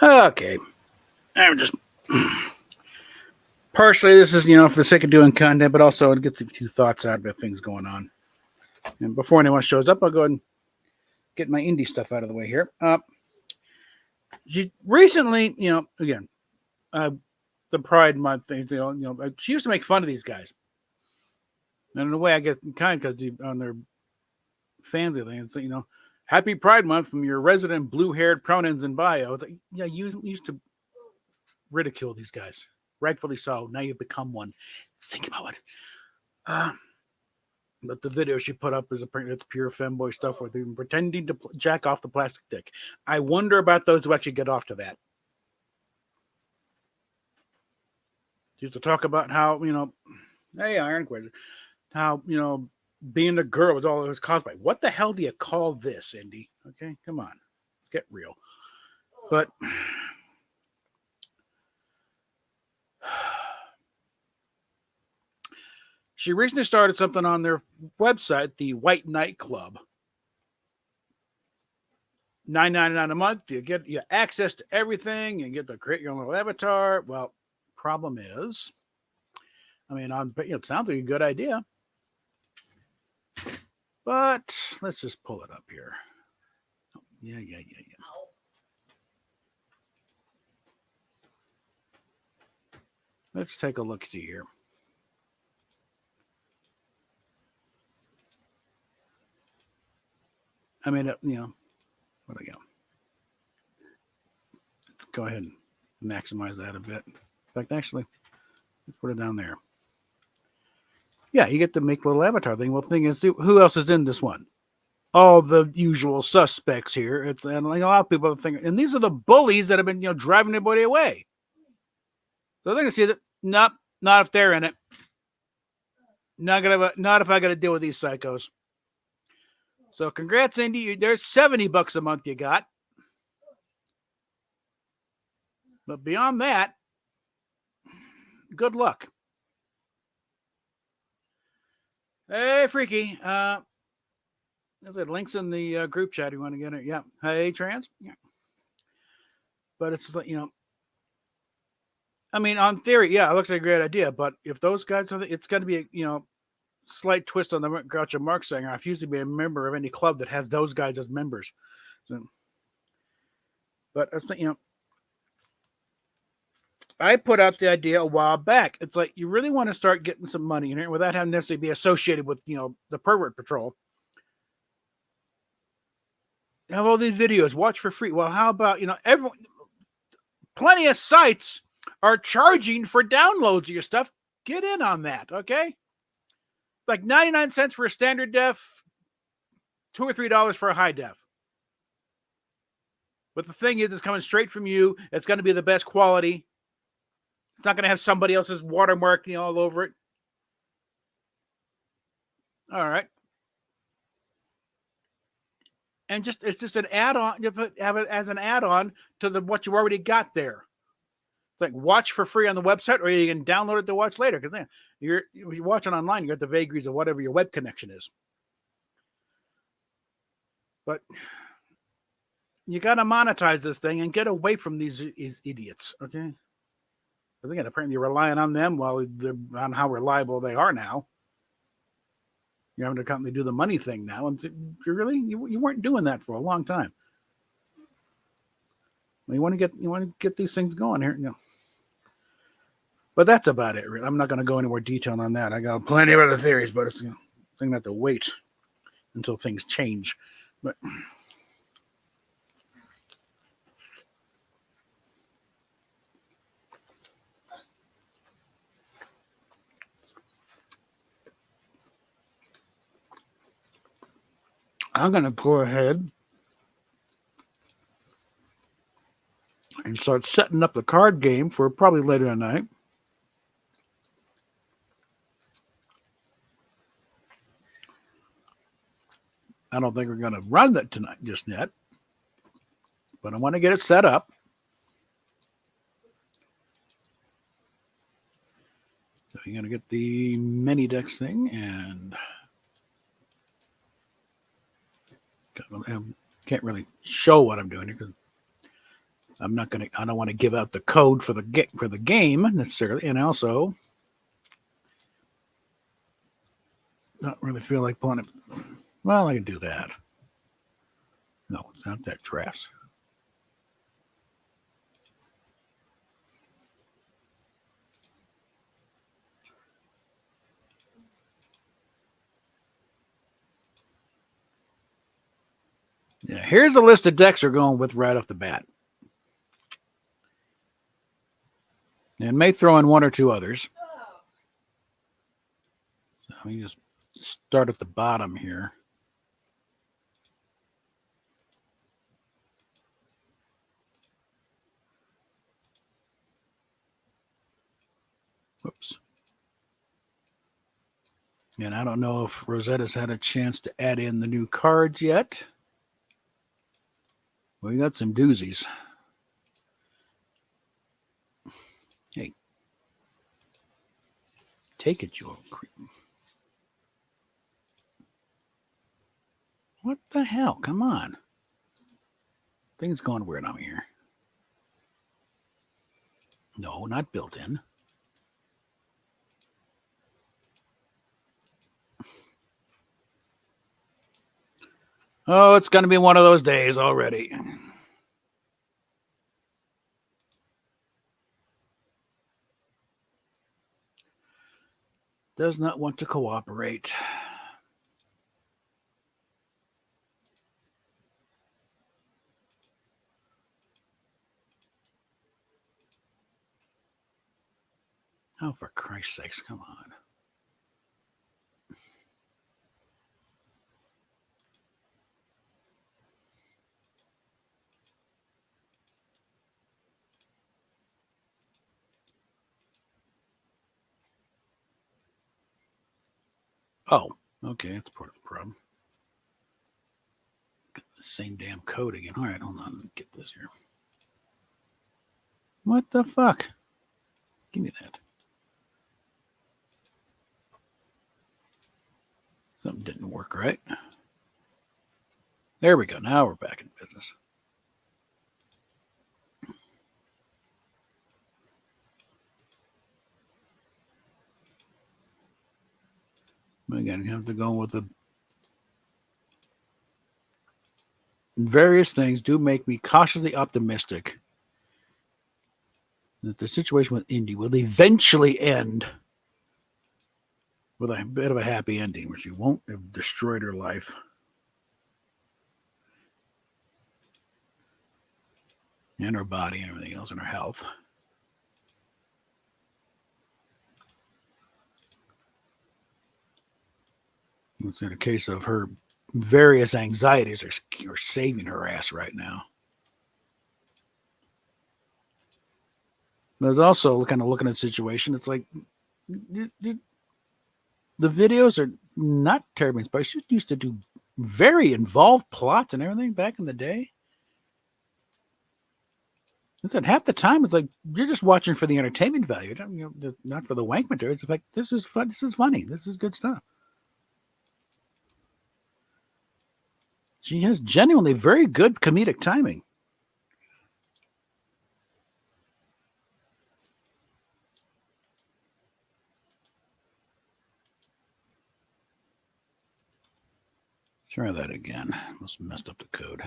Okay. I'm just partially this is for the sake of doing content, but also it gets a few thoughts out about things going on. And before anyone shows up, I'll go ahead and get my indie stuff out of the way here. She recently, again, uh, the Pride Month thing, she used to make fun of these guys, and in a way, I get kind of because on their fans thing, it's Happy Pride Month from your resident blue-haired pronouns in bio. It's like, yeah, you used to ridicule these guys, rightfully so. Now you've become one. Think about it. But the video she put up is it's pure femboy stuff with them pretending to jack off the plastic dick. I wonder about those who actually get off to that. She used to talk about how, hey, Iron Quid, how, being a girl was all it was cosplay. What the hell do you call this, Indy? Okay, come on. Let's get real. But she recently started something on their website, the White Knight Club. $9.99 a month. You get access to everything. You get to create your own little avatar. Well, problem is, it sounds like a good idea, but let's just pull it up here. Yeah. Let's take a look see here. What do I got? Let's go ahead and maximize that a bit. In fact, actually, let's put it down there. Yeah, you get to make a little avatar thing. Well, the thing is, who else is in this one? All the usual suspects here. It's and like a lot of people think, and these are the bullies that have been, driving everybody away. So they're gonna see that. Nope, not if they're in it. Not if I got to deal with these psychos. So congrats, Indy. There's $70 a month you got. But beyond that, good luck. Hey, Freaky. There's links in the group chat. You want to get it? Yeah. Hey, Trans. Yeah. But it's like, on theory, yeah, it looks like a great idea. But if those guys are, it's going to be, slight twist on the Groucho Marx saying I refuse to be a member of any club that has those guys as members. So, but I put out the idea a while back. It's like you really want to start getting some money in here without having to necessarily be associated with the pervert patrol. Have all these videos, watch for free. Well, how about everyone? Plenty of sites are charging for downloads of your stuff. Get in on that, okay? Like 99 cents for a standard def, $2 or $3 for a high def. But the thing is, it's coming straight from you. It's going to be the best quality. It's not going to have somebody else's watermark, all over it. All right. And it's just an add-on. You have it as an add-on to what you already got there. It's like watch for free on the website, or you can download it to watch later. Because you're watching online, you got the vagaries of whatever your web connection is. But you got to monetize this thing and get away from these idiots, okay? I think apparently you're relying on them on how reliable they are now. You're having to constantly do the money thing now, and you weren't doing that for a long time. You want to get these things going here, But that's about it. I'm not going to go any more detail on that. I got plenty of other theories, but it's going to have to wait until things change. But I'm going to go ahead and start setting up the card game for probably later tonight. I don't think we're going to run that tonight just yet, but I want to get it set up. So you're going to get the mini decks thing, and I can't really show what I'm doing here because I don't want to give out the code for the game necessarily, and also not really feel like pulling it. Well, I can do that. No, it's not that dress. Yeah, here's a list of decks we're going with right off the bat. And may throw in one or two others. So we just start at the bottom here. Whoops. And I don't know if Rosetta's had a chance to add in the new cards yet. We got some doozies. Hey. Take it, you creep. What the hell? Come on. Things going weird on here. No, not built in. Oh, it's going to be one of those days already. Does not want to cooperate. Oh, for Christ's sakes, come on. Oh, okay, that's part of the problem. Got the same damn code again. All right, hold on. Let me get this here. What the fuck? Give me that. Something didn't work right. There we go. Now we're back in business. Again, you have to go with the various things do make me cautiously optimistic that the situation with Indy will eventually end with a bit of a happy ending, where she won't have destroyed her life. And her body and everything else, and her health. It's in a case of her various anxieties are saving her ass right now. There's also kind of looking at the situation. It's like the videos are not terribly inspired. She used to do very involved plots and everything back in the day. I said half the time it's like you're just watching for the entertainment value, not for the wank material. It's like this is fun. This is funny. This is good stuff. She has genuinely very good comedic timing. Try that again. Must have messed up the code.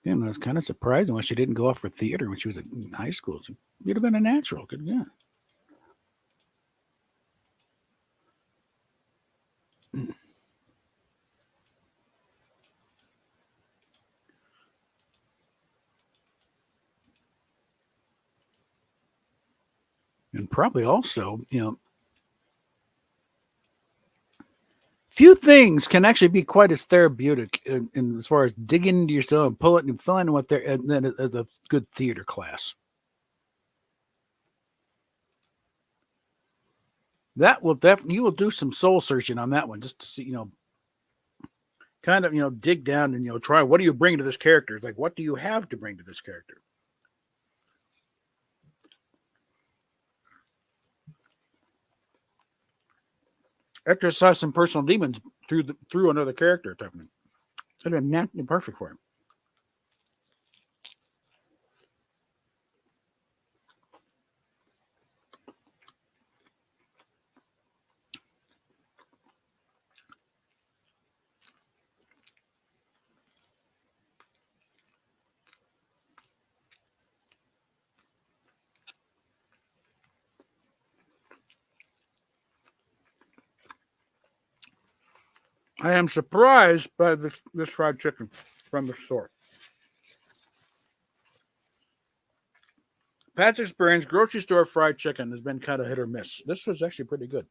Yeah, I was kind of surprised when she didn't go off for theater when she was in high school. She'd have been a natural. Good, yeah. And probably also, few things can actually be quite as therapeutic in as far as digging into yourself and pull it and finding what they're, and then as a good theater class. That will definitely, you will do some soul searching on that one just to see, kind of, dig down and, try, what do you bring to this character? It's like, what do you have to bring to this character? exercise some personal demons through another character type of thing. It'd be perfect for him. I am surprised by this fried chicken from the store. Past experience, grocery store fried chicken has been kind of hit or miss. This was actually pretty good.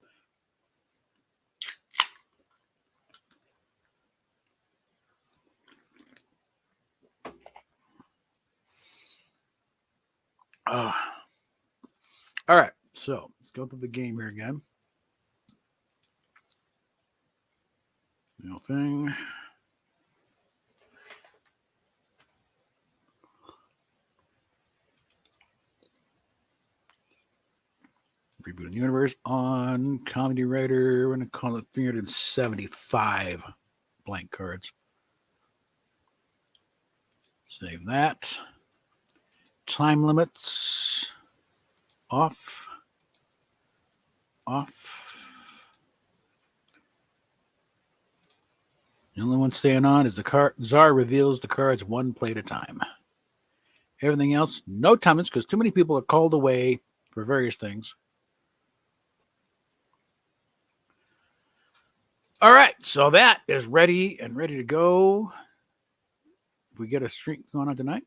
All right, so let's go to the game here again. No thing. Rebooting the universe on Comedy Writer. We're going to call it 375 blank cards. Save that. Time limits. Off. The only one staying on is the card. Czar reveals the cards one play at a time. Everything else, no time limits because too many people are called away for various things. All right, so that is ready to go. If we get a streak going on tonight.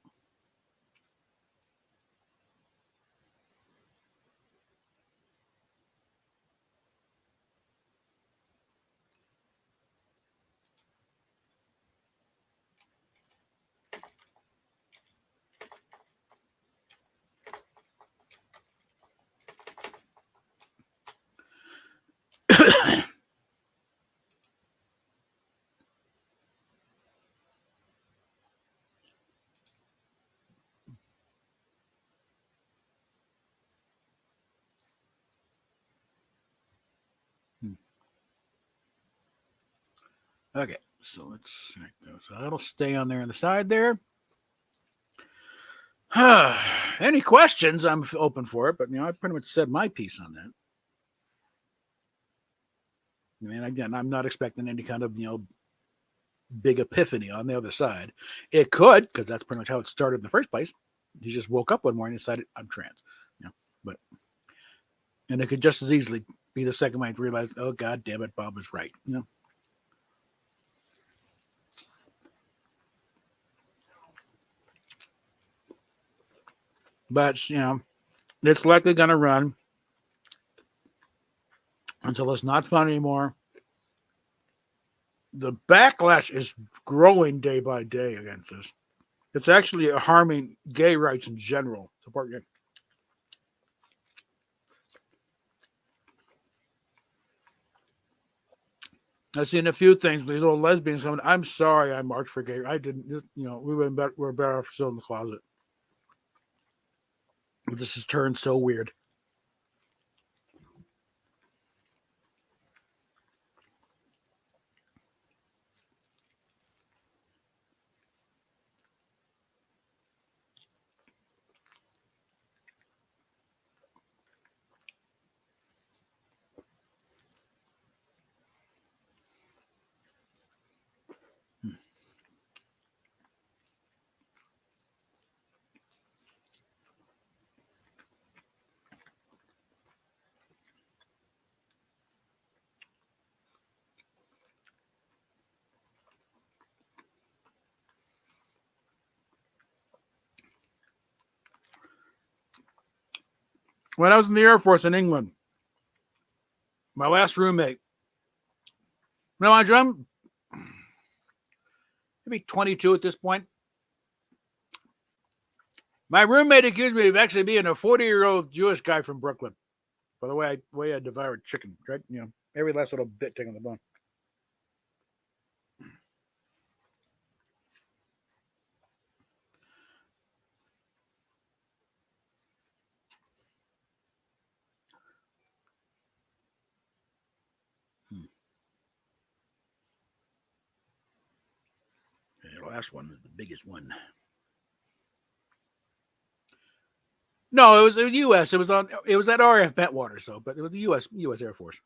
Okay, so let's check those. So that'll stay on there on the side there. Any questions? I'm open for it, but I pretty much said my piece on that. I mean, again, I'm not expecting any kind of big epiphany on the other side. It could, because that's pretty much how it started in the first place. He just woke up one morning and decided I'm trans. And it could just as easily be the second one to realize, oh God damn it, Bob was right. But it's likely going to run until it's not fun anymore. The backlash is growing day by day against this. It's actually harming gay rights in general. Support gay. I've seen a few things. These old lesbians coming. I'm sorry, I marched for gay. I didn't. We're better off still in the closet. This has turned so weird. When I was in the Air Force in England, my last roommate, I'm maybe 22 at this point. My roommate accused me of actually being a 40-year-old Jewish guy from Brooklyn. By the way, I devoured chicken, right? Every last little bit taken on the bone. last one was the biggest one. No, it was the U.S. It was at RF Bentwater, so but it was the U.S. Air Force.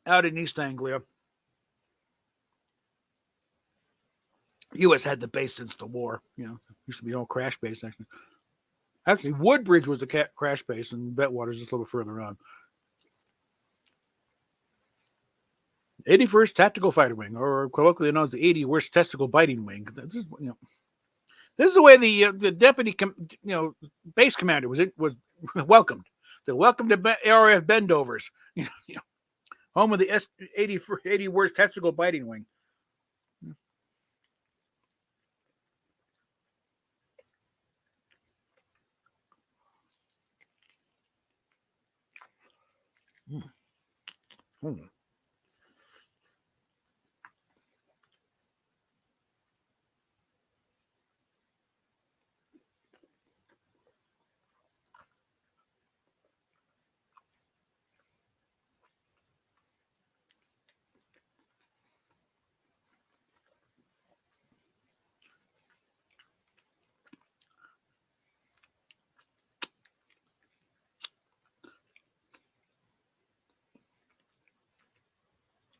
Out in East Anglia. U.S. had the base since the war. Used to be an old crash base, actually. Actually, Woodbridge was the crash base, and Bentwater's just a little bit further on. 81st Tactical Fighter Wing, or colloquially known as the 81st Testicle Biting Wing. This is the way the deputy, base commander was welcomed. They welcomed to RF Bendovers, home of the 81st Testicle Biting Wing.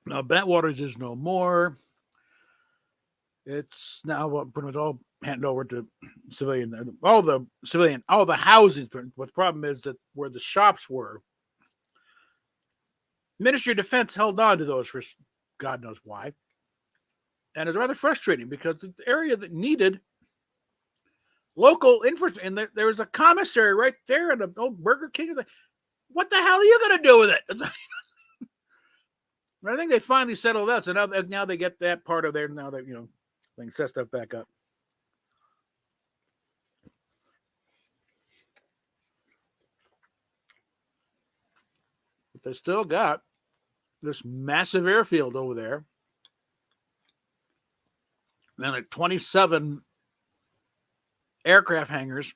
Now, Bentwaters is no more. It's now pretty much all handed over to civilian. All the housing. But the problem is that where the shops were, Ministry of Defense held on to those for God knows why. And it's rather frustrating because the area that needed local infrastructure, and there was a commissary right there and an old Burger King. What the hell are you going to do with it? I think they finally settled out. So now they get that part of there. Now that, they can set stuff back up. But they still got this massive airfield over there. Then like 27 aircraft hangars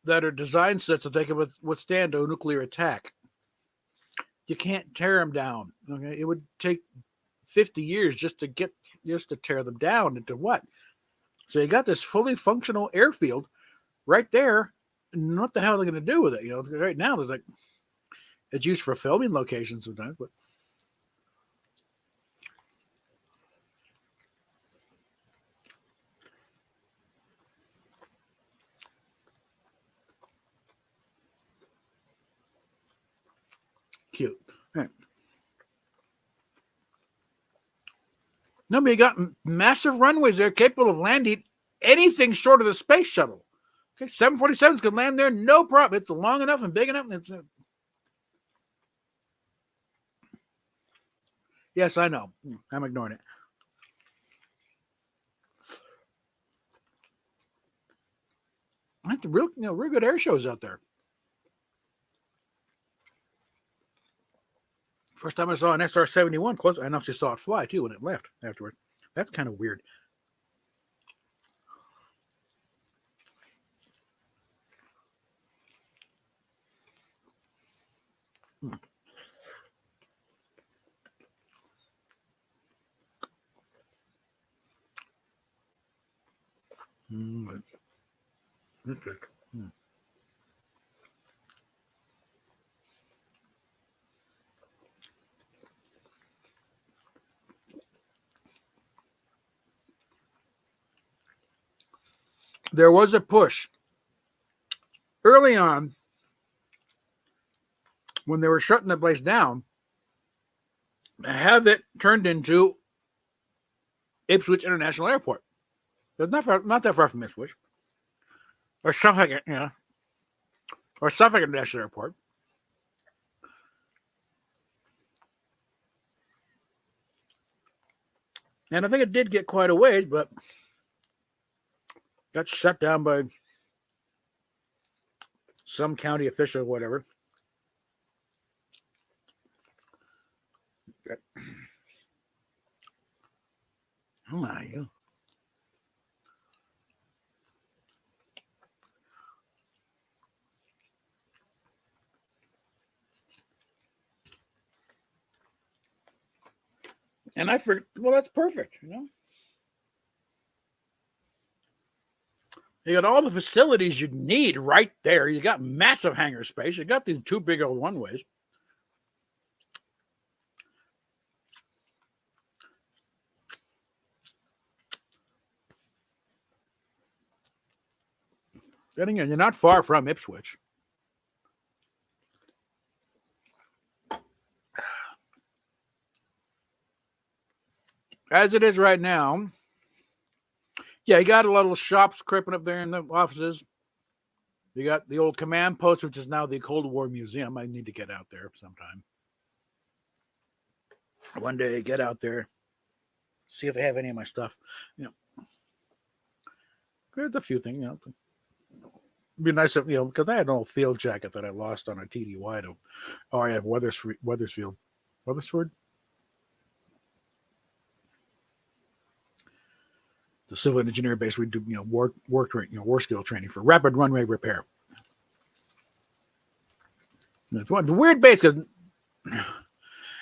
that are designed such that they can withstand a nuclear attack. You can't tear them down. Okay, it would take 50 years just to tear them down into what? So you got this fully functional airfield right there. And what the hell are they going to do with it? Right now there's it's used for filming locations sometimes, but cute. Right. No, but you got massive runways there capable of landing anything short of the space shuttle. Okay, 747s could land there, no problem. It's long enough and big enough. Yes, I know. I'm ignoring it. I think the real good air shows out there. First time I saw an SR-71 close, I actually saw it fly too when it left afterward. That's kind of weird. There was a push early on when they were shutting the place down to have it turned into Ipswich International Airport. It's not that far from Ipswich. Or Suffolk, or Suffolk International Airport. And I think it did get quite a ways, but got shut down by some county official or whatever. Who are you? And I figured, well, that's perfect, you know. You got all the facilities you need right there. You got massive hangar space. You got these two big old runways. Then again, you're not far from Ipswich. As it is right now, yeah, you got a lot of shops creeping up there in the offices. You got the old command post, which is now the Cold War Museum. I need to get out there sometime. One day, get out there, see if they have any of my stuff. You know, there's a few things. You know, it'd be nice if because I had an old field jacket that I lost on a TDY to. Oh, I have Wethersfield, the civil engineer base. We do war skill training for rapid runway repair. It's the weird base because.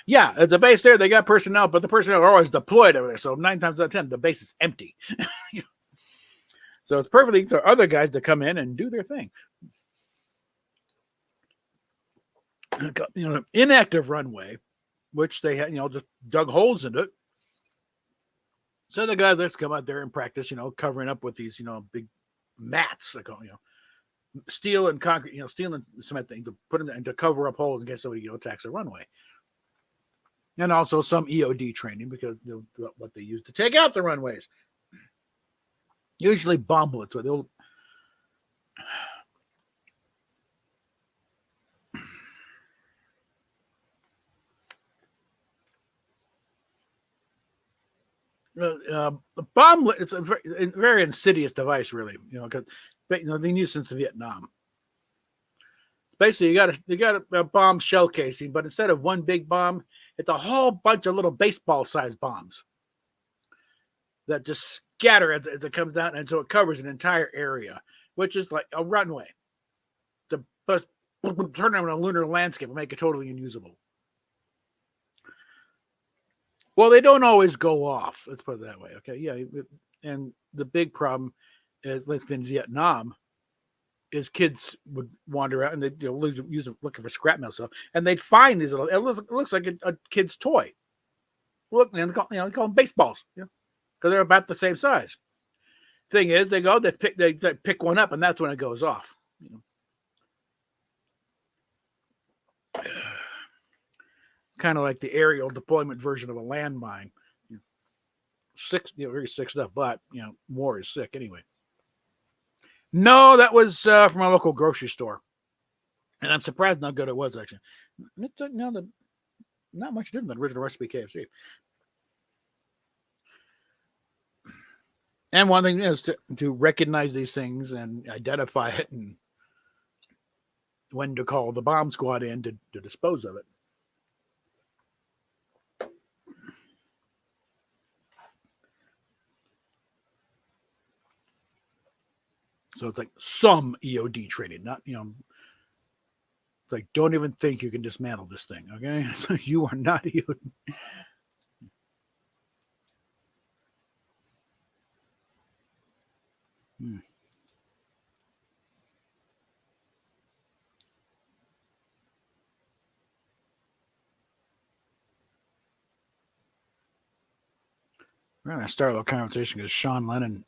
Yeah, it's a base there. They got personnel, but the personnel are always deployed over there. So 9 times out of 10, the base is empty. So it's perfectly for other guys to come in and do their thing. Inactive runway, which they had, just dug holes in it. So the guys let's come out there and practice, covering up with these, big mats, steel and concrete, steel and cement thing to put in and to cover up holes in case somebody attacks the runway. And also some EOD training because what they use to take out the runways. Usually bomb bullets. They'll the bomb. It's a very insidious device, really. Because they use since Vietnam. Basically, you got a bomb shell casing, but instead of one big bomb, it's a whole bunch of little baseball-sized bombs that just scatter as it comes down, and so it covers an entire area, which is like a runway. To turn it on a lunar landscape and make it totally unusable. Well, they don't always go off. Let's put it that way. Okay, yeah, and the big problem is, let's be in Vietnam. Is kids would wander out and they'd use it looking for scrap metal stuff, and they'd find these little. It looks like a kid's toy. Look, and they call them baseballs, because they're about the same size. Thing is, they pick one up, and that's when it goes off. Kind of like the aerial deployment version of a landmine. Very sick stuff, but war is sick anyway. No, that was from a local grocery store. And I'm surprised how good it was, actually. Not much different than original recipe KFC. And one thing is to recognize these things and identify it and when to call the bomb squad in to dispose of it. So it's like some EOD training, not, it's like, don't even think you can dismantle this thing, okay? You are not EOD. We're going to start a little conversation because Sean Lennon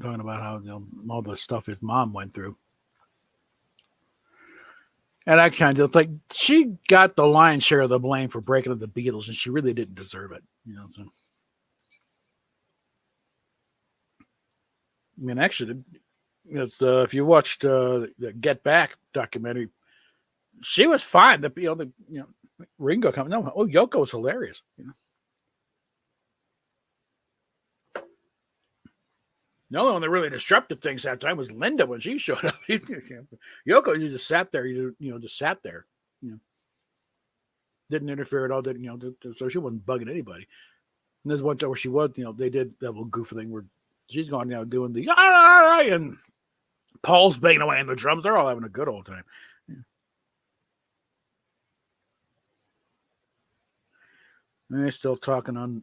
talking about how all the stuff his mom went through. And I kind of like she got the lion's share of the blame for breaking up the Beatles, and she really didn't deserve it. So. I mean, actually, if you watched the Get Back documentary, she was fine. Ringo coming. No, Yoko was hilarious. The only one that really disrupted things that time was Linda when she showed up. Yoko, you just sat there. Just sat there. Didn't interfere at all. Didn't so she wasn't bugging anybody. And there's one time where she was. They did that little goofy thing where she's going doing the and Paul's banging away on the drums. They're all having a good old time. And they're still talking on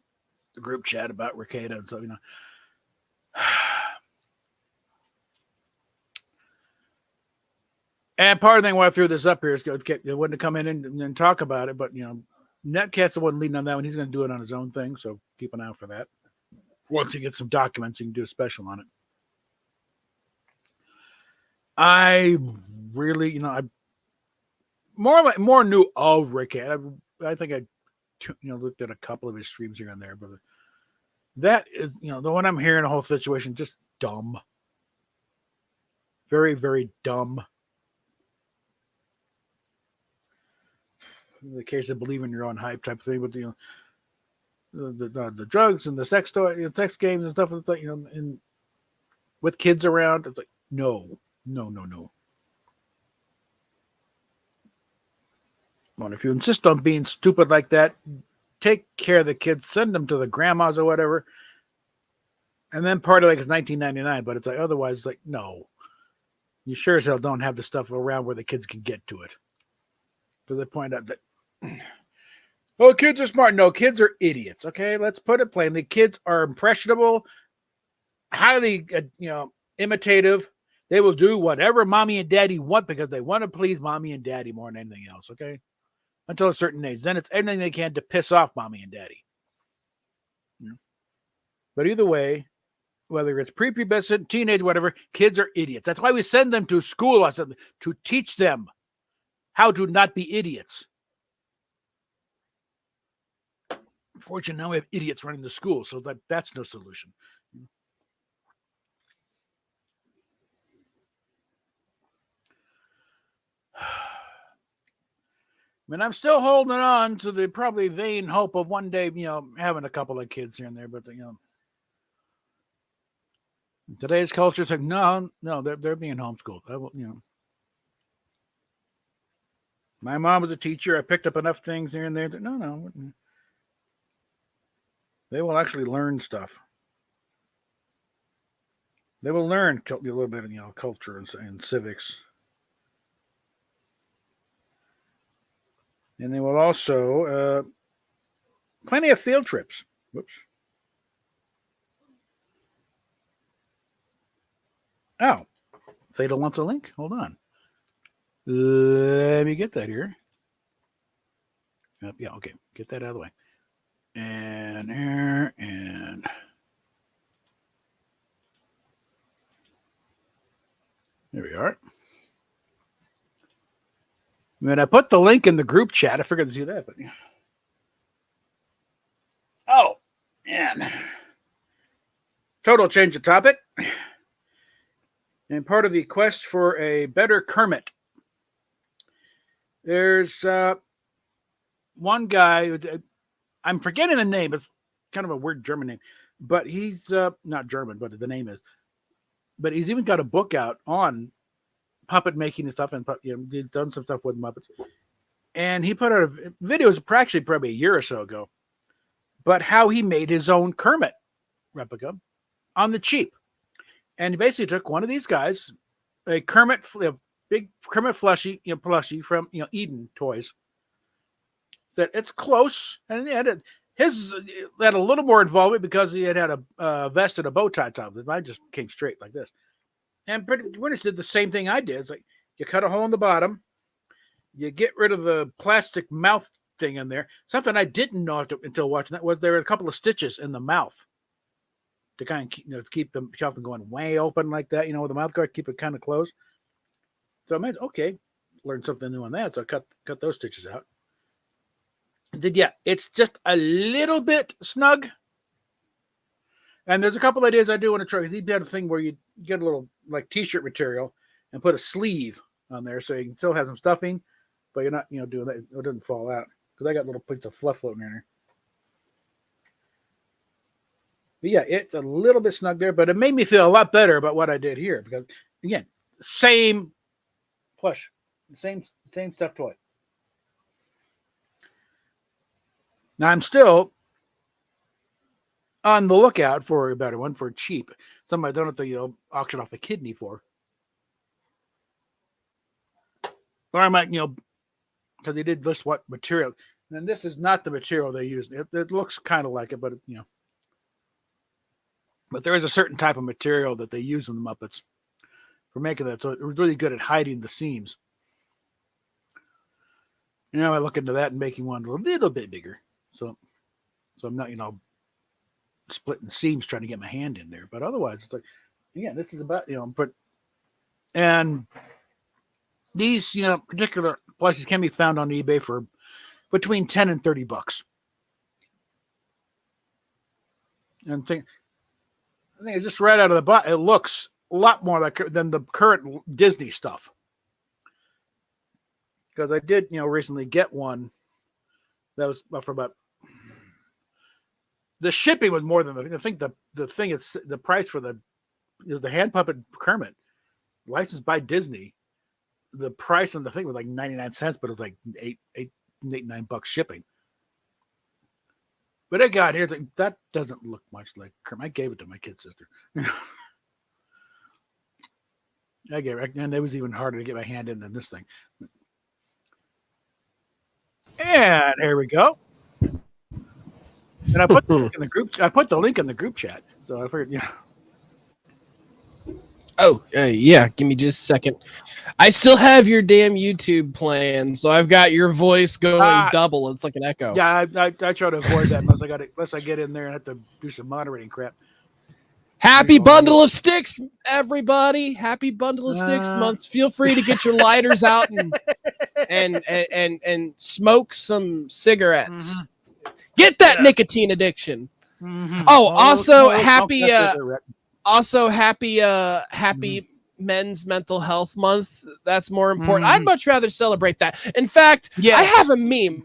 the group chat about Ricada and stuff, And part of the thing why I threw this up here is they wouldn't come in and talk about it, but Netcat's the one leading on that one. He's going to do it on his own thing, so keep an eye out for that. Once he gets some documents, he can do a special on it. I really, I more knew of Rick. I think I looked at a couple of his streams here and there, but that is, the one I'm hearing the whole situation just dumb, very, very dumb. The case of believe in your own hype type thing, but the drugs and the sex sex games and stuff, it's like, and with kids around, it's like no. Well, if you insist on being stupid like that, take care of the kids, send them to the grandmas or whatever. And then part of it is 1999, but it's like otherwise, it's like no, you sure as hell don't have the stuff around where the kids can get to it. So they point out that, oh, kids are smart. No, kids are idiots. Okay, let's put it plainly. Kids are impressionable, highly, imitative. They will do whatever mommy and daddy want because they want to please mommy and daddy more than anything else. Okay, until a certain age, then it's everything they can to piss off mommy and daddy. But either way, whether it's prepubescent, teenage, whatever, kids are idiots. That's why we send them to school to teach them how to not be idiots. Unfortunately, now we have idiots running the school, so that's no solution. I mean, I'm still holding on to the probably vain hope of one day, having a couple of kids here and there, but today's culture is like, no, they're being homeschooled. My mom was a teacher. I picked up enough things here and there. No. They will actually learn stuff. They will learn a little bit of culture and civics. And they will also plenty of field trips. Whoops. Oh, Fatal wants a link. Hold on. Let me get that here. Yeah, okay. Get that out of the way. And there, and there we are. I mean, I put the link in the group chat. I figured to do that, but oh, man. Total change of topic. And part of the quest for a better Kermit. There's one guy, I'm forgetting the name. It's kind of a weird German name, but he's not German, but the name is. But he's even got a book out on puppet making and stuff, and he's done some stuff with Muppets. And he put out a video, it was actually probably a year or so ago, but how he made his own Kermit replica on the cheap. And he basically took one of these guys, a Kermit, big Kermit plushie from Eden Toys. Said it's close, and he had had a little more involvement because he had a vest and a bow tie top. Mine just came straight like this, and pretty much did the same thing I did. It's like you cut a hole in the bottom, you get rid of the plastic mouth thing in there. Something I didn't know until watching that was there were a couple of stitches in the mouth to kind of keep the shelf from going way open like that, with the mouth guard, keep it kind of closed. So I meant, okay, learned something new on that. So I cut those stitches out. It's just a little bit snug. And there's a couple ideas I do want to try. He had a thing where you get a little like t-shirt material and put a sleeve on there so you can still have some stuffing, but you're not, doing that. It doesn't fall out because I got little plates of fluff floating in there. But yeah, it's a little bit snug there, but it made me feel a lot better about what I did here because, again, same plush, same stuffed toy. Now I'm still on the lookout for a better one for cheap. Something I don't have to auction off a kidney for. Or I might, because he did list what material. And this is not the material they use. It looks kind of like it, but but there is a certain type of material that they use in the Muppets for making that. So it was really good at hiding the seams. I look into that and making one a little bit bigger. So I'm not, splitting seams trying to get my hand in there. But otherwise, it's like, this is about, and these, particular plushies can be found on eBay for between $10 and $30. And I think it's just right out of the box. It looks a lot more like than the current Disney stuff. Because I did, recently get one that was for about. The shipping was more than I think the thing is the price for the hand puppet Kermit licensed by Disney. The price on the thing was like 99 cents, but it was like $9 shipping. But it got here. It's like, that doesn't look much like Kermit. I gave it to my kid sister. I gave it, and it was even harder to get my hand in than this thing. And here we go. And I put the link in the group. I put the link in the group chat. So I figured, Oh, yeah. Give me just a second. I still have your damn YouTube plan, so I've got your voice going double. It's like an echo. Yeah, I try to avoid that unless I get in there and have to do some moderating crap. Happy Bundle of Sticks, everybody! Happy Bundle of Sticks month. Feel free to get your lighters out and smoke some cigarettes. Mm-hmm. Get that nicotine addiction. Mm-hmm. Oh, also happy Men's Mental Health Month. That's more important. I'd much rather celebrate that. In fact, I have a meme.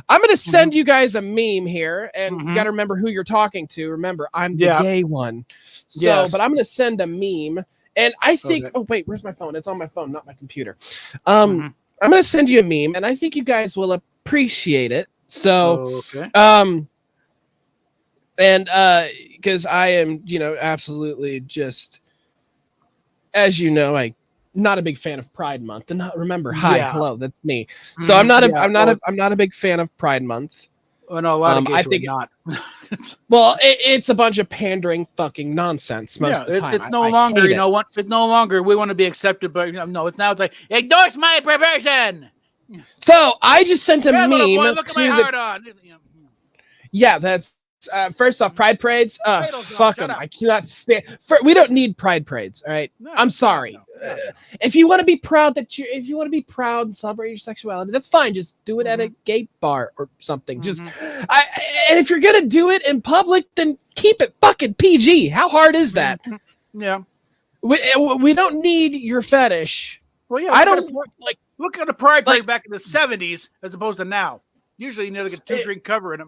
I'm going to send you guys a meme here, and you got to remember who you're talking to. Remember, I'm the gay one. So, but I'm going to send a meme, and I think. Oh wait, where's my phone? It's on my phone, not my computer. I'm going to send you a meme, and I think you guys will appreciate it. So, and because I am, absolutely just. As you know, I'm not a big fan of Pride Month. And remember, hello, that's me. So I'm not a big fan of Pride Month. Oh, no, a lot of gays are not. Well, it's a bunch of pandering fucking nonsense most of the time. It's no longer, it's no longer we want to be accepted, but no, it's like endorse my perversion. So I just sent a meme. Look at my heart on. Yeah, that's. First off, pride parades. Fuck them. I cannot stand. We don't need pride parades. All right. No, I'm sorry. No. If you want to be proud and celebrate your sexuality, that's fine. Just do it at a gay bar or something. And if you're gonna do it in public, then keep it fucking PG. How hard is that? Yeah. We don't need your fetish. Well, yeah. I don't like. Look at the pride parade back in the 70s as opposed to now. Usually, like a 2-drink cover and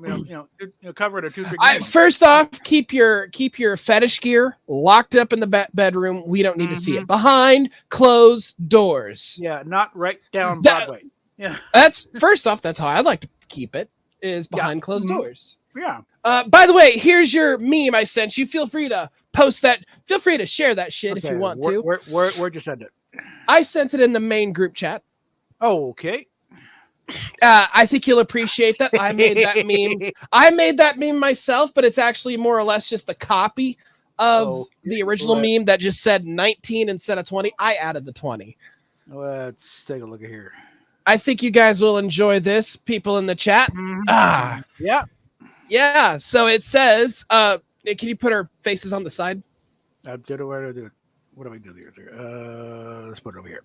cover it a 2-drink. First off, keep your fetish gear locked up in the bedroom. We don't need to see it behind closed doors. Yeah, not right down Broadway. Yeah, that's first off. That's how I like to keep it. Is behind closed doors. Yeah. By the way, here's your meme I sent you. Feel free to post that. Feel free to share that shit if you want to. Where'd you send it? I sent it in the main group chat. Oh, okay. I think you'll appreciate that. I made that meme. I made that meme myself, but it's actually more or less just a copy of the original meme that just said 19 instead of 20. I added the 20. Let's take a look at here. I think you guys will enjoy this, people in the chat. Yeah. So it says, can you put our faces on the side? What do I do here? Let's put it over here.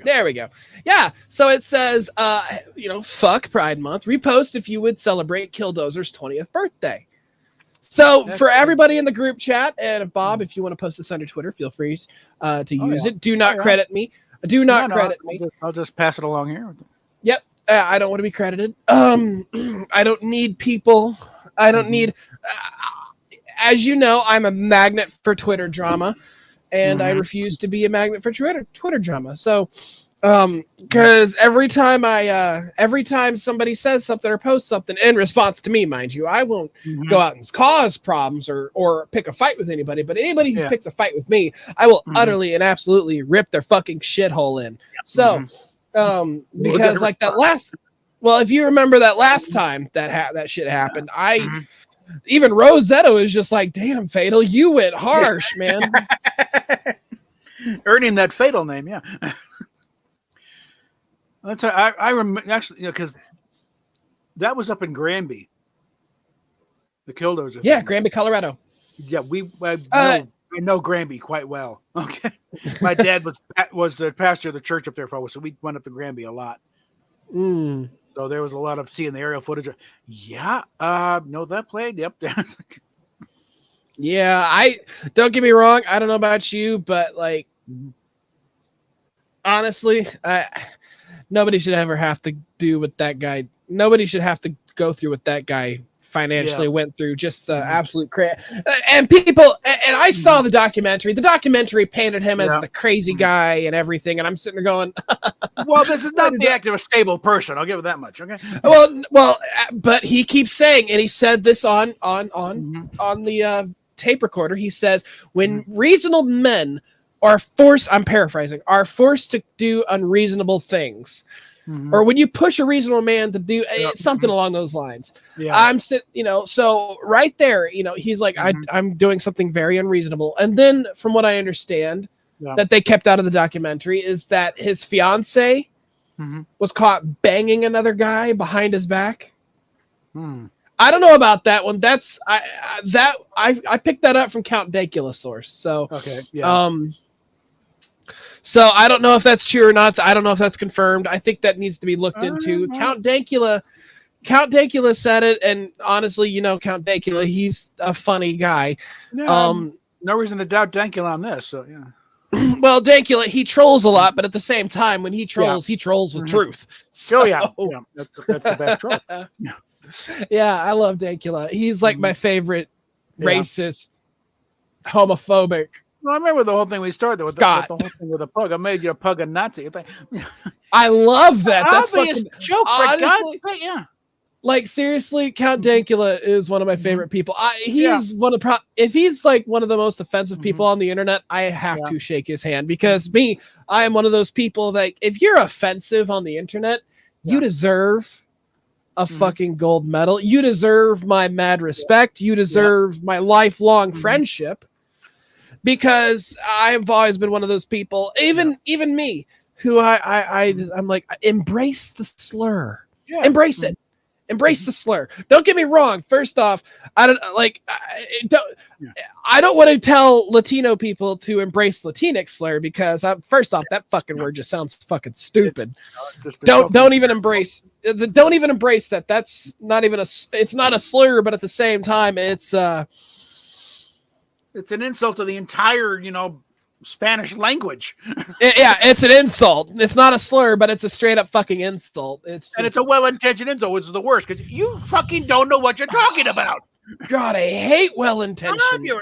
There we go. Yeah. So it says, fuck Pride Month. Repost if you would celebrate Killdozer's 20th birthday. So for everybody in the group chat, and Bob, if you want to post this under Twitter, feel free to use it. Do not credit me. Do not credit me. I'll just pass it along here. Yep. I don't want to be credited. I don't need people. I don't need. As you know, I'm a magnet for Twitter drama. And I refuse to be a magnet for Twitter drama. So, because every time somebody says something or posts something in response to me, mind you, I won't go out and cause problems or pick a fight with anybody. But anybody who picks a fight with me, I will utterly and absolutely rip their fucking shithole in. So, because like that last Well, if you remember that last time that shit happened, Mhm. even Rosetta was just like, "Damn, Fatal, you went harsh, man." Earning that Fatal name, yeah. That's I remember actually, because that was up in Granby, the Killdozer Yeah, thing. Granby, Colorado. Yeah, I Uh, know Granby quite well. Okay, my dad was the pastor of the church up there for a while, so we went up to Granby a lot. mm, So there was a lot of seeing the aerial footage. Yeah, no, that played. Yep. yeah, I don't get me wrong. I don't know about you, but like honestly, nobody should ever have to do what that guy. Nobody should have to go through what that guy Yeah. financially went through. Just Mhm. absolute crazy. And people, and I saw Mhm. the documentary. The documentary painted him as Yeah. the crazy Mhm. guy and everything. And I'm sitting there going, Well, this is not the act of a stable person. I'll give it that much. Okay. but he keeps saying, and he said this Mhm. on the tape recorder. He says, when Mhm. reasonable men are forced, I'm paraphrasing, are forced to do unreasonable things, Mhm. or when you push a reasonable man to do Yeah. something Mhm. along those lines. Yeah. So right there, he's like, Mhm. I'm doing something very unreasonable. And then, from what I understand, Yeah. that they kept out of the documentary is that his fiance Mhm. was caught banging another guy behind his back. Hmm. I don't know about that one. I picked that up from Count Dankula source. Okay. Yeah. Um, so I don't know if that's true or not. I don't know if that's confirmed. I think that needs to be looked into. Well, Count Dankula said it, and honestly, Count Dankula, he's a funny guy. yeah. Um, No reason to doubt Dankula on this. So yeah. well, Dankula, he trolls a lot, but at the same time, when Yeah. he trolls with Mhm. truth. So, Oh yeah. Yeah. That's the best trope. Yeah. yeah, I love Dankula. He's like my Mhm. favorite Yeah. racist, homophobic Well, I remember the whole thing we started with Scott. the whole thing with a pug. I made you a pug a Nazi. It's like, I love that. That's obvious fucking joke for God's honestly. sake. Yeah. Like seriously, Count Mhm. Dankula is one of my Mhm. favorite people. Yeah. He's if he's like one of the most offensive people Mhm. on the internet, I have Yeah. to shake his hand because Mhm. I am one of those people that if you're offensive on the internet, you Yeah. deserve a Mhm. fucking gold medal. You deserve my mad Yeah. respect. You Yeah. deserve my lifelong Mhm. friendship because I've always been one of those people, Yeah. even me, who Mhm. I'm like, embrace the slur. Yeah. Embrace Mhm. it. Embrace Mhm. the slur. Don't get me wrong. First off, I don't like. Yeah. I don't want to tell Latino people to embrace Latinx slur because first off, that fucking No. word just sounds fucking It's stupid. just insulting. Don't even embrace. Don't even embrace that. That's not even a. It's not a slur, but at the same time, it's It's an insult to the entire, Spanish language, yeah, it's an insult. It's not a slur, but it's a straight up fucking insult. It's and it's a just well-intentioned insult, which is the worst because you fucking don't know what you're talking about. God. I hate well I'm intentioned. your-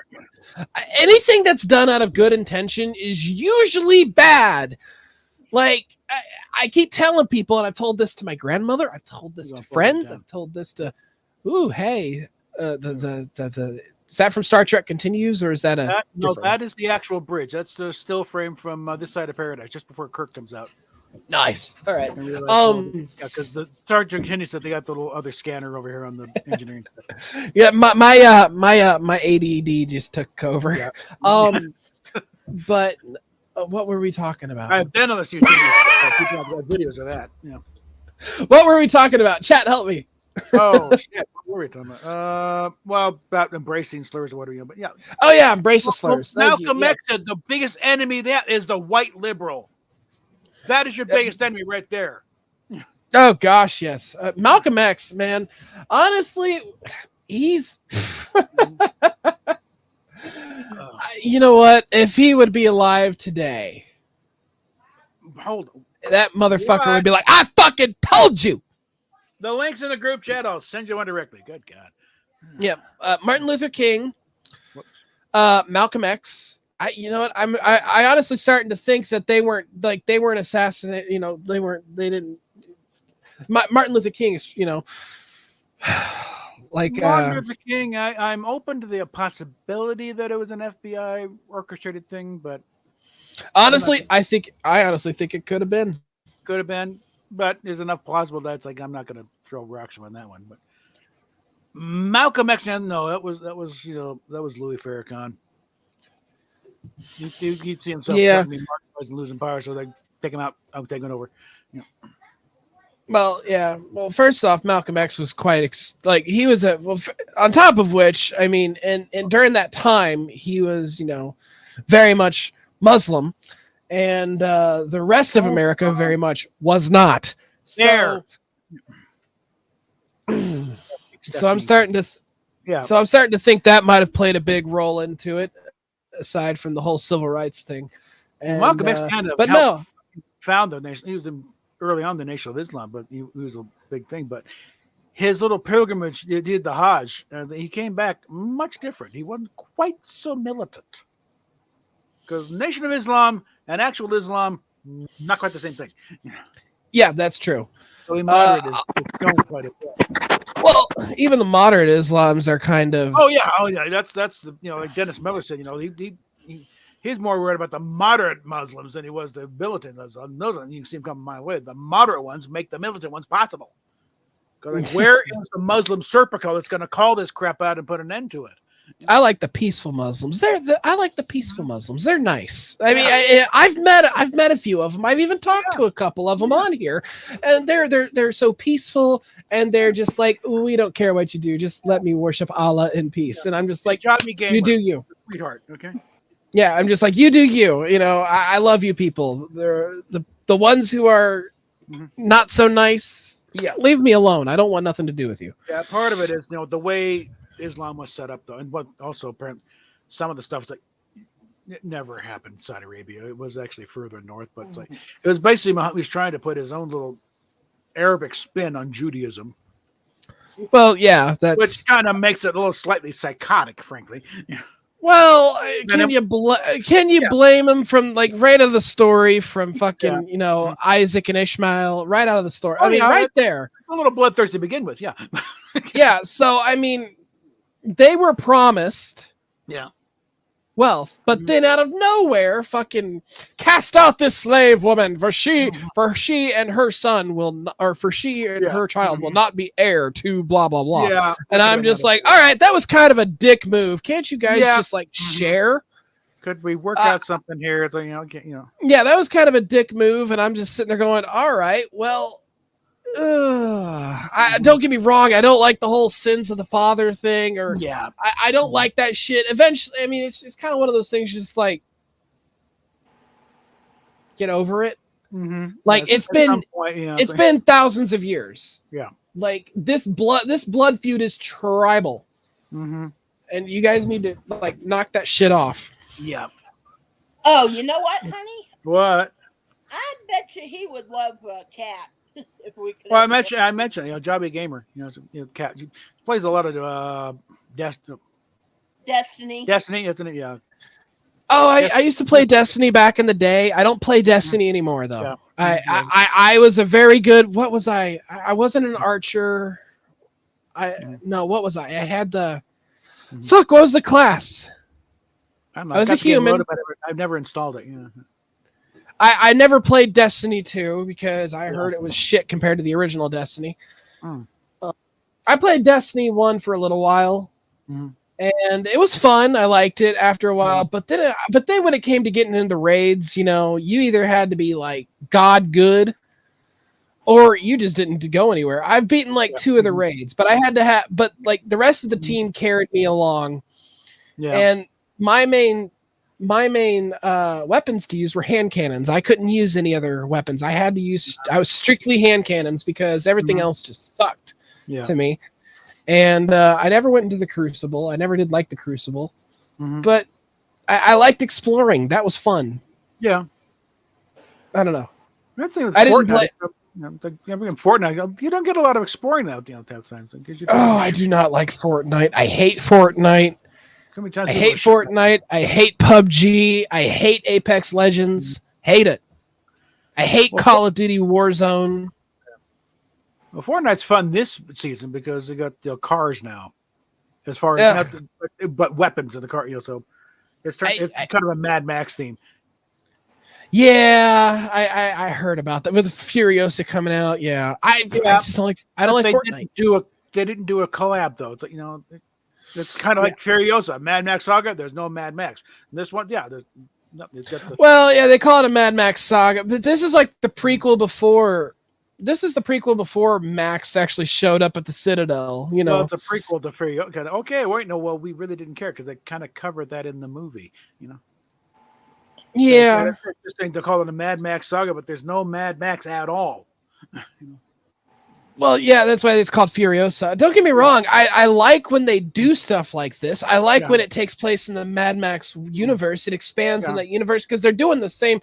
Anything that's done out of good intention is usually bad. Like I keep telling people, and I've told this to my grandmother, I've told this Go to for it, friends, John. I've told this to, ooh, hey, the is that from Star Trek Continues or is that a No, different that is the actual bridge. That's the still frame from This Side of Paradise, just before Kirk comes out. nice? All right. And realize, because the Sergeant continues that they got the little other scanner over here on the engineering stuff. Yeah, my ADD just took over. Yeah. But what were we talking about? I've been on the YouTube. People have got videos of that. Yeah. What were we talking about? Chat, help me. Oh shit! What were we talking about? Well, about embracing slurs or whatever. But yeah. Oh yeah, embrace the slurs. Thank you. Malcolm Yeah. X said the biggest enemy that is the white liberal. That is your biggest enemy right there. Oh gosh, yes. Malcolm X, man. Honestly, he's. You know what? If he would be alive today, Hold on. that motherfucker What? would be like, "I fucking told you." The link's in the group chat. I'll send you one directly. Good God. Yeah. Martin Luther King, Malcolm X. You know what? I honestly starting to think that they weren't assassinated. They didn't. Martin Luther King is, like Martin Luther King. I'm open to the possibility that it was an FBI orchestrated thing, but honestly, I honestly think it could have been. could have been. but there's enough plausible that it's like I'm not going to throw rocks on that one. But Malcolm X, no, that was Louis Farrakhan. He'd see himself being marginalized and losing power, so they take him out. I'm taking over. Well, yeah. Well, first off, Malcolm X was quite he was on top of which, I mean, and during that time, he was, very much Muslim, and the rest of America very much was not. So, so I'm starting to, So I'm starting to think that might have played a big role into it, aside from the whole civil rights thing. And, Malcolm X kind of found the nation. He was early on the Nation of Islam, but he was a big thing. But his little pilgrimage, he did the Hajj. He came back much different. He wasn't quite so militant. Because Nation of Islam and actual Islam, not quite the same thing. Yeah, that's true. So he moderate his tone quite a bit. Well, even the moderate Islams are kind of. Oh yeah. That's the like Dennis Miller said. He's more worried about the moderate Muslims than he was the militant Muslims. You can see him coming my way. The moderate ones make the militant ones possible. Because where is the Muslim serpico that's going to call this crap out and put an end to it? I like the peaceful Muslims. I like the peaceful Muslims. They're nice. I mean, I've met a few of them. I've even talked to a couple of them on here, and they're so peaceful, and they're just like, we don't care what you do, just let me worship Allah in peace. And I'm just like, you do you, sweetheart. Okay. Yeah, I'm just like, you do you. I love you people. They're the ones who are not so nice. Yeah, leave me alone. I don't want nothing to do with you. Yeah, part of it is the way Islam was set up, though, and what also some of the stuff that it never happened in Saudi Arabia. It was actually further north, but it's it was basically he was trying to put his own little Arabic spin on Judaism. Well, yeah, which kind of makes it a little slightly psychotic, frankly. Well, can you blame him from right out of the story from fucking Isaac and Ishmael right out of the story? I mean, right there, a little bloodthirsty to begin with, yeah. Yeah, so I mean, they were promised wealth, but then out of nowhere, fucking cast out this slave woman, for she and her son her child will not be heir to blah blah blah. Yeah, and I'm just like, all right, that was kind of a dick move. Can't you guys just share? Could we work out something here? So, Yeah, that was kind of a dick move, and I'm just sitting there going, all right, well. Don't get me wrong. I don't like the whole sins of the father thing, or I don't like that shit. Eventually, I mean, it's kind of one of those things. Just like get over it. Mm-hmm. Like it's been thousands of years. Yeah. Like this blood feud is tribal, and you guys need to knock that shit off. Yeah. Oh, you know what, honey? What? I bet you he would love Cat. If we could. Well, I mentioned, Jobby Gamer. Cat. She plays a lot of Destiny. Destiny, isn't it? Yeah. Oh, I used to play Destiny back in the day. I don't play Destiny anymore though. Yeah. I was a very good. What was I? I wasn't an archer. What was I? I had the. Fuck! What was the class? I was a human. I've never installed it. Yeah. I never played Destiny 2 because I heard it was shit compared to the original Destiny. I played Destiny 1 for a little while, and it was fun. I liked it after a while, but then when it came to getting into the raids, you either had to be like God good, or you just didn't go anywhere. I've beaten two of the raids, but I had to have, the rest of the team carried me along, and my main weapons to use were hand cannons. I couldn't use any other weapons. I was strictly hand cannons because everything else just sucked to me. And I never went into the Crucible. I never did like the Crucible, but I liked exploring. That was fun. Yeah. I don't know. I didn't play. Fortnite. You don't get a lot of exploring that times. I do not like Fortnite. I hate Fortnite. I hate Fortnite. I hate PUBG. I hate Apex Legends. Hate it. I hate Call of Duty Warzone. Well, Fortnite's fun this season because they got cars now, as far as but weapons in the car. So it's kind of a Mad Max theme. Yeah, I heard about that with Furiosa coming out. Yeah, I just don't like. I don't like Fortnite. They didn't do a collab though. It's, it's kind of like Furiosa, Mad Max Saga. There's no Mad Max. And this one, there's no. It's got the, Well, yeah, they call it a Mad Max Saga, but this is like the prequel before. This is the prequel before Max actually showed up at the Citadel. Well, it's a prequel to Furiosa. Okay, wait, no, well, we really didn't care because they kind of covered that in the movie. Yeah. That's interesting to call it a Mad Max Saga, but there's no Mad Max at all. Well, yeah, that's why it's called Furiosa. Don't get me wrong. I like when they do stuff like this. I like when it takes place in the Mad Max universe. It expands in that universe because they're doing the same.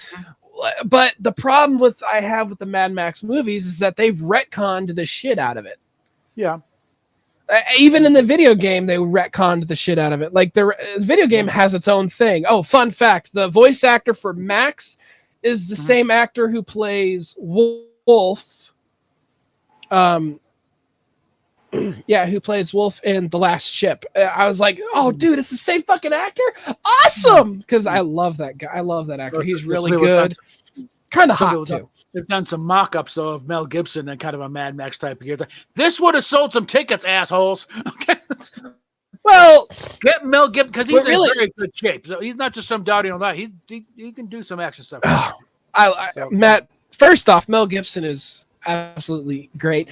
But the problem I have with the Mad Max movies is that they've retconned the shit out of it. Yeah. Even in the video game, they retconned the shit out of it. Like the video game has its own thing. Oh, fun fact. The voice actor for Max is the same actor who plays Wolf. Who plays Wolf in The Last Ship. I was like, oh, dude, it's the same fucking actor? Awesome! Because I love that guy. I love that actor. He's really good. Kind of hot, too. They've done some mock-ups, though, of Mel Gibson and kind of a Mad Max type of character. This would have sold some tickets, assholes. Okay. Well, get Mel Gibson, because he's in very good shape. So he's not just some dowdy on that. He can do some action stuff. Matt, first off, Mel Gibson is absolutely great.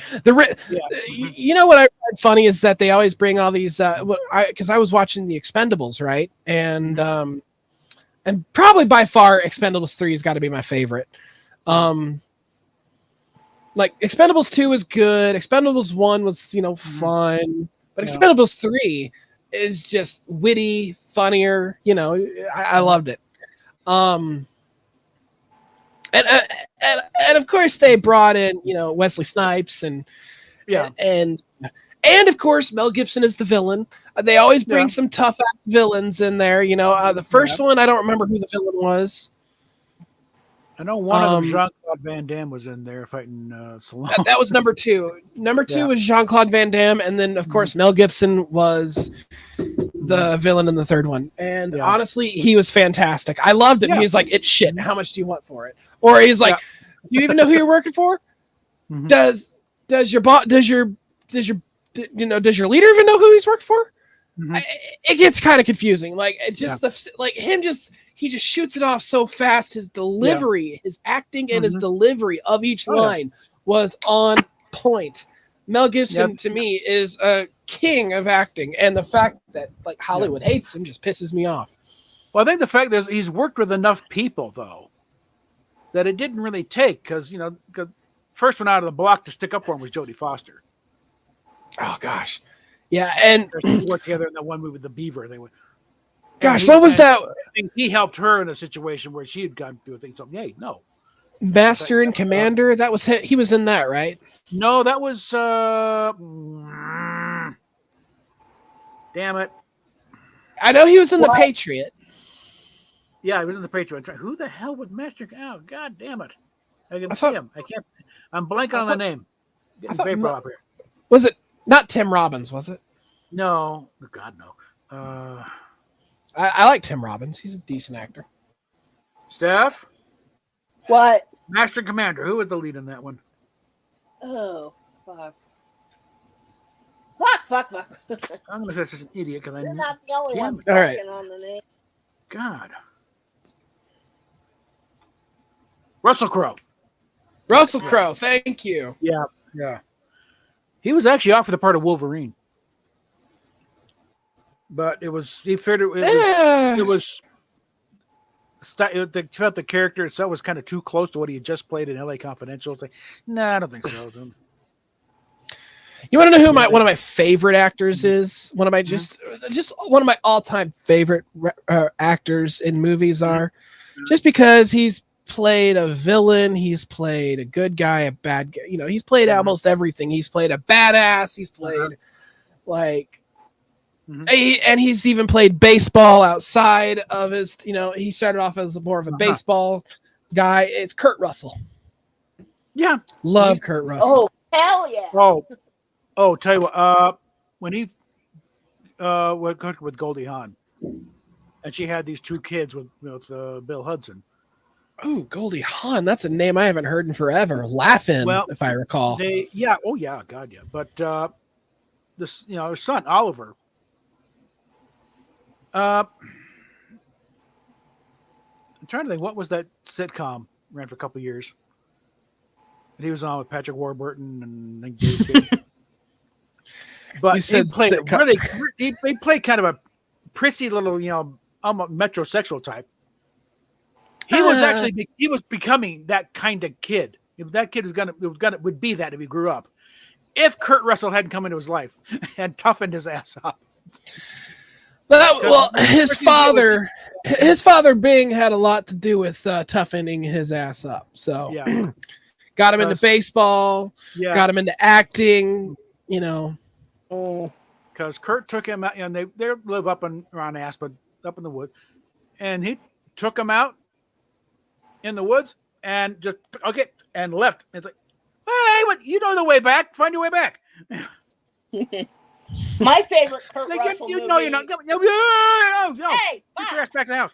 You know what I find funny is that they always bring all these because I was watching the Expendables, right? And probably by far Expendables 3 has got to be my favorite. Like Expendables 2 is good, Expendables 1 was fun, but Expendables 3 is just witty, funnier. I loved it. And of course they brought in Wesley Snipes and of course Mel Gibson is the villain. They always bring some tough ass villains in there. The first one I don't remember who the villain was. I know one of them, Jean-Claude Van Damme, was in there fighting Stallone. That was number 2. Number 2 was Jean-Claude Van Damme, and then of course Mel Gibson was the villain in the third one. And honestly, he was fantastic. I loved it. He was like, "It's shit. How much do you want for it?" Or he's like, "Do you even know who you're working for? Does your leader even know who he's working for?" It gets kind of confusing. Like it just he just shoots it off so fast. His delivery, his acting, and his delivery of each line was on point. Mel Gibson to me is a king of acting, and the fact that like Hollywood hates him just pisses me off. Well, I think the fact that he's worked with enough people though that it didn't really take because first one out of the block to stick up for him was Jodie Foster. Oh gosh, yeah, and they worked together in that one movie, The Beaver. They went. Gosh, what was that? He helped her in a situation where she had gone through a thing. So, Master and Commander. That was he was in that, right? No, that was. Damn it! I know he was in The Patriot. Yeah, he was in The Patriot. Who the hell was Master? Oh, God damn it! I can see him. I can't. I'm blanking on the name. Getting paper up here. Was it not Tim Robbins? Was it? No. God, no. I like Tim Robbins. He's a decent actor. Steph? What? Master and Commander. Who was the lead in that one? Oh, fuck. Fuck. I'm going to say such an idiot because You're not the only one All right. on the name. God. Russell Crowe. Russell Crowe. Thank you. Yeah. He was actually out for the part of Wolverine. But it was they felt the character itself was kind of too close to what he had just played in LA Confidential. It's like, nah, I don't think so. You want to know who one of my favorite actors is? One of my just one of my all-time favorite actors in movies are, just because he's played a villain, he's played a good guy, a bad guy. He's played almost everything. He's played a badass. He's played and he's even played baseball outside of his. He started off as more of a baseball guy. It's Kurt Russell. Yeah, love Kurt Russell. Oh hell yeah! Oh, tell you what. When he with Goldie Hawn, and she had these 2 kids with Bill Hudson. Oh, Goldie Hawn. That's a name I haven't heard in forever. Laugh-In, Well, if I recall. God, yeah. But this, her son Oliver. I'm trying to think, what was that sitcom ran for a couple years? And he was on with Patrick Warburton and Dave Spade. But You said he played sitcom. really. He played kind of a prissy little, almost metrosexual type. He was becoming that kind of kid. That kid would be that if he grew up. If Kurt Russell hadn't come into his life and toughened his ass up. His father Bing had a lot to do with toughening his ass up. So yeah, got him into baseball, got him into acting, Because Kurt took him out, and they live up around Aspen, up in the woods, and he took him out in the woods and just and left. It's like, hey, what? You know the way back. Find your way back. My favorite Kurt Russell movie. You're not. No, Hey, get your ass back to the house.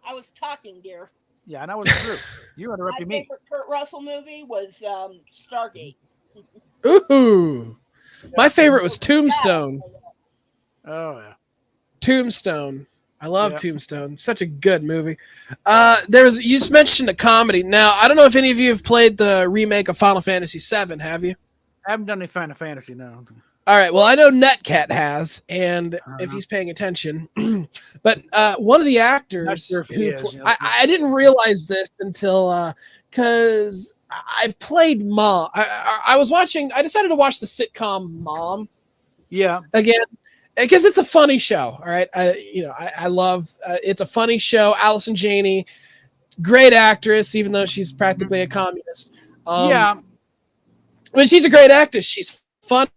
I was talking, dear. Yeah, and I wasn't through. You interrupted me. My favorite Kurt Russell movie was Stargate. Ooh, my favorite was Tombstone. Oh yeah, Tombstone. I love Tombstone. Such a good movie. You just mentioned a comedy. Now, I don't know if any of you have played the remake of Final Fantasy VII, have you? I haven't done any Final Fantasy, no. All right. Well, I know Netcat has, and if he's paying attention. But one of the actors I didn't realize this until because I played Mom. I decided to watch the sitcom Mom. Yeah. Again. Because it's a funny show, all right. I love. It's a funny show. Allison Janney, great actress, even though she's practically a communist. But she's a great actress. She's funny.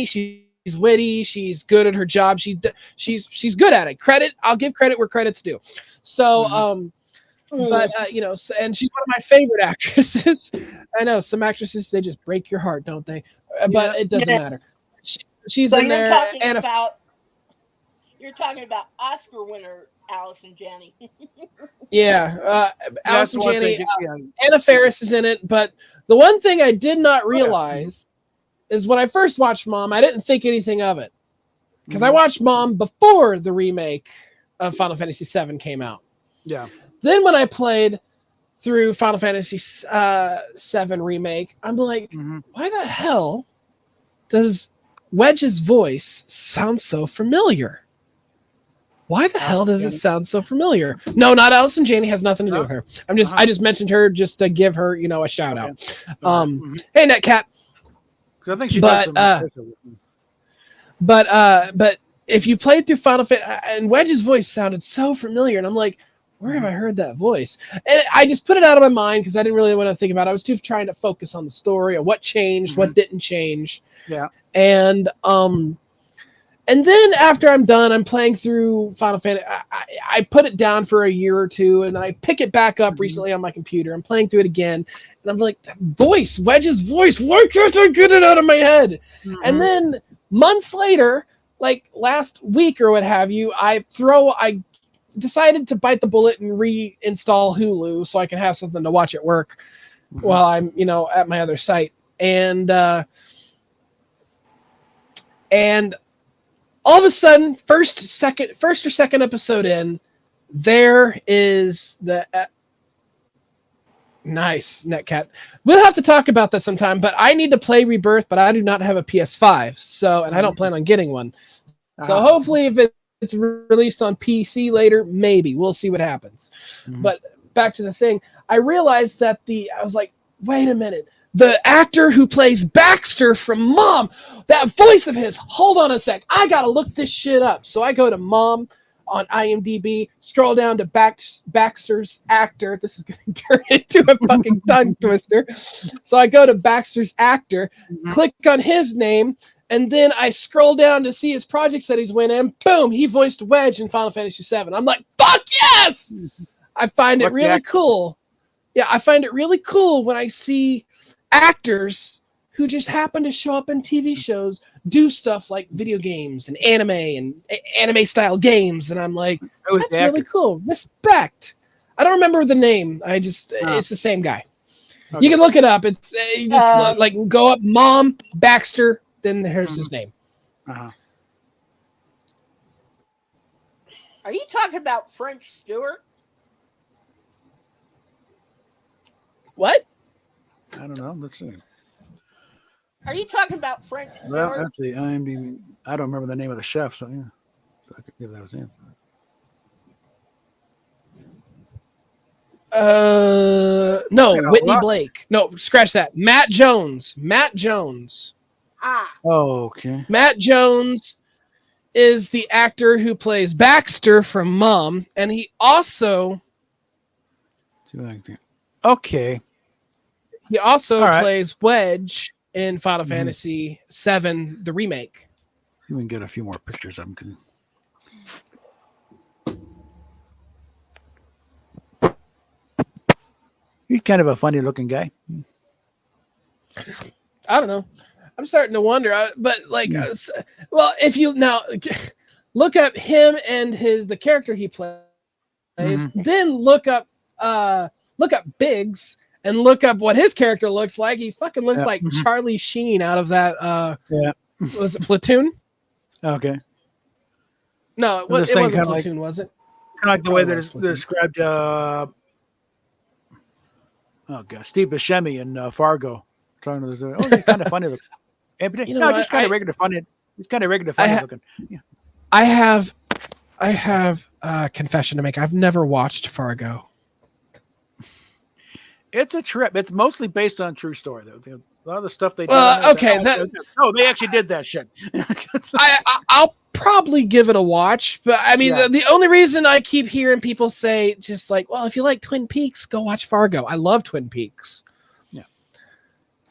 She's witty. She's good at her job. She's good at it. I'll give credit where credit's due. So, and she's one of my favorite actresses. I know some actresses, they just break your heart, don't they? But it doesn't matter. She's in there. You're talking about Oscar winner Allison Janney. Allison Janney. Anna Faris is in it. But the one thing I did not realize is when I first watched Mom, I didn't think anything of it. Because I watched Mom before the remake of Final Fantasy VII came out. Yeah. Then when I played through Final Fantasy VII remake, I'm like, why the hell does Wedge's voice sound so familiar? Why the hell does it sound so familiar? No, not Allison Janney. Has nothing to do with her. I just mentioned her just to give her, a shout out. Hey, Netcat. I think she does but if you played through Final Fantasy, and Wedge's voice sounded so familiar, and I'm like, where have I heard that voice? And I just put it out of my mind because I didn't really want to think about it. I was too trying to focus on the story of what changed, what didn't change. Yeah. And then after I'm done, I'm playing through Final Fantasy. I put it down for a year or two, and then I pick it back up recently on my computer. I'm playing through it again, and I'm like, that voice, Wedge's voice, why can't I get it out of my head? And then months later, like last week or what have you, I decided to bite the bullet and reinstall Hulu so I can have something to watch at work while I'm, at my other site. And all of a sudden, first or second episode in, there is the nice Netcat. We'll have to talk about that sometime. But I need to play Rebirth, but I do not have a PS5, and I don't plan on getting one. So hopefully, if it's released on PC later, maybe we'll see what happens. But back to the thing, I realized that I was like, wait a minute. The actor who plays Baxter from Mom, that voice of his, hold on a sec. I got to look this shit up. So I go to Mom on IMDb, scroll down to Baxter's actor. This is going to turn into a fucking tongue twister. So I go to Baxter's actor, click on his name, and then I scroll down to see his projects that he's went in. Boom, he voiced Wedge in Final Fantasy VII. I'm like, fuck yes! I find it really cool. Yeah, I find it really cool when I see actors who just happen to show up in TV shows do stuff like video games and anime style games, and I'm like, that's really cool. Respect. I don't remember the name. It's the same guy. Okay. You can look it up. It's you just like go up Mom Baxter. Then here's his name. Uh-huh. Are you talking about French Stewart? What? I don't know. Let's see. Are you talking about French Stewart? Well, that's the IMDb. I don't remember the name of the chef, so yeah. So I could give that was him. No, Got a Whitney lot. Blake. No, scratch that. Matt Jones. Oh, okay. Matt Jones is the actor who plays Baxter from Mom, and he also Okay. All right. plays Wedge in Final Fantasy VII, the remake. You can get a few more pictures of him. He's kind of a funny looking guy. I don't know. I'm starting to wonder, but well, if you now look up him and the character he plays, then look up Biggs and look up what his character looks like. He fucking looks like Charlie Sheen out of that. Was it Platoon? Okay. No, it wasn't Platoon, was it? Kind of like the way that it's described. Steve Buscemi in Fargo. Talking to he's kind of funny looking. Just kind of regular funny. He's kind of regular funny looking. Yeah. I have a confession to make. I've never watched Fargo. It's a trip. It's mostly based on true story, though. A lot of the stuff they did. They actually did that shit. I'll probably give it a watch, but I mean, the only reason I keep hearing people say just like, well, if you like Twin Peaks, go watch Fargo. I love Twin Peaks. Yeah,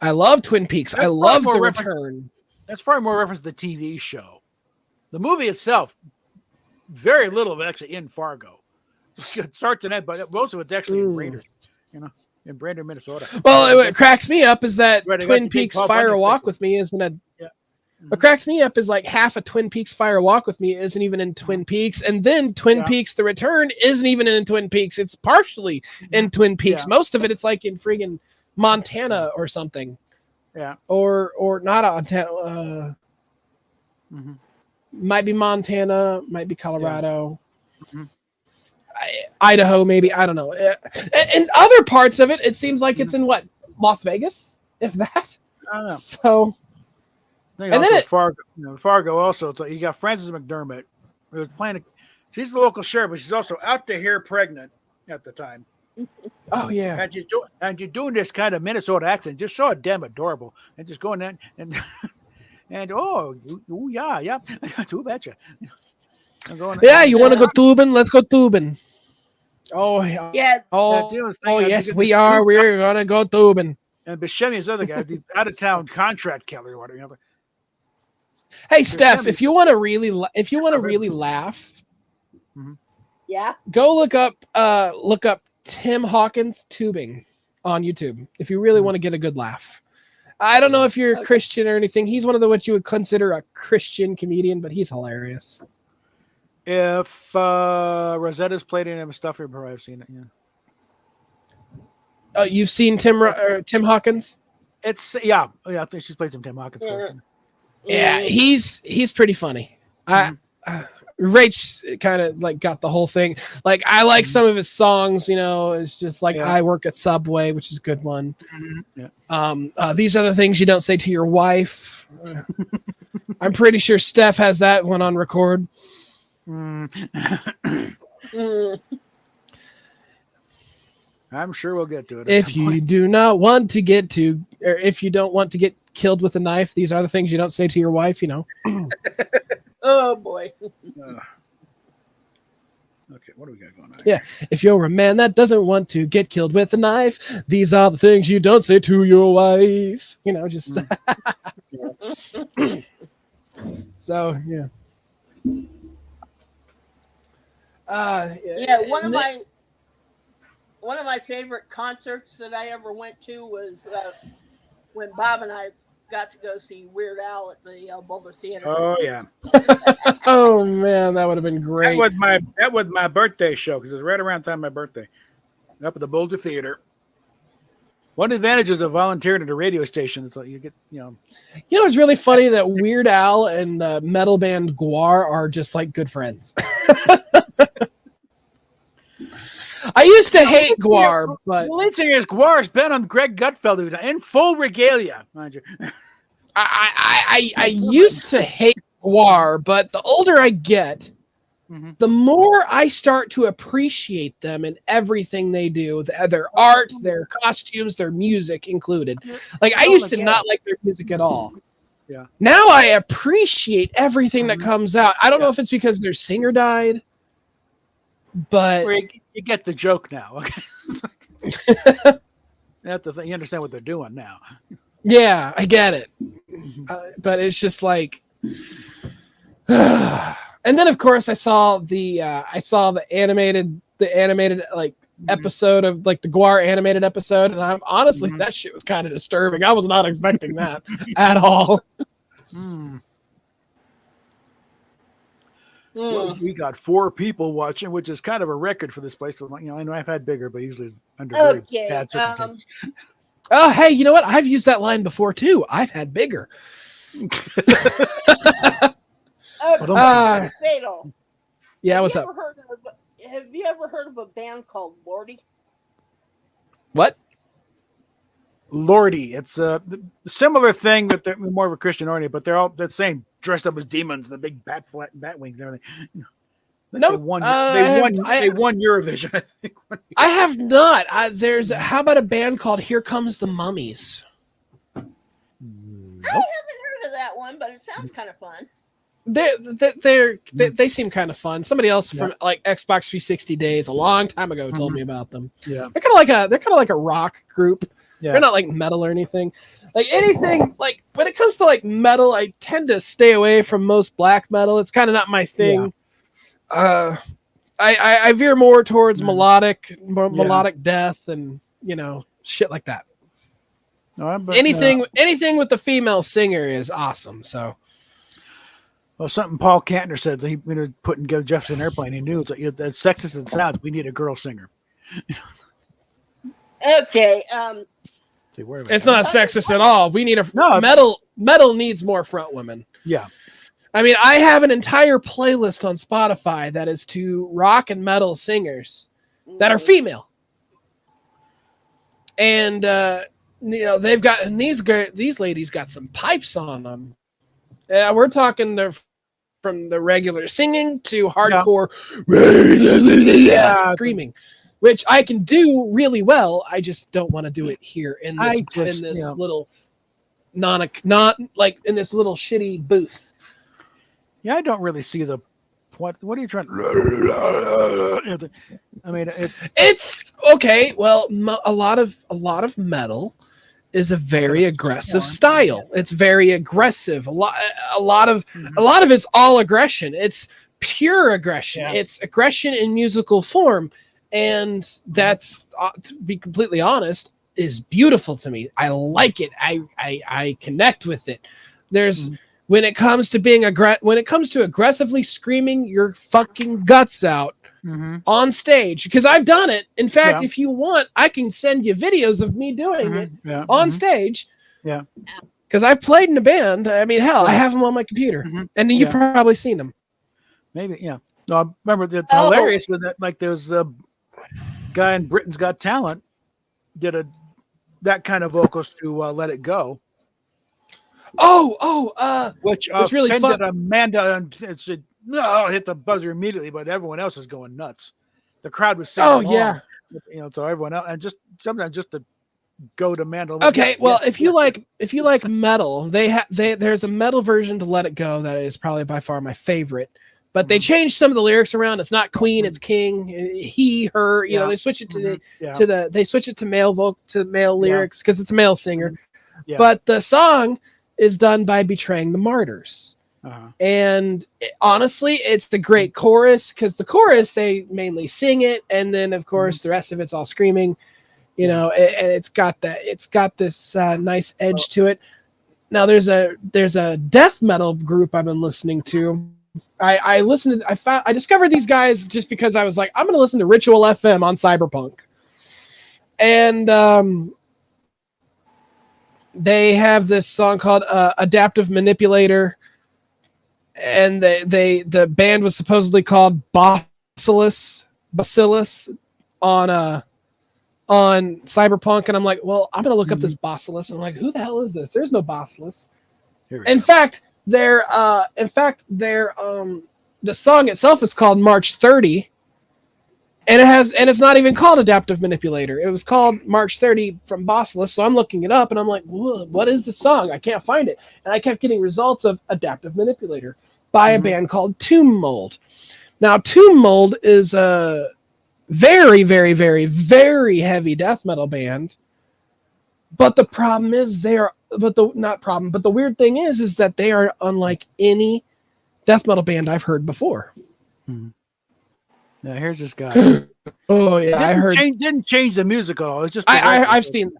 I love Twin Peaks. I love The Return. That's probably more reference to the TV show. The movie itself, very little of it actually in Fargo. It starts and ends, but most of it's actually in Brainerd, in Brainerd, Minnesota. Well, what cracks me up is that Twin Peaks Fire Walk with Me isn't a. Yeah. What cracks me up is like half of Twin Peaks Fire Walk with Me isn't even in Twin Peaks, and then Twin Peaks The Return isn't even in Twin Peaks. It's partially in Twin Peaks. Most of it's like in friggin' Montana or something. Yeah. Or not Montana. Might be Montana, might be Colorado. Yeah. Idaho, maybe. I don't know. In other parts of it, it seems like it's in what? Las Vegas, if that. I don't know. So, and then Fargo also. It's like you got Frances McDermott, who was playing. She's the local sheriff, but she's also out to here pregnant at the time. Oh yeah. And you're doing this kind of Minnesota accent, just so damn adorable, and just going in and yeah, too betcha. You want to go tubing? Let's go tubing. Oh yeah. Oh yes, we are. We're gonna go tubing. And Buscemi's other guy, the out of town contract killer or whatever. Hey Steph, if you want to really laugh, go look up Tim Hawkins tubing on YouTube if you really want to get a good laugh. I don't know if you're a Christian or anything. He's one of what you would consider a Christian comedian, but he's hilarious. If Rosetta's played in him stuff, you've probably seen it. Yeah. Oh, you've seen Tim Hawkins? It's I think she's played some Tim Hawkins. Yeah, he's pretty funny. Rach kind of like got the whole thing. Like I like some of his songs. It's just like I Work at Subway, which is a good one. These are the things you don't say to your wife. I'm pretty sure Steph has that one on record. I'm sure we'll get to it. If you do not want to get to, or if you don't want to get killed with a knife, these are the things you don't say to your wife. Oh boy. Okay, what do we got going on? Yeah, if you're a man that doesn't want to get killed with a knife, these are the things you don't say to your wife. Just. So yeah. One of my favorite concerts that I ever went to was when Bob and I got to go see Weird Al at the Boulder Theater. Oh yeah. Oh man, that would have been great. That was my birthday show because it was right around the time of my birthday. Up at the Boulder Theater. One of the advantages of volunteering at a radio station is like you get, You know, it's really funny that Weird Al and the metal band Gwar are just like good friends. I used to hate Gwar, but the lead singer is Gwar's been on Greg Gutfeld in full regalia, mind you. I used to hate Gwar, but the older I get, the more I start to appreciate them and everything they do, their art, their costumes, their music included. Like I used to not like their music at all. Yeah. Now I appreciate everything that comes out. I don't know if it's because their singer died, but you get the joke now. Okay. You understand what they're doing now. Yeah, I get it. But it's just like, and then of course I saw the animated like episode of like the Gwar animated episode, and I'm honestly that shit was kind of disturbing. I was not expecting that at all. Well, we got 4 people watching, which is kind of a record for this place. So, you know, I know I've had bigger, but usually under very bad circumstances. Oh, hey, you know what? I've used that line before too. I've had bigger. Fatal. Yeah, what's up? Have you ever heard of a band called Lordy? What? Lordy. It's a similar thing, but they're more of a Christian oriented, but they're all the same, dressed up as demons, the big bat wings and everything. No, they won Eurovision, I think. I have not. How about a band called Here Comes the Mummies? I haven't heard of that one, but it sounds kind of fun. They seem kind of fun. Somebody else from like Xbox 360 days a long time ago told me about them. Yeah, they're kind of like a rock group. Yeah. They're not like metal or anything. Like anything, like when it comes to like metal, I tend to stay away from most black metal. It's kind of not my thing. Yeah. I veer more towards melodic death and shit like that. No, anything with the female singer is awesome. So. Well, something Paul Kantner said that he putting together Jefferson Airplane. He knew it's like, as sexist as it sounds, we need a girl singer. Okay. It's not sexist at all. We need metal needs more front women. Yeah. I mean, I have an entire playlist on Spotify that is to rock and metal singers that are female. And they've got these ladies got some pipes on them. We're talking from the regular singing to hardcore screaming, which I can do really well. I just don't want to do it here in this little not like in this little shitty booth. Yeah, I don't really see the what are you trying? I mean, it's okay. Well, a lot of metal is a very aggressive style. It's very aggressive. A lot of it's all aggression. It's pure aggression. Yeah. It's aggression in musical form, and that's, to be completely honest, is beautiful to me. I like it. I connect with it. There's when it comes to aggressively screaming your fucking guts out on stage, because I've done it. In fact, if you want, I can send you videos of me doing it on stage. Yeah, because I've played in a band. I mean, hell, I have them on my computer, and you've probably seen them. Maybe, yeah. No, I remember it's hilarious with that. Like there's a guy in Britain's Got Talent did that kind of vocals to "Let It Go." Which was really fun. Amanda, and it said, no, hit the buzzer immediately, but everyone else is going nuts. The crowd was singing along, so everyone else, and just sometimes just to go to Amanda. Okay, well, if you like metal, there's a metal version to Let It Go that is probably by far my favorite. But they changed some of the lyrics around. It's not Queen, it's King. He, her. They switch it they switch it to male lyrics because it's a male singer. Yeah. But the song is done by Betraying the Martyrs. And honestly, it's the great chorus, because the chorus, they mainly sing it, and then of course the rest of it's all screaming, and it's got this nice edge to it. Now there's a death metal group I've been listening to. I discovered these guys just because I was like, I'm going to listen to Ritual FM on Cyberpunk. And they have this song called Adaptive Manipulator. And the band was supposedly called Bacillus on Cyberpunk, and I'm like, well, I'm gonna look up this Bacillus, and I'm like, who the hell is this? There's no Bacillus. In fact, the song itself is called March 30, and it's not even called Adaptive Manipulator. It was called March 30 from Bacillus. So I'm looking it up, and I'm like, what is the song? I can't find it, and I kept getting results of Adaptive Manipulator by a band called Tomb Mold. Now, Tomb Mold is a very, very, very, very heavy death metal band. But the problem is the weird thing is that they are unlike any death metal band I've heard before. Now here's this guy. Oh yeah, Didn't change the music at all. It's just I've seen.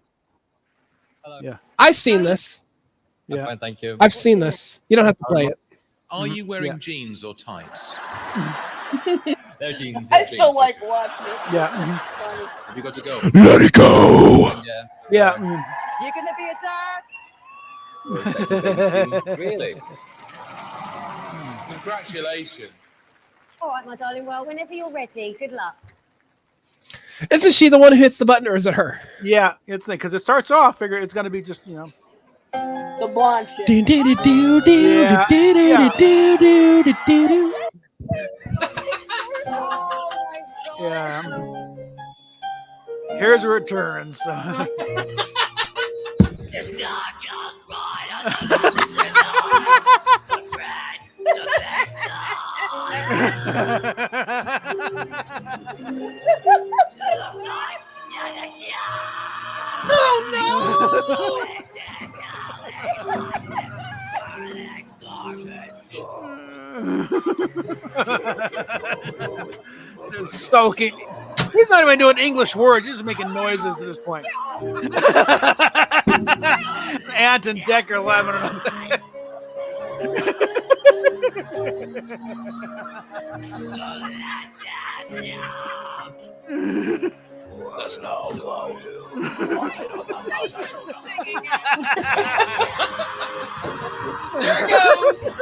Hello. Yeah. I've seen this. Yeah. Fine, thank you. I've seen this. You don't have to play it. Are you wearing jeans or tights? They're jeans. I still like watching it. Yeah. Funny. Have you got to go? Let it go. Yeah. Yeah. You're gonna be a dad? Really? Congratulations. All right, my darling. Well, whenever you're ready, good luck. Isn't she the one who hits the button, or is it her? Yeah, it's because it starts off. Figure it's gonna be just The blonde shit. Yeah. Here's where it turns. Sulking. He's not even doing English words. He's just making noises at this point. Ant and Deck are laughing. There it goes.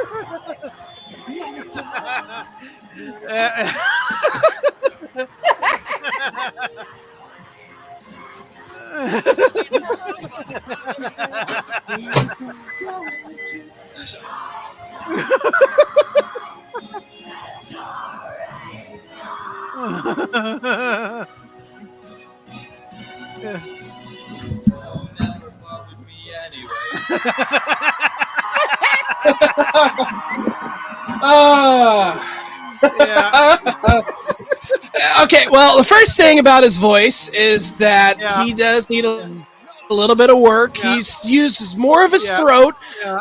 Okay, well, the first thing about his voice is that he does need a little bit of work. He uses more of his throat,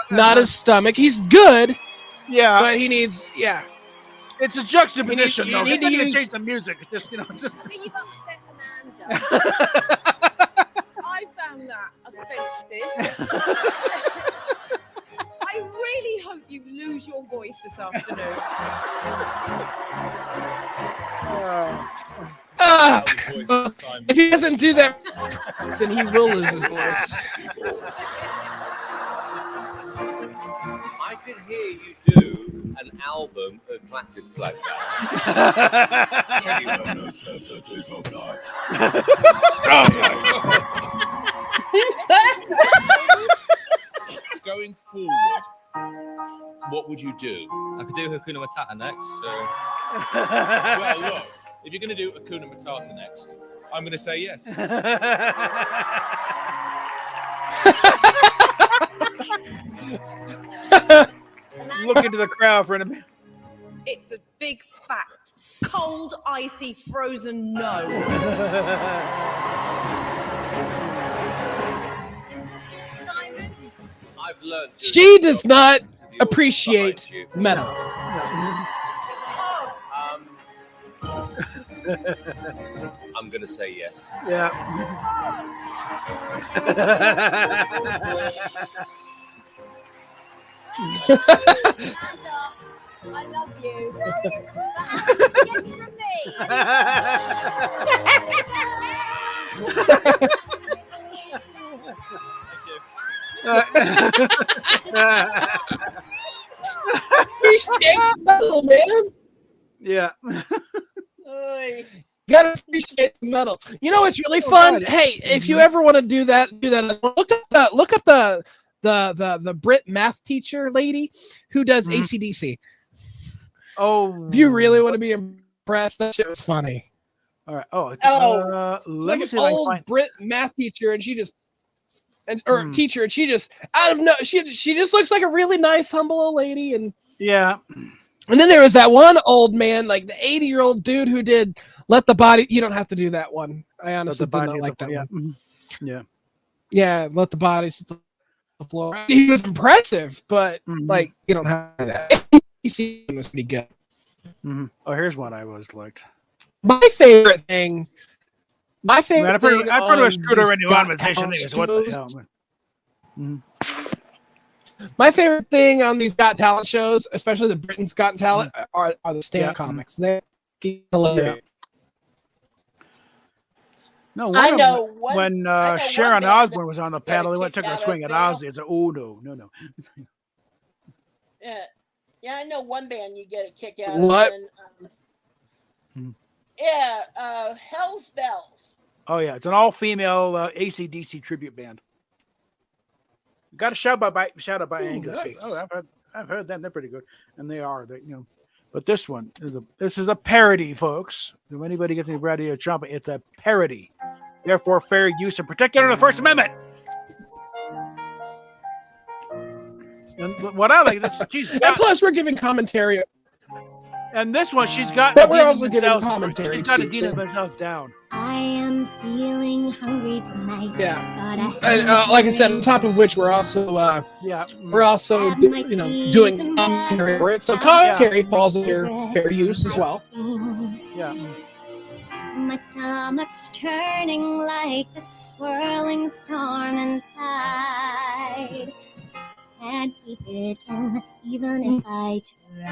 not his stomach. He's good, but he needs, It's a juxtaposition, you though. need They to need to use- change the music. Just I think you've upset Amanda. I found that offensive. I really hope you lose your voice this afternoon. If he doesn't do that, then he will lose his voice. I could hear you do an album of classics like Going forward, what would you do? I could do Hakuna Matata next. So. Well, look, if you're going to do Hakuna Matata next, I'm going to say yes. look into the crowd for a minute. It's a big, fat, cold, icy, frozen no. Simon? I've learned. She does not appreciate metal. I'm going to say yes. Yeah. I love you. Yes from me. Appreciate the medal, man. Yeah. Oy. You gotta appreciate the medal. You know what's really fun? God. Hey, if you ever want to do that. Look up the Brit math teacher lady who does Mhm. ACDC. Oh. If you really want to be impressed, that shit was funny. All right. Oh. It's Let like me an see if I can old find. Brit math teacher, and teacher, and she just out of no, she just looks like a really nice, humble old lady, and Yeah. then there was that one old man, like the 80-year-old dude who did Let the Body. You don't have to do that one. I honestly did not like that yeah. one. Yeah. Yeah, Let the Bodies hit the floor. He was impressive, but Mhm. like you don't have that. He was pretty good. Mhm. Oh, here's one I always liked. My favorite thing. Man, I've heard of a scooter these radio Got invitation. Talent What the shows- hell? Man? My favorite thing on these Got Talent shows, especially the Britain's Got Talent, are the stand Yeah. comics. They're hilarious. No, one I of know them, one. when I know one Sharon band Osbourne was on the got a panel, they went kick took a out swing of at Bill. Ozzy. It's like, oh no. Yeah, I know one band you get a kick out What? of. And, Hmm. Hell's Bells. Oh yeah, it's an all-female AC/DC tribute band. Got a shout out by Angus. nice. Oh, I've heard them. They're pretty good, and they But this one is a parody, folks. If anybody gets any radio trumpet, it's a parody. Therefore, fair use and protected under the First Amendment. And what I like this, And plus, we're giving commentary. and this one she's got. But we're Idina also giving Menzel's- commentary, She's got too, Idina so- Menzel's down. I am feeling hungry tonight. Yeah, and like I said, on top of which we're also Yeah. doing commentary for it. So commentary falls under fair use as well. Yeah. My stomach's turning like a swirling storm inside. Can't keep it in, even if I try.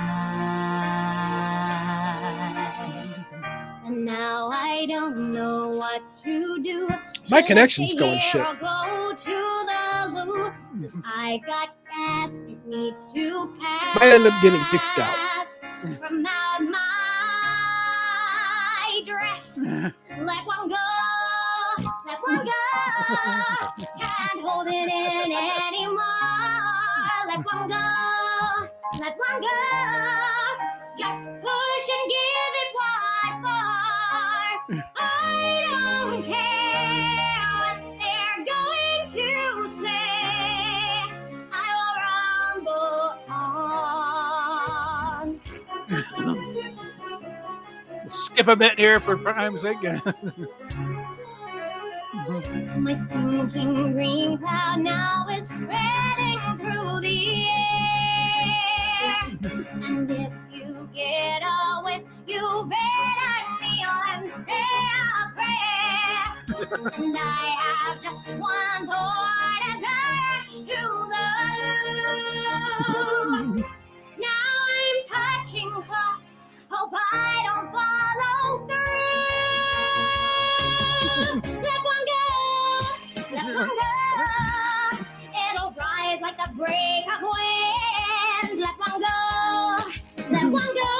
And now I don't know what to do. My Should I connection's stay going here shit. or go to the loo? 'Cause I got gas, it needs to pass. Might end up getting kicked out. From out my dress. Let one go, let one go. Can't hold it in anymore. Let one go, let one go. Just push and give it what for. I don't care what they're going to say. I will rumble on. Skip a bit here for time's sake. My stinking green cloud now is spreading through the air. And if you get a whiff, you better kneel and say a prayer. And I have just one thought as I rush to the loo. Now I'm touching cloth. Hope I don't follow through. Let one go, let one go. It'll rise like the break of wind. Let one go, let one go.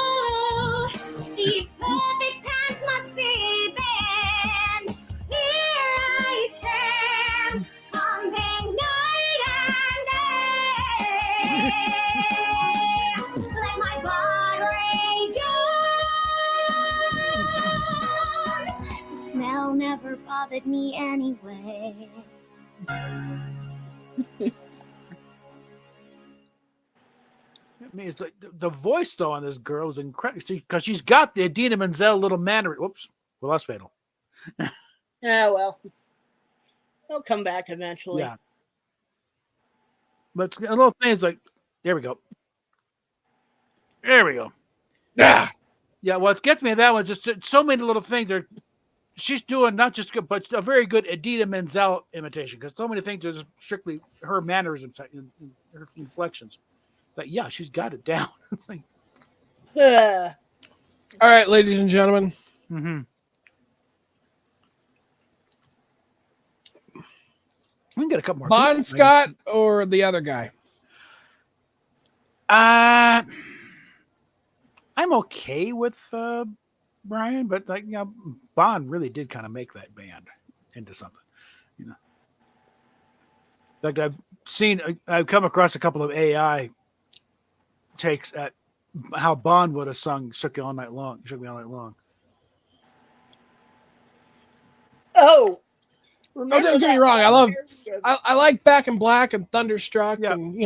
These perfect pants must be banned. Here I stand, pumping night and day. Let my blood rage on. The smell never bothered me anyway. I mean, it's like the voice though on this girl is incredible because she's got the Idina Menzel little manner. Whoops, well that's fatal. Yeah, well, they'll come back eventually. Yeah, but a little things like there we go. Ah, Yeah, what gets me that was just so many little things. She's doing not just good, but a very good Idina Menzel imitation because so many things are just strictly her mannerisms and her inflections. Like, yeah, she's got it down. It's like, all right, ladies and gentlemen. mm-hmm. We can get a couple more. Bon people. Scott or the other guy? I'm okay with Brian, but like Bon really did kind of make that band into something. Like I've come across a couple of AI takes at how Bon would have sung "Shook Me All Night Long." Oh, Oh, don't get me wrong. I like Back in Black and Thunderstruck and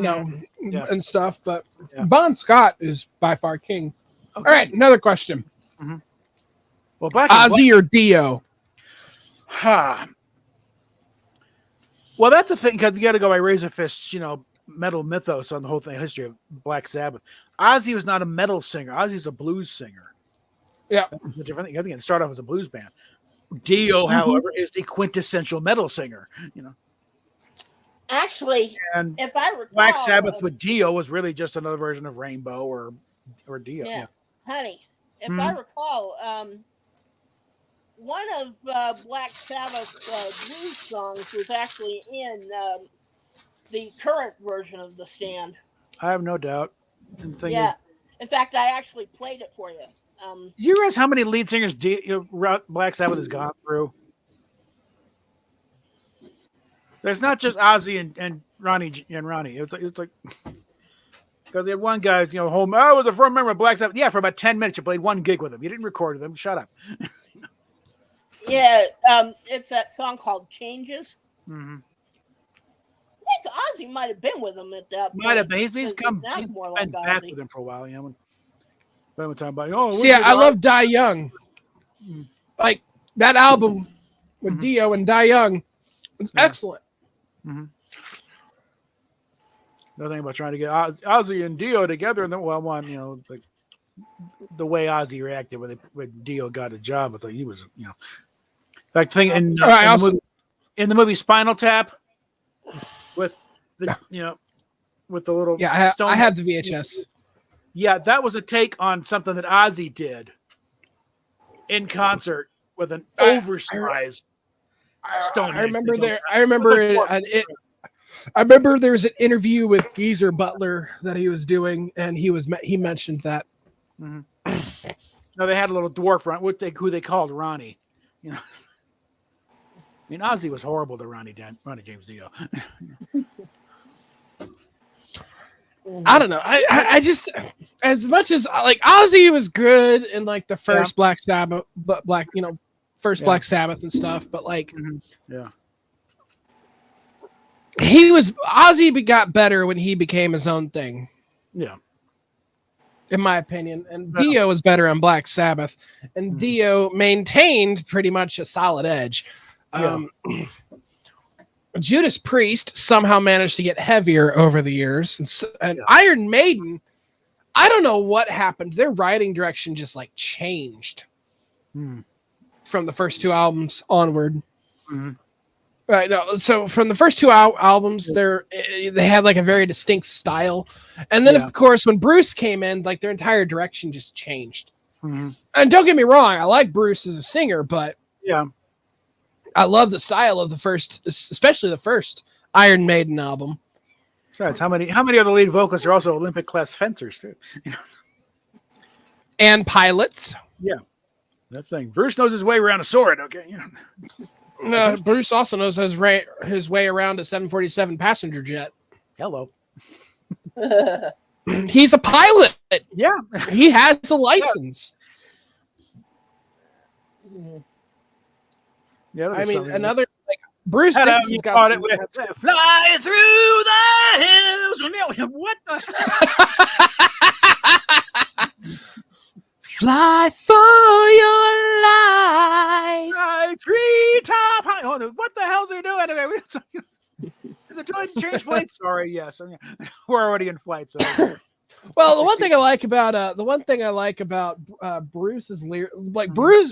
and stuff, but Bon Scott is by far king. Okay. All right, another question. Mm-hmm. Well, Back in Ozzy or Dio? Well, that's the thing, because you got to go by Razor Fist's, metal mythos on the whole thing, history of Black Sabbath. Ozzy was not a metal singer. Ozzy's a blues singer. Yeah. It's a different thing. I think it started off as a blues band. Dio, however, is the quintessential metal singer. Actually, and if I recall, Black Sabbath with Dio was really just another version of Rainbow or Dio. Yeah, honey, if I recall, one of Black Sabbath's blues songs was actually in the current version of The Stand. I have no doubt. And the thing Yeah, is, in fact, I actually played it for you. You realize how many lead singers Black Sabbath has gone through? There's not just Ozzy and Ronnie. It's like because they had one guy, home. I was a firm member of Black Sabbath. Yeah, for about 10 minutes, you played one gig with him. You didn't record with him. Shut up. Yeah, it's that song called Changes. Mm-hmm. I think Ozzy might have been with him at that point. Might have been. He's been back with him for a while. When we're talking about, see, I love Die Young. Like that album with Dio and Die Young, it's excellent. Mm-hmm. Nothing about trying to get Ozzy and Dio together, and then like the way Ozzy reacted when Dio got a job. I thought he was, like thing in the movie Spinal Tap with the with the little I have the VHS. Yeah, that was a take on something that Ozzy did in concert with an oversized stone. I remember I remember there was an interview with Geezer Butler that he was doing, and he mentioned that. Mm-hmm. No, they had a little dwarf who they called Ronnie. I mean, Ozzy was horrible to Ronnie James Dio. I don't know. I just, as much as like Ozzy was good in like the first Black Sabbath, but Black Sabbath and stuff, but like, Ozzy got better when he became his own thing. Yeah. In my opinion, and Dio was better on Black Sabbath, and Dio maintained pretty much a solid edge. Judas Priest somehow managed to get heavier over the years, and Iron Maiden, I don't know what happened. Their writing direction just like changed from the first two albums onward. Mm-hmm. Right. No. So from the first two albums, they had like a very distinct style, and then of course when Bruce came in, like their entire direction just changed. Mm-hmm. And don't get me wrong, I like Bruce as a singer, but I love the style of the first, especially the first Iron Maiden album. Besides, how many of the lead vocalists are also Olympic class fencers too? And pilots. Yeah, that thing. Bruce knows his way around a sword. Okay. No, Bruce also knows his way around a 747 passenger jet. Hello. He's a pilot. Yeah. He has a license. Yeah. I mean, another like Bruce thinks he's got it with fly through the hills. What the? Fly for your life. Treetop high. Oh, what the hell's he doing? Is it too late to change plates? Sorry, yes. We're already in flight. So. Well, the one thing I like about Bruce's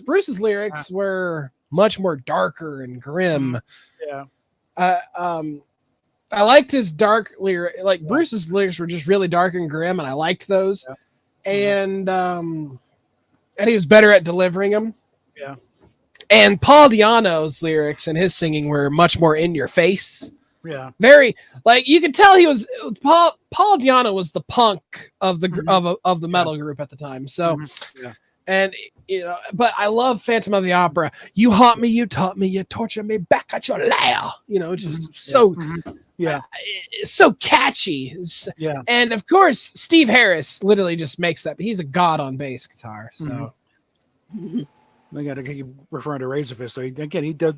Bruce's lyrics were much more darker and grim. Yeah. I liked his dark lyric. Like Bruce's lyrics were just really dark and grim, and I liked those. Yeah. And he was better at delivering them. Yeah. And Paul Di'Anno's lyrics and his singing were much more in your face. Yeah. Very like you could tell he was Paul Diano was the punk of the of the metal group at the time. So Yeah. and but I love Phantom of the Opera. You haunt me, you taunt me, you torture me back at your lair. It's just so it's so catchy. Yeah. And of course, Steve Harris literally just makes that. He's a god on bass guitar. So I got to keep referring to Razorfist. So he does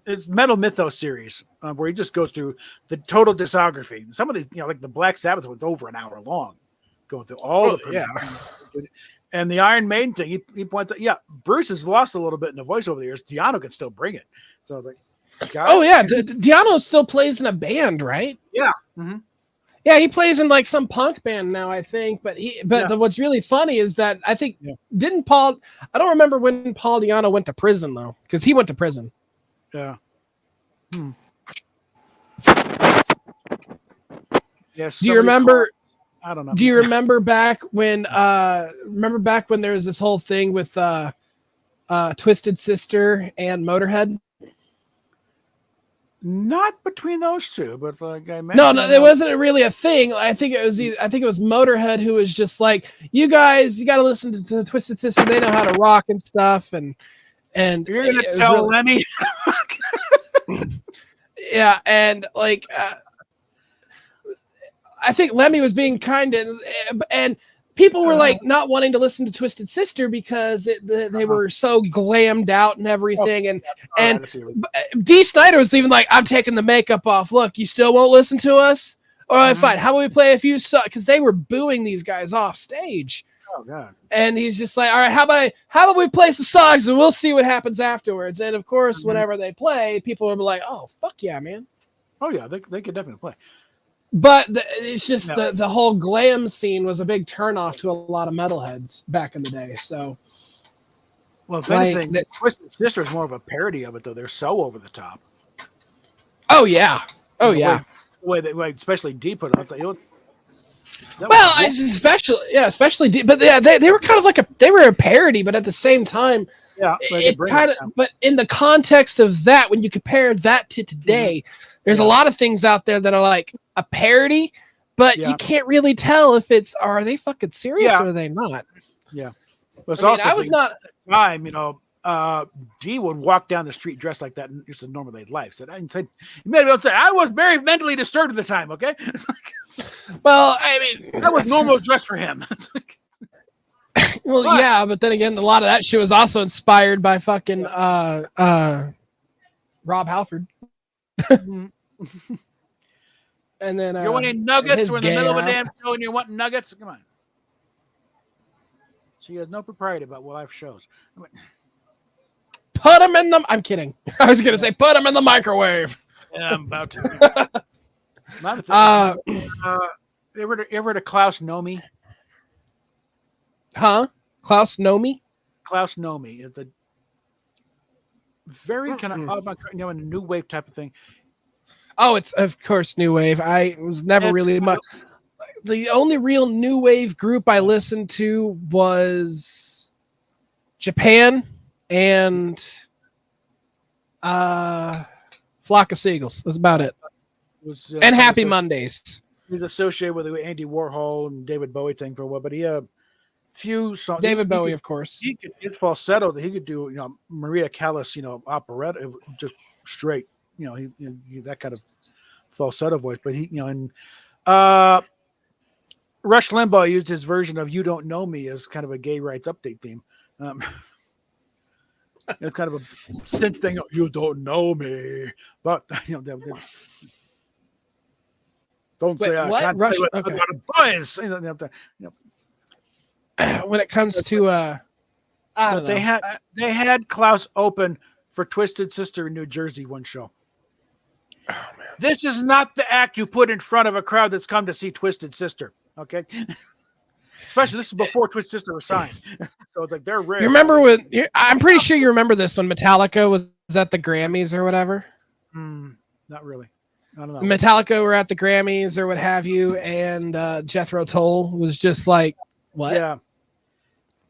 his Metal Mythos series where he just goes through the total discography. Some of the, like the Black Sabbath was over an hour long, going through all and the Iron Maiden thing. He points out, Bruce has lost a little bit in the voice over the years. Diano can still bring it. So like, guys, Diano still plays in a band, right? Yeah. Yeah, he plays in like some punk band now, I think. But what's really funny is that I think didn't Paul? I don't remember when Paul Diano went to prison though, because he went to prison. Yeah. Yes. Do you remember? I don't know. Do you remember back when? There was this whole thing with Twisted Sister and Motorhead? Not between those two, but like I No, mentioned, it wasn't really a thing. I think it was Motorhead who was just like, you guys, you got to listen to Twisted Sister. They know how to rock and stuff, and you're gonna tell Lemmy. Yeah, and like I think Lemmy was being kind and people were like not wanting to listen to Twisted Sister because they were so glammed out and everything. And Dee Snider was even like, I'm taking the makeup off. Look, you still won't listen to us? All right, fine. How about we play a few songs? Because they were booing these guys off stage. Oh God! And he's just like, all right, how about we play some songs and we'll see what happens afterwards. And of course, whenever they play, people will be like, oh fuck yeah, man. Oh yeah, they could definitely play. But it's just the whole glam scene was a big turnoff to a lot of metalheads back in the day. So, well, if anything, Twisted Sister is more of a parody of it, though. They're so over the top. Oh yeah, the way especially Dee put it. Especially Dee, but they were kind of like they were a parody, but at the same time, it's kind of. But in the context of that, when you compare that to today, there's a lot of things out there that are like a parody, but you can't really tell if are they fucking serious or are they not? Yeah. I was not. Time, Dee would walk down the street dressed like that in just a normal day life. Said, you may be able to say, I was very mentally disturbed at the time. Okay. Well, I mean, that was normal dress for him. But then again, a lot of that shit was also inspired by fucking Rob Halford. And then you're wanting nuggets. We're in the middle of a damn show and you're wanting nuggets. Come on. She has no propriety about live shows. Put them in them. I'm kidding. I was gonna say put them in the microwave. Yeah, I'm about to. You ever to Klaus Nomi? Huh? Klaus Nomi? Klaus Nomi is a very kind of a new wave type of thing. Oh, it's of course new wave. I was never really much. The only real new wave group I listened to was Japan and Flock of Seagulls. That's about it. And Happy Mondays. He was associated with the Andy Warhol and David Bowie thing for a while, but he few songs. David Bowie, of course. He could his falsetto. He could do Maria Callas, operetta, just straight. He that kind of falsetto voice. But Rush Limbaugh used his version of "You Don't Know Me" as kind of a gay rights update theme. It's kind of a synth thing. You don't know me, but don't say I can't Rush, play with a buzz. When it comes to, they had Klaus open for Twisted Sister in New Jersey one show. Oh, man. This is not the act you put in front of a crowd that's come to see Twisted Sister. Okay. Especially this is before Twisted Sister was signed. So it's like they're rare. You remember I'm pretty sure you remember this when Metallica was at the Grammys or whatever. Not really. I don't know. Metallica were at the Grammys or what have you, and Jethro Tull was just like, what?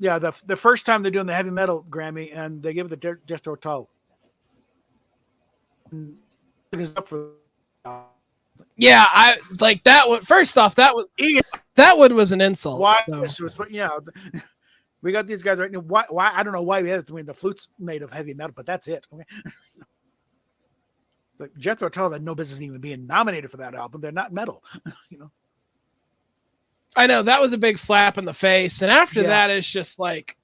Yeah. The first time they're doing the heavy metal Grammy, and they give it to Jethro Tull. Yeah, I like that one. First off, that one was an insult. Why? so. So it's, we got these guys right now. Why? I don't know why we had it. I mean, the flute's made of heavy metal, but that's it. Okay. Like Jethro Tull had no business even being nominated for that album. They're not metal, I know that was a big slap in the face, and after Yeah. that, it's just like,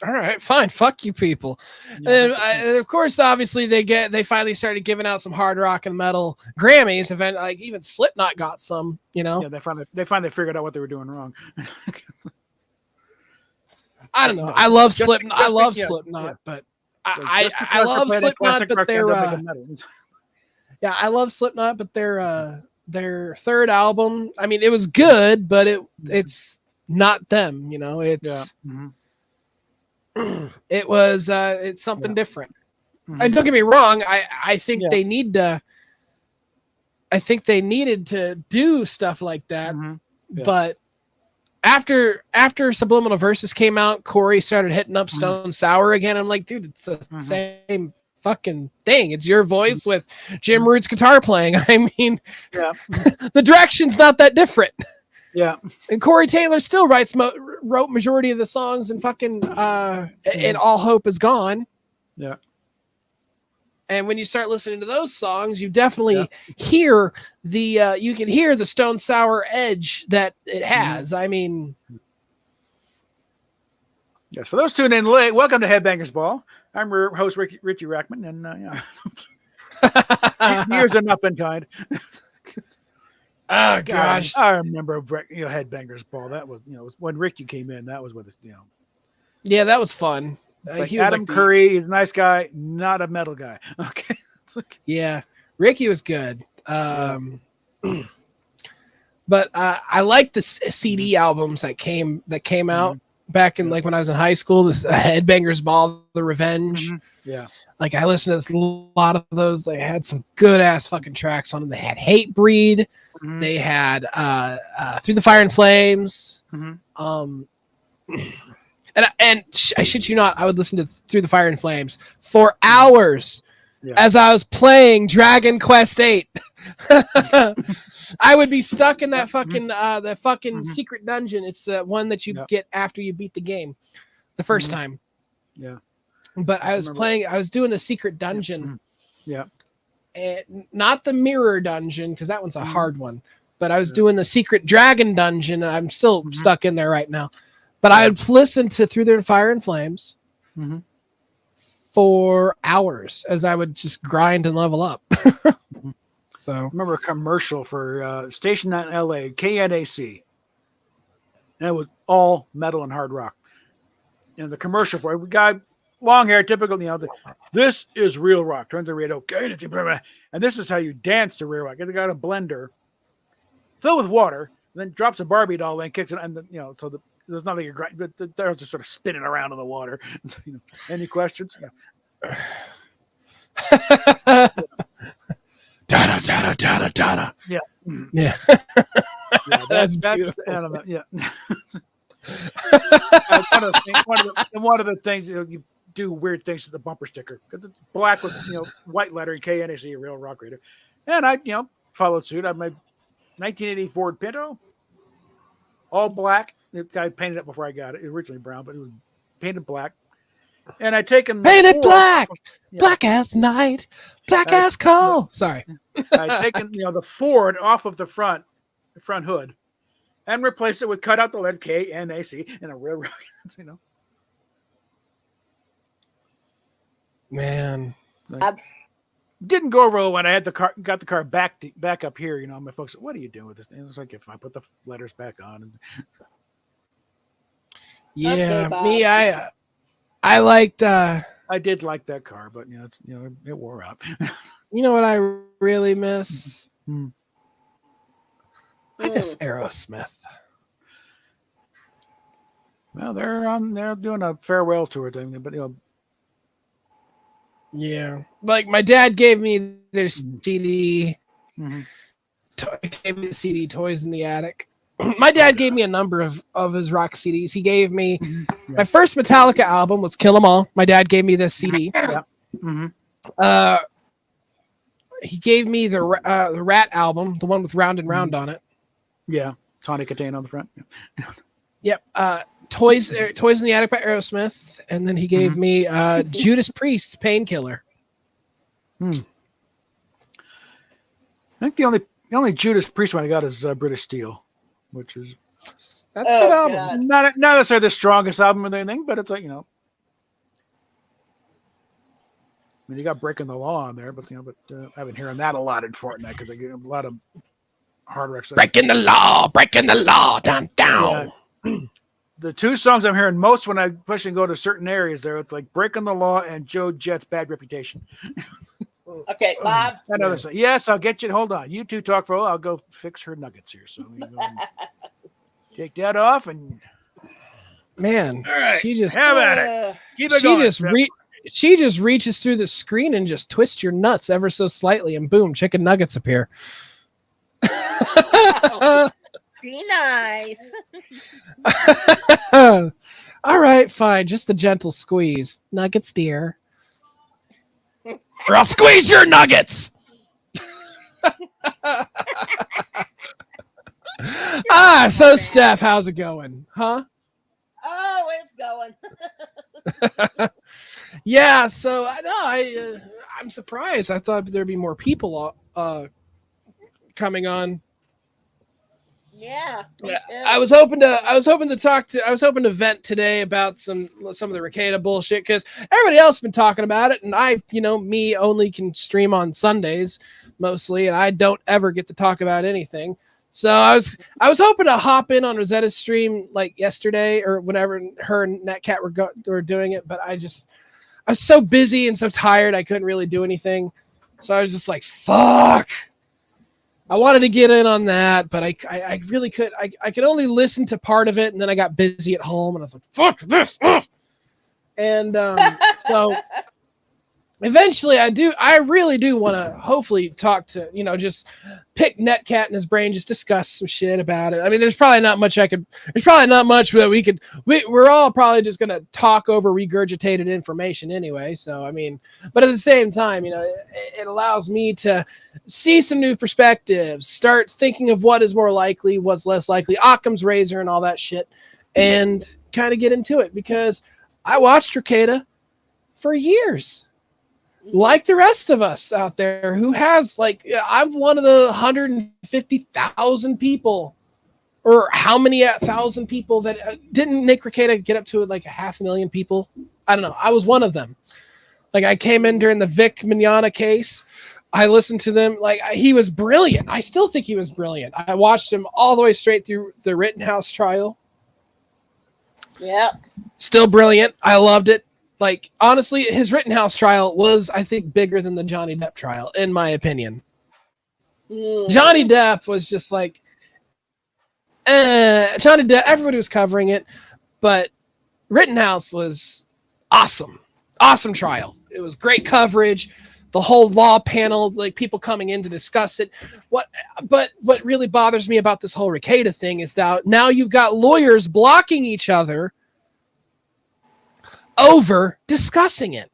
all right, fine, fuck you people. Yeah. And of course, obviously, they finally started giving out some hard rock and metal Grammys. Like even Slipknot got some, Yeah, they finally figured out what they were doing wrong. I don't know. I love Just- Slipknot. just- I love yeah, Slipknot, yeah. but Like, I just because I they're love playing a Slipknot, classic but rock, they're don't make them metal. yeah, I love Slipknot, but their third album. I mean, it was good, but it's not them. It's it was it's something Yeah. different. Mhm. And don't get me wrong, I think Yeah. they need to. I think they needed to do stuff like that, Mhm. Yeah. but after Subliminal Verses came out, Corey started hitting up Stone Sour again. I'm like, dude, it's the same fucking thing. It's your voice with Jim Root's guitar playing. I mean, Yeah. the direction's not that different. Yeah. And Corey Taylor still wrote majority of the songs, and fucking and All Hope Is Gone. Yeah. And when you start listening to those songs, you definitely hear you can hear the Stone Sour edge that it has. I mean, Yes. For those tuning in late, welcome to Headbangers Ball. I'm your host Richie Rackman, and years and up and kind. oh gosh, I remember Headbangers Ball. That was when Ricky came in. That was what yeah, that was fun. Like He was Adam like Curry. He's a nice guy, not a metal guy. Okay. yeah, Ricky was good. But I like the CD albums that came out back in like when I was in high school. This Headbangers Ball, The Revenge. Yeah. Like I listened to a lot of those. They had some good ass fucking tracks on them. They had Hate Breed. They had Through the Fire and Flames. And I shit you not, I would listen to Through the Fire and Flames for hours as I was playing Dragon Quest VIII. I would be stuck in that fucking secret dungeon. It's the one that you get after you beat the game the first time. Yeah. But I was doing the secret dungeon. Yeah. And not the mirror dungeon, because that one's a hard one. But I was doing the secret dragon dungeon, and I'm still stuck in there right now. But I would listen to Through the Fire and Flames for hours as I would just grind and level up. So I remember a commercial for Station 9 LA, KNAC. And it was all metal and hard rock. And the commercial for it, guy, long hair, typical, this is real rock. Turns the radio, and this is how you dance to real rock. They got a blender filled with water, then drops a Barbie doll in, kicks it, and there's nothing you're grinding, but they're just sort of spinning around in the water. Any questions? Yeah. Dada, dada, dada, dada. Yeah. Yeah. That's beautiful. Yeah. One of the things you do weird things to the bumper sticker because it's black with white lettering KNAC, real rock radio, and I followed suit. I had my 1980 Ford Pinto, all black. The guy painted it before I got it. Originally brown, but it was painted black. And I taken painted black, black as night, black as coal. Sorry, I taken the Ford off of the front hood, and replaced it with cut out the lead KNAC and a real rock. Man, didn't go over well when I had got the car back up here. My folks said, "What are you doing with this thing?" It's like if I put the letters back on. And... Yeah, me, I liked. I did like that car, but it wore out. You know what I really miss? I miss Aerosmith. Well, they're doing a farewell tour thing, but yeah, like my dad gave me their CD. Gave me the CD Toys in the Attic. My dad gave me a number of his rock CDs. He gave me my first Metallica album was Kill 'Em All. My dad gave me this CD. he gave me the Rat album, the one with Round and Round on it. Yeah, Tawny Katane on the front. Yep. Toys in the Attic by Aerosmith, and then he gave me Judas Priest's Painkiller. I think the only Judas Priest one I got is British Steel, which is That's a good album. God. not necessarily the strongest album or anything, but it's like, I mean, you got Breaking the Law on there, but I've been hearing that a lot in Fortnite because I get a lot of hard rock stuff. Breaking the law, down. Yeah. The two songs I'm hearing most when I push and go to certain areas there, it's like Breaking the Law and Joe Jett's Bad Reputation. Okay, Bob. Another song. Yes, I'll get you. Hold on. You two talk for a while. I'll go fix her nuggets here. So we go and take that off and Man, all right. she just Have at it. Keep it she going. just Steph. she just reaches through the screen and just twists your nuts ever so slightly, and boom, chicken nuggets appear. Be nice. All right, fine. Just a gentle squeeze. Nuggets, dear. Or I'll squeeze your nuggets. So Steph, how's it going? Huh? Oh, it's going. Yeah, so I'm surprised. I thought there'd be more people coming on. Yeah. I was hoping to vent today about some of the Ricada bullshit because everybody else has been talking about it, and me only can stream on Sundays mostly, and I don't ever get to talk about anything. So I was hoping to hop in on Rosetta's stream like yesterday or whenever her and Netcat were doing it, but I was so busy and so tired I couldn't really do anything. So I was just like, fuck. I wanted to get in on that, but I really could. I could only listen to part of it, and then I got busy at home, and I was like, "Fuck this!" And so eventually, I really do want to hopefully talk to just pick Netcat in his brain, just discuss some shit about it. I mean, there's probably not much that we could. We're all probably just gonna talk over regurgitated information anyway. So I mean, but at the same time, it allows me to see some new perspectives, start thinking of what is more likely, what's less likely, Occam's razor, and all that shit, and kind of get into it because I watched Ricada for years. Like the rest of us out there who has I'm one of the 150,000 people or how many 1,000 people that didn't Nick Ricada get up to like 500,000 people? I don't know. I was one of them. Like I came in during the Vic Mignogna case. I listened to them. He was brilliant. I still think he was brilliant. I watched him all the way straight through the Rittenhouse trial. Yep. Still brilliant. I loved it. Honestly, his Rittenhouse trial was, I think, bigger than the Johnny Depp trial, in my opinion. Johnny Depp was just Johnny Depp, everybody was covering it, but Rittenhouse was awesome. Awesome trial. It was great coverage. The whole law panel, people coming in to discuss it. But what really bothers me about this whole Ricada thing is that now you've got lawyers blocking each other over discussing it.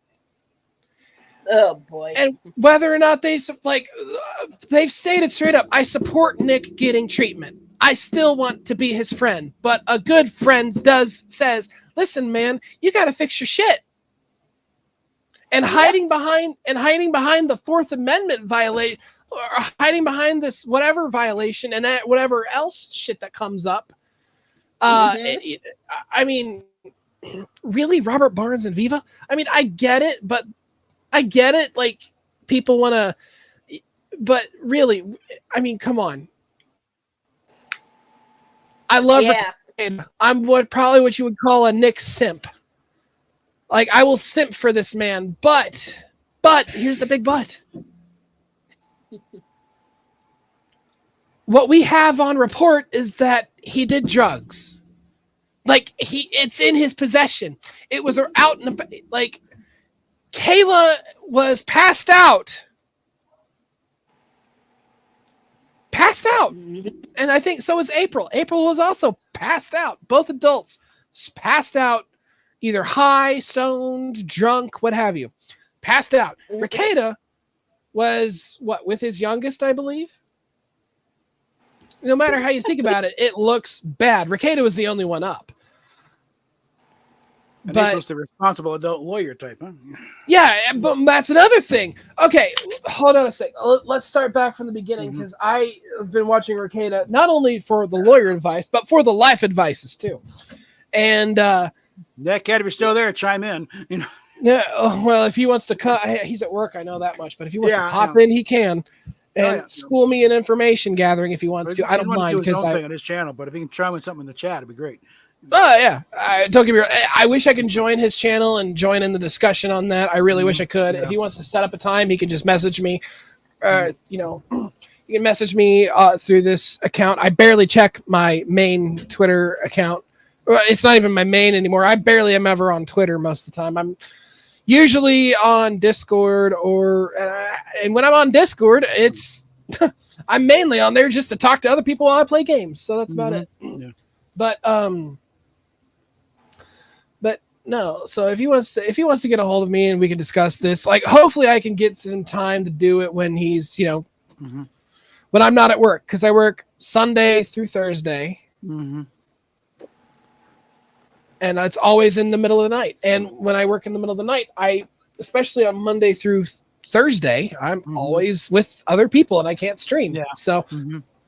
Oh boy. And whether or not they've stated straight up, I support Nick getting treatment. I still want to be his friend, but a good friend says, listen, man, you got to fix your shit. And hiding behind the Fourth Amendment violation, or hiding behind this whatever violation and whatever else shit that comes up. I mean, really, Robert Barnes and Viva? I mean, I get it. People want to, but really, I mean, come on. I love Ricada. I'm probably what you would call a Nick simp. I will simp for this man, but here's the big but. What we have on report is that he did drugs. It's in his possession. It was out in Kayla was passed out. And I think so was April. April was also passed out. Both adults passed out, either high, stoned, drunk, what have you. Passed out. Ricada was what, with his youngest, I believe. No matter how you think about it, it looks bad. Rekieta was the only one up. And But this was the responsible adult lawyer type, huh? yeah, but that's another thing. Okay, hold on a sec. Let's start back from the beginning because I have been watching Rekieta not only for the lawyer advice, but for the life advices too. And That cat, if you're still there, chime in. You know. yeah, well, if he wants to come, he's at work. I know that much. But if he wants to Yeah, pop in, he can. And yeah. school me in information gathering if he wants to. I don't mind because because thing on his channel, but if he can chime in something in the chat, it'd be great. Oh yeah, don't get me wrong. I wish I could join his channel and join in the discussion on that. I really wish I could. Yeah. If he wants to set up a time, he can just message me. You know, you can message me through this account. I barely check my main Twitter account. Well, it's not even my main anymore. I barely am ever on Twitter most of the time. I'm usually on Discord and when I'm on Discord, it's I'm mainly on there just to talk to other people while I play games. So that's about it. Yeah. But no. So if he wants to get a hold of me and we can discuss this, like hopefully I can get some time to do it when he's, you know, when I'm not at work, because I work Sunday through Thursday. And it's always in the middle of the night. And when I work in the middle of the night, especially on Monday through Thursday, I'm always with other people and I can't stream. Yeah. So,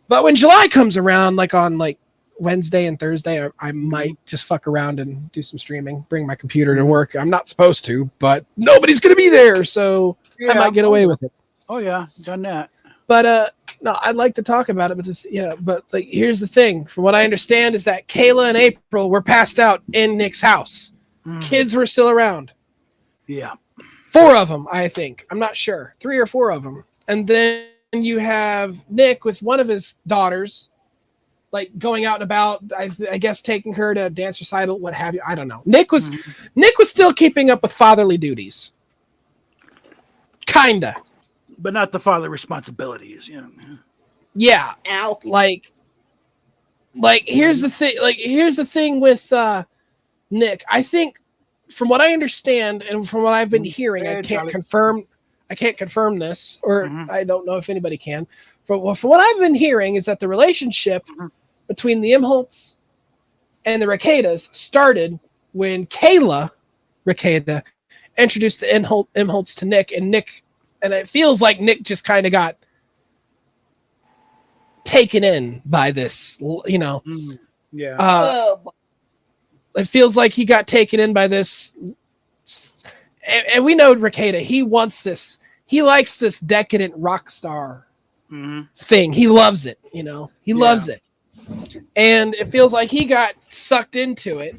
but when July comes around, like on like Wednesday and Thursday, I might just fuck around and do some streaming, bring my computer to work. I'm not supposed to, but nobody's going to be there. So I might get away with it. Oh yeah. Done that. But, no, I'd like to talk about it, but but like, here's the thing. From what I understand is that Kayla and April were passed out in Nick's house. Kids were still around. Yeah. 4 of them, I think. I'm not sure. 3 or 4 of them. And then you have Nick with one of his daughters, like going out and about, I guess taking her to dance recital, what have you. I don't know. Nick was still keeping up with fatherly duties. Kinda. But not the father responsibilities, you know. Yeah. Ow. Like here's the thing with Nick. I think from what I understand and from what I've been hearing, I can't confirm this, or I don't know if anybody can. From what I've been hearing is that the relationship between the Imholtz and the Reketas started when Kayla Rekieta introduced the Imholtz to Nick, and it feels like Nick just kind of got taken in by this, you know. Yeah. It feels like he got taken in by this, and we know Rekieta. He wants this. He likes this decadent rock star thing. He loves it. You know, he loves it, and it feels like he got sucked into it.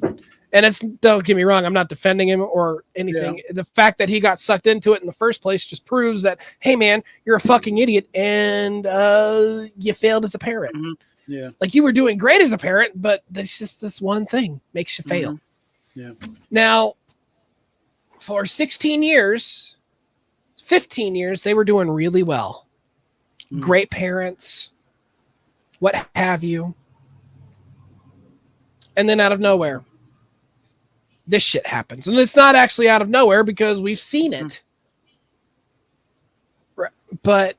And don't get me wrong, I'm not defending him or anything. Yeah. The fact that he got sucked into it in the first place just proves that, hey man, you're a fucking idiot and you failed as a parent. Yeah. Like you were doing great as a parent, but there's just this one thing makes you fail. Yeah. Now, for 16 years, 15 years, they were doing really well. Great parents, what have you. And then out of nowhere, this shit happens. And it's not actually out of nowhere because we've seen it. But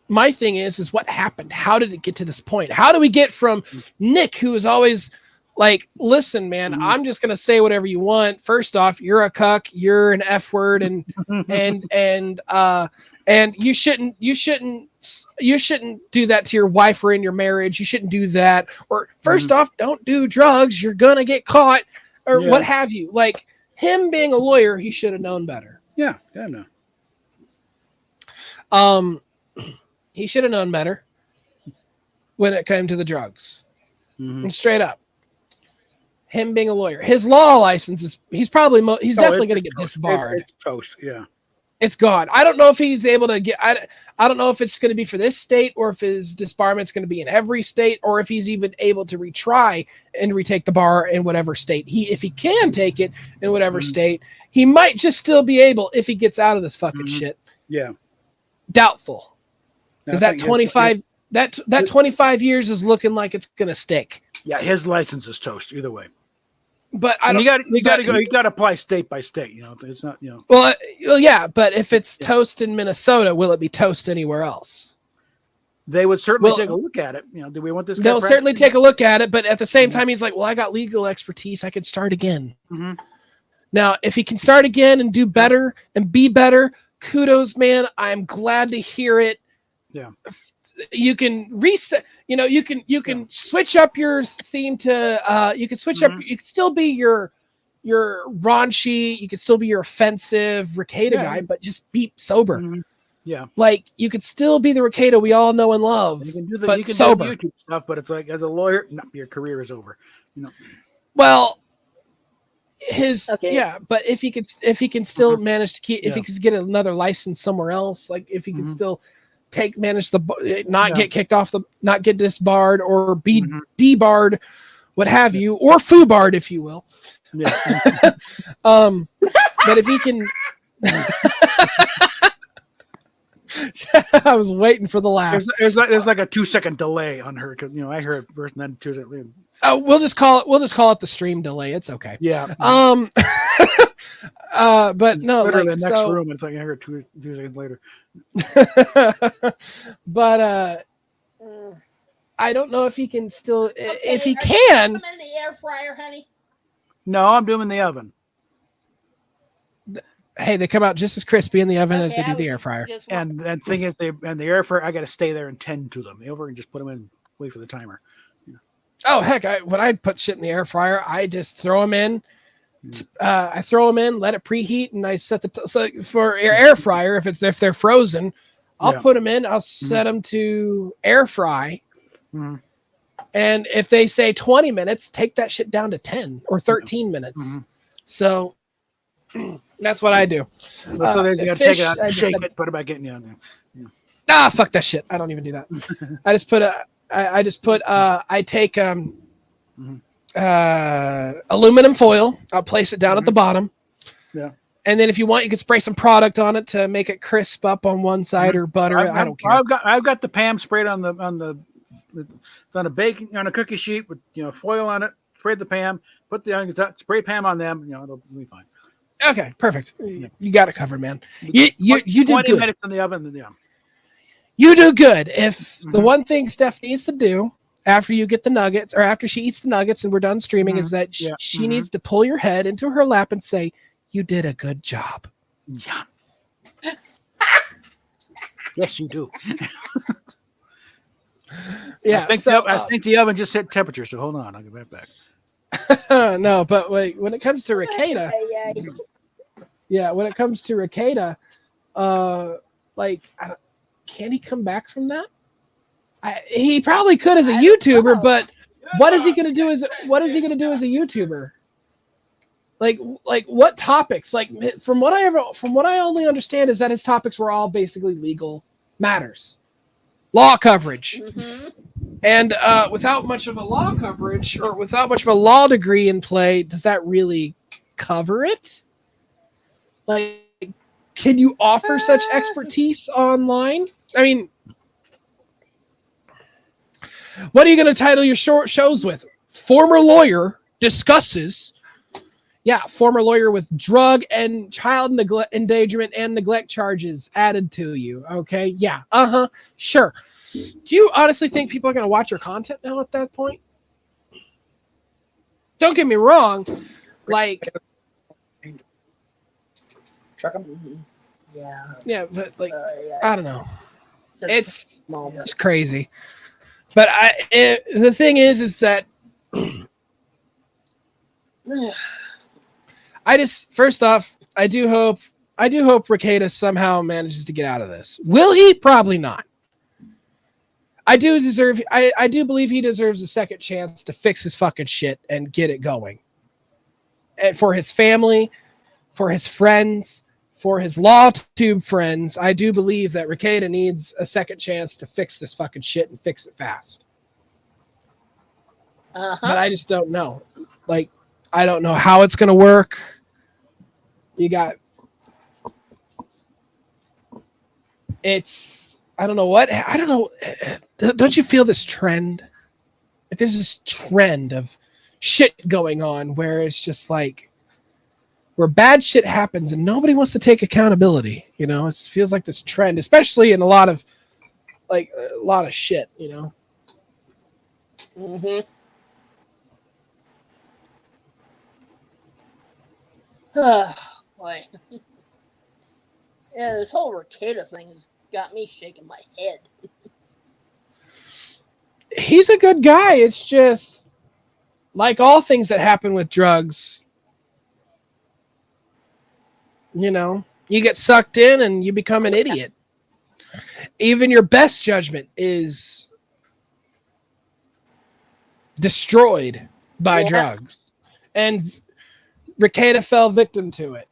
my thing is what happened? How did it get to this point? How do we get from Nick, who is always like, listen, man, I'm just going to say whatever you want. First off, you're a cuck, you're an F word, and you shouldn't do that to your wife or in your marriage. You shouldn't do that. Or first off, don't do drugs. You're going to get caught. Or what have you. Like him being a lawyer, he should have known better. Yeah, I know. He should have known better when it came to the drugs. And straight up, him being a lawyer, his law license is he's definitely going to get disbarred. It's toast. Yeah. It's gone. I don't know if he's able to get. I don't know if it's going to be for this state or if his disbarment's going to be in every state, or if he's even able to retry and retake the bar in whatever state. If he can take it in whatever state, he might just still be able if he gets out of this fucking shit. Yeah. Doubtful, because that 25 that 25 years is looking like it's going to stick. Yeah, his license is toast either way. But I And don't. you got to go. You got to apply state by state. You know, it's not. You know, Well, yeah, but if it's Yeah. toast in Minnesota, will it be toast anywhere else? they would certainly Well, take a look at it. You know, do we want this? guy They'll certainly practicing? take a look at it, but at the same Mhm. time, he's like, "Well, I got legal expertise. I could start again." Mhm. Now, if he can start again and do better and be better, kudos, man. I'm glad to hear it. Yeah. You can reset. You know, you can switch up your theme to. You can switch up. Mhm. You can still be your raunchy. You can still be your offensive Ricada Yeah. guy, but just be sober. Mhm. Yeah. Like you could still be the Ricada we all know and love, You can do the but you can sober. do YouTube stuff, but it's like as a lawyer, no, your career is over. You know. Well, his Okay. yeah, but if he can still Mhm. manage to keep, if he Yeah. could get another license somewhere else, like if he can Mhm. still manage the not Yeah. get kicked off the, not get disbarred or be Mhm. debarred, what have you, or foobarred, if you will. Yeah. But if he can, I was waiting for the laugh. There's like a 2-second delay on her because you know I heard it first and then 2 seconds. Oh, we'll just call it the stream delay. It's okay. Yeah. But no, Literally like the next so, room. It's like I heard 2 seconds later. but I don't know if he can still, if he are you can. putting them in the air fryer, honey? No, I'm doing in the oven. Hey, they come out just as crispy in the oven as Okay, they do I the was air fryer. just And thing is, the air fryer, I got to stay there and tend to them. Over and just put them in, wait for the timer. Oh heck, when I put shit in the air fryer, I just throw them in. I throw them in, let it preheat, and I set so for air fryer. If they're frozen, I'll Yeah. put them in. I'll set them to air fry. Mhm. And if they say 20 minutes, take that shit down to 10 or 13 minutes. Mhm. So that's what I do. Well, so there's you got to fish, take it out, I just shake had- it, put it back in. Yeah. Ah, fuck that shit. I don't even do that. I take aluminum foil. I'll place it down at the bottom. Yeah. And then if you want, you can spray some product on it to make it crisp up on one side or butter. I don't care. I've got the Pam sprayed on the it's on a cookie sheet with foil on it. Sprayed the Pam, put the onions out, spray Pam on them. It'll be fine. Okay, perfect. You got it covered, man. You do 20 good. minutes in the oven. Yeah. You do good. If the one thing Steph needs to do after you get the nuggets, or after she eats the nuggets and we're done streaming, is that Yeah. she needs to pull your head into her lap and say, "You did a good job." Yeah. Yes, you do. Yeah. I think the oven just hit temperature. So hold on, I'll get right back. No, but wait, when it comes to Ricada, when it comes to Ricada, can he come back from that? He probably could as a YouTuber, but what is he going to do as a YouTuber? Like what topics? Like from what I only understand is that his topics were all basically legal matters, law coverage. Mm-hmm. And without much of a law coverage or without much of a law degree in play, does that really cover it? Like, can you offer such expertise online? I mean, what are you going to title your short shows with? Former lawyer discusses. Yeah, former lawyer with drug and child endangerment and neglect charges added to you. Okay, yeah, sure. Do you honestly think people are going to watch your content now at that point? Don't get me wrong. Like, yeah, but like, I don't know. It's crazy. But the thing is that first off, I do hope Ricada somehow manages to get out of this. Will he? Probably not. I do believe he deserves a second chance to fix his fucking shit and get it going. And for his family, for his friends, for his law tube friends, I do believe that Ricada needs a second chance to fix this fucking shit and fix it fast. But I just don't know. Like, I don't know how it's going to work. I don't know. Don't you feel this trend? Like, there's this trend of shit going on where it's just like where bad shit happens and nobody wants to take accountability. You know, it feels like this trend, especially in a lot of shit. You know. Mm-hmm. Boy. Yeah, this whole Ricada thing has got me shaking my head. He's a good guy. It's just like all things that happen with drugs. You know, you get sucked in and you become an idiot. Even your best judgment is destroyed by drugs. And Ricada fell victim to it.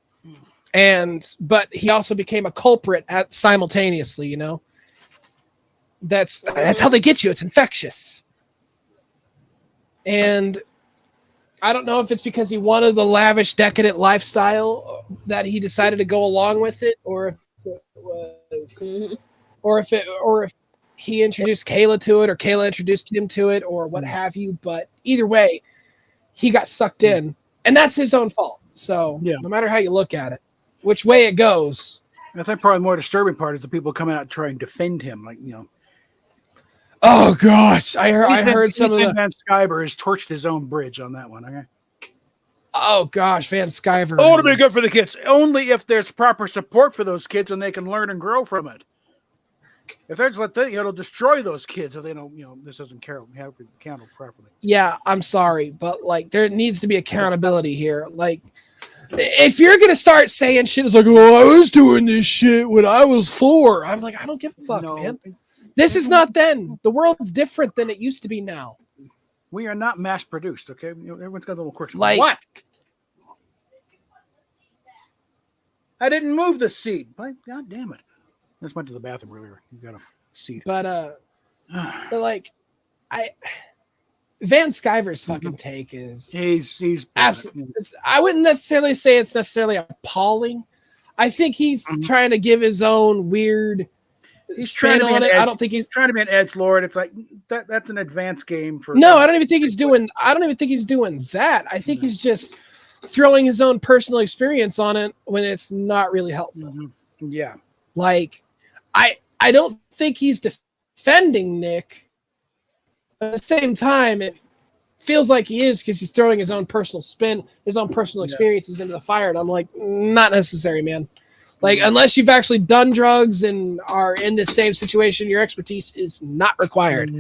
But he also became a culprit simultaneously, you know. That's how they get you. It's infectious. And I don't know if it's because he wanted the lavish, decadent lifestyle that he decided to go along with it, or if it was, or if he introduced Kayla to it, or Kayla introduced him to it, or what have you. But either way, he got sucked in, and that's his own fault. So no matter how you look at it, which way it goes. I think probably the more disturbing part is the people coming out and trying to defend him, like, you know. Oh gosh, I heard some of the Van Sciver has torched his own bridge on that one. Okay. Oh gosh, Van Sciver. Oh, to be good for the kids. Only if there's proper support for those kids and they can learn and grow from it. If there's it'll destroy those kids if they don't, this doesn't have handled properly. Yeah, I'm sorry, but like there needs to be accountability here. Like, if you're gonna start saying shit, it's like, oh, I was doing this shit when I was 4. I'm like, I don't give a fuck, man. This is not then. The world's different than it used to be now. We are not mass produced, okay? Everyone's got a little quirks. Like what? I didn't move the seat. God damn it! I just went to the bathroom earlier. You got a seat. But like, Van Sciver's fucking take is he's absolutely. I wouldn't necessarily say it's necessarily appalling. I think he's trying to give his own weird. He's trying to be I don't think he's trying to be an edgelord. It's like that's an advanced game for. No, I don't even think he's doing. I don't even think he's doing that. I think he's just throwing his own personal experience on it when it's not really helpful. Yeah, like I don't think he's defending Nick. But at the same time, it feels like he is because he's throwing his own personal spin, his own personal experiences into the fire, and I'm like, not necessary, man. Like, unless you've actually done drugs and are in the same situation, your expertise is not required.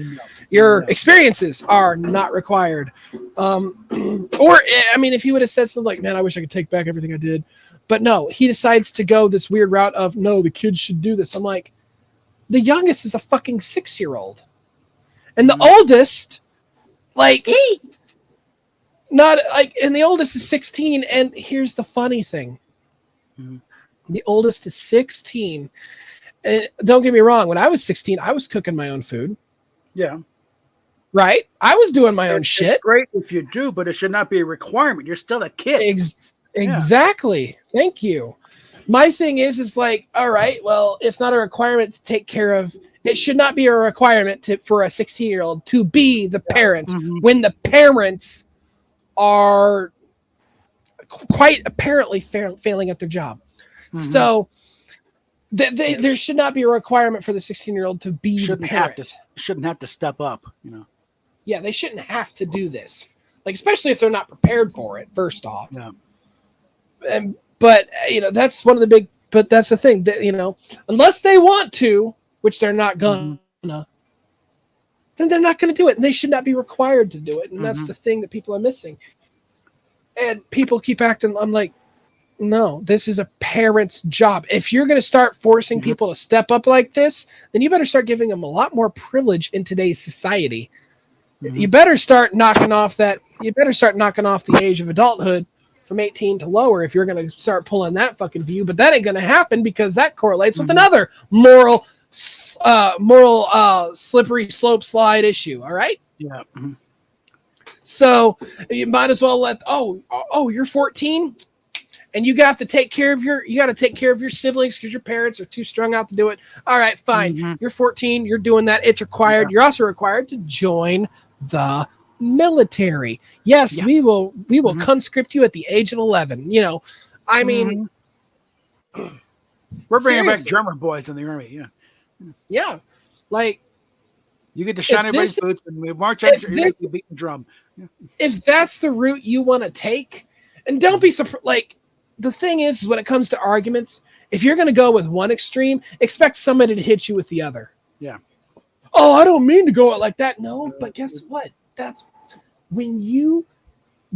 Your experiences are not required. Or, I mean, if he would have said something like, man, I wish I could take back everything I did. But no, he decides to go this weird route of, no, the kids should do this. I'm like, the youngest is a fucking 6-year-old. And the oldest, like, not like, and the oldest is 16. And here's the funny thing. The oldest is 16. And don't get me wrong. When I was 16, I was cooking my own food. Yeah. Right? I was doing my own shit. It's great if you do, but it should not be a requirement. You're still a kid. Exactly. Thank you. My thing is like, all right, well, it's not a requirement to take care of. It should not be a requirement for a 16-year-old to be the parent when the parents are quite apparently failing at their job. So there should not be a requirement for the 16-year-old to be the parent. Shouldn't have to step up, Yeah, they shouldn't have to do this. Like, especially if they're not prepared for it, first off. Yeah. But that's one of the big, but that's the thing that, unless they want to, which they're not gonna, then they're not going to do it. And they should not be required to do it. And that's the thing that people are missing. And people keep acting, I'm like, no, this is a parent's job. If you're going to start forcing people to step up like this, then you better start giving them a lot more privilege in today's society. You better start knocking off the age of adulthood from 18 to lower if you're going to start pulling that fucking view. But that ain't going to happen because that correlates with another moral slippery slope slide issue. All right. Yeah. So you might as well you're 14 and you have to take care of your siblings because your parents are too strung out to do it. All right, fine. You're 14. You're doing that. It's required. You're also required to join the military. Yes, Yeah. we will Mhm. conscript you at the age of 11. You know, I mean, We're bringing back seriously. drummer boys in the army. Yeah. yeah, like You get to shine If everybody's this- boots and we march out. if You're this- actually beating the drum. if that's the route you want to take, and don't be surprised. Like the thing is, when it comes to arguments, if you're going to go with one extreme, expect somebody to hit you with the other. Yeah. Oh, I don't mean to go it like that. No, but guess what? That's when you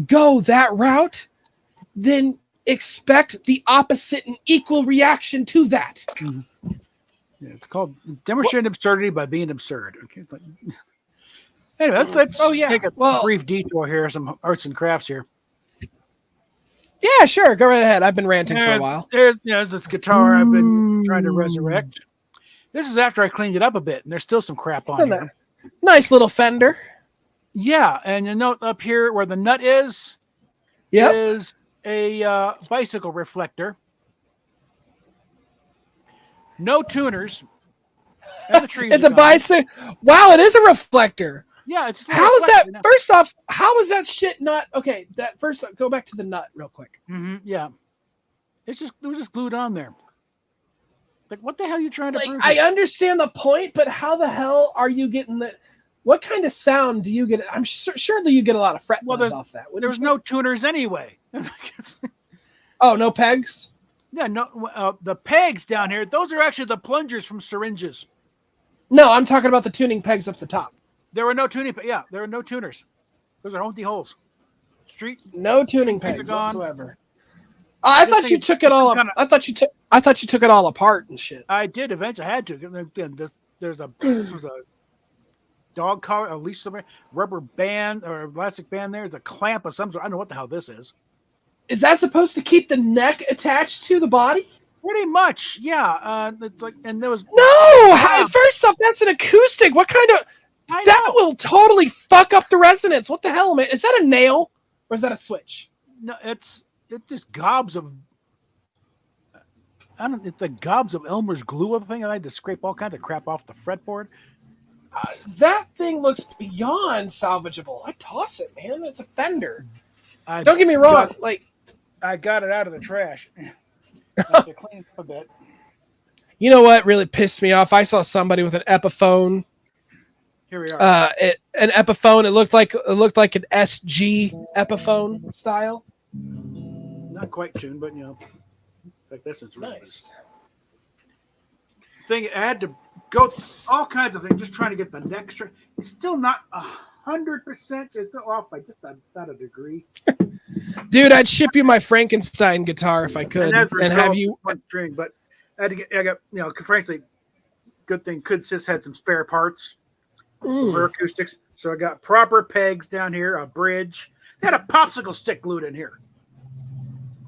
go that route, then expect the opposite and equal reaction to that. Yeah, it's called demonstrating absurdity by being absurd. Okay. It's like, anyway, let's take a brief detour here. Some arts and crafts here. Yeah, sure. Go right ahead. I've been ranting for a while. There's this guitar I've been trying to resurrect. This is after I cleaned it up a bit, and there's still some crap on here. Nice little Fender. Yeah, and you note up here where the nut is a bicycle reflector. No tuners. And the trees It's are a gone. bicycle. Wow, it is a reflector. Yeah, it's just a How is that? reflector now. First off, how is that shit not okay? That first, go back to the nut real quick. Yeah, it was just glued on there. Like, what the hell are you trying to prove? I here? understand the point, but how the hell are you getting the? What kind of sound do you get? I'm sure that you get a lot of fret buzz off that. There was no tuners anyway. Oh, no pegs. Yeah, no. The pegs down here; those are actually the plungers from syringes. No, I'm talking about the tuning pegs up the top. There were no tuning. Yeah, there were no tuners. Those are empty holes. No tuning pegs pegs are gone. whatsoever. I thought you took it all. I thought you took it all apart and shit. I did eventually. I had to. Again, this was a dog collar, at least some rubber band or elastic band. There's a clamp of some sort. I don't know what the hell this is. Is that supposed to keep the neck attached to the body? Pretty much, yeah. It's like, and there was First off, that's an acoustic. What kind of? That will totally fuck up the resonance. What the hell, man? Is that a nail or is that a switch? No, it's just gobs of. It's like gobs of Elmer's glue of the thing. I had to scrape all kinds of crap off the fretboard. That thing looks beyond salvageable. I toss it, man. It's a Fender. I Don't get me wrong. I got it out of the trash. I had to clean it up a bit. You know what really pissed me off? I saw somebody with an Epiphone. Here we are. An Epiphone. It looked like an SG Epiphone style. Not quite tuned, but like this is nice. Thing I had to go through all kinds of things, just trying to get the neck straight. It's still not 100%. It's still off by just about a degree. Dude, I'd ship you my Frankenstein guitar if I could, and have you. One string, but I got frankly, good thing Sid had some spare parts for acoustics, so I got proper pegs down here, a bridge. They had a popsicle stick glued in here.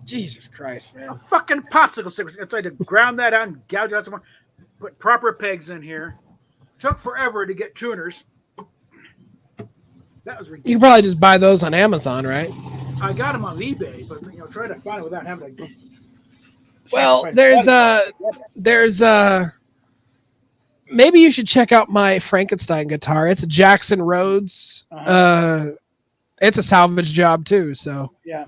Jesus Christ, man! A fucking popsicle stick. So I had to ground that out and gouge out some more. Put proper pegs in here. Took forever to get tuners. That was ridiculous. You can probably just buy those on Amazon, right? I got them on eBay, but try to find it without having to. Well, there's maybe you should check out my Frankenstein guitar. It's a Jackson Rhodes. It's a salvage job too. So yeah.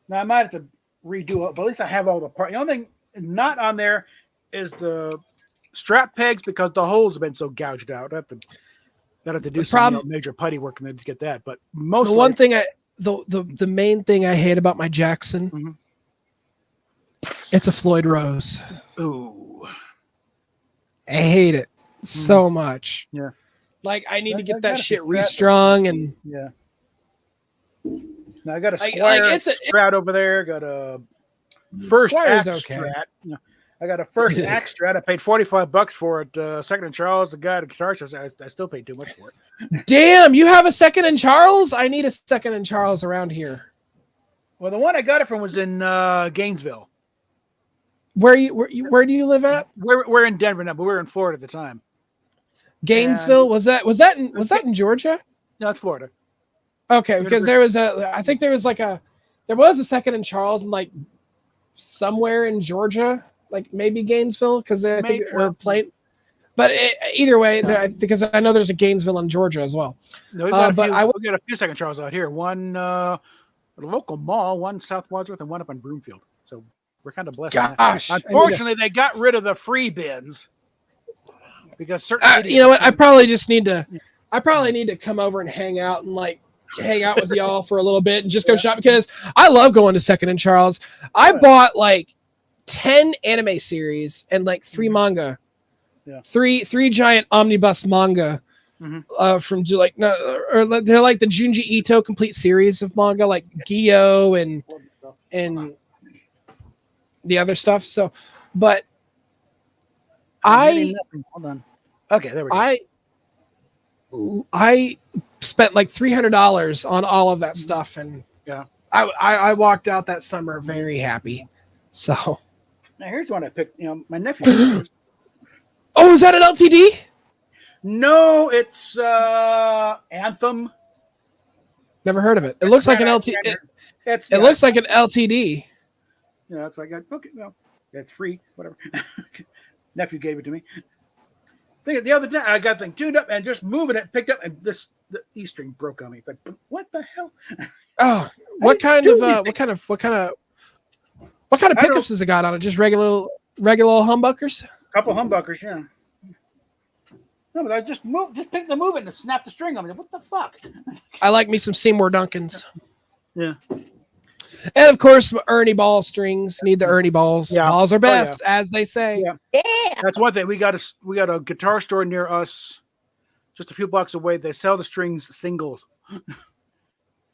Now I might have to redo it, but at least I have all the parts. The only thing not on there is the strap pegs because the holes have been so gouged out. I have to do some major putty work to get that. But mostly, the main thing I hate about my Jackson, it's a Floyd Rose. Ooh, I hate it so much. Yeah, like I need to get that shit restrung and yeah. Now I got a Squire Strat over there. Got a first Squire's axe okay. Strat. I got a first axe Strat. I paid $45 for it. Second and Charles, the guy at the guitar show, I still paid too much for it. Damn, you have a Second and Charles? I need a Second and Charles around here. Well, the one I got it from was in Gainesville. Where do you live at? We're in Denver now, but we were in Florida at the time. Gainesville, was that in Georgia? No, it's Florida. Okay, because there was a Second and Charles in like somewhere in Georgia, like maybe Gainesville, because I think we're playing. But either way, because I know there's a Gainesville in Georgia as well. No, we've got, but we got a few second Charles out here. One at a local mall, one South Wadsworth, and one up in Broomfield. So we're kind of blessed. Gosh, unfortunately, they got rid of the free bins because certain. You know what? I probably need to come over and hang out with y'all for a little bit and just go shop because I love going to Second and Charles. I bought like 10 anime series and like 3 manga. Yeah. Three giant omnibus manga from like or they're like the Junji Ito complete series of manga like Gyo and the other stuff. So, but hold on. Okay, there we go. I spent like $300 on all of that stuff, and I walked out that summer very happy. So now here's one I picked. My nephew. Oh, is that an LTD? No, it's Anthem. Never heard of it. It looks like an LTD. It looks like an LTD. Yeah, that's what I got. Okay, well, it's free. Whatever. Nephew gave it to me. The other day, I got the thing tuned up and just moving it, picked up, and the E string broke on me. It's like, what the hell? Oh, what kind of pickups has it got on it? Just regular humbuckers? Couple humbuckers, yeah. No, but I just picked the move it and snapped the string on me. What the fuck? I like me some Seymour Duncans. Yeah. And of course, Ernie ball strings. Need the Ernie balls. Yeah. Balls are best, as they say. Yeah. That's one thing. We got a guitar store near us, just a few blocks away. They sell the strings singles.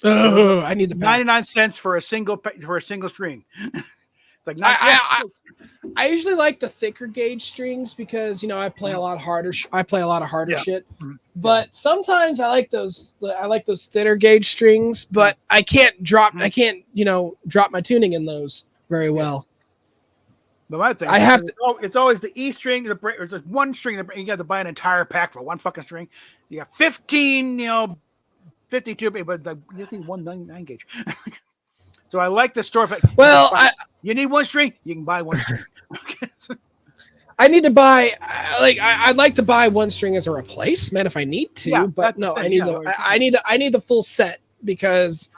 Oh, I need the 99 cents for a single string. It's like I usually like the thicker gauge strings because I play a lot harder. I play a lot of harder shit. But sometimes I like those thinner gauge strings. But I can't drop. I can't drop my tuning in those very well. But my thing, it's always the E string. There's one string. You got to buy an entire pack for one fucking string. You got 15. 52, but you need 199 gauge. So I like the store. Well, you need one string, you can buy one string. Okay. I need to buy I'd like to buy one string as a replacement if I need to, but no, I need the full set because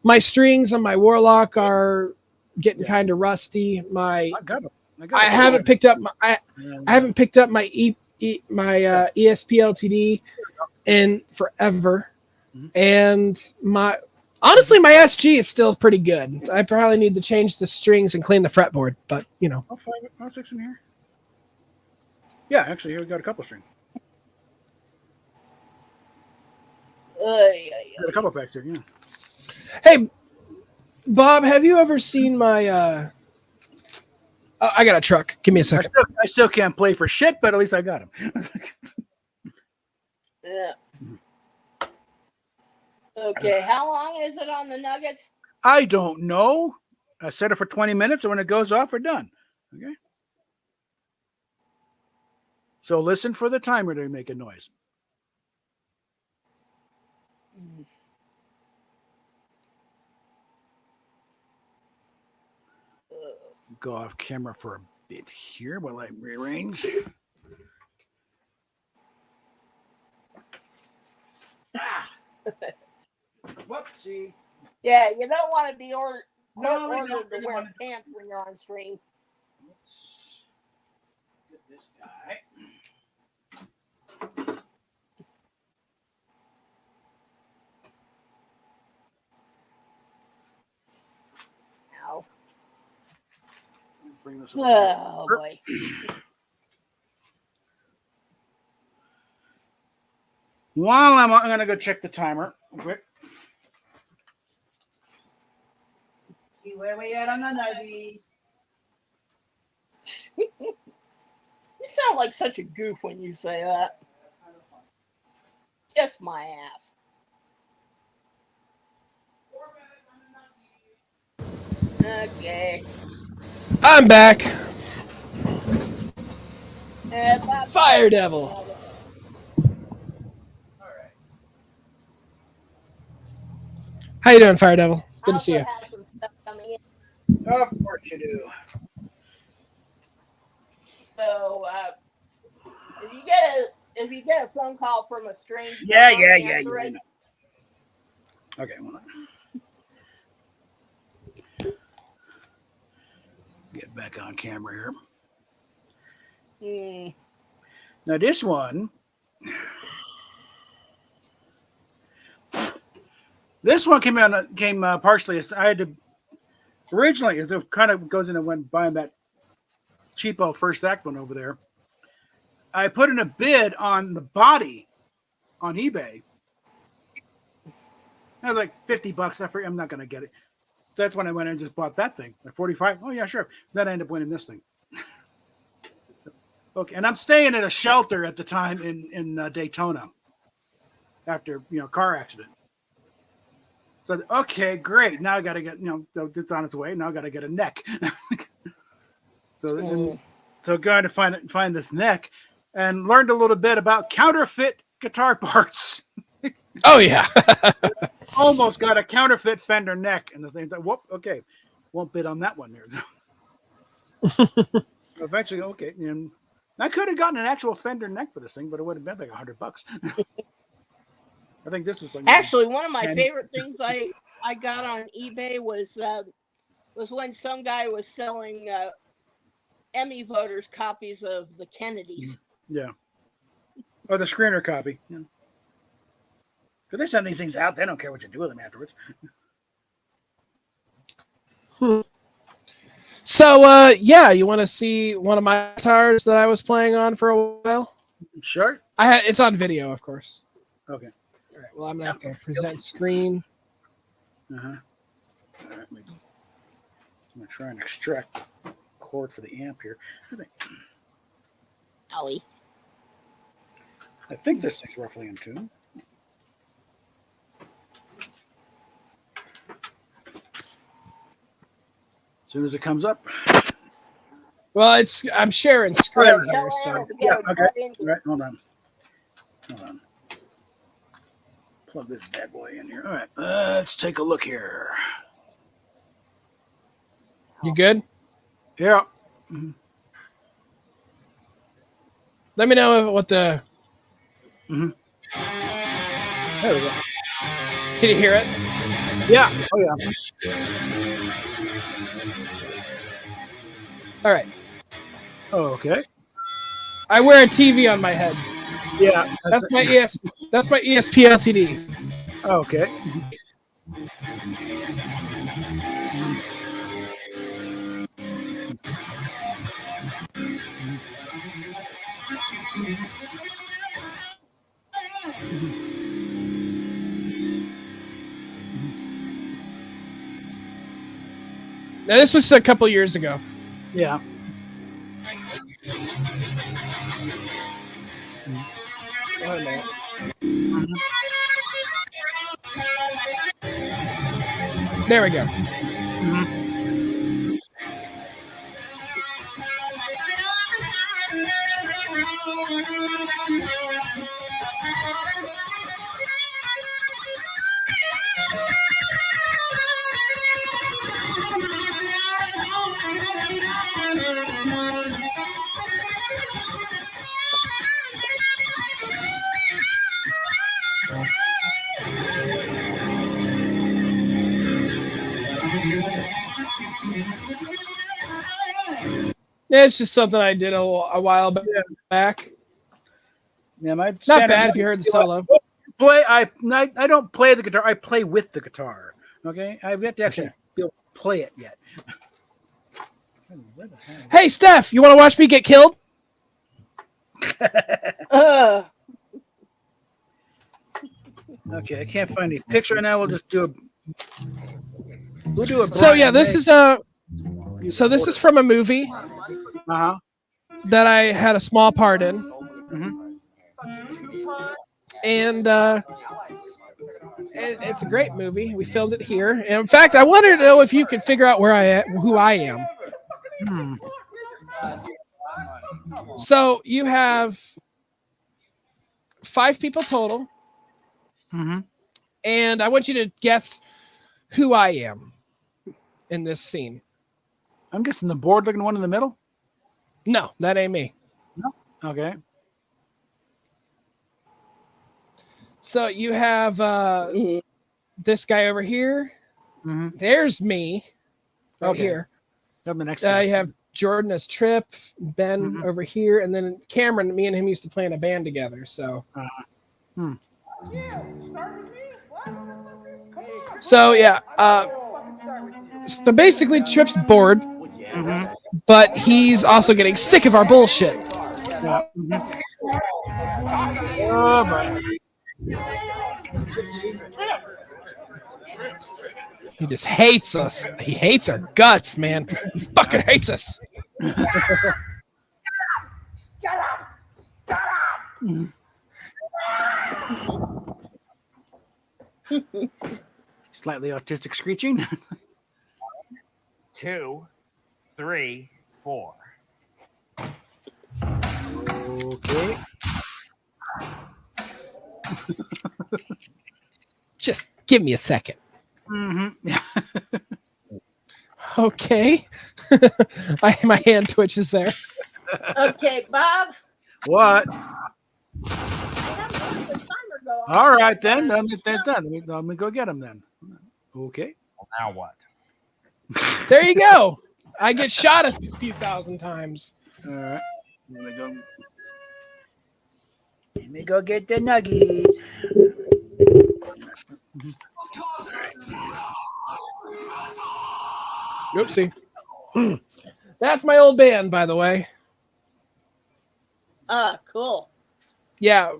my strings on my Warlock are getting kind of rusty. I haven't picked up my ESP LTD in forever. And my SG is still pretty good. I probably need to change the strings and clean the fretboard, but I'll find it. I'll fix in here. Yeah, actually, here we got a couple strings. Got a couple packs here, yeah. Hey, Bob, have you ever seen my oh, I got a truck. Give me a second. I still can't play for shit, but at least I got him. Yeah. Okay, how long is it on the Nuggets? I don't know. I set it for 20 minutes, and when it goes off, we're done. Okay. So listen for the timer to make a noise. Go off camera for a bit here while I rearrange. Whoopsie. Yeah, you don't want to be ordered No, to wear pants when you're on stream. Let's get this guy. Ow. Bring this Oh boy. While I'm going to go check the timer quick. See where we at on the nuggies. You sound like such a goof when you say that. Just my ass. Okay. I'm back. Fire Devil. How you doing, Fire Devil? It's good to see you. Have some stuff coming in. Of course you do. So If you get a phone call from a stranger, Yeah. answer I it. know. Okay, hold on. Get back on camera here. Now this one came partially. I had to originally. It kind of goes into when buying that cheapo first act one over there. I put in a bid on the body on eBay. I was like $50. I'm not going to get it. So that's when I went and just bought that thing at 45. Oh yeah, sure. Then I ended up winning this thing. Okay, and I'm staying at a shelter at the time in Daytona after car accident. So okay, great. Now I got to get it's on its way. Now I got to get a neck. So going to find this neck, and learned a little bit about counterfeit guitar parts. Oh yeah. Almost got a counterfeit Fender neck, and the thing that whoop, okay, won't bid on that one there. Eventually, okay, and I could have gotten an actual Fender neck for this thing, but it would have been like $100. I think this was like Actually, one of my favorite things I got on eBay was when some guy was selling Emmy voters copies of the Kennedys. Yeah. Or the screener copy. Yeah. Because they send these things out, they don't care what you do with them afterwards. So, yeah, you want to see one of my guitars that I was playing on for a while? Sure. It's on video, of course. Okay. All right. Well, I'm gonna have to present screen. All right. I'm gonna try and extract the cord for the amp here. Owie. I think this thing's roughly in tune. As soon as it comes up. Well, I'm sharing screen here, so yeah. Okay. All right. Hold on. Plug this bad boy in here. All right. Let's take a look here. You good? Yeah. Mm-hmm. Let me know what the. Mm-hmm. There we go. Can you hear it? Yeah. Oh yeah. All right. Oh, okay. I wear a TV on my head. Yeah. That's my ESP LTD. Oh, okay. Now this was a couple years ago. Yeah. Wait a minute. There we go. Yeah, it's just something I did a while back. Yeah, my not bad if you heard the solo. I don't play the guitar. I play with the guitar. Okay, I've yet to actually be able to play it yet. Hey, Steph, you want to watch me get killed? Okay, I can't find any picture right now. We'll just do a. We'll do a. So yeah, this is from a movie. That I had a small part in. And it's a great movie. We filmed it here. And in fact, I wanted to know if you could figure out who I am. So you have 5 people total. And I want you to guess who I am in this scene. I'm guessing the board looking one in the middle. No, that ain't me. No. Okay. So you have this guy over here. Mhm. There's me right Okay. here. I'm the next You guy. have Jordan as Trip, Ben Mhm. over here, and then Cameron. Me and him used to play in a band together. So, Yeah, start with me. What, motherfucker? Come on. so yeah. So basically, Trip's bored, Mhm. but he's also getting sick of our bullshit. Yeah. Mhm. Oh, my. He just hates us. He hates our guts, man. He fucking hates us. Slightly autistic screeching. 2, 3, 4. Okay. Just give me a second. Mm-hmm. Okay. My hand twitches there. Okay, Bob. What? Let the timer go off. All right then. Let me go get him then. Okay. Well, now what? There you go. I get shot a few thousand times. All right. Let me go get the nuggies. Oopsie. That's my old band, by the way. Cool. Yeah,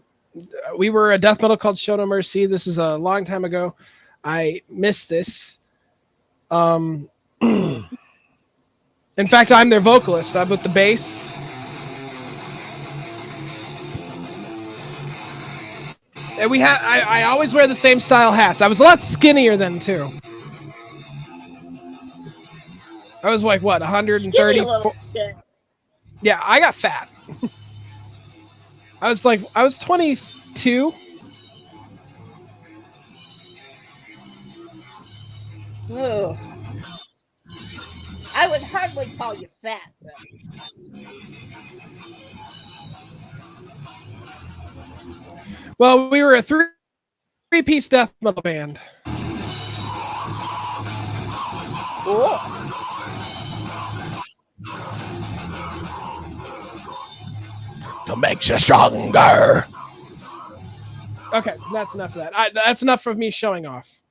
we were a death metal called Show No Mercy. This is a long time ago. I missed this. In fact, I'm their vocalist. I'm with the bass. And we had I always wear the same style hats. I was a lot skinnier then too. I was like what, 130? Skinny little shit. Yeah, I got fat. I was 22. Ugh. I would hardly call you fat, though. Well, we were a three-piece death metal band. Cool. To make you stronger. Okay, that's enough of that. That's enough of me showing off.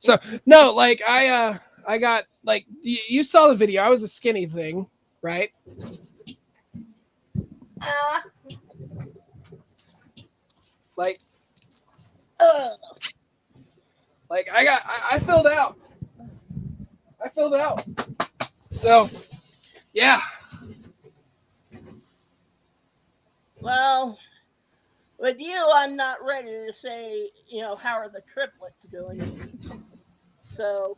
So no, like I got like you saw the video. I was a skinny thing, right? Like I filled out. I filled out. So yeah. Well, with you, I'm not ready to say, how are the triplets doing? So,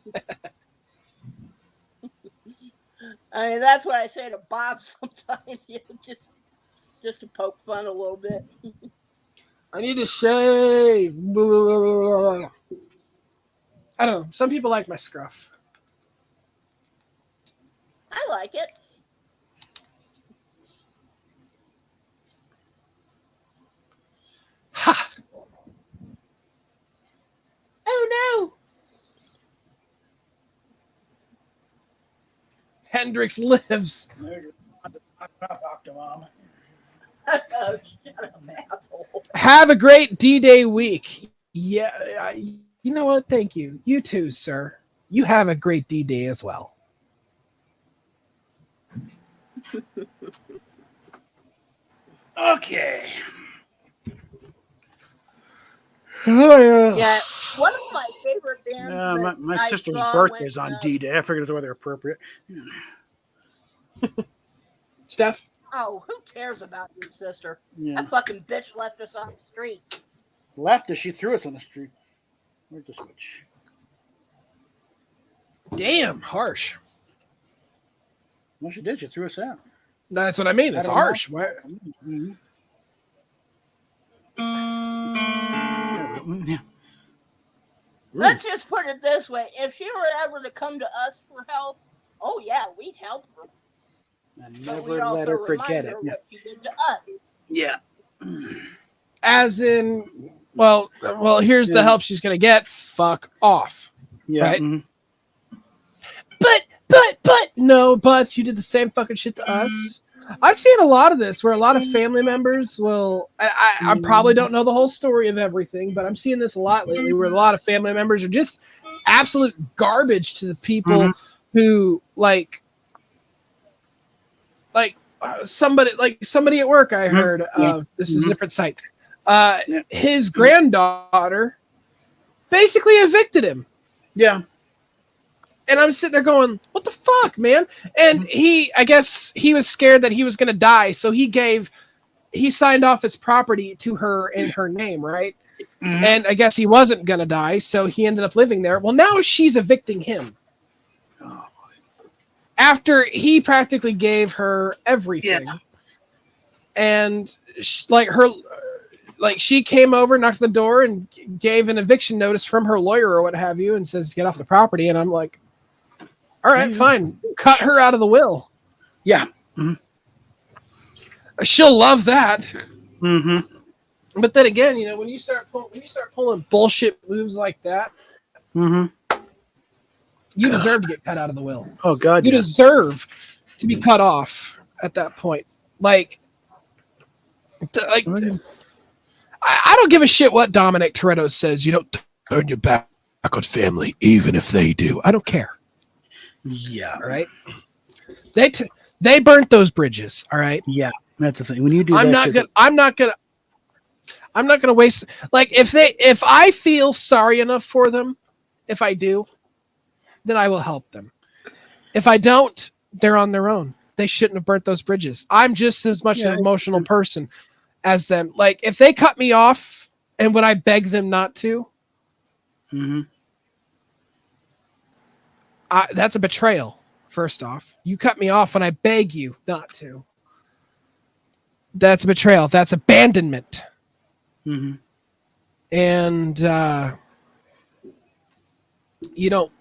I mean, that's what I say to Bob sometimes, just to poke fun a little bit. I need to shave. I don't know. Some people like my scruff. I like it. Ha! Oh no! Hendrix lives. Oh, shut up, asshole. Have a great D-Day week. Yeah, you know what? Thank you. You too, sir. You have a great D-Day as well. Okay. Yeah, one of my favorite bands. My sister's birthday's on D-Day. I figured it's rather appropriate. Steph? Oh, who cares about your sister? Yeah. That fucking bitch left us on the streets. Left as she threw us on the street. Where's the switch? Damn, harsh. Well, she did. She threw us out. That's what I mean. It's harsh. Why? Mm-hmm. Yeah. Let's just put it this way. If she were ever to come to us for help, oh yeah, we'd help her. I But never we'd let also her forget remind it. her Yeah. what she did to us. Yeah. as in, well, here's the help she's gonna get. Fuck off. Yeah. Right? mhm. But no buts. You did the same fucking shit to us. I've seen a lot of this where a lot of family members will. I probably don't know the whole story of everything, but I'm seeing this a lot lately where a lot of family members are just absolute garbage to the people who somebody at work. I heard this is a different site. His granddaughter basically evicted him. Yeah. And I'm sitting there going, what the fuck, man? And I guess he was scared that he was going to die. So he signed off his property to her in her name, right? And I guess he wasn't going to die. So he ended up living there. Well, now she's evicting him. After he practically gave her everything. Yeah. And she came over, knocked on the door, and gave an eviction notice from her lawyer or what have you, and says, get off the property. And I'm like, all right, fine. Cut her out of the will. Yeah. She'll love that. Mm-hmm. But then again, when you start pulling bullshit moves like that, you deserve to get cut out of the will. Oh God, you deserve to be cut off at that point. I don't give a shit what Dominic Toretto says. You don't turn your back on family, even if they do. I don't care. Yeah. All right. They burnt those bridges. All right. Yeah. That's the thing. When you do, I'm not gonna waste. If I feel sorry enough for them, if I do, then I will help them. If I don't, they're on their own. They shouldn't have burnt those bridges. I'm just as much an emotional person as them. Like if they cut me off and when I beg them not to, that's a betrayal. First off, you cut me off when I beg you not to. That's a betrayal. That's abandonment. And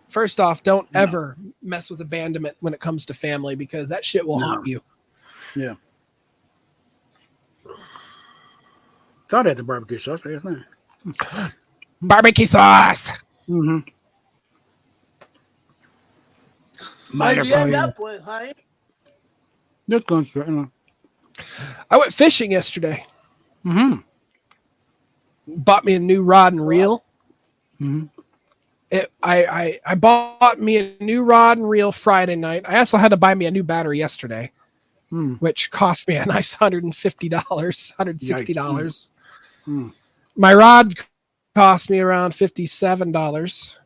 first off, don't ever mess with abandonment when it comes to family because that shit will haunt you. Yeah. Thought I had the barbecue sauce, but it's not. Barbecue sauce. What did you end up with, honey? That's going straight. I went fishing yesterday. Bought me a new rod and reel. I bought me a new rod and reel Friday night. I also had to buy me a new battery yesterday, which cost me a nice $150, $160. My rod cost me around $57.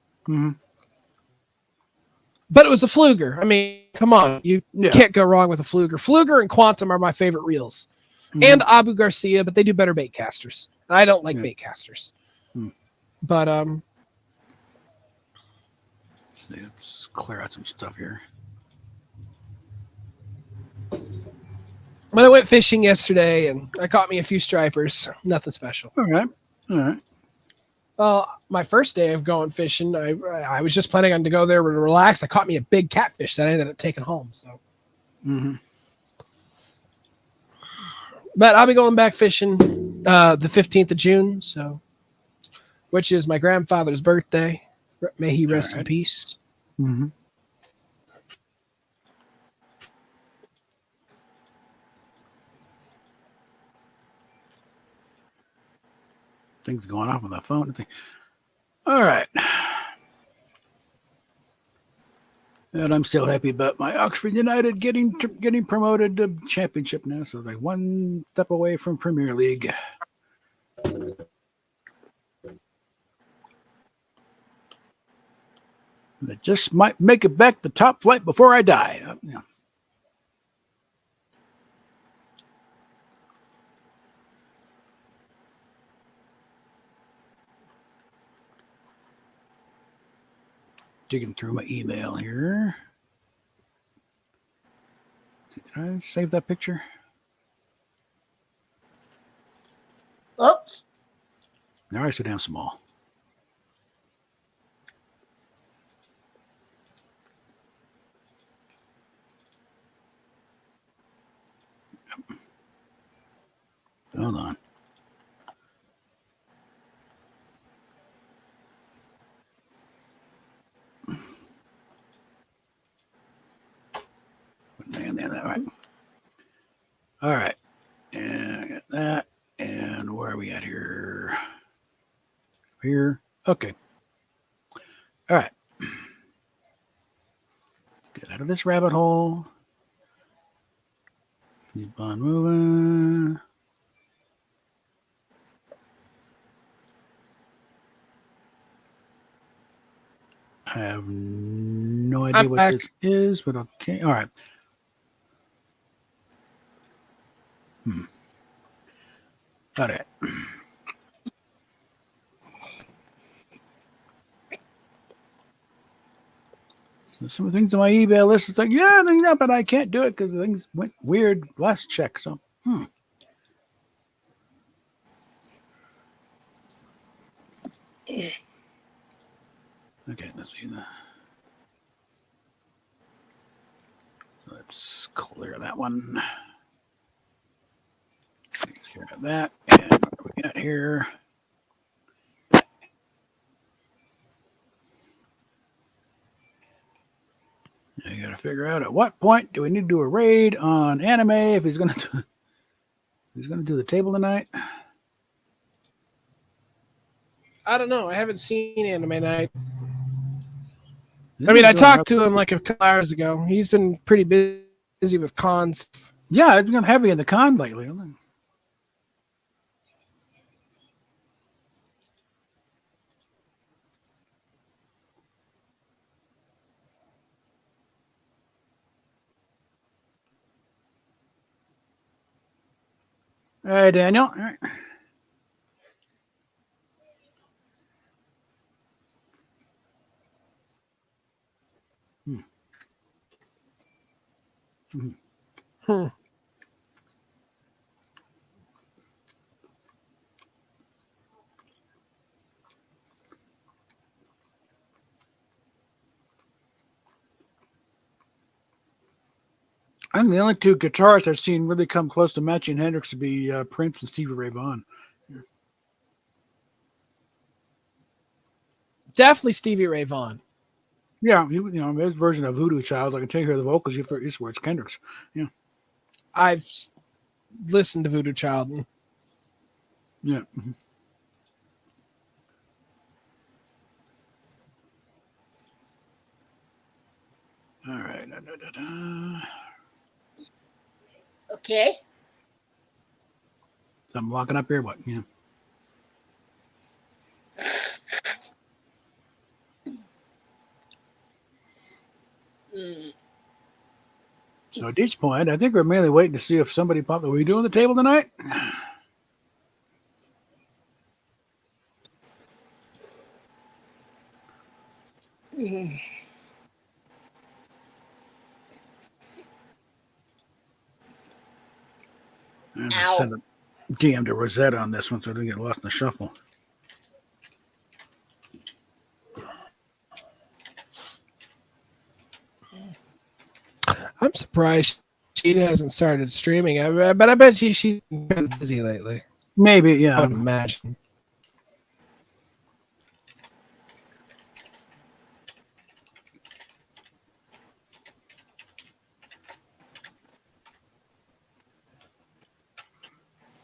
But it was a Fluger. I mean, come on. You can't go wrong with a Fluger. Fluger and Quantum are my favorite reels. And Abu Garcia, but they do better bait casters. I don't like bait casters. But let's clear out some stuff here. But I went fishing yesterday and I caught me a few stripers. Nothing special. All right. Well, my first day of going fishing, I was just planning on to go there to relax. I caught me a big catfish that I ended up taking home. So, but I'll be going back fishing the 15th of June, which is my grandfather's birthday. May he rest in peace. Things going off on the phone. All right. And I'm still happy about my Oxford United getting promoted to championship now. So they're one step away from Premier League. That just might make it back the top flight before I die. Digging through my email here. Did I save that picture? Oops. They're so damn small. Hold on. And then that right. All right. And I got that. And where are we at here? Here. Okay. All right. Let's get out of this rabbit hole. Keep on moving. I have no idea I'm what back. this is, but okay. All right. All right. So some of the things on my email list is like, yeah, but I can't do it because things went weird last check. So, Okay, let's see that. So let's clear that one. Take care of that. And what we got here? I got to figure out at what point do we need to do a raid on anime if he's gonna do the table tonight. I don't know. I haven't seen Anime Night. I mean, I talked to him like a couple hours ago. He's been pretty busy with cons. Yeah, it's been heavy in the con lately. All right, Daniel. All right. Hmm. I think the only two guitarists I've seen really come close to matching Hendrix to be Prince and Stevie Ray Vaughan. Definitely Stevie Ray Vaughan. Yeah, his version of Voodoo Child. I can tell you hear the vocals. You swear it's Kendrick's. Yeah, I've listened to Voodoo Child. yeah. All right. Okay. So I'm locking up here. What? Yeah. So at this point, I think we're mainly waiting to see if somebody popped. Are we doing the table tonight? I'm just Ow. send a DM to Rosetta on this one so I don't get lost in the shuffle. I'm surprised she hasn't started streaming. But I bet she's been busy lately. Maybe, I yeah. would imagine.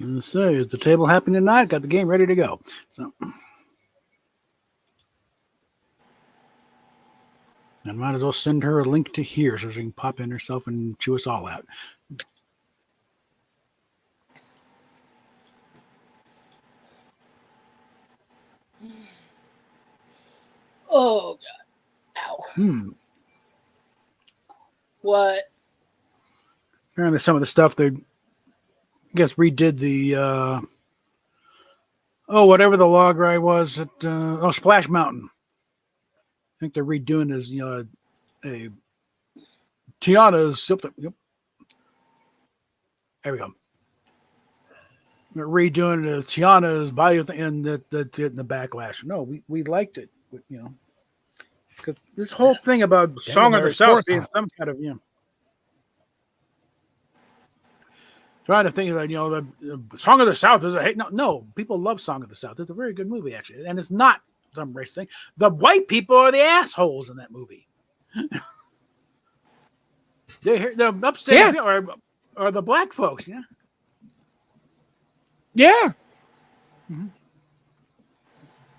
Let's say, is the table happening tonight? Got the game ready to go. So I might as well send her a link to here so she can pop in herself and chew us all out. Oh God. Ow. What? Apparently some of the stuff they redid the whatever the log ride was at Splash Mountain. I think they're redoing his a Tiana's. Yep. There we go. They're redoing the Tiana's bio and the backlash. No, we liked it, because this whole thing about Song of the South being some kind of trying to think that the Song of the South is a hate. No, people love Song of the South. It's a very good movie actually, and it's not some race thing. The white people are the assholes in that movie. The upstairs are the black folks. Yeah. Yeah. Mm-hmm.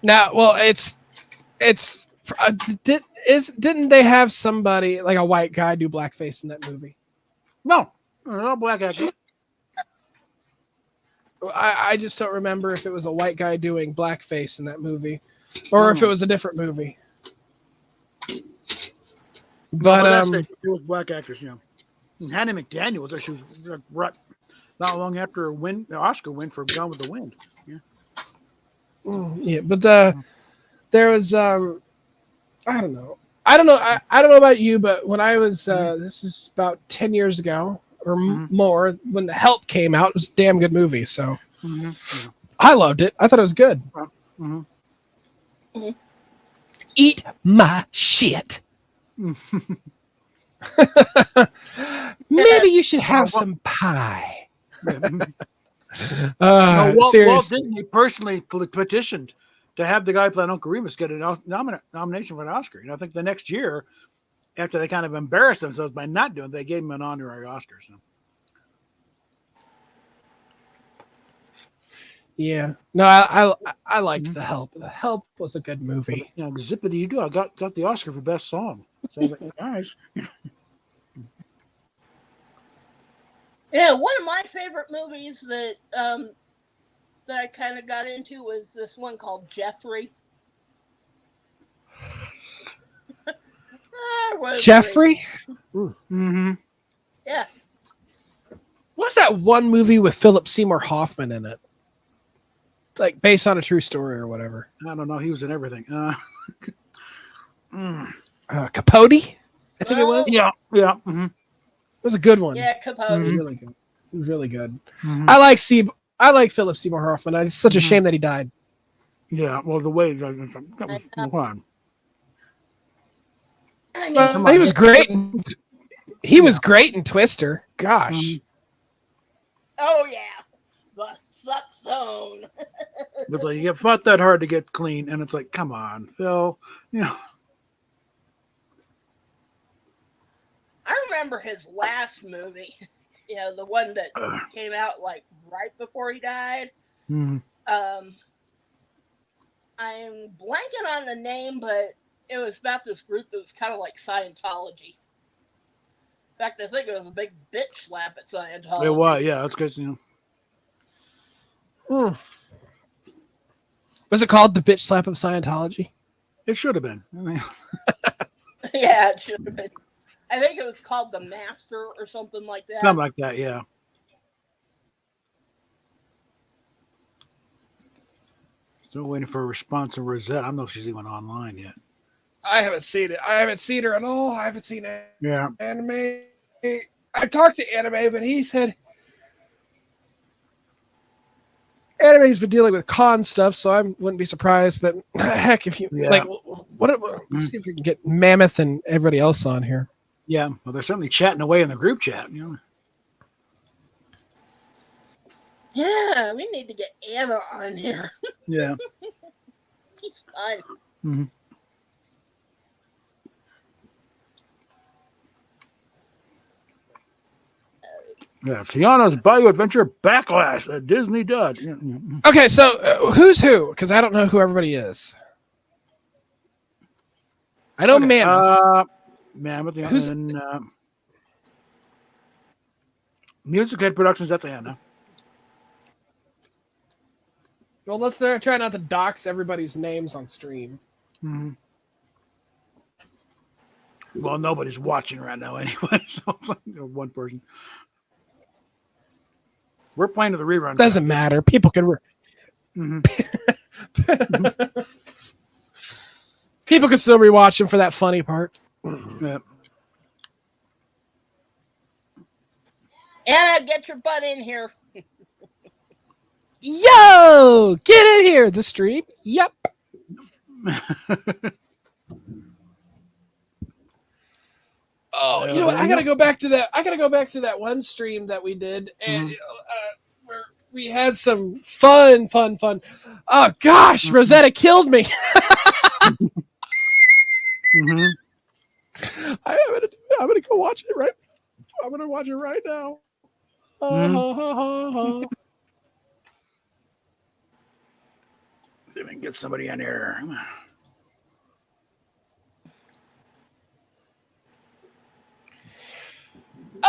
Now, well, didn't they have somebody like a white guy do blackface in that movie? No, they're all black actors. I just don't remember if it was a white guy doing blackface in that movie, or if it was a different movie. But it was black actors. Yeah. And Hattie McDaniel was there. She was right not long after the Oscar win for Gone with the Wind. Yeah. Yeah, but there was I don't know. I don't know about you, but when I was this is about 10 years ago or more, when The Help came out, it was a damn good movie. So I loved it. I thought it was good. Eat my shit. Maybe you should have some pie. Walt Seriously. Disney personally petitioned to have the guy playing Uncle Remus get a nomination for an Oscar. I think the next year, after they kind of embarrassed themselves by not doing it, they gave him an honorary Oscar. So. Yeah. No, I liked The Help. The Help was a good movie. Zippity you do. I got the Oscar for best song. So I was like, guys. Yeah, one of my favorite movies that I kind of got into was this one called Jeffrey. Jeffrey? Mm-hmm. Yeah. What's that one movie with Philip Seymour Hoffman in it? Like based on a true story or whatever. I don't know. He was in everything. Capote? I think it was. Yeah. Mm-hmm. It was a good one. Yeah, Capote. It was really good. It was really good. Mm-hmm. I like Philip Seymour Hoffman. It's such a shame that he died. Yeah, well, the way come on. He was great. He was great in Twister. Gosh. Oh yeah, the suck zone. It's like you get fought that hard to get clean, and it's like, come on, Phil. I remember his last movie. The one that came out like right before he died. Mm-hmm. I'm blanking on the name, but it was about this group that was kind of like Scientology. In fact, I think it was a big bitch slap at Scientology. It was, yeah, that's because Was it called The Bitch Slap of Scientology? It should have been. Yeah, it should have been. I think it was called The Master or something like that. Something like that, yeah. Still waiting for a response from Rosette. I don't know if she's even online yet. I haven't seen it. I haven't seen her at all. I haven't seen it. Yeah. Anime. I talked to Anime, but he said Anime's been dealing with con stuff, so I wouldn't be surprised. But heck, if you let's see if we can get Mammoth and everybody else on here. Yeah, well, they're certainly chatting away in the group chat. Yeah, we need to get Anna on here. Yeah. He's fun. Mm-hmm. Yeah, Tiana's Bayou Adventure Backlash at Disney Dutch. Okay, so who's who? Because I don't know who everybody is. I know Mammoth. Mammoth, and Music Head Productions, that's Anna. Well, let's try not to dox everybody's names on stream. Mm-hmm. Well, nobody's watching right now anyway, so one person. We're playing to the rerun. Doesn't matter. People can. People can still rewatch them for that funny part. Yeah. Anna, get your butt in here. Yo, get in here. The stream. Yep. Oh, you know what? I gotta go back to that one stream that we did, and where we had some fun. Oh gosh, Rosetta killed me. I'm gonna go watch it right. I'm gonna watch it right now. See if we can get somebody in here. Come on.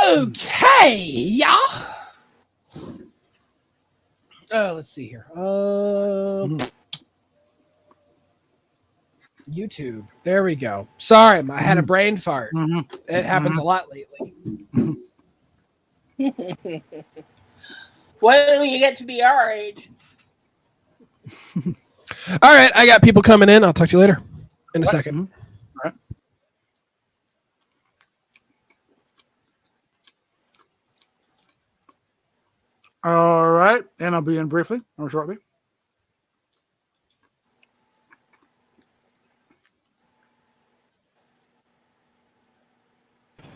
Okay, yeah. Let's see here. YouTube. There we go. Sorry, I had a brain fart. It happens a lot lately. Wait till you get to be our age. All right, I got people coming in. I'll talk to you later in a second. All right, and I'll be in briefly or shortly.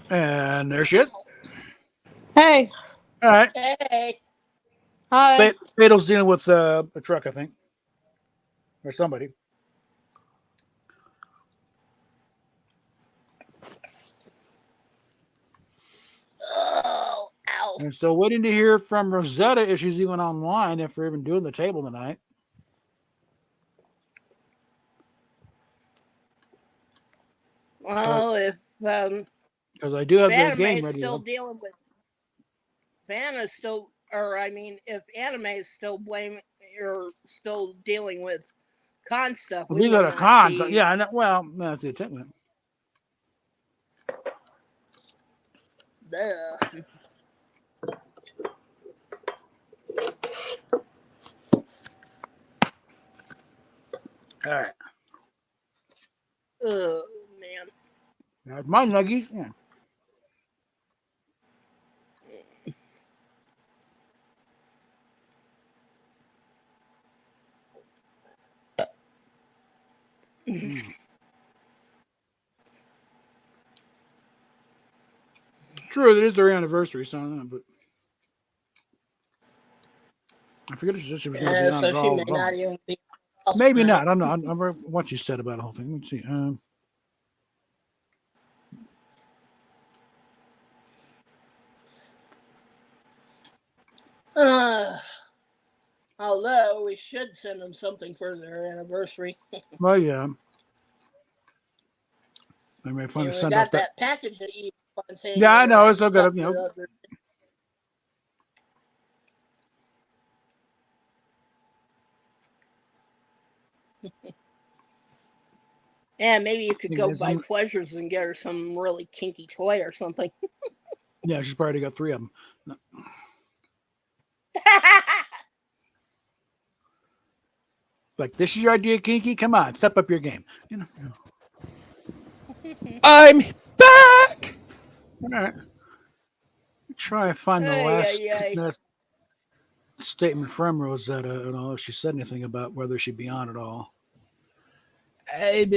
And there she is. Hey. All right. Hey. Hi. Fatal's dealing with a truck, I think, or somebody. Oh, ow. And still waiting to hear from Rosetta if she's even online, if we're even doing the table tonight. Well, if because I do have the game ready. Still dealing with Vanna's still, or I mean, if Anime is still blaming or still dealing with con stuff, Well, these are the cons. Yeah, I know. Well, that's the attempt. All right. Oh man. That's my nuggies. Yeah. True, it is their anniversary, so I don't know, but I forget if she was going to be on So it she all may not even be. Maybe not. I don't know. I don't remember what you said about the whole thing. Let's see. Although we should send them something for their anniversary. Well, yeah. They may find We send got off that package that you saying. Yeah, I know. It's so good. You know. Yeah, maybe you could go buy Pleasures and get her some really kinky toy or something. Yeah, she's probably got 3 of them. No. Like, this is your idea, kinky? Come on, step up your game. You know. I'm back. All right. Try and find the last statement from Rosetta. I don't know if she said anything about whether she'd be on at all. You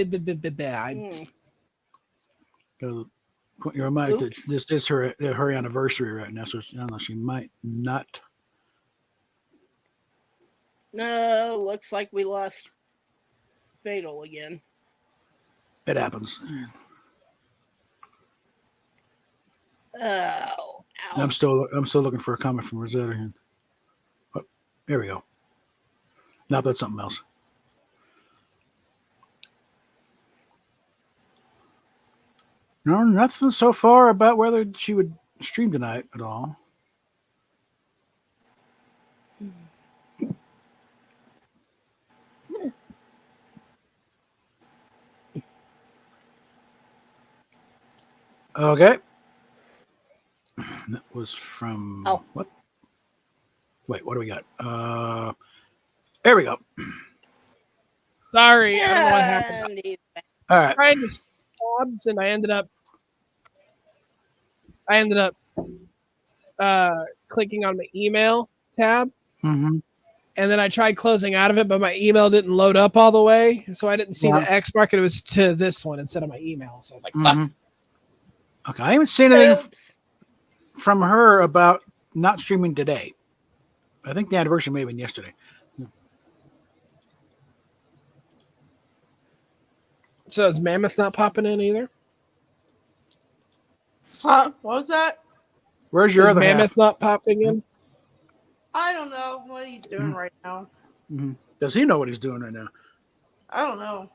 remind that this is her anniversary right now, so she might not. No, looks like we lost Fatal again. It happens. Oh, ow. I'm still looking for a comment from Rosetta here. Oh, there we go. Now that's something else. No, nothing so far about whether she would stream tonight at all. Okay. That was from what? Wait, what do we got? There we go. Sorry, I don't know what happened. All right. Trying to swabs, and I ended up clicking on the email tab. Mm-hmm. And then I tried closing out of it, but my email didn't load up all the way. So I didn't see the X mark. It was to this one instead of my email. So I was like, fuck. Okay, I haven't seen anything from her about not streaming today. I think the anniversary may have been yesterday. So is Mammoth not popping in either? Huh? What was that? Where's your Is other Mammoth half? not popping in? I don't know what he's doing right now. Mhm. Does he know what he's doing right now? I don't know.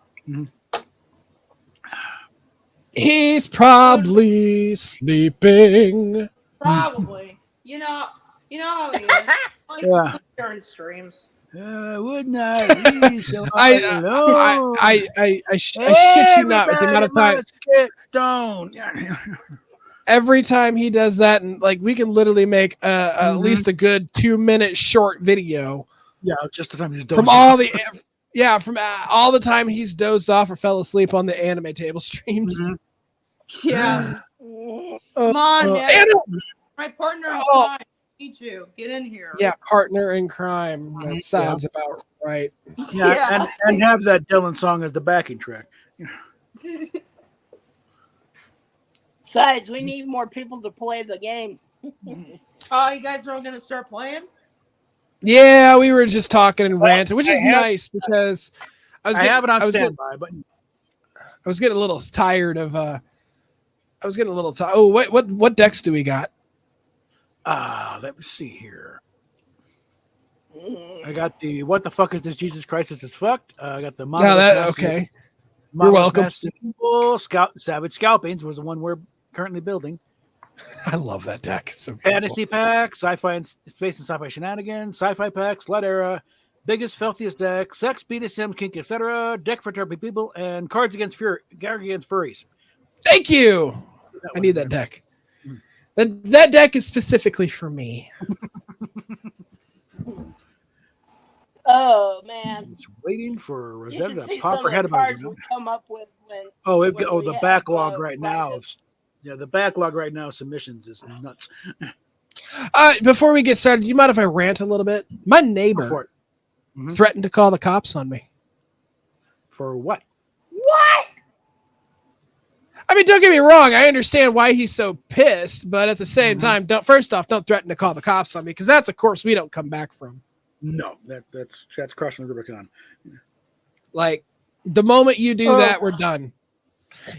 He's probably sleeping. Probably. You know how he is. He likes Yeah. to sleep during streams. Would not be so I alone. I shit you not with the amount of Everybody times. must get stoned. Every time he does that, and like we can literally make at least a good 2-minute short video Yeah, just the time he's from all the from all the time he's dozed off or fell asleep on the anime table streams. Yeah. Mm. Come on, man. And- My partner in Oh. crime. Need you. Get in here. yeah, partner in crime. That sounds about right. Yeah, and have that Dylan song as the backing track. Besides, we need more people to play the game. Oh, you guys are all gonna start playing? Yeah, we were just talking and ranting, which I is have- nice because I have it on I was getting, standby, but I was getting a little tired of I was getting a little tired. Oh, what decks do we got? let me see here. Mm. I got the what the fuck is this? Jesus Christ, this is fucked. I got the No, that Master- okay. Monolith welcome. Master Evil, Savage Scalpings was the one we're currently building. I love that deck. It's so beautiful. Fantasy pack, sci-fi and space and sci-fi shenanigans, sci-fi pack, Slut Era, biggest filthiest deck, sex, beta sim, kink, etc. Deck for turpy people, and cards against furries. Thank you. I need that deck. That deck is specifically for me. Oh man! Just waiting for You Rosetta should to see pop some her of head the about cards it. we come up with when. Oh, when we the have, backlog right now. practice. Yeah, the backlog right now of submissions is nuts. Before we get started, do you mind if I rant a little bit? My neighbor For it. Mhm. threatened to call the cops on me. For what? What? I mean, don't get me wrong. I understand why he's so pissed, but at the same time, don't threaten to call the cops on me because that's a course we don't come back from. No, that's crossing the Rubicon. Like the moment you do that, we're done.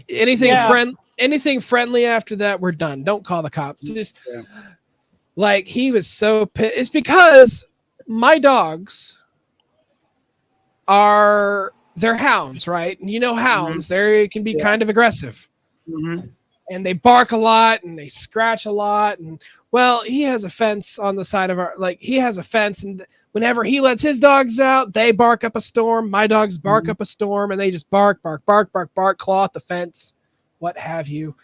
Anything friendly after that, we're done. Don't call the cops. Just like he was so pissed. It's because my dogs they're hounds, right? And you know hounds, they can be kind of aggressive. And they bark a lot and they scratch a lot. And well, he has a fence on the side of he has a fence, and whenever he lets his dogs out, they bark up a storm. My dogs bark up a storm, and they just bark, claw at the fence, what have you.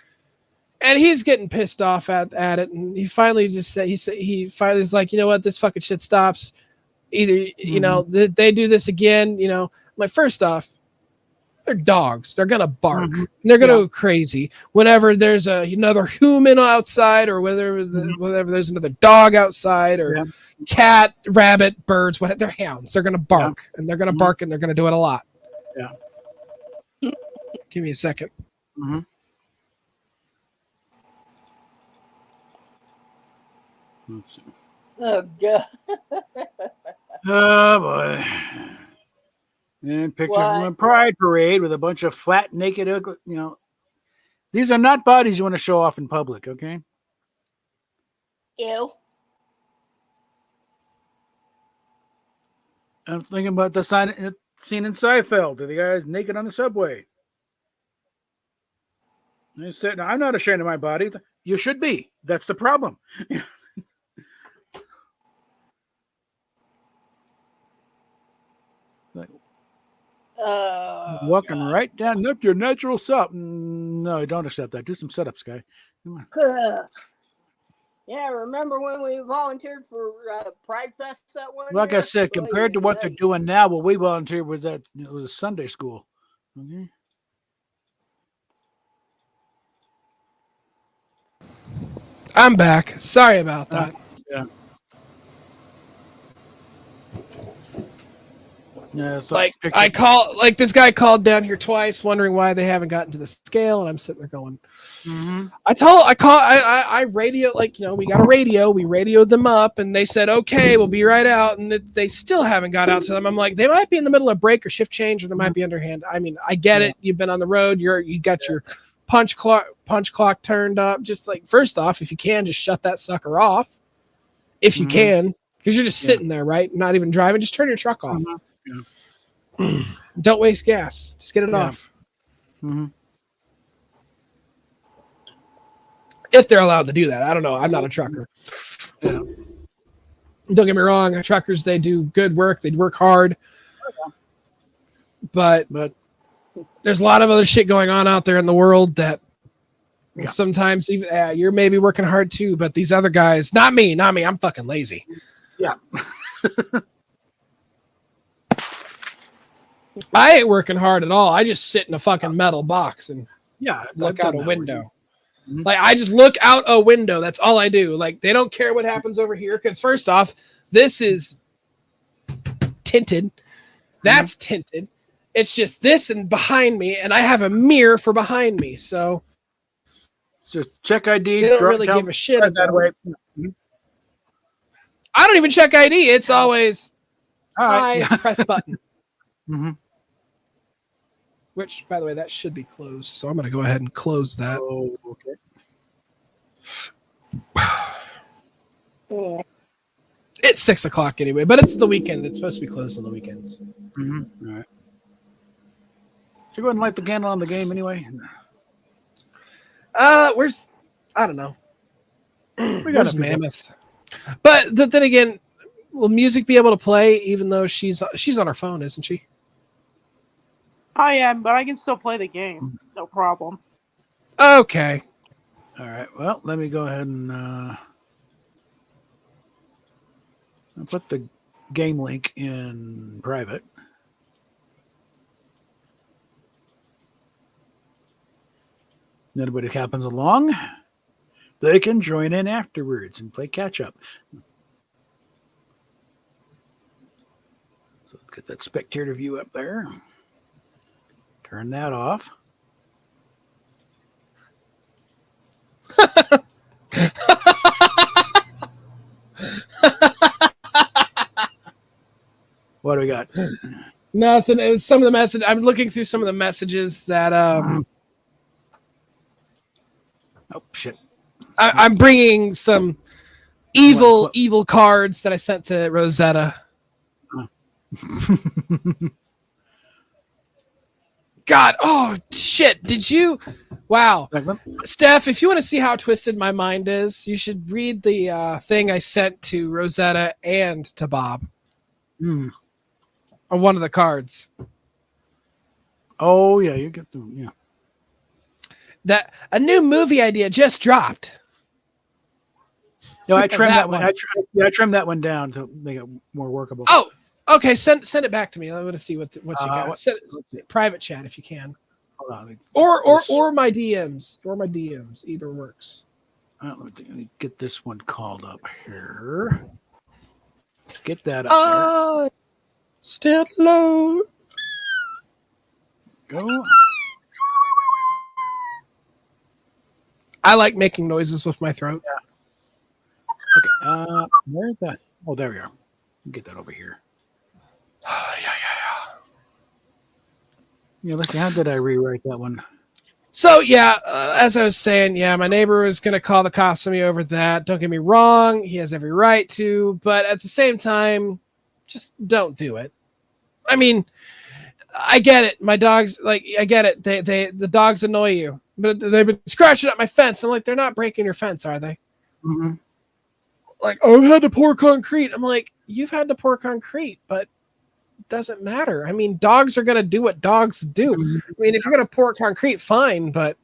And he's getting pissed off at it. And he finally he finally is like, you know what, this fucking shit stops. Either, they do this again, like first off, they're dogs. They're going to bark. And they're going to go crazy whenever there's another human outside or whether there's another dog outside or cat, rabbit, birds, whatever. They're hounds. They're going to bark and they're going to bark and they're going to do it a lot. Yeah. Give me a second. Let's see. Oh god! Oh boy! And picture from a pride parade with a bunch of flat, naked, ugly. These are not bodies you want to show off in public. Okay. Ew. I'm thinking about the scene in Seinfeld. The guys naked on the subway. They said, "No, I'm not ashamed of my body." You should be. That's the problem. Walking right down up your natural self. No, don't accept that. Do some setups, guy. Come on. Yeah, remember when we volunteered for Pride Fest that one Like year? I said, compared to what they're doing now, what we volunteered was it was a Sunday school. Okay. I'm back. Sorry about that. Yeah. Yeah, it's this guy called down here twice wondering why they haven't gotten to the scale, and I'm sitting there going, I radio, we got a radio, we radioed them up and they said, okay, we'll be right out. And they still haven't got out to them. I'm like, they might be in the middle of break or shift change, or they might be underhand. I mean, I get it. You've been on the road. You got your punch clock turned up. Just like, first off, if you can, just shut that sucker off. If you can, because you're just sitting there, right? Not even driving. Just turn your truck off. Don't waste gas. Just get it off. If they're allowed to do that. I don't know. I'm not a trucker. Yeah. Don't get me wrong. Truckers, they do good work. They work hard. But there's a lot of other shit going on out there in the world that sometimes even you're maybe working hard too, but these other guys, not me. I'm fucking lazy. Yeah. I ain't working hard at all. I just sit in a fucking metal box and look out a window. Like, I just look out a window. That's all I do. Like, they don't care what happens over here. Because first off, this is tinted. That's tinted. It's just this and behind me, and I have a mirror for behind me. So just check ID. They don't really give a shit that about way. I don't even check ID. It's always right. press button. Which, by the way, that should be closed. So I'm going to go ahead and close that. Oh, okay. It's 6:00 anyway, but it's the weekend. It's supposed to be closed on the weekends. All right. Should you go ahead and light the candle on the game anyway? Where's, I don't know. We got Where's Mammoth? But then again, will music be able to play even though she's on her phone, isn't she? I am, but I can still play the game. No problem. Okay. All right. Well, let me go ahead and I'll put the game link in private. Anybody who happens along, they can join in afterwards and play catch up. So let's get that spectator view up there. Turn that off. What do we got? Nothing. It was some of the message. I'm looking through some of the messages that oh shit! I'm bringing some evil cards that I sent to Rosetta. God, oh shit! Did you? Wow, Steph. If you want to see how twisted my mind is, you should read the thing I sent to Rosetta and to Bob on one of the cards. Oh yeah, you get the That a new movie idea just dropped. No, I trimmed that one. I trimmed that one down to make it more workable. Oh, okay. Send it back to me. I want to see what you got. Send it, private chat if you can. Hold on. Or my DMs. Or my DMs. Either works. Let me get this one called up here. Get that up there. Still low. Go. I like making noises with my throat. Yeah. Okay. Where's that? Oh, there we are. Get that over here. Yeah, let's see. How did I rewrite that one? So, yeah, as I was saying, yeah, my neighbor was going to call the cops on me over that. Don't get me wrong. He has every right to. But at the same time, just don't do it. I mean, I get it. My dogs, like, I get it. The dogs annoy you. But they've been scratching up my fence. I'm like, they're not breaking your fence, are they? Mm-hmm. Like, oh, I've had to pour concrete. I'm like, you've had to pour concrete, but it doesn't matter. I mean, dogs are going to do what dogs do. I mean, if you're going to pour concrete, fine, but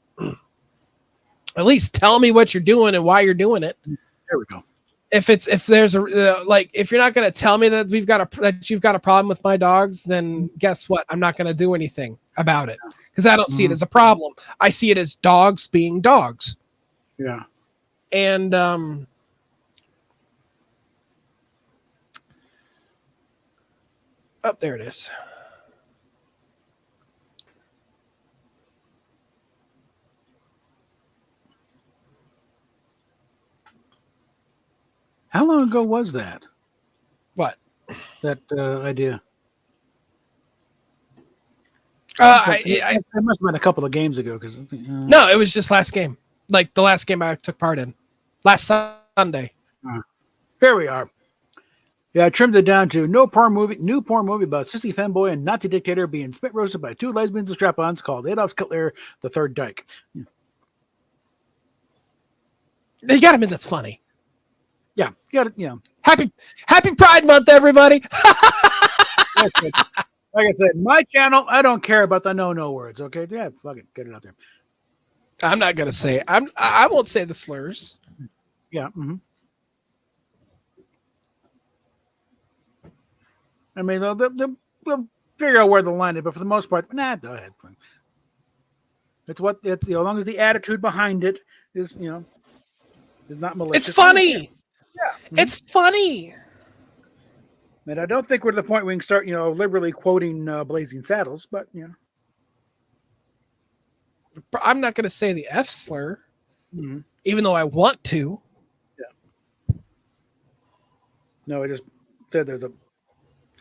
at least tell me what you're doing and why you're doing it. There we go. If there's a if you're not going to tell me that you've got a problem with my dogs, then guess what? I'm not going to do anything about it because I don't see it as a problem. I see it as dogs being dogs. Yeah. And there it is. How long ago was that? What? That idea? It must have been a couple of games ago. No, it was just last game. Like the last game I took part in. Last Sunday. Here we are. Yeah, I trimmed it down to new porn movie about sissy femboy and Nazi dictator being spit roasted by two lesbians with strap-ons called Adolf Hitler the Third Dyke. You got to admit that's funny. Yeah, you got it. Yeah. Happy Pride Month, everybody. Like I said, my channel, I don't care about the no words. Okay, yeah, fuck it, get it out there. I'm not gonna say. I won't say the slurs. Yeah. Mm-hmm. I mean, they'll figure out where the line is, but for the most part, go ahead. It's as long as the attitude behind it is, is not malicious. It's funny. Yeah. Mm-hmm. It's funny. And I don't think we're to the point we can start, liberally quoting Blazing Saddles, but I'm not gonna say the F slur, mm-hmm. even though I want to. Yeah. No, I just said there's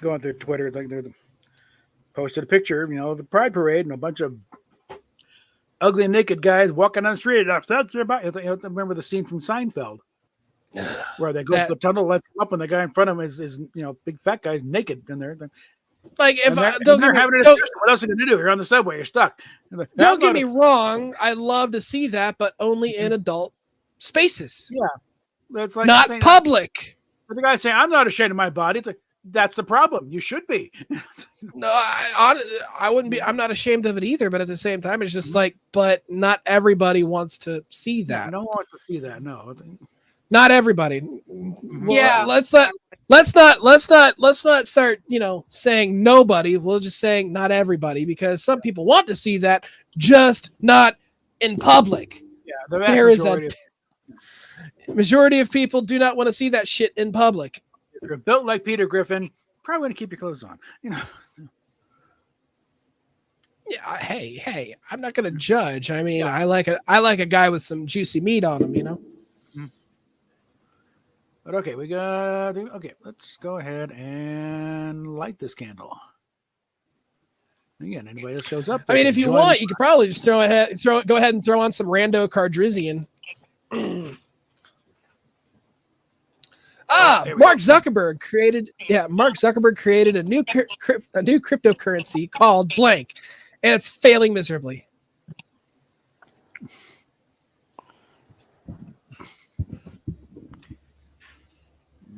going through Twitter, like they posted a picture of, the Pride Parade and a bunch of ugly naked guys walking on the street. Remember the scene from Seinfeld where they go to the tunnel, let them up, and the guy in front of them is big fat guy naked in there. Like if what else are you gonna do? You're on the subway, you're stuck. Don't get me wrong, I love to see that, but only in adult spaces. Yeah, that's like not public. But the guy saying, "I'm not ashamed of my body." It's like, that's the problem. You should be. No, I wouldn't be. I'm not ashamed of it either. But at the same time, it's just like, but not everybody wants to see that. No one wants to see that. No, not everybody. Well, Yeah. Let's not start. Saying nobody. We'll just saying not everybody, because some people want to see that, just not in public. Yeah, the vast majority of people do not want to see that shit in public. If you're built like Peter Griffin, probably want to keep your clothes on. Yeah, hey, I'm not gonna judge. I mean, I like a guy with some juicy meat on him, But okay, let's go ahead and light this candle. Again, anybody that shows up. I mean, if you want, you could probably just go ahead and throw on some rando Cardrizian. Mark Zuckerberg created a new cryptocurrency called blank, and it's failing miserably.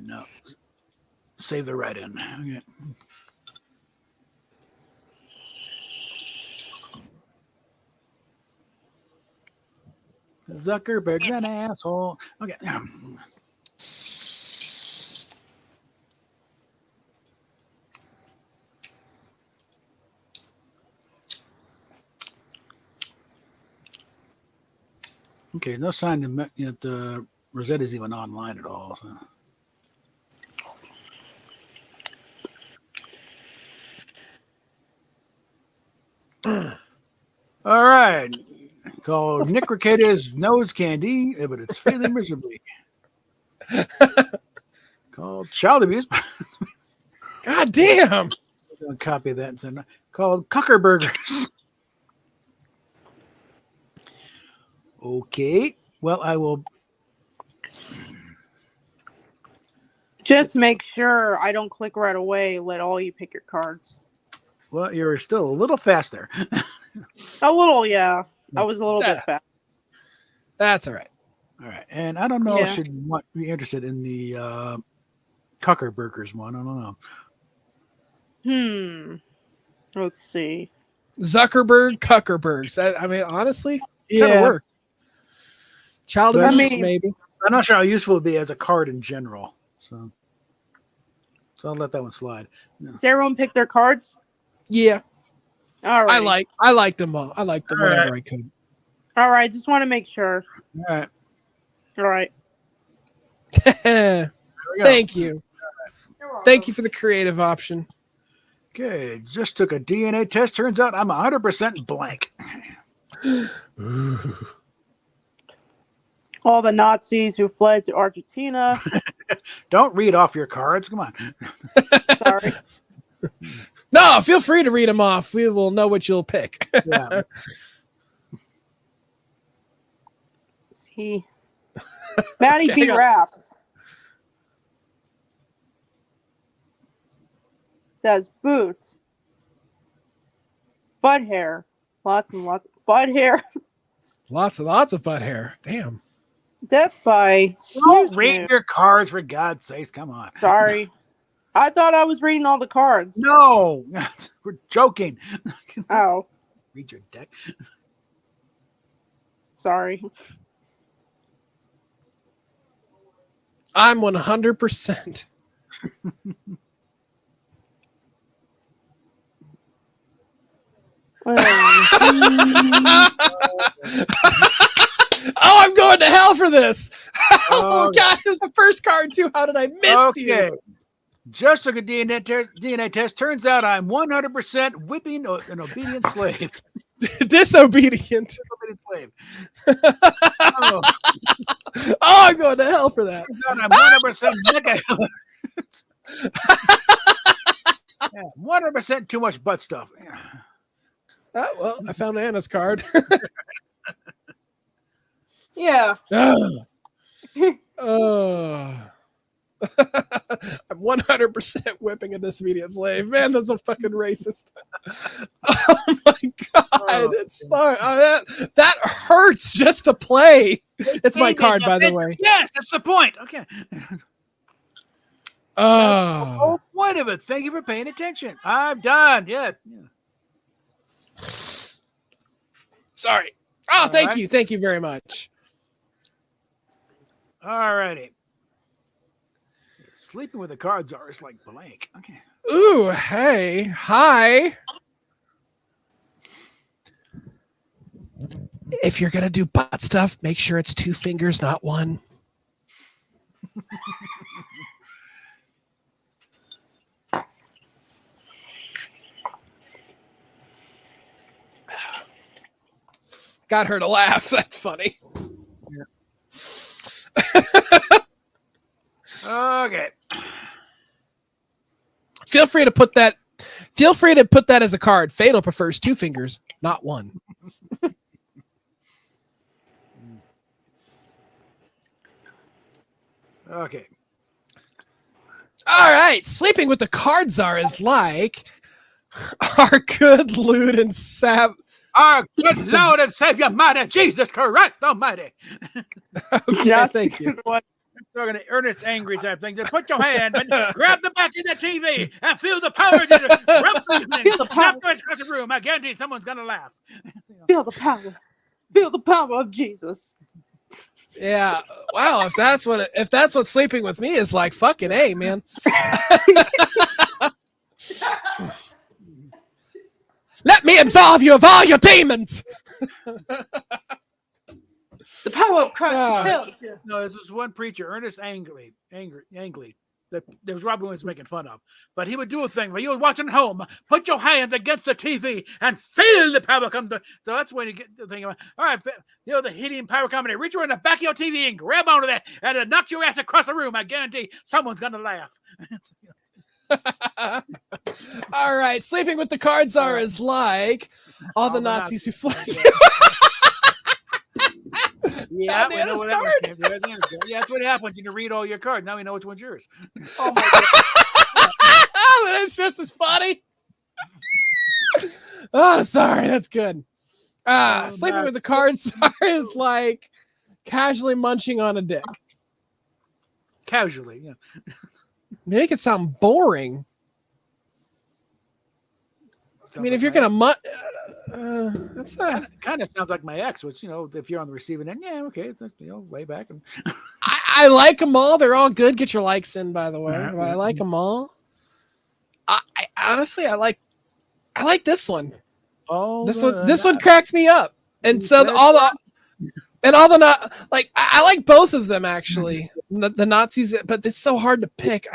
No. Save the write-in. Okay. Zuckerberg's an asshole. Okay. Okay, no sign that the Rosetta's even online at all. So. All right. Called Nick Ricetta's Nose Candy, but it's failing miserably. Called Child Abuse. God damn. I'll copy that and send it. Called Cucker Burgers. Okay. Well, I will. Just make sure I don't click right away. Let all you pick your cards. Well, you're still a little fast there. A little, yeah. I was a little bit fast. That's all right. All right. And I don't know if she'd be interested in the Cucker Burgers one. I don't know. Let's see. Zuckerberg, Cuckerbergs. I mean, honestly, kind of works. Child abuse, maybe. I'm not sure how useful it would be as a card in general. So I'll let that one slide. No. Does everyone pick their cards? Yeah. All right. I liked them all. I liked them whenever I could. All right. Just want to make sure. All right. All right. Thank you. Thank you for the creative option. Okay. Just took a DNA test. Turns out I'm 100% blank. All the Nazis who fled to Argentina. Don't read off your cards. Come on. Sorry. No, feel free to read them off. We will know what you'll pick. Yeah. See, Maddie Okay, B raps. Does boots, butt hair, lots and lots of butt hair. Lots and lots of butt hair. Damn. Death by Don't Snoo read Snoo. your cards for God's sakes. Come on. Sorry. I thought I was reading all the cards. No, we're joking. Oh, Read your deck. sorry. I'm 100%. Oh, I'm going to hell for this. Oh, God. It was the first card, too. How did I miss you? Just like a DNA test, turns out I'm 100% whipping an obedient slave. Disobedient. Disobedient slave. Oh, I'm going to hell for that. Turns out I'm 100% mega. Yeah, 100% too much butt stuff. Oh, well, I found Anna's card. Yeah. Oh. I'm 100% whipping a disobedient slave. Man, that's a fucking racist. Oh my God. It's so, that hurts just to play. It's my card, by the way. Yes, that's the point. Okay. Oh. That's the whole point of it. Thank you for paying attention. I'm done. Yeah. Sorry. Oh, All thank right. you. Thank you very much. All righty. Sleeping with the cards are is like blank. Okay. Ooh, hey. Hi. If you're going to do butt stuff, make sure it's 2 fingers, not 1. Got her to laugh. That's funny. Okay. Feel free to put that as a card. Fatal prefers 2 fingers, not 1. Okay. All right. Sleeping with the card czar is like our good Lewd and Sav. Our good Lord and Savior, mighty Jesus Christ Almighty. Okay, thank you. Talking to Ernest Angry type thing. Just put your hand and grab the back of the TV and feel the power. Feel the power. Across the room. I guarantee someone's gonna laugh. Feel the power. Feel the power of Jesus. Yeah. Wow. If that's what sleeping with me is like, fucking A, man. Let me absolve you of all your demons. The power of Christ compels you. No, this was one preacher, Ernest Angly, that there was Robin Williams making fun of. But he would do a thing where you were watching at home, put your hand against the TV and feel the power come to. So that's when you get the thing about, all right, the heating power coming in. Reach around the back of your TV and grab onto that and it'll knock your ass across the room. I guarantee someone's going to laugh. All right. Sleeping with the card czar is like all the Nazis who fled. Yeah, we know Anna's what card. Yeah, that's what happens. You can read all your cards. Now we know which one's yours. Oh my God. But it's just as funny. Oh, sorry. That's good. Sleeping with the card czar is like casually munching on a dick. Casually, yeah. Make it sound boring. I mean, if you're gonna that's kind of sounds like my ex, which if you're on the receiving end, yeah, okay, it's way back. And I like them all. They're all good. Get your likes in, by the way. I like them all. I honestly, I like this one. Oh, This one cracks me up. And so I like both of them actually. The Nazis, but it's so hard to pick.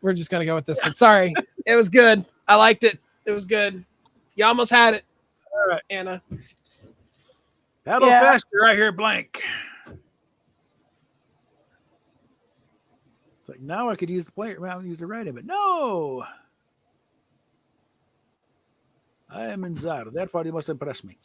We're just gonna go with this one. Sorry, it was good. I liked it. It was good. You almost had it. All right, Anna. Paddle faster right here, blank. It's like now I could use the player, use the right of it. No. I am inside. Therefore, you must impress me.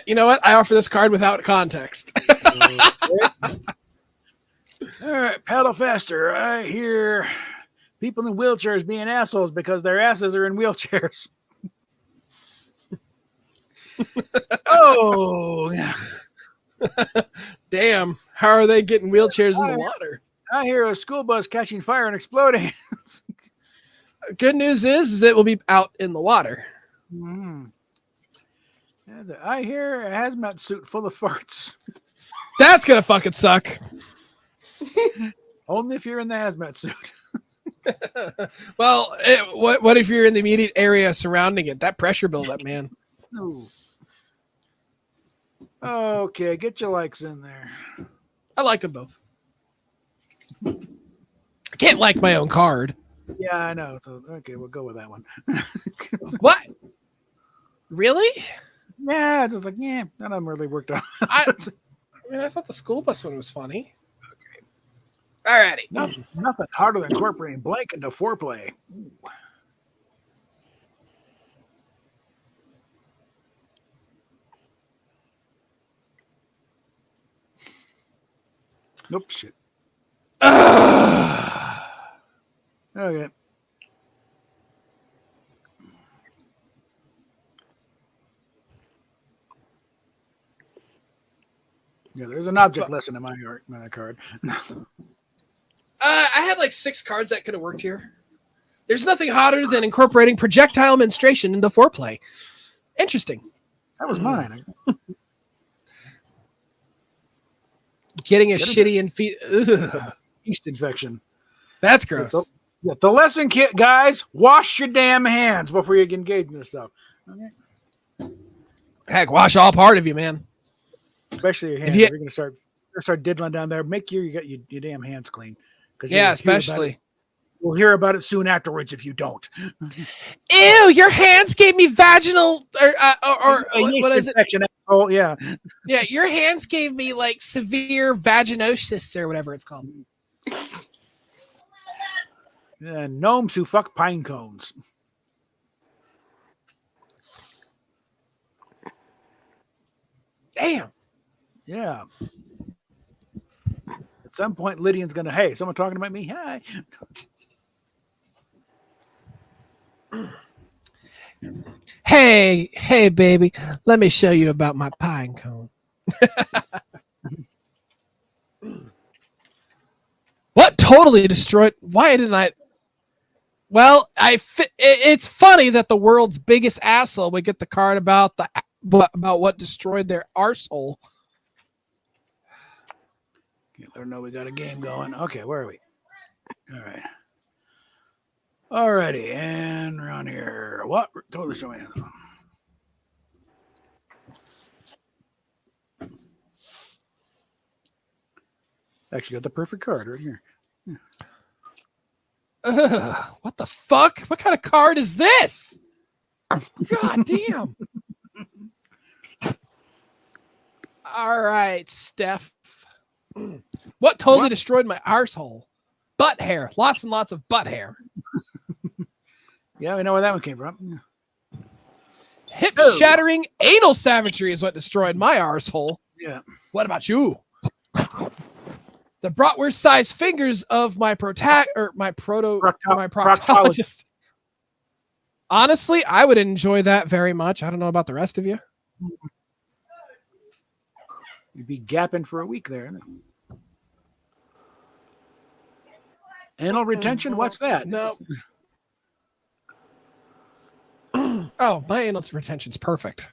You know what? I offer this card without context. All right, paddle faster. I hear people in wheelchairs being assholes because their asses are in wheelchairs. Oh, yeah. Damn, how are they getting wheelchairs in the water? I hear a school bus catching fire and exploding. Good news is it will be out in the water. Mm-hmm. I hear a hazmat suit full of farts. That's gonna fucking suck. Only if you're in the hazmat suit. Well, what if you're in the immediate area surrounding it? That pressure buildup, man. Ooh. Okay, get your likes in there. I liked them both. I can't like my own card. Yeah, I know. So, okay, we'll go with that one. What? Really? Yeah, just like, yeah, none of them really worked out. I thought the school bus one was funny. Okay. Alrighty. Nothing harder than incorporating blank into foreplay. Ooh. Nope, shit. Okay. Yeah, there's an object lesson in my card. I had like 6 cards that could have worked here. There's nothing hotter than incorporating projectile menstruation into foreplay. Interesting. That was mine. Getting a shitty yeast infection. That's gross. The lesson kit, guys, wash your damn hands before you get engaged in this stuff. Okay. Heck, wash all part of you, man. Especially your hands. If you're gonna start diddling down there, make sure you got your damn hands clean. Yeah, especially. We'll hear about it soon afterwards if you don't. Ew, your hands gave me vaginal or what is it? Oh, yeah. Yeah, your hands gave me like severe vaginosis or whatever it's called. Gnomes who fuck pine cones. Damn. Yeah. At some point, Lydian's gonna, hey, someone talking about me? Hi. Hey, baby, let me show you about my pine cone. What totally destroyed? Why didn't I? Well, it's funny that the world's biggest asshole would get the card about what destroyed their arsehole. Let her know we got a game going. Okay, where are we? All right. Alrighty, and around here. What? Totally show me. Actually got the perfect card right here. Yeah. What the fuck? What kind of card is this? God damn. All right, Steph. What totally destroyed my arsehole? Butt hair. Lots and lots of butt hair. Yeah, we know where that one came from. Hip-shattering anal savagery is what destroyed my arsehole. Yeah. What about you? The bratwurst-sized fingers of my proctologist. Honestly, I would enjoy that very much. I don't know about the rest of you. You'd be gapping for a week there. Anal retention? What's that? No. Oh, my anal retention's perfect.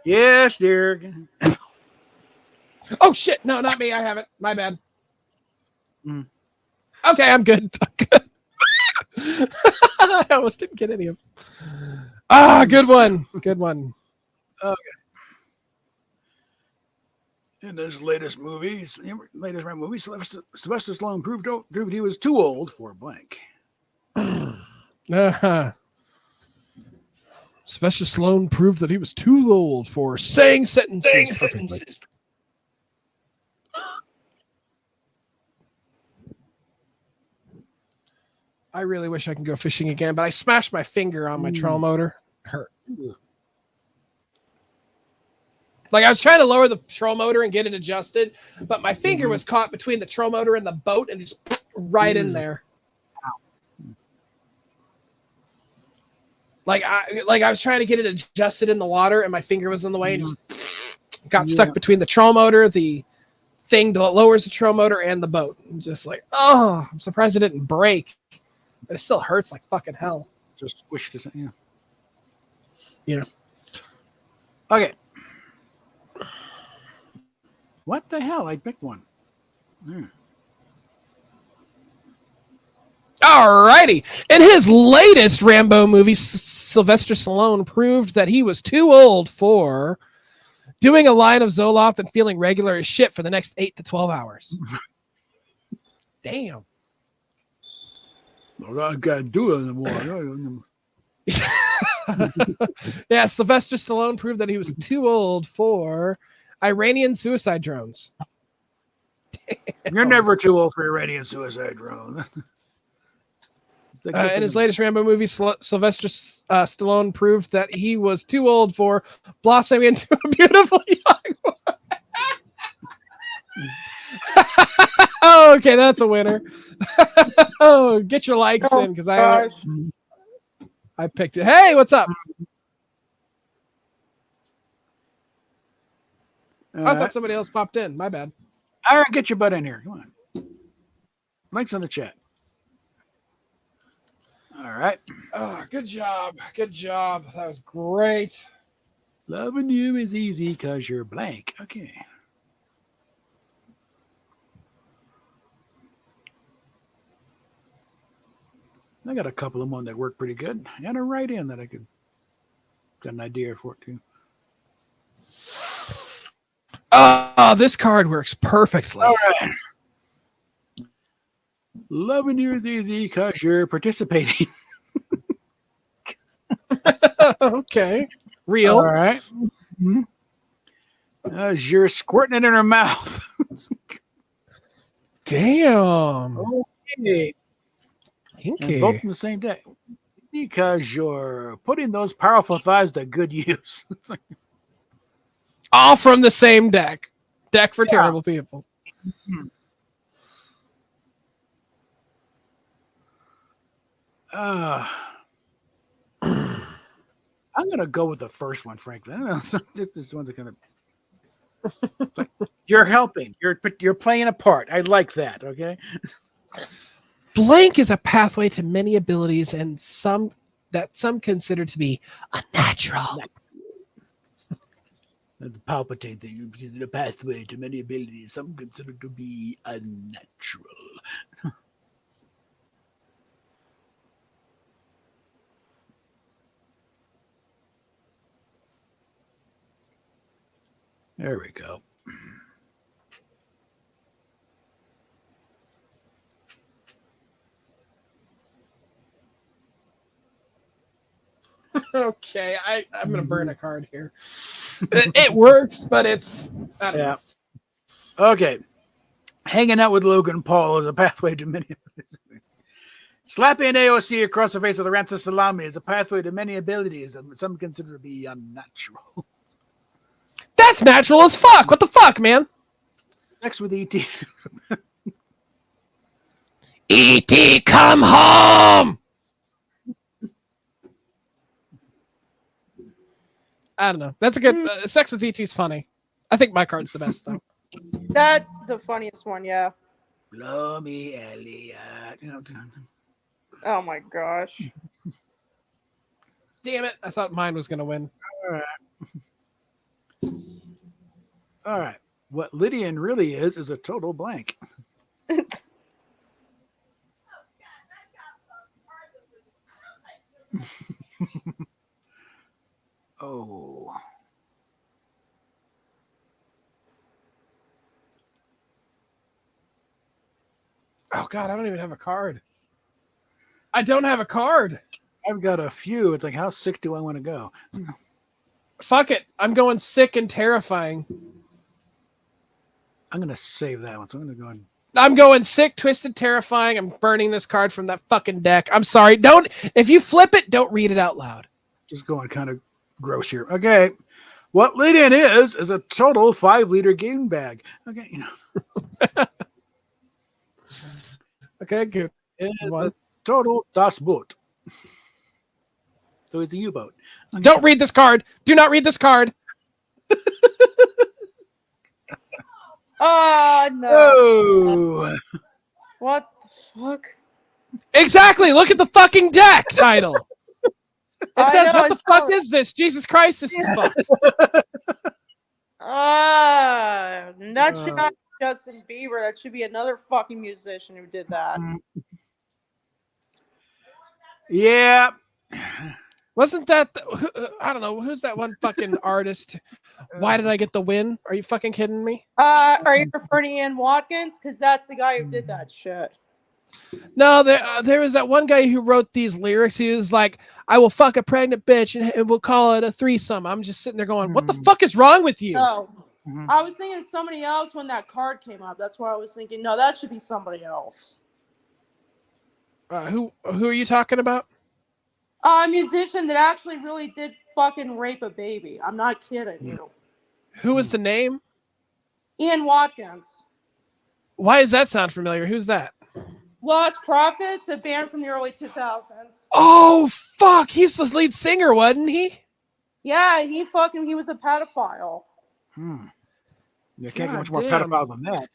Yes, dear. Oh shit! No, not me. I have it. My bad. Okay, I'm good. I almost didn't get any of them. Good one. Good one. Okay. In this latest movie, Sylvester Stallone proved he was too old for blank. Sylvester Stallone proved that he was too old for saying sentences perfectly. I really wish I could go fishing again, but I smashed my finger on my troll motor. Hurt. Like I was trying to lower the troll motor and get it adjusted, but my finger was caught between the troll motor and the boat and just right in there. Like I was trying to get it adjusted in the water and my finger was in the way and just got stuck between the troll motor, the thing that lowers the troll motor, and the boat. I'm just like, oh, I'm surprised it didn't break. But it still hurts like fucking hell. Just squished it. Yeah. Yeah. Okay. What the hell? I picked one. Alrighty. In his latest Rambo movie, Sylvester Stallone proved that he was too old for doing a line of Zoloft and feeling regular as shit for the next 8 to 12 hours. Damn. I can't do it anymore. Yeah, Sylvester Stallone proved that he was too old for Iranian suicide drones. You're never too old for Iranian suicide drone. In his latest Rambo movie, Sylvester Stallone proved that he was too old for blossoming into a beautiful young woman. Oh, okay, that's a winner. Oh, get your likes in because I picked it. Hey, what's up? I thought somebody else popped in. My bad. All right, get your butt in here. Come on. Links in the chat. All right. Oh, good job. Good job. That was great. Loving you is easy because you're blank. Okay. I got a couple of them that work pretty good. And a right in that I could got an idea for it too. Oh, this card works perfectly. All right. Loving you is easy because you're participating. Okay. Real. All right. As you're squirting it in her mouth. Damn. Okay. And both in the same day. Because you're putting those powerful thighs to good use. All from the same deck. Deck for terrible people. I'm going to go with the first one, frankly. I don't know. This is one that kind of. Like, you're helping. You're playing a part. I like that. Okay. Blank is a pathway to many abilities and some consider to be unnatural. The Palpatine thing is a pathway to many abilities, some consider to be unnatural. There we go. Okay, I'm gonna burn a card here. It works, but it's yeah. Okay. Hanging out with Logan Paul is a pathway to many abilities. Slapping AOC across the face with a rancid salami is a pathway to many abilities that some consider to be unnatural. That's natural as fuck. What the fuck, man? Next with ET. ET, come home. I don't know. That's a good Sex with ET's funny. I think my card's the best though. That's the funniest one, yeah. Blow me, Elliot. Oh my gosh. Damn it. I thought mine was gonna win. All right. What Lydian really is a total blank. Oh. Oh God, I don't even have a card. I don't have a card. I've got a few. It's like, how sick do I want to go? Fuck it. I'm going sick and terrifying. I'm gonna save that one. So I'm gonna go and I'm going sick, twisted, terrifying. I'm burning this card from that fucking deck. I'm sorry. Don't. If you flip it, don't read it out loud. just going kind of gross here. Okay. What Lead In is a total 5-liter game bag. Okay, you know. Okay, good. It is a total Das Boot. So it's a U-boat. Okay. Don't read this card. Do not read this card. Oh no! Oh. What the fuck? Exactly. Look at the fucking deck title. It I says, know, "What the fuck is this? Jesus Christ, this is fucked." That should not be Justin Bieber. That should be another fucking musician who did that. Yeah. Wasn't that? I don't know. Who's that one fucking artist? Why did I get the win? Are you fucking kidding me? Are you referring to Ian Watkins? Because that's the guy who did that shit. No, there was that one guy who wrote these lyrics. He was like, "I will fuck a pregnant bitch and we'll call it a threesome." I'm just sitting there going, "What the fuck is wrong with you?" No, I was thinking somebody else when that card came up. That's why I was thinking, no, that should be somebody else. Who are you talking about? A musician that actually really did fucking rape a baby. I'm not kidding you. Who was the name? Ian Watkins. Why does that sound familiar? Who's that? Lost Prophets, a band from the early 2000s. Oh, fuck. He's the lead singer, wasn't he? Yeah, he was a pedophile. You can't get God much more damn. pedophile than that.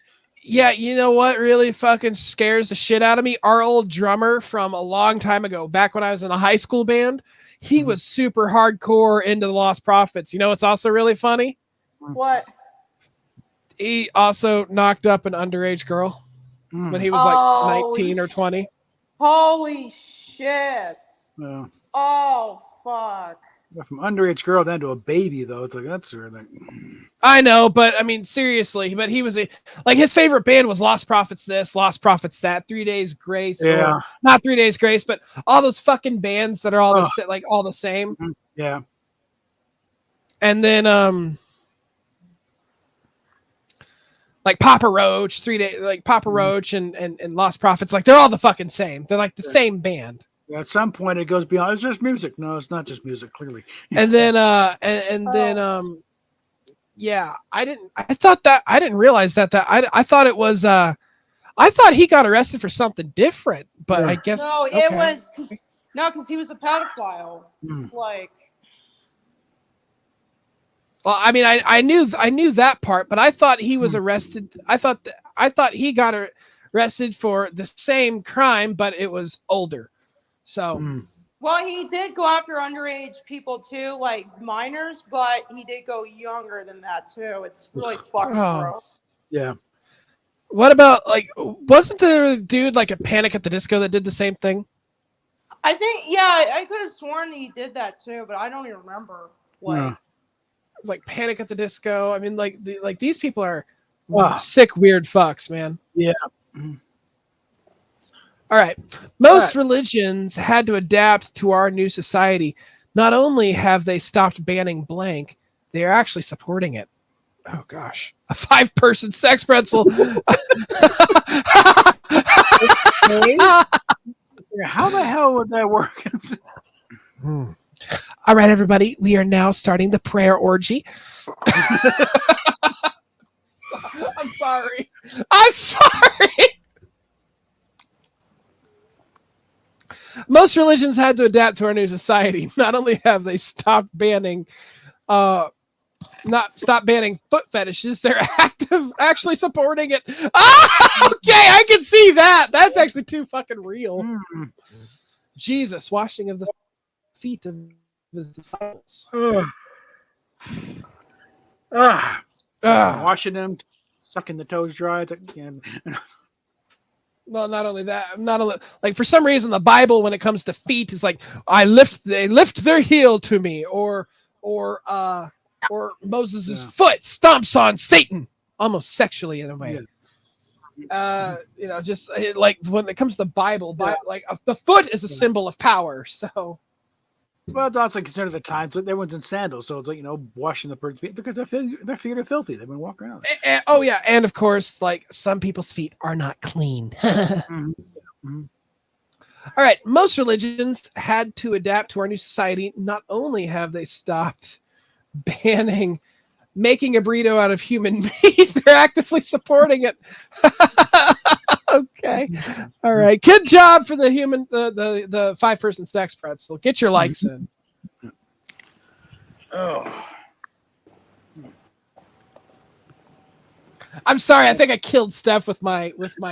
Yeah, you know what really fucking scares the shit out of me? Our old drummer from a long time ago, back when I was in a high school band, he was super hardcore into the Lost Prophets. You know what's also really funny? What? He also knocked up an underage girl when he was like 19 or 20. Holy shit. Yeah. Oh, fuck. From underage girl down to a baby, though, it's like that's sort of like. I know, but I mean, seriously, but he was like his favorite band was Lost Prophets this, Lost Prophets that, 3 Days Grace. Yeah. Not 3 Days Grace, but all those fucking bands that are all like all the same. Yeah. And then like Papa Roach, 3 Days, like Papa Roach and Lost Prophets, like they're all the fucking same. They're like the same band. At some point, it goes beyond. It's just music. No, it's not just music. Clearly. And then yeah, I didn't realize that I thought it was I thought he got arrested for something different, but I guess No, it was because he was a pedophile. Like, well, I mean, I knew that part, but I thought he was arrested. I thought he got arrested for the same crime, but it was older. So, well, he did go after underage people too, like minors, but he did go younger than that too. It's really fucking gross. Yeah. What about like? Wasn't the dude like a Panic at the Disco that did the same thing? I think, yeah, I could have sworn that he did that too, but I don't even remember. Like, It's like Panic at the Disco. I mean, like these people are sick, weird fucks, man. Yeah. All right. Most religions had to adapt to our new society. Not only have they stopped banning blank, they are actually supporting it. Oh gosh, a 5-person sex pretzel. How the hell would that work? All right, everybody, we are now starting the prayer orgy. I'm sorry. Most religions had to adapt to our new society. Not only have they stopped banning foot fetishes, they're actually supporting it. Ah, okay, I can see that. That's actually too fucking real. Jesus, washing of the feet of his disciples. Washing them, sucking the toes dry. It's like, yeah. Well, not only that, like for some reason the Bible, when it comes to feet, is like they lift their heel to me, or Moses' foot stomps on Satan, almost sexually in a way. just like when it comes to the Bible, the foot is a symbol of power. So, well, it's also considered the time. So everyone's in sandals, so it's like washing the bird's feet because their feet are filthy. They've been walking around. oh yeah, and of course, like some people's feet are not clean. All right, most religions had to adapt to our new society. Not only have they stopped banning making a burrito out of human meat, they're actively supporting it. Okay. All right. Good job for the 5-person stacks pretzel. Get your likes in. Oh. I'm sorry. I think I killed Steph with my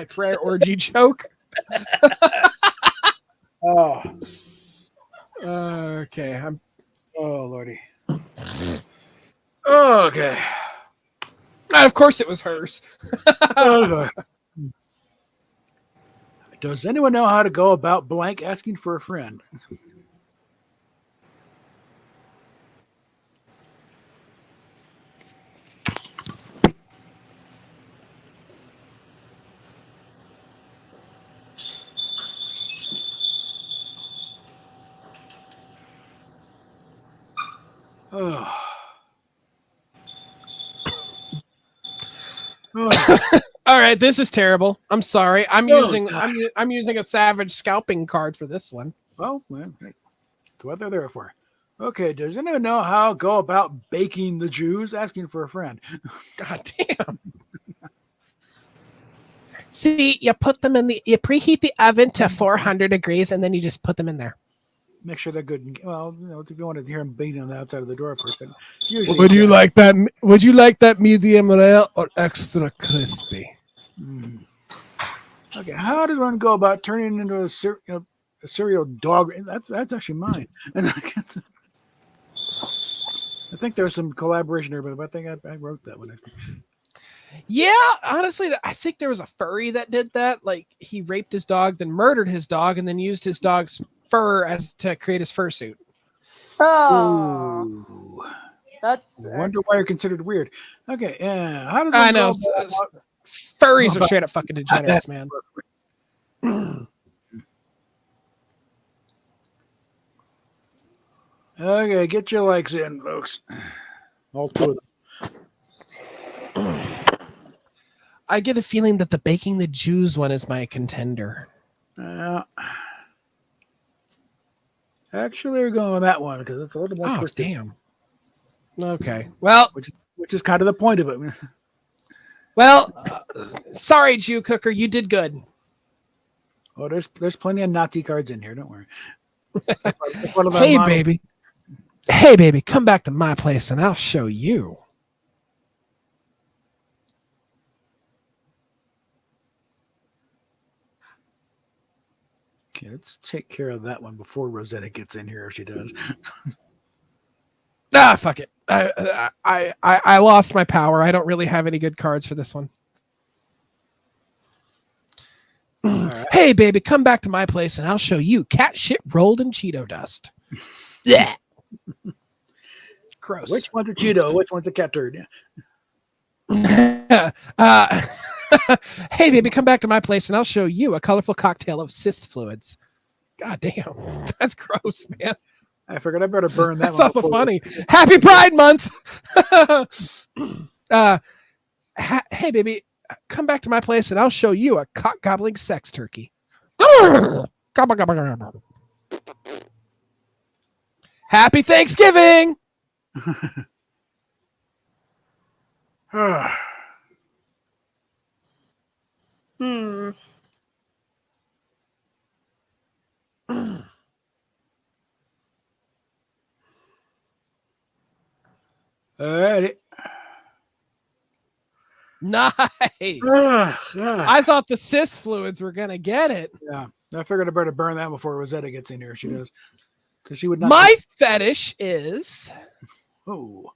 prayer orgy joke. Oh. Okay. Oh, Lordy. Okay. Of course it was hers. Does anyone know how to go about blank asking for a friend? Oh. All right, this is terrible. I'm sorry. I'm using a savage scalping card for this one. Well, that's what they're there for. Okay, does anyone know how to go about baking the Jews? Asking for a friend. God damn. See, you preheat the oven to 400 degrees, and then you just put them in there. Make sure they're good. Well, if you want to hear them beating on the outside of the door first. Would you like that? Would you like that medium rare or extra crispy? Okay, how does one go about turning into a cereal dog? That's actually mine. And I think there's some collaboration there, but I think I wrote that one. Yeah, honestly, I think there was a furry that did that. Like he raped his dog, then murdered his dog, and then used his dog's fur to create his fursuit. Oh, Ooh. that's. I wonder why you're considered weird. Okay, yeah. How does I know furries are straight up fucking degenerates, man. Okay, get your likes in, folks. All two of them. I get a feeling that the baking the Jews one is my contender. Actually, we're going with that one because it's a little more twisted. Damn. Okay. Well, which is kind of the point of it. Well, sorry, Jew Cooker, you did good. Oh, there's plenty of Nazi cards in here. Don't worry. Hey, baby, come back to my place and I'll show you. Okay, let's take care of that one before Rosetta gets in here if she does. Fuck it. I lost my power. I don't really have any good cards for this one. Right. Hey, baby, come back to my place and I'll show you cat shit rolled in Cheeto dust. Yeah. Gross. Which one's a Cheeto? Which one's a cat turd? Hey, baby, come back to my place and I'll show you a colorful cocktail of cyst fluids. God damn. That's gross, man. I figured I better burn that. That's also funny. Happy Pride Month. Hey, baby, come back to my place and I'll show you a cock gobbling sex turkey. Happy Thanksgiving. Alrighty. Nice. I thought the cyst fluids were gonna get it. Yeah, I figured I better burn that before Rosetta gets in here. She does, because she would not. My fetish is. Oh.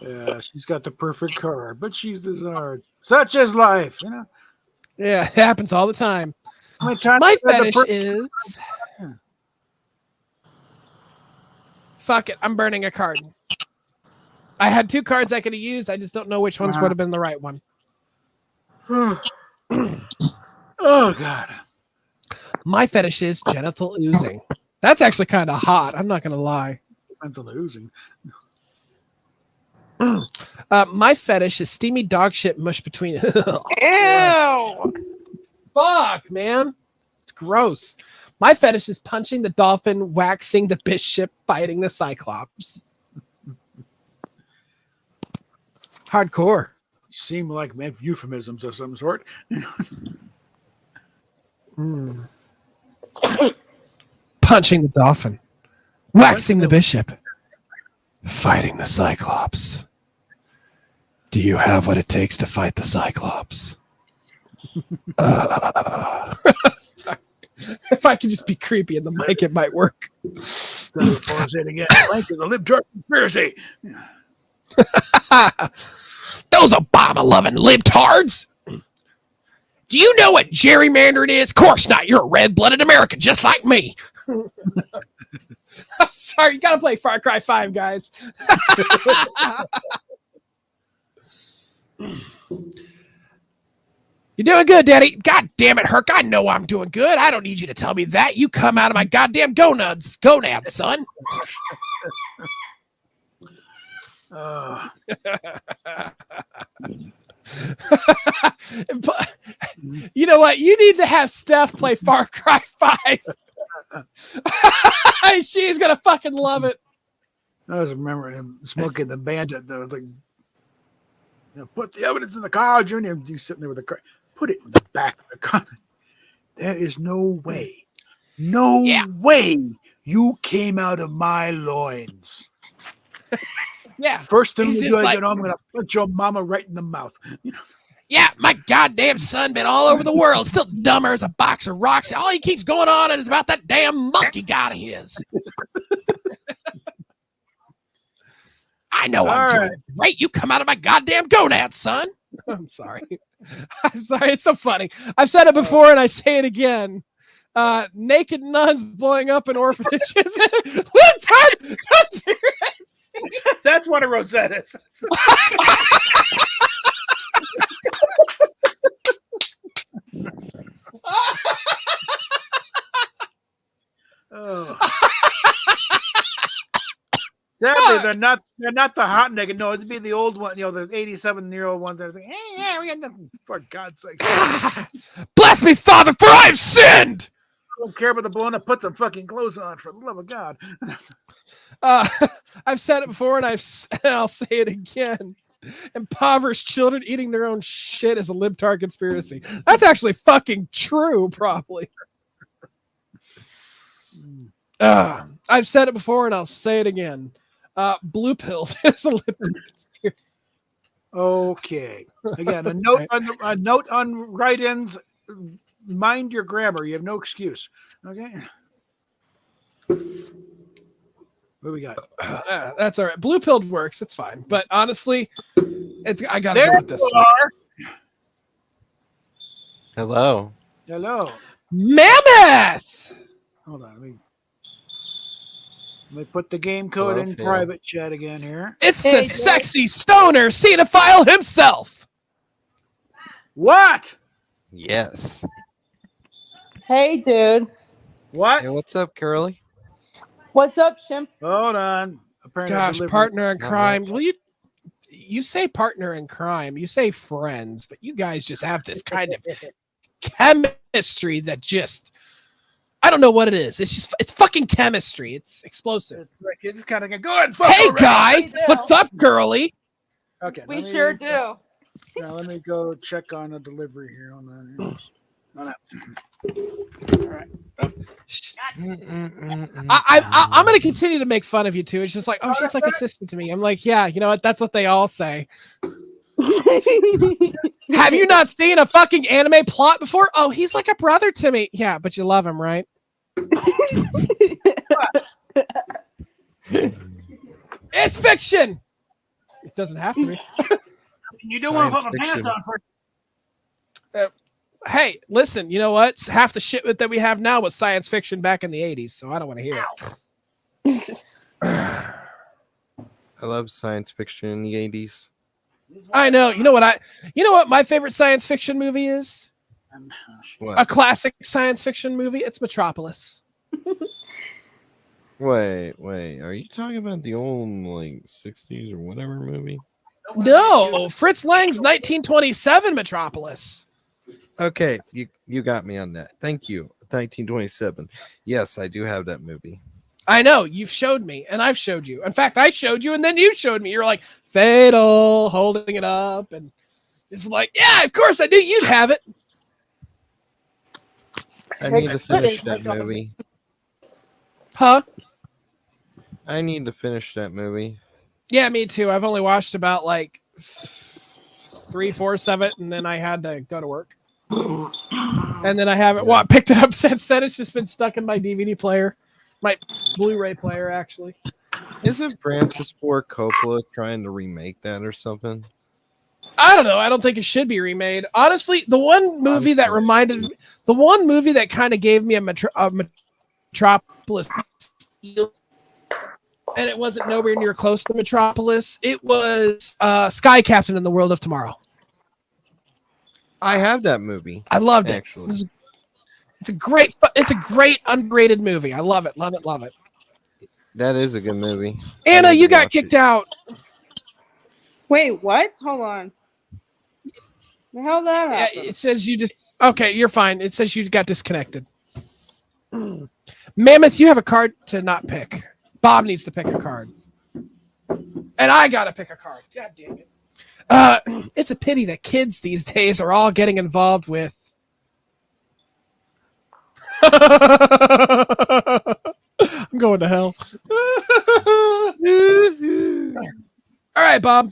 Yeah, she's got the perfect card, but she's desired. Such is life, you know. Yeah, it happens all the time. How many times My I've had the fetish is. Fuck it, I'm burning a card. I had 2 cards I could have used. I just don't know which ones would have been the right one. Oh God. My fetish is genital oozing. That's actually kind of hot. I'm not gonna lie. Depends on the oozing. My fetish is steamy dog shit mush between. Ew. Fuck, man. It's gross. My fetish is punching the dolphin, waxing the bishop, fighting the cyclops. Hardcore. Seem like euphemisms of some sort. Punching the dolphin, waxing the bishop, fighting the cyclops. Do you have what it takes to fight the cyclops? If I could just be creepy in the mic, it might work. Blank is a libtard conspiracy. Those Obama-loving libtards. Do you know what gerrymandering is? Of course not. You're a red-blooded American just like me. I'm sorry. You got to play Far Cry 5, guys. You're doing good, Daddy. God damn it, Herc. I know I'm doing good. I don't need you to tell me that. You come out of my goddamn gonads, son. You know what? You need to have Steph play Far Cry 5. She's gonna fucking love it. I was remembering him smoking the bandit. That was like, put the evidence in the car, Junior. You sitting there with the car. Put it in the back of the car. There is no way, way you came out of my loins. Yeah. First thing He's you just do, like- I'm gonna punch your mama right in the mouth. Yeah, my goddamn son been all over the world, still dumber as a box of rocks. All he keeps going on is about that damn monkey god of his. I know I'm doing great. You come out of my goddamn gonads, son. I'm sorry. I'm sorry. It's so funny. I've said it before and I say it again. Naked nuns blowing up in orphanages. That's what a rosette is. Sadly, they're not the hot naked. No, it'd be the old one, the 87-year-old ones that are thinking, hey, yeah, we got nothing, for God's sake. Bless me, Father, for I have sinned. I don't care about the blown up. Put some fucking clothes on, for the love of God. I've said it before and I'll say it again. Impoverished children eating their own shit is a libtard conspiracy. That's actually fucking true, probably. I've said it before and I'll say it again. Blue pill is a libtard conspiracy. Okay. Again, a note on write-ins. Mind your grammar. You have no excuse. Okay. What do we got? That's all right. Blue pilled works. It's fine. But honestly, I gotta There go with this. you are. Hello. Hello. Mammoth. Hold on. Let me put the game code in private chat again here. It's the sexy stoner cinephile himself. What? Yes. Hey, dude. What? Hey, what's up, Curly? What's up, Shimp? Hold on. Apparently Gosh, partner in crime. Well, you say partner in crime, you say friends, but you guys just have this kind of chemistry that just, I don't know what it is. It's fucking chemistry. It's explosive. It's like you just kind of go ahead. Hey, guy. What's up, girly? Okay. We sure do. Now let me go check on a delivery here. On that. All right. I'm going to continue to make fun of you two. It's just like, oh, she's like a sister to me. I'm like, yeah, you know what? That's what they all say. Have you not seen a fucking anime plot before? Oh, he's like a brother to me. Yeah, but you love him, right? It's fiction. Doesn't have to be. You do want to Science put my pants fiction. on first. Hey, listen, you know what? Half the shit that we have now was science fiction back in the 80s, so I don't want to hear it. I love science fiction in the 80s. I know. You know what my favorite science fiction movie is? A What? classic science fiction movie. It's Metropolis. Wait. Are you talking about the old, like, 60s or whatever movie? No, Fritz Lang's 1927 Metropolis. Okay, you got me on that. Thank you. 1927. Yes, I do have that movie. I know. You've showed me, and I've showed you. In fact, I showed you, and then you showed me. You're like, fatal, holding it up, and it's like, yeah, of course, I knew you'd have it. I need to finish that movie. Huh? I need to finish that movie. Yeah, me too. I've only watched about like 3/4 of it, and then I had to go to work. And then I haven't picked it up since then. It's just been stuck in my DVD player, my Blu-ray player, actually. Isn't Francis Ford Coppola trying to remake that or something? I don't know. I don't think it should be remade. Honestly, the one movie that reminded me, the one movie that kind of gave me a Metropolis feel, and it wasn't nowhere near close to Metropolis, it was Sky Captain in the World of Tomorrow. I have that movie. I loved it. Actually. It's a great underrated movie. I love it. That is a good movie. Anna, you got kicked out. Wait, what? Hold on. The hell that Yeah, happened? it says you just okay. You're fine. It says you got disconnected. Mammoth, you have a card to not pick. Bob needs to pick a card, and I gotta pick a card. God damn it! It's a pity that kids these days are all getting involved with. I'm going to hell. All right, Bob.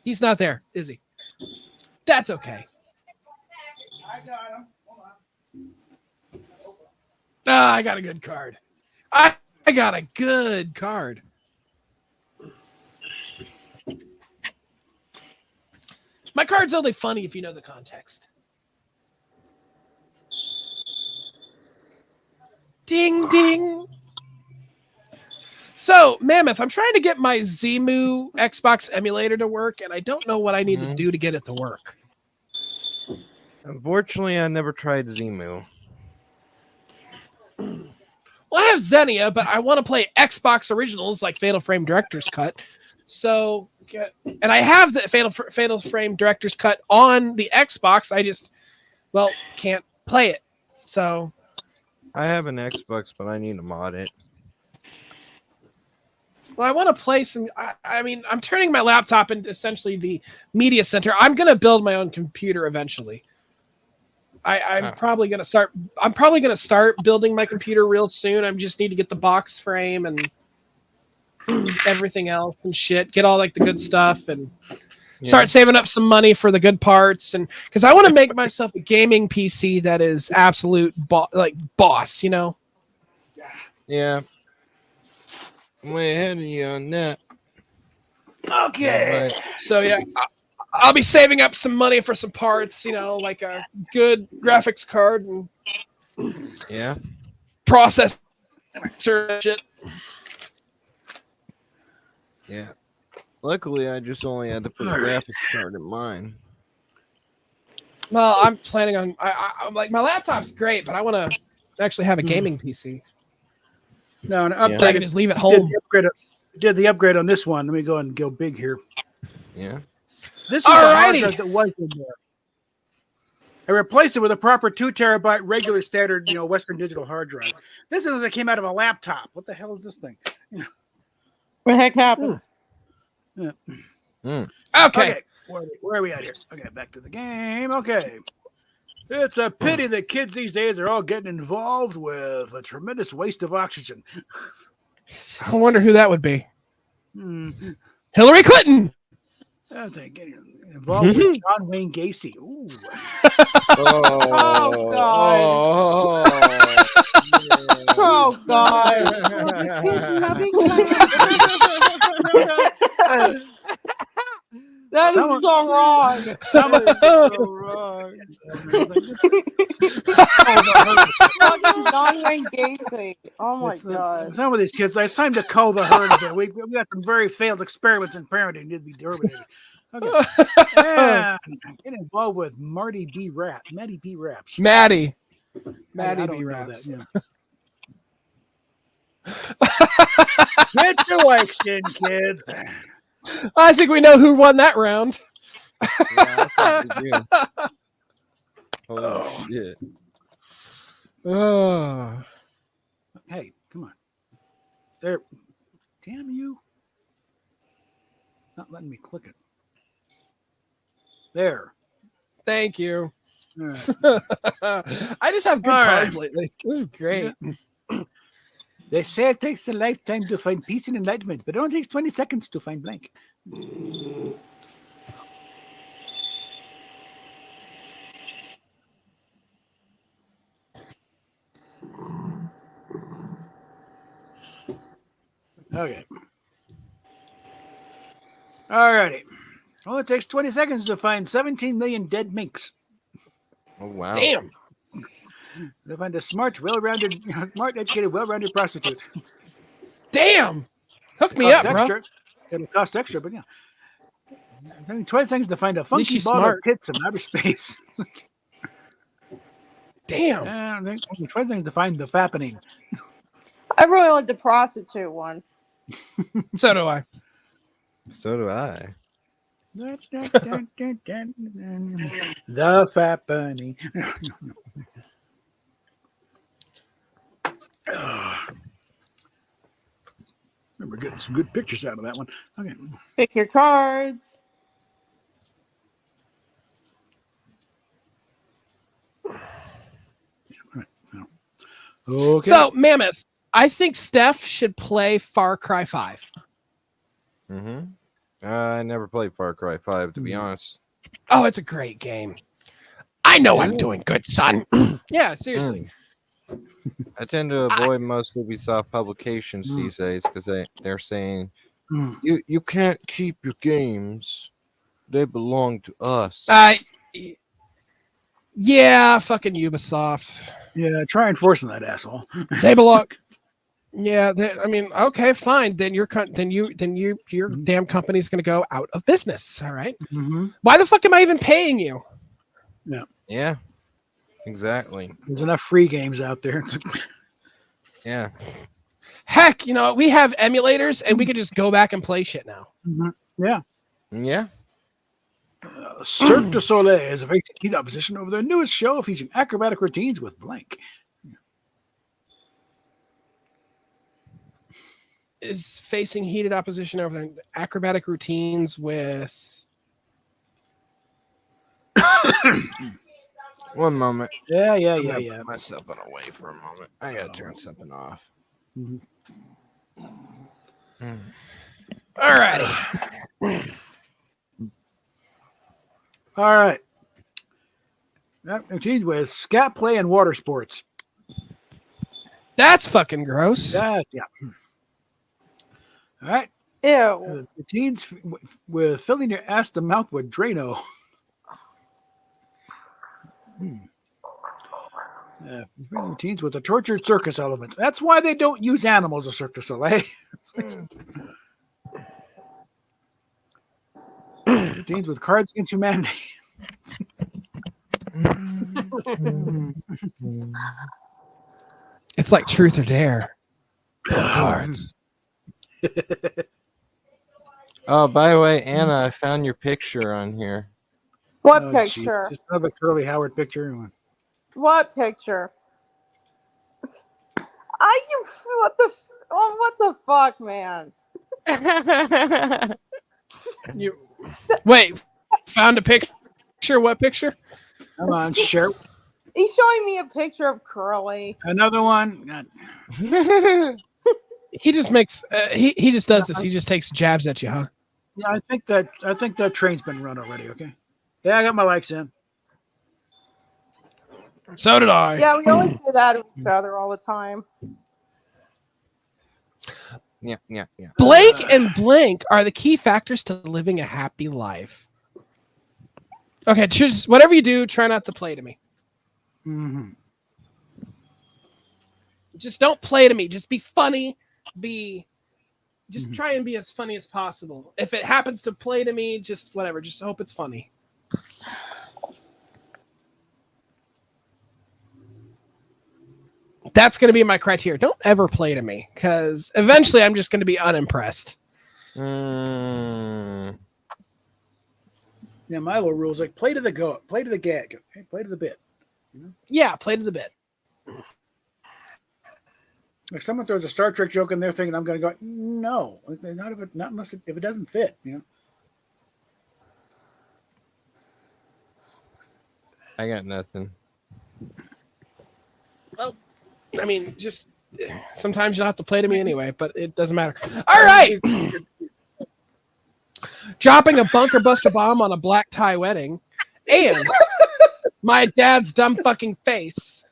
He's not there, is he? That's okay. I got him. Hold on. I got a good card. I got a good card. My card's only funny if you know the context. Ding, ding. So, Mammoth, I'm trying to get my Zemu Xbox emulator to work, and I don't know what I need to do to get it to work. Unfortunately, I never tried Zemu. Well, I have Xenia, but I want to play Xbox originals like Fatal Frame Director's Cut. So, and I have the Fatal Frame Director's Cut on the Xbox. I just, can't play it. So, I have an Xbox, but I need to mod it. well, I want to play some. I mean, I'm turning my laptop into essentially the media center. I'm going to build my own computer eventually. I'm probably going to start. I'm probably going to start building my computer real soon. I just need to get the box frame and everything else and shit. Get all like the good stuff and start saving up some money for the good parts. And because I want to make myself a gaming PC that is absolute boss. You know. Yeah. I'm way ahead of you on that. Okay. So yeah, I'll be saving up some money for some parts, you know, like a good graphics card and processor shit. Yeah. Luckily, I just only had to put a graphics card in mine. Well, I'm planning on. I'm like, my laptop's great, but I want to actually have a gaming PC. No, an I upgrade. can just leave it home. Did the upgrade on this one? Let me go and go big here. Yeah. This is the hard drive that was in there. I replaced it with a proper 2 terabyte regular standard, Western Digital hard drive. This is that came out of a laptop. What the hell is this thing? What the heck happened? Okay. Where are we at here? Okay, back to the game. Okay. It's a pity that kids these days are all getting involved with a tremendous waste of oxygen. I wonder who that would be. Hillary Clinton. I think getting involved with John Wayne Gacy. Ooh. Oh, God. Oh, God. That is Someone- so wrong. Someone- So wrong. Fucking John Wayne Gacy. Oh my god. Some of these kids, it's time to cull the herd a bit. We got some very failed experiments in parenting need to be terminated. Okay. And get involved with Maddie B. Raps. Maddie I B. don't know Raps. that, yeah. Get your likes in, kids. I think we know who won that round. Yeah, I think we do. Holy shit. Oh. Hey, come on. There. Damn you. Not letting me click it. There. Thank you. All right. I just have good All cards right. lately. This is great. They say it takes a lifetime to find peace and enlightenment, but it only takes 20 seconds to find blank. Okay. All righty. Well, it takes 20 seconds to find 17 million dead minks. Oh wow. Damn. To find a smart, educated, well-rounded prostitute. Damn. Hook me Costs up, bro. extra. It'll cost extra, but yeah. I mean, 20 seconds to find a least funky she's ball smart. of tits in outer space. Damn. And then 20 seconds to find the fappening. I really like the prostitute one. So do I. So do I. The fappening. Remember getting some good pictures out of that one. Okay. Pick your cards. Okay. So, Mammoth, I think Steph should play Far Cry 5. Mm-hmm. I never played Far Cry 5, to be honest. Oh, it's a great game. I know I'm doing good, son. Yeah, seriously. I tend to avoid most Ubisoft publications these days because they're saying you can't keep your games; they belong to us. Yeah, fucking Ubisoft. Yeah, try enforcing that asshole. They belong. Yeah, I mean, okay, fine. Then your damn company's gonna go out of business. All right. Mm-hmm. Why the fuck am I even paying you? Yeah. Yeah. Exactly. There's enough free games out there. Yeah. Heck, we have emulators and we could just go back and play shit now. Mm-hmm. Yeah. Yeah. Cirque du Soleil is facing heat opposition over their newest show featuring acrobatic routines with blank. Is facing heated opposition over their acrobatic routines with. One moment. Yeah. Put myself on away for a moment. I gotta turn something off. Mm-hmm. All righty. All right. That routine with scat play and water sports. That's fucking gross. Yeah. All right. Ew. Routines with filling your ass to mouth with Drano. Routines with the tortured circus elements. That's why they don't use animals at Cirque du Soleil. Routines with Cards Against Humanity. It's like Truth or Dare. Cards. Oh, by the way, Anna, I found your picture on here. What Oh, picture? geez. Just another Curly Howard picture. What picture? What the fuck, man? You wait. Found a picture. What picture? Come on, share. He's showing me a picture of Curly. Another one. God. He just makes. He just does this. He just takes jabs at you, huh? Yeah, I think that train's been run already. Okay. Yeah, I got my likes in. So did I. Yeah, we always do that to each other all the time. Yeah. Blank and blank are the key factors to living a happy life. Okay, choose whatever you do. Try not to play to me. Mm-hmm. Just don't play to me. Just be funny. Just try and be as funny as possible. If it happens to play to me, just whatever. Just hope it's funny. That's going to be my criteria. Don't ever play to me, because eventually I'm just going to be unimpressed. Yeah, my little rule is like play to the go, play to the gag, okay? Play to the bit. You know? Yeah, play to the bit. If someone throws a Star Trek joke in there, thinking I'm going to go, no, not unless if it doesn't fit. You know. I got nothing. Well, I mean, just sometimes you'll have to play to me anyway, but it doesn't matter. All right. Dropping a bunker buster bomb on a black tie wedding and my dad's dumb fucking face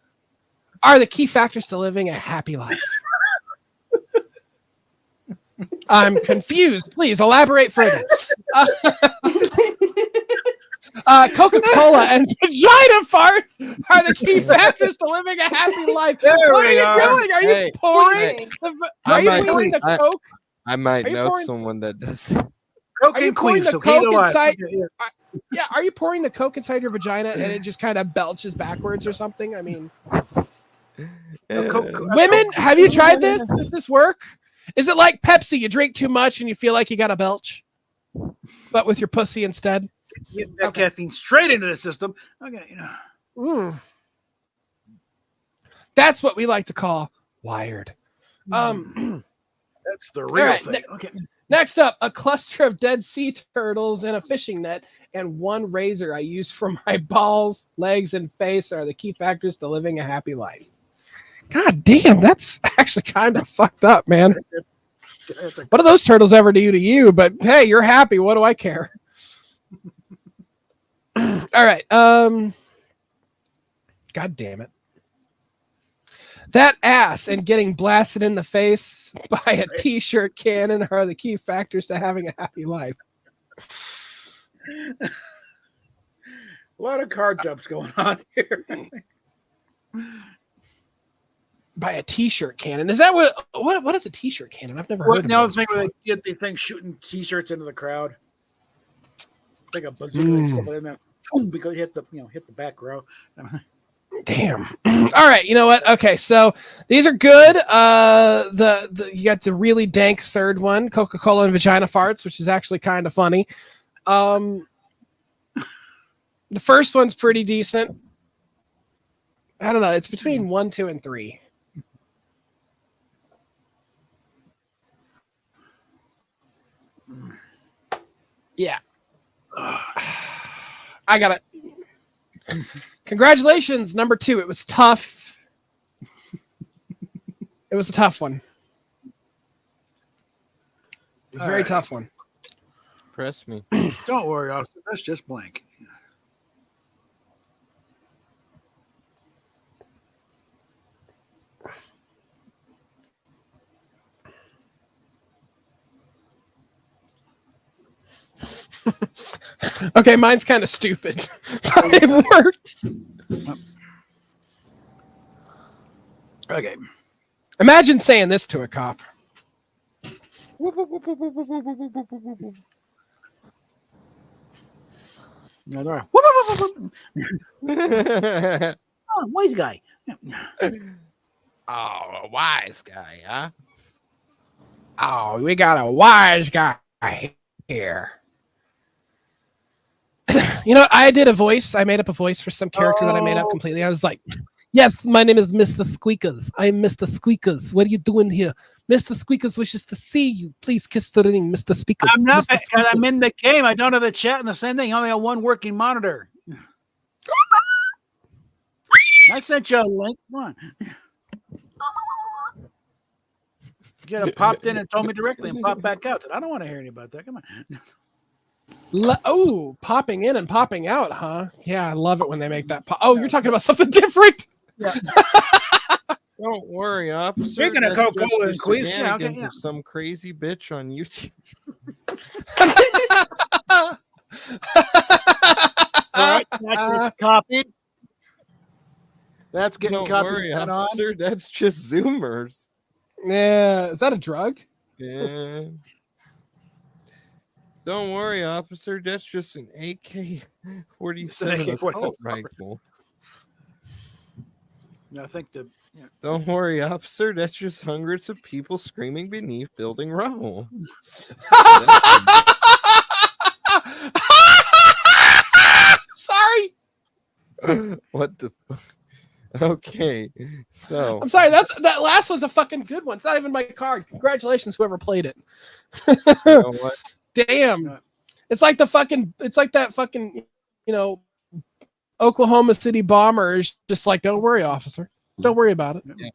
are the key factors to living a happy life. I'm confused. Please elaborate further. Coca-Cola and vagina farts are the key factors to living a happy life. What are you doing? Are you pouring? Are you pouring the Coke? I might know someone that does. Are you pouring the Coke inside? Yeah, are you pouring the Coke inside your vagina and it just kind of belches backwards or something? I mean, women, have you tried this? Does this work? Is it like Pepsi? You drink too much and you feel like you got a belch, but with your pussy instead? Get that caffeine straight into the system. Okay, you know. That's what we like to call wired. That's the real thing. Okay. Next up, a cluster of dead sea turtles in a fishing net and one razor I use for my balls, legs, and face are the key factors to living a happy life. God damn, that's actually kind of fucked up, man. What do those turtles ever do to you? But hey, you're happy. What do I care? All right. God damn it. That ass and getting blasted in the face by a t-shirt cannon are the key factors to having a happy life. A lot of card dumps going on here. By a t-shirt cannon. Is that what is a t-shirt cannon? I've never heard of now it. the thing where they get the thing shooting t-shirts into the crowd. Like a bazooka because you hit the back row. Damn. All right, you know what? Okay, so these are good. You got the really dank third one, Coca-Cola and vagina farts, which is actually kind of funny. The first one's pretty decent. I don't know. It's between 1, 2, and 3. Yeah. I got it. Congratulations, number 2. It was tough. It was a tough one. It was a very tough one. Press me. Don't worry, Austin. That's just blank. Okay, mine's kind of stupid, but it works. Okay. Imagine saying this to a cop. No, they're oh, wise guy. Oh, a wise guy, huh? Oh, we got a wise guy here. You know what? I did a voice. I made up a voice for some character that I made up completely. I was like, yes, my name is Mr. Squeakers. I'm Mr. Squeakers. What are you doing here? Mr. Squeakers wishes to see you. Please kiss the ring, Mr. Squeakers. I'm not. I'm in the game. I don't have the chat and the same thing. I only have one working monitor. I sent you a link. Come on. You could have popped in and told me directly and popped back out. I don't want to hear any about that. Come on. Oh, popping in and popping out, huh? Yeah, I love it when they make that pop. Oh, you're talking about something different. Yeah. Don't worry, officer. Speaking of That's just Coca-Cola the and quiz, yeah, okay, shenanigans yeah. of some crazy bitch on YouTube. All right, that gets copied. That's getting Don't copied worry, and sent officer. That's just Zoomers. Yeah, is that a drug? Yeah. Don't worry, officer. That's just an AK-47 AK-47 assault rifle. on. I think the Don't worry, officer. That's just hundreds of people screaming beneath building rubble. Sorry. What the? Okay, so I'm sorry. That last was a fucking good one. It's not even my card. Congratulations, whoever played it. you know what? Damn. It's like that fucking, Oklahoma City bomber is just like, don't worry, officer. Don't worry about it. Yeah.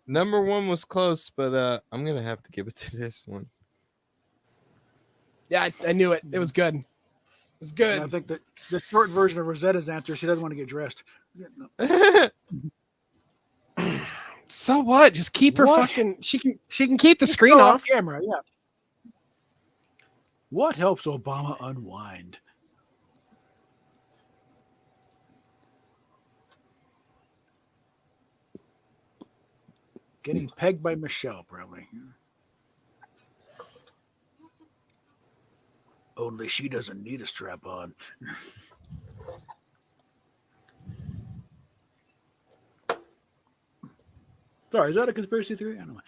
Number one was close, but I'm gonna have to give it to this one. Yeah, I knew it. It was good. It was good. And I think that the short version of Rosetta's answer, she doesn't want to get dressed. So what? Just keep her What? fucking. She can keep the Just screen go off. camera, yeah. What helps Obama unwind? Getting pegged by Michelle, probably. Only she doesn't need a strap on. Sorry, is that a conspiracy theory? I don't know.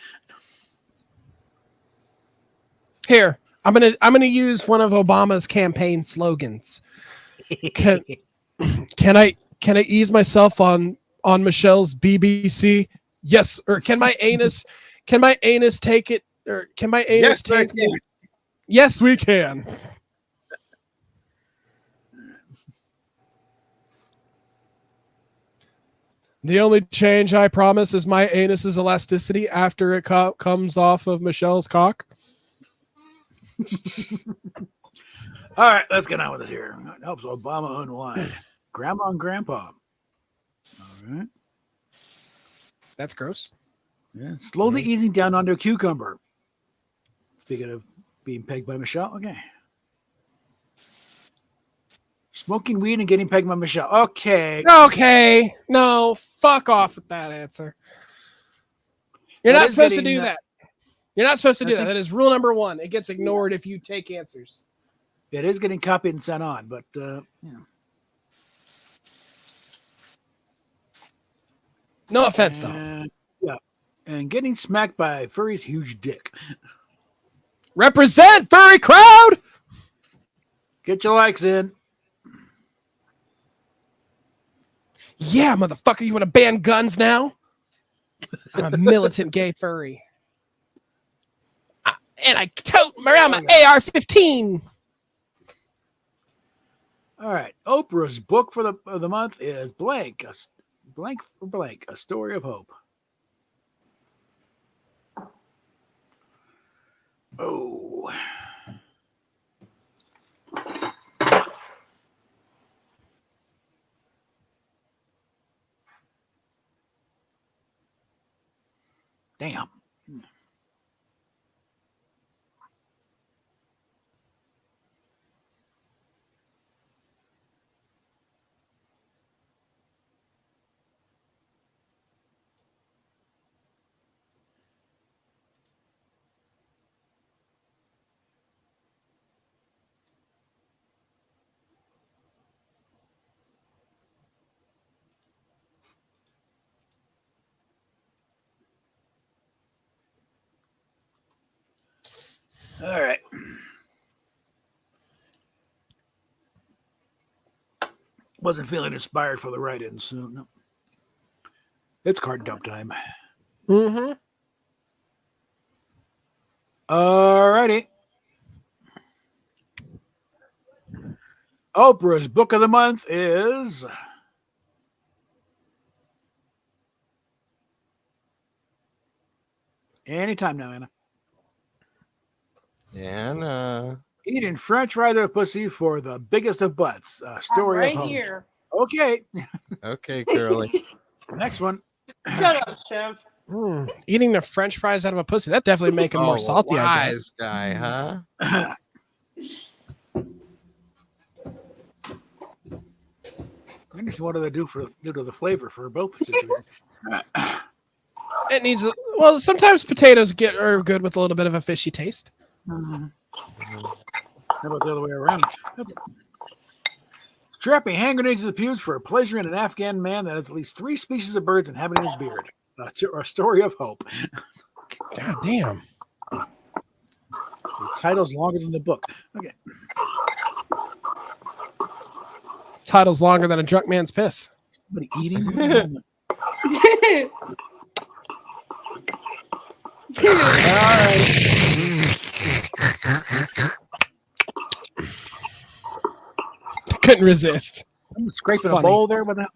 Here, I'm gonna use one of Obama's campaign slogans. Can I ease myself on Michelle's BBC? Yes, or can my anus take it? Or can my anus take it? Yes, we can. The only change I promise is my anus's elasticity after it comes off of Michelle's cock. All right, let's get on with this here. It helps Obama unwind. Grandma and Grandpa. All right. That's gross. Yeah, slowly easing down onto a cucumber. Speaking of being pegged by Michelle, okay. Smoking weed and getting pegged by Michelle. Okay. Okay. No, fuck off with that answer. You're That not is supposed to getting, do that. You're not supposed to I do that. think- That is rule number 1. It gets ignored if you take answers. It is getting copied and sent on, but No offense, though. and, yeah. And getting smacked by Furry's huge dick. Represent, furry crowd! Get your likes in. Yeah, motherfucker, you want to ban guns now? I'm a militant gay furry. And I tote around my AR-15. All right. Oprah's book for the month is blank. Blank for blank. A Story of Hope. Oh. Damn. All right. Wasn't feeling inspired for the write-ins, so no. It's card dump time. Mm-hmm. All righty. Oprah's book of the month is anytime now, Anna. Anna. Eating French fries or pussy for the biggest of butts. A story right of hope. here. Okay. Okay, Curly. Next one. Shut up, Chef. Eating the French fries out of a pussy. That definitely make them more salty, I guess. Wise guy, huh? I understand what do they do to the flavor for both situations. It needs well. Sometimes potatoes are good with a little bit of a fishy taste. How about the other way around? Strapping hand grenades to the pews for a pleasure in an Afghan man that has at least 3 species of birds inhabiting his beard. A story of hope. God damn. The title's longer than the book. Okay. Title's longer than a drunk man's piss. Somebody eating? Couldn't resist. I'm scraping Funny. a bowl there with that.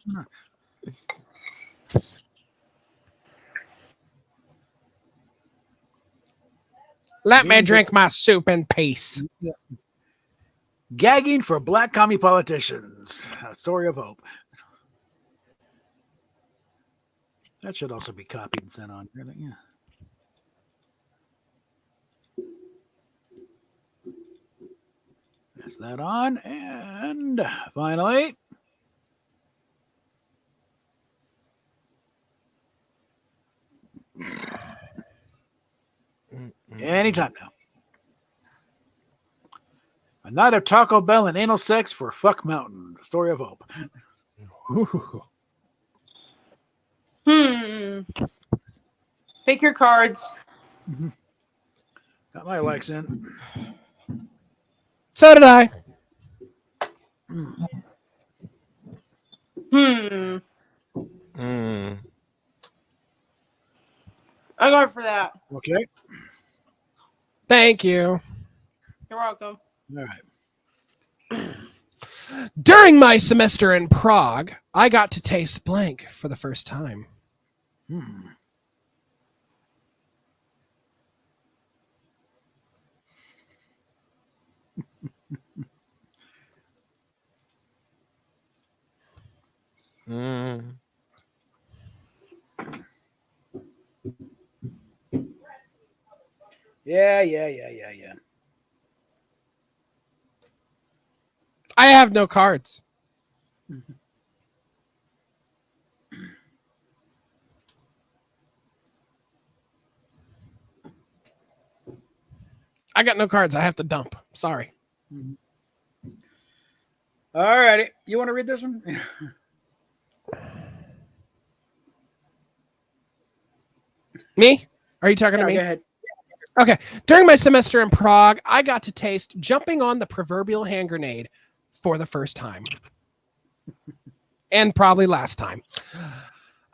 Let me drink my soup in peace. Gagging for black commie politicians. A story of hope. That should also be copied and sent on. Yeah. Pass that on. And finally. Anytime now. A night of Taco Bell and anal sex for Fuck Mountain. Story of hope. Pick your cards. Got my likes in. So did I. I'm going for that. Okay. Thank you. You're welcome. All right. During my semester in Prague, I got to taste blank for the first time. Yeah. I have no cards. I got no cards. I have to dump. Sorry. All righty. You want to read this one? Me? Are you talking to me? Go ahead. Okay. During my semester in Prague, I got to taste jumping on the proverbial hand grenade for the first time. And probably last time.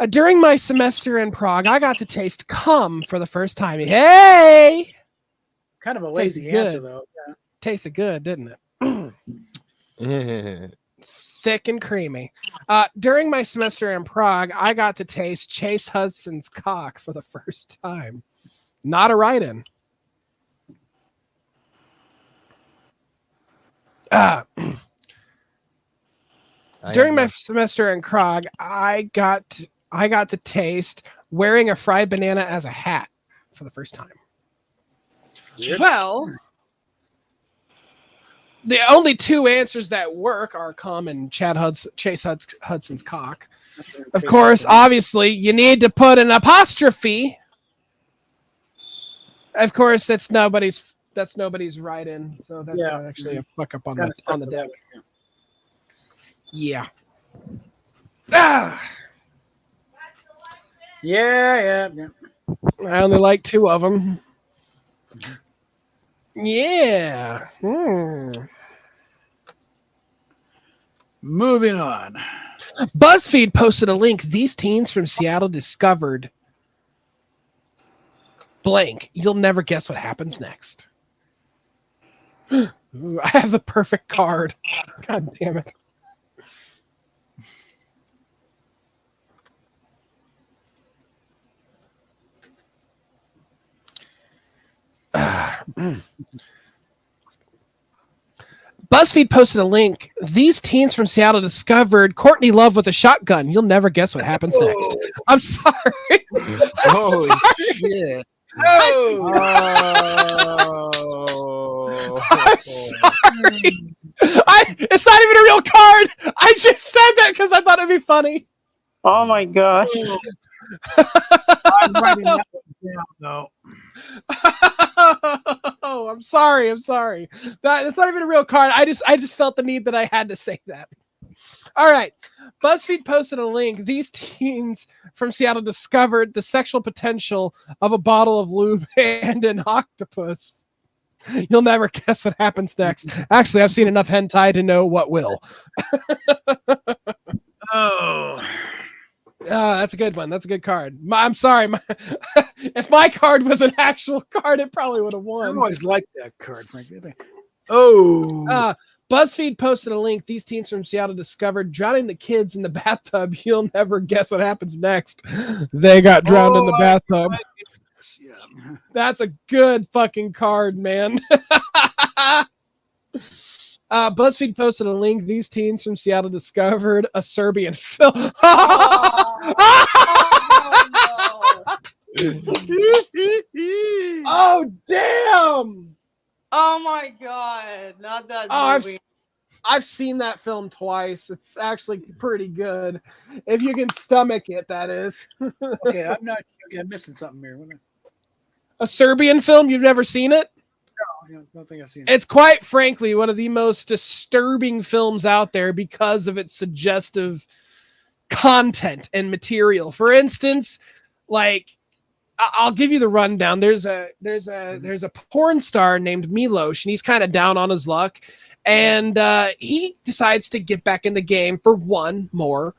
During my semester in Prague, I got to taste cum for the first time. Hey! Kind of a lazy Tasted answer, good. though. Yeah. Tasted good, didn't it? Thick and creamy. During my semester in Prague, I got to taste Chase Hudson's cock for the first time. Not a write-in. During my semester in Prague, I got to taste wearing a fried banana as a hat for the first time. Weird. Well, the only 2 answers that work are cum and Chase Hudson's cock. Of course, obviously, you need to put an apostrophe. Of course, that's nobody's write-in, so that's actually a fuck up on the deck. Yeah. Yeah. I only like 2 of them. Yeah. Moving on. BuzzFeed posted a link. These teens from Seattle discovered blank. You'll never guess what happens next. Ooh, I have the perfect card. God damn it. BuzzFeed posted a link. These teens from Seattle discovered Courtney Love with a shotgun. You'll never guess what happens next. I'm sorry. Holy shit. Oh, I'm sorry. It's not even a real card. I just said that because I thought it'd be funny. Oh my gosh. I'm writing that one down, though. Oh, I'm sorry. It's not even a real card. I just felt the need that I had to say that. All right. BuzzFeed posted a link. These teens from Seattle discovered the sexual potential of a bottle of lube and an octopus. You'll never guess what happens next. Actually, I've seen enough hentai to know what will. Oh. That's a good one. That's a good card. I'm sorry. If my card was an actual card, it probably would have won. I've always liked that card, frankly. Oh. BuzzFeed posted a link. These teens from Seattle discovered drowning the kids in the bathtub. You'll never guess what happens next. They got drowned in the bathtub. Yeah. That's a good fucking card, man. BuzzFeed posted a link. These teens from Seattle discovered a Serbian film. Oh, damn. Oh my god, not that movie. I've seen that film twice. It's actually pretty good. If you can stomach it, that is. Okay, I'm missing something here. A Serbian film? You've never seen it? No, I don't think I've seen it. It's quite frankly one of the most disturbing films out there because of its suggestive content and material. For instance, like I'll give you the rundown. There's a porn star named Milos, and he's kind of down on his luck, and he decides to get back in the game for one more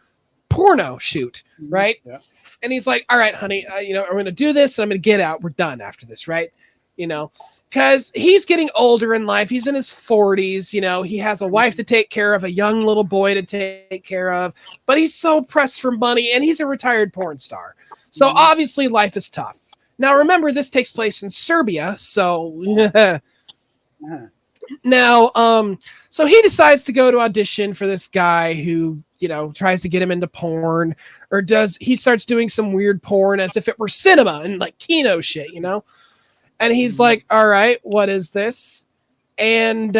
porno shoot, right? Yeah. And he's like, "All right, honey, I'm going to do this, and I'm going to get out. We're done after this, right?" Because he's getting older in life. He's in his 40s. He has a wife to take care of, a young little boy to take care of, but he's so pressed for money, and he's a retired porn star. So obviously life is tough. Now, remember, this takes place in Serbia. So now, so he decides to go to audition for this guy who, tries to get him into porn, or he starts doing some weird porn as if it were cinema and like Kino shit, And he's like, all right, what is this? And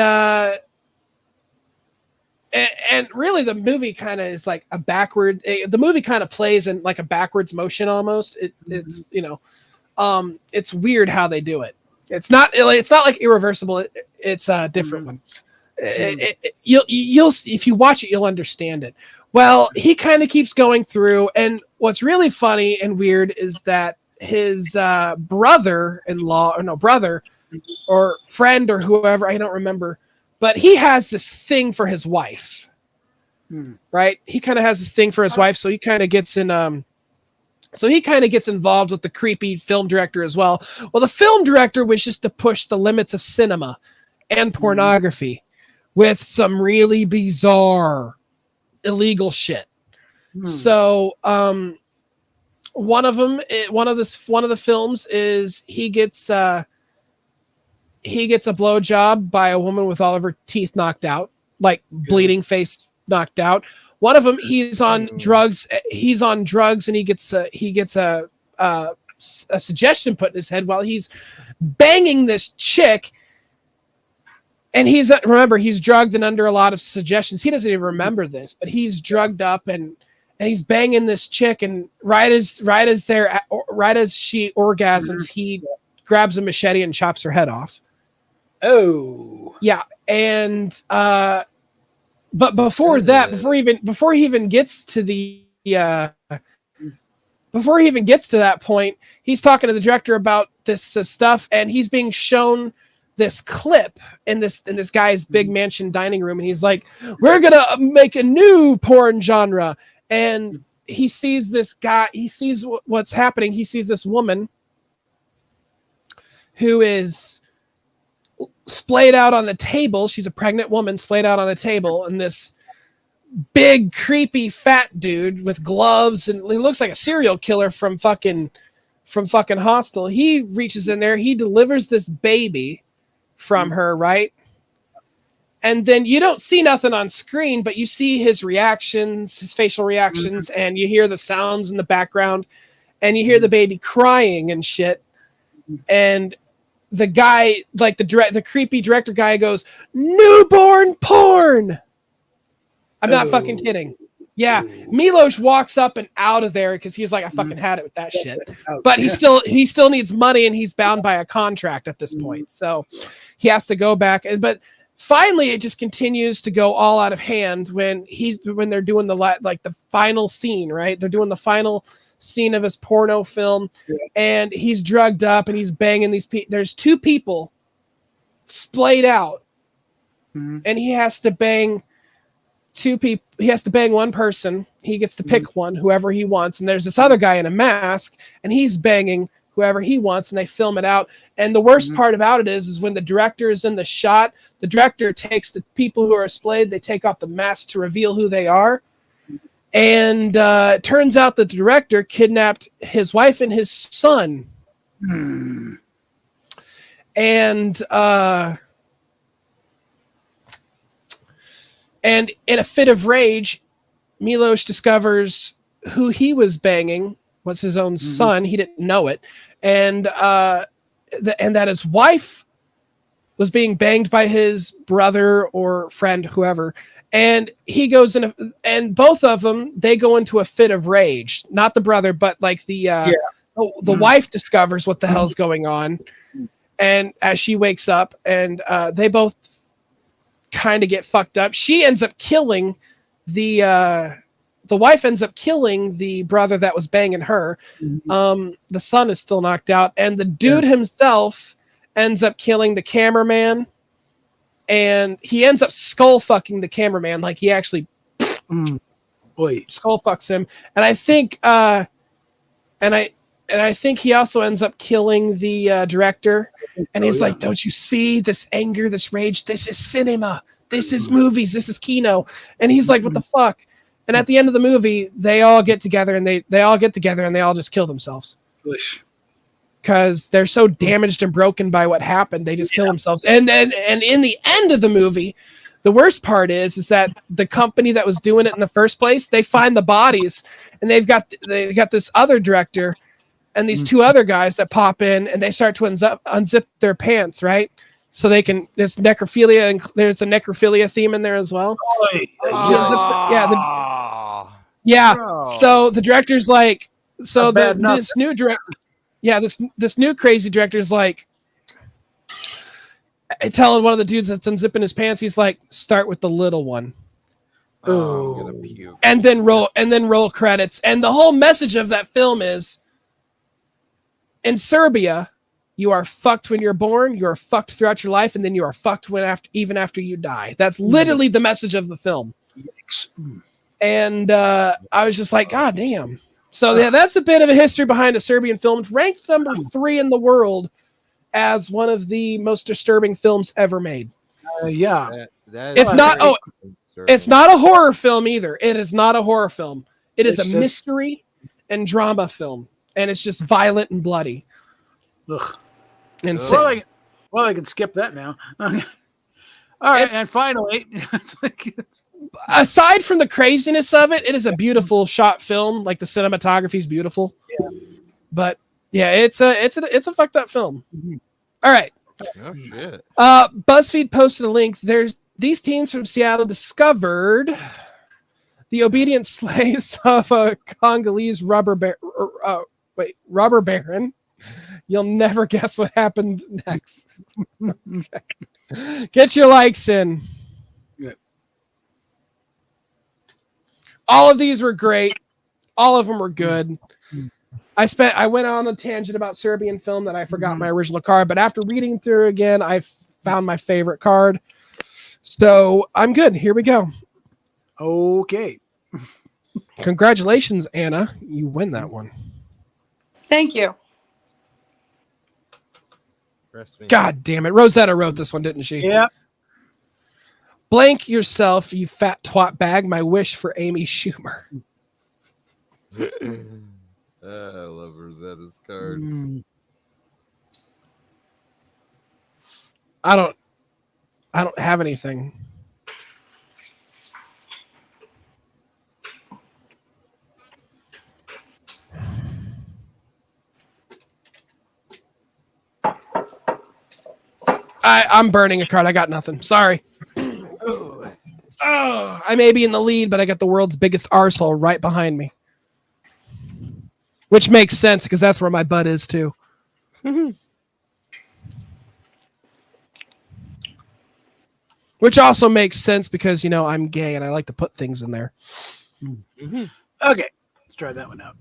really the movie kind of is like a backward, the movie kind of plays in like a backwards motion almost. It's, it's weird how they do it. It's not like Irreversible. It's a different one. You'll if you watch it, you'll understand it. Well, he kind of keeps going through. And what's really funny and weird is that his brother or friend or whoever, I don't remember, but he has this thing for his wife, right? He kind of has this thing for his wife. So he kind of gets involved with the creepy film director as well. Well, the film director wishes to push the limits of cinema and pornography with some really bizarre illegal shit. So, one of the films is he gets a blowjob by a woman with all of her teeth knocked out, like bleeding face knocked out. One of them, he's on drugs. He's on drugs, and he gets a suggestion put in his head while he's banging this chick. And he's drugged and under a lot of suggestions. He doesn't even remember this, but he's drugged up and he's banging this chick. And right as she orgasms, he grabs a machete and chops her head off. Oh, yeah. And but before that, before he even gets to that point, he's talking to the director about this stuff, and he's being shown this clip in this guy's big mansion dining room, and he's like, "We're gonna make a new porn genre." And he sees this guy. He sees what's happening. He sees this woman who is splayed out on the table. She's a pregnant woman splayed out on the table, and this big creepy fat dude with gloves, and he looks like a serial killer from fucking Hostel. He reaches in there, he delivers this baby from her, right? And then you don't see nothing on screen, but you see his reactions, his facial reactions, and you hear the sounds in the background, and you hear the baby crying and shit. And the guy, like the creepy director guy, goes, "Newborn porn." I'm not fucking kidding. Yeah, Milos walks up and out of there because he's like, I fucking had it with that shit. But he still needs money, and he's bound by a contract at this point, so he has to go back. But finally, it just continues to go all out of hand when they're doing the final scene. Right, they're doing the final scene of his porno film, and he's drugged up and he's banging these people. There's two people splayed out, and he has to bang two people. He has to bang one person. He gets to pick one, whoever he wants. And there's this other guy in a mask, and he's banging whoever he wants, and they film it out. And the worst part about it is when the director is in the shot, the director takes the people who are splayed, they take off the mask to reveal who they are. And it turns out that the director kidnapped his wife and his son. And in a fit of rage, Milos discovers who he was banging was his own son. He didn't know it. And that his wife was being banged by his brother or friend, whoever. And he goes in, and both of them, they go into a fit of rage. Not the brother, but like the wife discovers what the hell's going on. And as she wakes up, and they both kind of get fucked up. She ends up killing the wife ends up killing the brother that was banging her. The son is still knocked out, and the dude himself ends up killing the cameraman, and he ends up skull fucking the cameraman. Like he actually skull fucks him. And I think I think he also ends up killing the director. And he's like, don't you see this anger, this rage? This is cinema. This is movies. This is Kino. And he's like, what the fuck? And at the end of the movie, they all get together and they all just kill themselves. Because they're so damaged and broken by what happened. They just kill themselves. And in the end of the movie, the worst part is that the company that was doing it in the first place, they find the bodies, and they got this other director and these two other guys that pop in, and they start to unzip their pants, right? So they can, there's necrophilia, and there's a necrophilia theme in there as well. So the director's like, so this new director, this new crazy director's like, telling one of the dudes that's unzipping his pants, he's like, start with the little one. And then roll credits. And the whole message of that film is, in Serbia, you are fucked when you're born, you are fucked throughout your life, and then you are fucked even after you die. That's literally the message of the film. And I was just like, God damn. So yeah, that's a bit of a history behind a Serbian film. It's ranked number 3 in the world as one of the most disturbing films ever made. It's not a horror film either. It is not a horror film. It's a mystery and drama film. And it's just violent and bloody. Ugh. Insane. Well, I can skip that now. All right, and finally, aside from the craziness of it, it is a beautiful shot film. Like the cinematography is beautiful. Yeah. But yeah, it's a fucked up film. All right. Oh shit. BuzzFeed posted a link. These teens from Seattle discovered the obedient slaves of a Congolese robber baron. You'll never guess what happened next. Okay. Get your likes in. Yeah. All of these were great. All of them were good. I went on a tangent about Serbian film that I forgot my original card, but after reading through again, I found my favorite card. So I'm good. Here we go. Okay. Congratulations, Anna. You win that one. Thank you. God damn it. Rosetta wrote this one, didn't she? Yeah. Blank yourself, you fat twat bag. My wish for Amy Schumer. I love Rosetta's cards. I don't have anything. I'm burning a card. I got nothing. Sorry. Oh, I may be in the lead, but I got the world's biggest arsehole right behind me. Which makes sense because that's where my butt is too. Which also makes sense because, I'm gay and I like to put things in there. Okay, let's try that one out.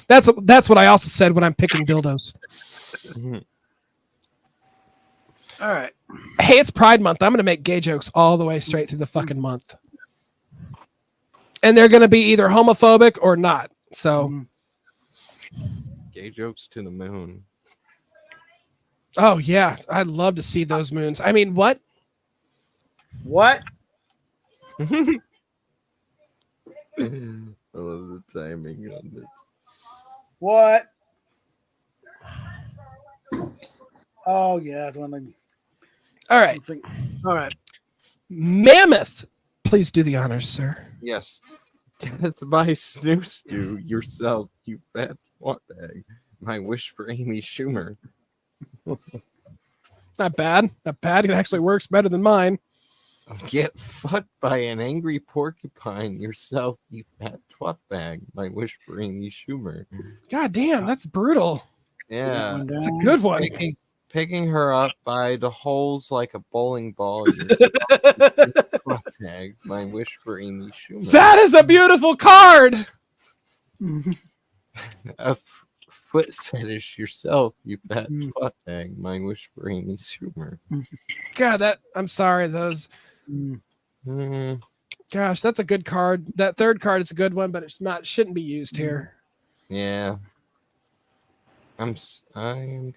That's what I also said when I'm picking dildos. All right. Hey, it's Pride Month. I'm going to make gay jokes all the way straight through the fucking month. And they're going to be either homophobic or not. So, Gay jokes to the moon. oh yeah, I'd love to see those moons. I mean, what? What? I love the timing on this. What? Oh yeah, that's one thing. All right. All right. Mammoth. Please do the honors, sir. Yes. Death by snooze stew yourself, you fat bag. My wish for Amy Schumer. Not bad. Not bad. It actually works better than mine. Get fucked by an angry porcupine yourself, you fat twat bag. My wish for Amy Schumer. God damn, that's brutal. Yeah. That's a good one. Picking her up by the holes like a bowling ball. Twat bag. My wish for Amy Schumer. That is a beautiful card. A foot fetish yourself, you fat twat bag. My wish for Amy Schumer. God, I'm sorry. Those. Gosh, that's a good card. That third card is a good one, but shouldn't be used here. Yeah. I am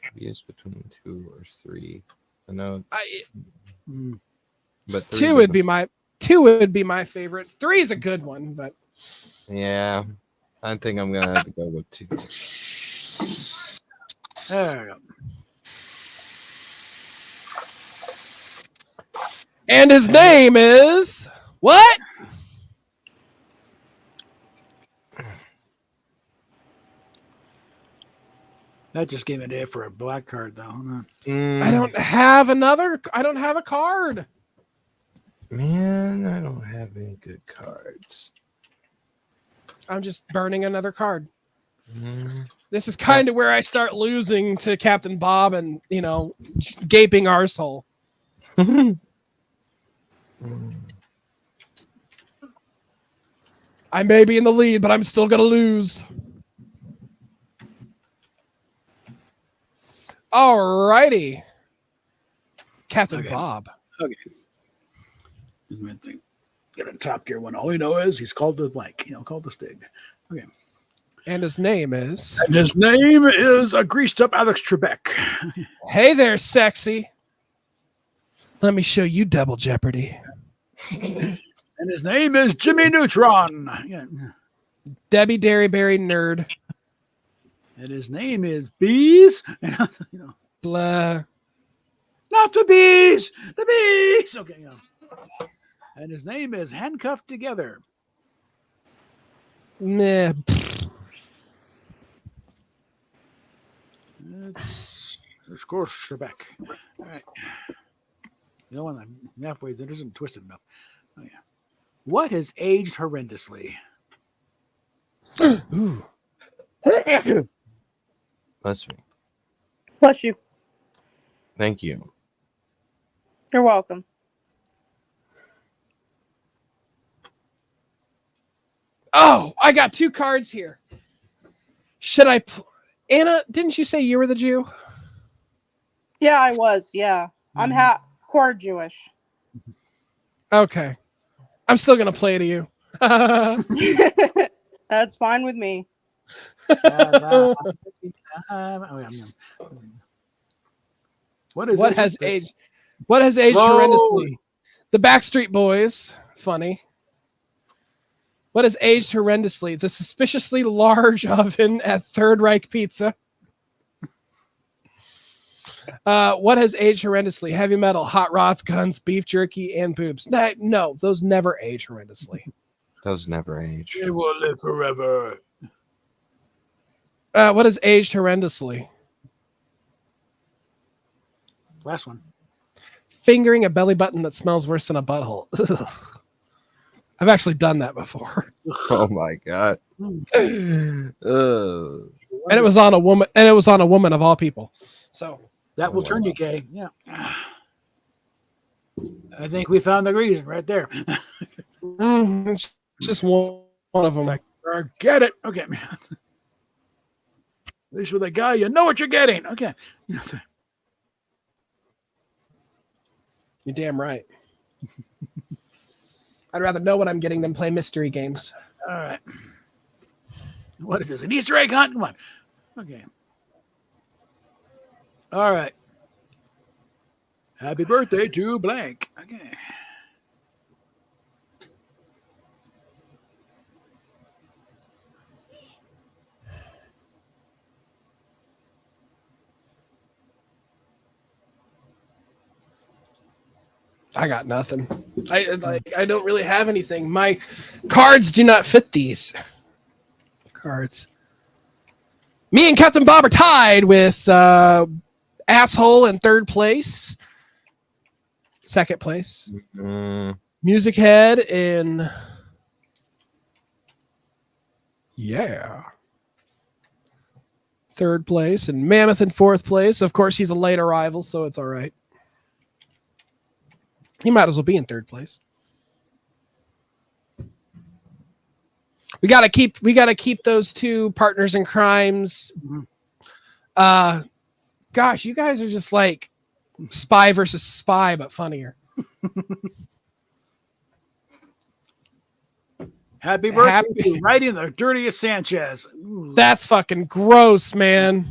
confused between 2 or 3. I know. But 2 would be my favorite. 3 is a good one, but yeah, I think I'm gonna have to go with 2. There we go. And his name is what? That just gave me an A for a black card, though. I don't have a card. Man, I don't have any good cards. I'm just burning another card. This is kind of where I start losing to Captain Bob and, gaping arsehole. I may be in the lead, but I'm still going to lose. All righty. Captain Bob. Okay. Get a Top Gear one. All we know is he's called the blank. Called the Stig. Okay. And his name is? And his name is a greased up Alex Trebek. Hey there, sexy. Let me show you Double Jeopardy. And his name is Jimmy Neutron. Yeah. Debbie Derryberry Nerd. And his name is Bees. Blah. Not the bees. The bees. Okay. And his name is Handcuffed Together. Meh. Of course, Trebek. All right. The one I'm halfway that isn't twisted enough. Oh yeah. What has aged horrendously? Ooh. Bless me. Bless you. Thank you. You're welcome. Oh, I got 2 cards here. Should I... Anna, didn't you say you were the Jew? Yeah, I was. Yeah. I'm quarter Jewish. Okay. I'm still going to play to you. That's fine with me. What has aged horrendously? The Backstreet Boys. Funny. What has aged horrendously? The suspiciously large oven at Third Reich Pizza. What has aged horrendously? Heavy metal, hot rods, guns, beef jerky, and boobs. No, those never age horrendously. Those never age. They will live forever. What has aged horrendously? Last one. Fingering a belly button that smells worse than a butthole. Ugh. I've actually done that before. Oh my god. And it was on a woman, and it was on a woman of all people. So that will turn you gay. Yeah. I think we found the reason right there. it's just one of them. Like, get it. Okay. At least with a guy, you know what you're getting. Okay. You're damn right. I'd rather know what I'm getting than play mystery games. All right. What is this? An Easter egg hunt? Come on. Okay. All right. Happy birthday to blank. Okay. I got nothing. I don't really have anything. My cards do not fit these cards. Me and Captain Bob are tied with Asshole in third place. Second place. Music Head in third place, and Mammoth in fourth place. Of course, he's a late arrival, so it's all right. He might as well be in third place. We gotta keep those two partners in crimes. Gosh, you guys are just like spy versus spy, but funnier. Happy birthday to writing the dirtiest Sanchez. Ooh. That's fucking gross, man.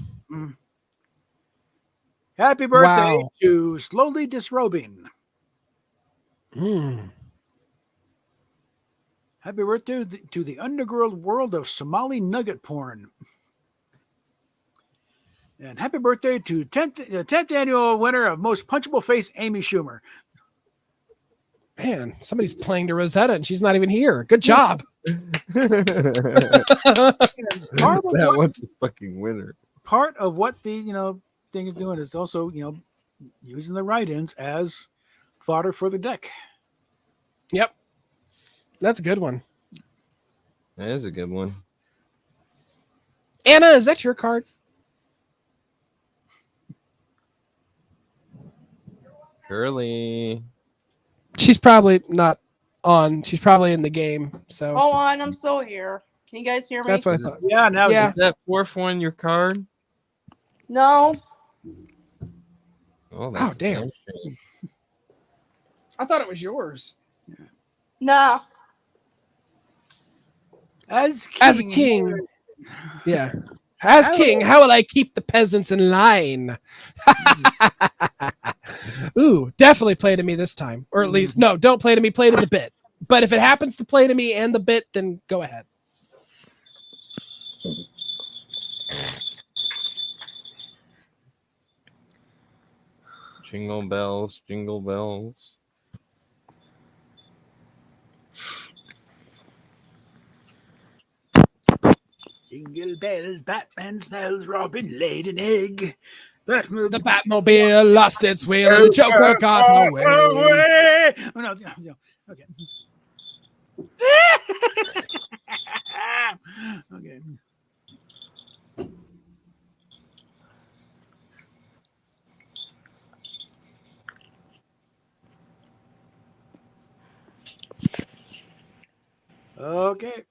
Happy birthday to slowly disrobing. Happy birthday to the underworld world of Somali nugget porn. And happy birthday to the 10th annual winner of Most Punchable Face, Amy Schumer. Man, somebody's playing to Rosetta and she's not even here. Good job. That one's a fucking winner. Part of what the thing is doing is also using the write-ins as fodder for the deck. Yep, that's a good one. That is a good one. Anna, is that your card? Curly. She's probably not on. She's probably in the game. So Hold on, I'm still here. Can you guys hear me? that's what I thought. Yeah, now Is that fourth one your card? No. Oh, that's damn. I thought it was yours. No. As a king. Yeah. As king, how will I keep the peasants in line? Ooh, definitely play to me this time. Or at least, no, don't play to me, play to the bit. But if it happens to play to me and the bit, then go ahead. Jingle bells, jingle bells. Jingle bells, Batman smells, Robin laid an egg. The Batmobile lost its wheel and the Joker got away. Oh, no, okay. Okay. Okay.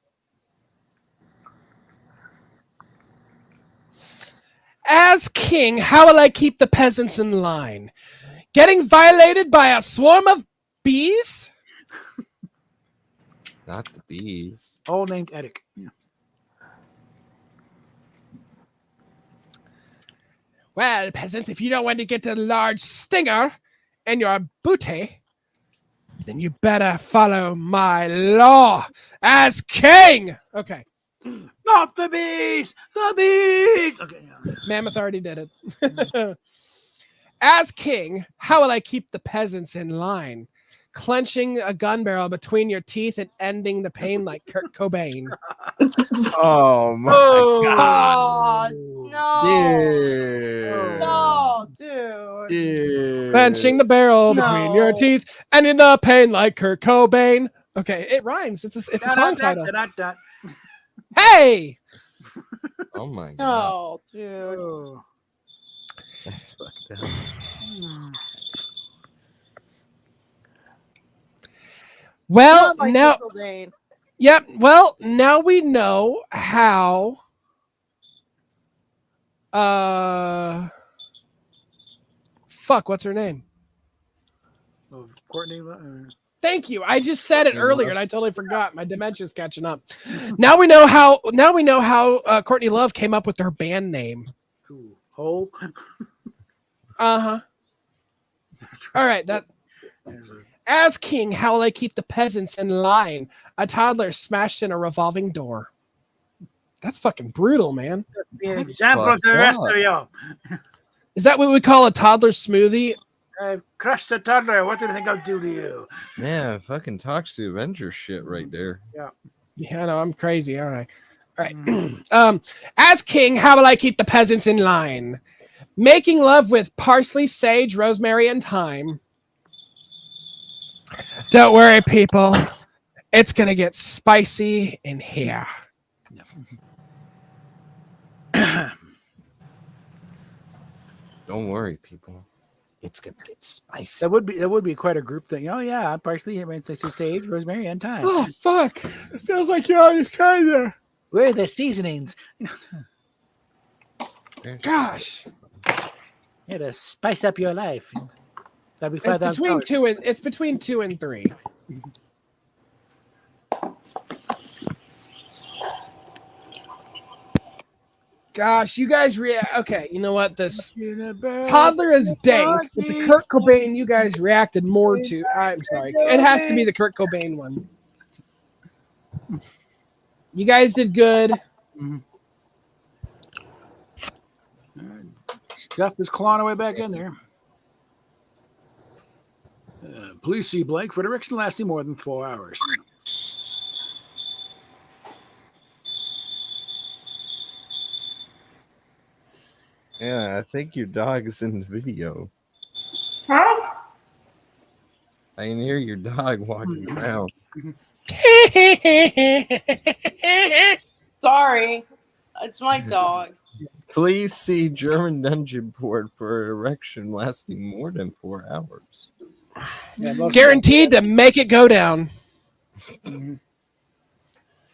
As king, how will I keep the peasants in line? Getting violated by a swarm of bees? Not the bees. All named Edic. Yeah. Well, peasants, if you don't want to get a large stinger in your booty, then you better follow my law as king. Okay. Not the bees! The bees! Okay. Yeah. Mammoth already did it. As king, how will I keep the peasants in line? clenching a gun barrel between your teeth and ending the pain like Kurt Cobain. Oh my Oh, no. Dude. No, dude. Dude. Clenching the barrel between your No. teeth and in the pain like Kurt Cobain. Okay, it rhymes. It's a song title. Hey! Oh my god. No, dude. Oh. That's fucked up. Well, Not like now, Kurt Cobain. yep. Well, now we know how. Fuck. What's her name? Oh, Courtney. Thank you. I just said it earlier and I totally forgot. My dementia's catching up. Now we know how. Now we know how Courtney Love came up with her band name. Cool. Hole. Uh huh. All right. That. As king, how will I keep the peasants in line? A toddler smashed in a revolving door. That's fucking brutal, man. Example to the rest of you. Is that what we call a toddler smoothie? I've crushed a toddler. What do you think I'll do to you? Man, fucking talks to Avenger shit right there. Yeah. Yeah, no, I'm crazy. All right. All right. As king, how will I keep the peasants in line? Making love with parsley, sage, rosemary, and thyme. Don't worry, people. It's going to get spicy in here. Don't worry, people. It's gonna get spicy. That would be quite a group thing. Oh yeah, parsley, sage, rosemary, and thyme. Oh, fuck. It feels like you're always kind of. Where are the seasonings? Gosh. Yeah, to spice up your life. That'd be It's between $5,000. it's between 2 and 3. Gosh, you guys okay, you know what? This toddler is dank, but the Kurt Cobain you guys reacted more to. I'm sorry. It has to be the Kurt Cobain one. You guys did good. Stuff is clawing away back in there. Police see blank for direction lasting more than 4 hours. Yeah, I think your dog is in the video. Huh? I can hear your dog walking around. Sorry. It's my dog. Please see German dungeon board for erection lasting more than 4 hours. Yeah, Guaranteed to make it go down.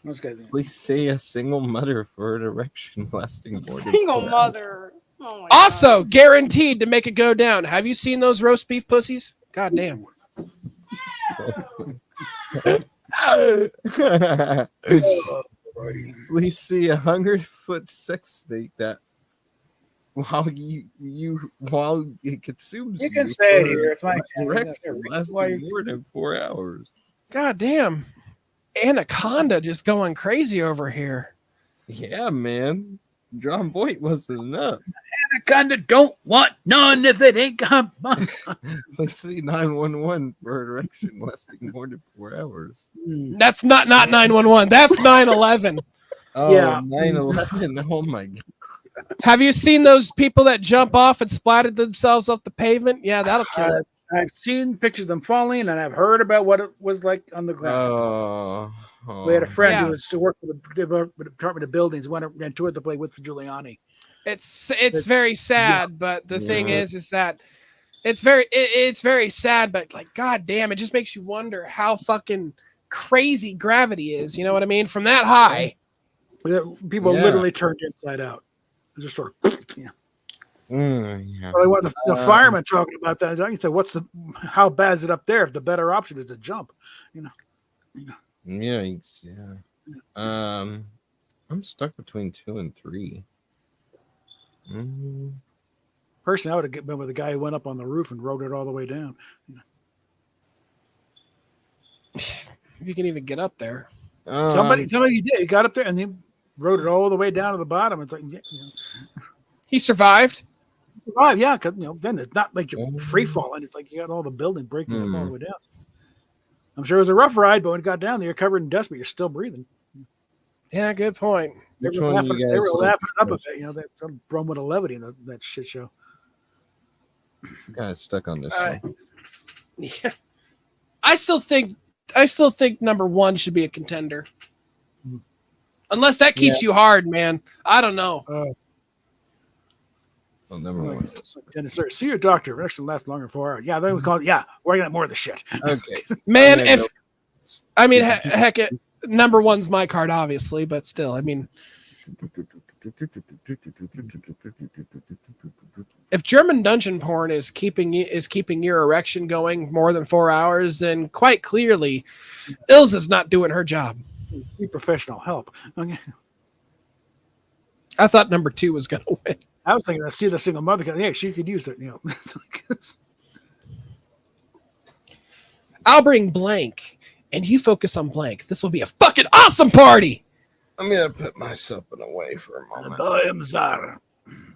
Most guys. Please say a single mother for an erection lasting more than Single 4 hours. mother. Oh my Also, guaranteed to make it go down. Have you seen those roast beef pussies? God damn. Please see a 100-foot sex snake that while while it consumes You can say it here. It's my erection lasting more than 4 hours. God damn. Anaconda just going crazy over here. Yeah, man. John Boyd wasn't enough. Anaconda don't want none if it ain't come. Let's see 911 for erection lasting more than 4 hours. That's not 911. That's 911. Oh, Yeah. 911. Oh my god. Have you seen those people that jump off and splattered themselves off the pavement? Yeah, that'll kill it. I've seen pictures of them falling, and I've heard about what it was like on the ground. We had a friend who was to work for the Department of Buildings, went and toured the place with Giuliani. It's very sad, but the thing is that it's very sad, but like, god damn, it just makes you wonder how fucking crazy gravity is. You know what I mean? From that high, people literally turned inside out. It just sort of, yeah. Well, the fireman talking about that. He said, how bad is it up there? If the better option is to jump, Yikes, yeah. I'm stuck between 2 and 3. Personally, I would have been with the guy who went up on the roof and rode it all the way down. if you can even get up there. Somebody did. He got up there and he rode it all the way down to the bottom. It's like, he survived. Yeah, because then it's not like you're free falling. It's like you got all the building breaking all the way down. I'm sure it was a rough ride, but when it got down there, you're covered in dust, but you're still breathing. Yeah, good point. They Which were one laughing, you they guys were like laughing up a most? bit. They thrown with a levity in that shit show. Kind of stuck on this Uh, one. Yeah. I still think number one should be a contender. Unless that keeps you hard, man. I don't know. Well, number one. And sir, see your doctor. It actually lasts longer than 4 hours. Yeah, then we call it. Yeah, we're gonna get more of the shit. Okay. Man, I'm gonna heck, number one's my card, obviously, but still, I mean, if German dungeon porn is keeping your erection going more than 4 hours, then quite clearly, Ilza's not doing her job. See professional help. Okay. I thought number two was gonna win. I was thinking, see the single mother. Yeah, she could use it. I'll bring blank, and you focus on blank. This will be a fucking awesome party. I'm gonna put myself away for a moment. I am Zara.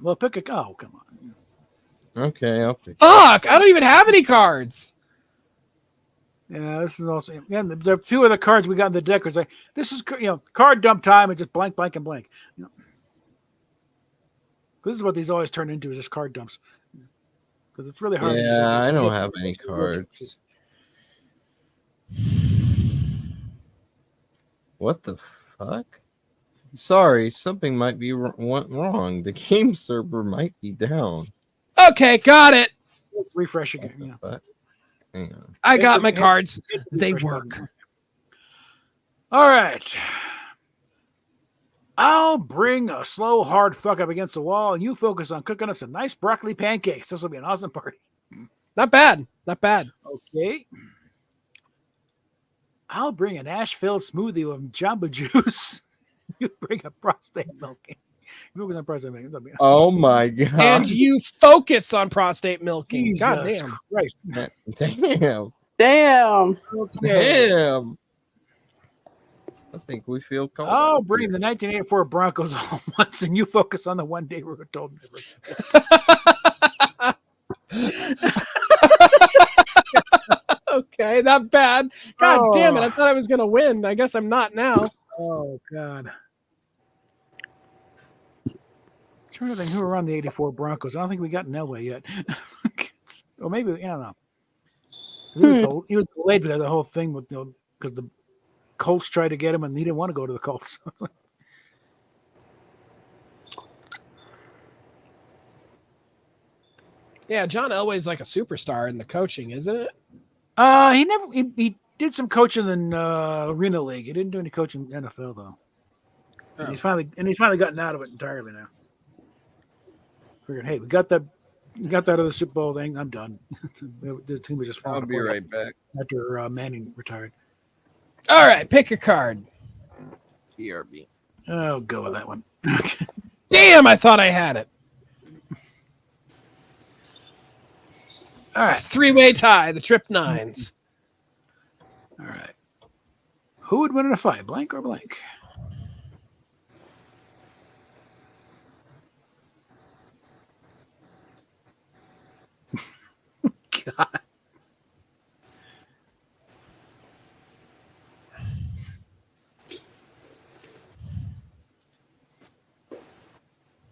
Well, pick a. Oh, come on. Okay, I'll pick. Fuck! I don't even have any cards. Yeah, this is also. Yeah, the few of the cards we got in the deck was like, this is card dump time and just blank, blank, and blank. This is what these always turn into, is just card dumps. Because it's really hard. Yeah, I don't have any cards. What the fuck? Sorry, something might be went wrong. The game server might be down. Okay, got it. Refresh again. Yeah. Hang on. I got my cards. They work. All right. I'll bring a slow, hard fuck up against the wall, and you focus on cooking up some nice broccoli pancakes. This will be an awesome party. Not bad. Not bad. Okay. I'll bring an ash-filled smoothie with jamba juice. You bring a prostate milk. You focus on prostate milk. Oh my god! And you focus on prostate milking. Jesus God damn. Christ. Damn. Damn. Okay. Damn. I think we feel cold. I'll bring the 1984 Broncos all once, and you focus on the one day we were told never. Okay, not bad. God damn it. I thought I was going to win. I guess I'm not now. Oh, God. I'm trying to think who were on the 84 Broncos. I don't think we got Elway yet. Or maybe, I don't know. He was delayed because of the whole thing with because the Colts tried to get him and he didn't want to go to the Colts. Yeah, John Elway's like a superstar in the coaching, isn't it? He did some coaching in Arena League. He didn't do any coaching in the NFL though. Oh. And he's finally gotten out of it entirely now. Figured, hey, we got that out of the Super Bowl thing. I'm done. The team was just falling I'll be apart right back. after Manning retired. All right, pick a card. BRB. Oh, go with that one. Damn, I thought I had it. All right. Three-way tie, the trip nines. All right. Who would win in a fight, blank or blank? God.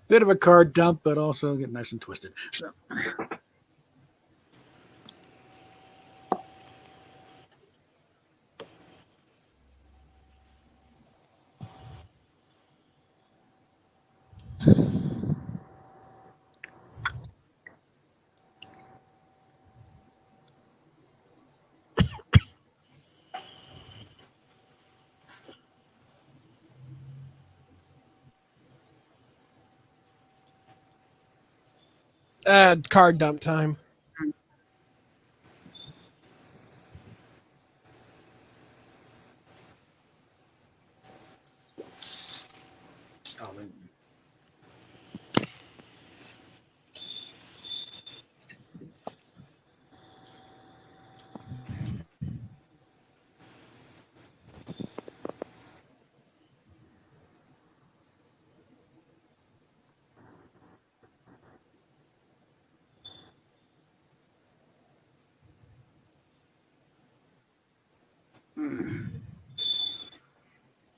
Bit of a card dump, but also get nice and twisted. So. Card dump time.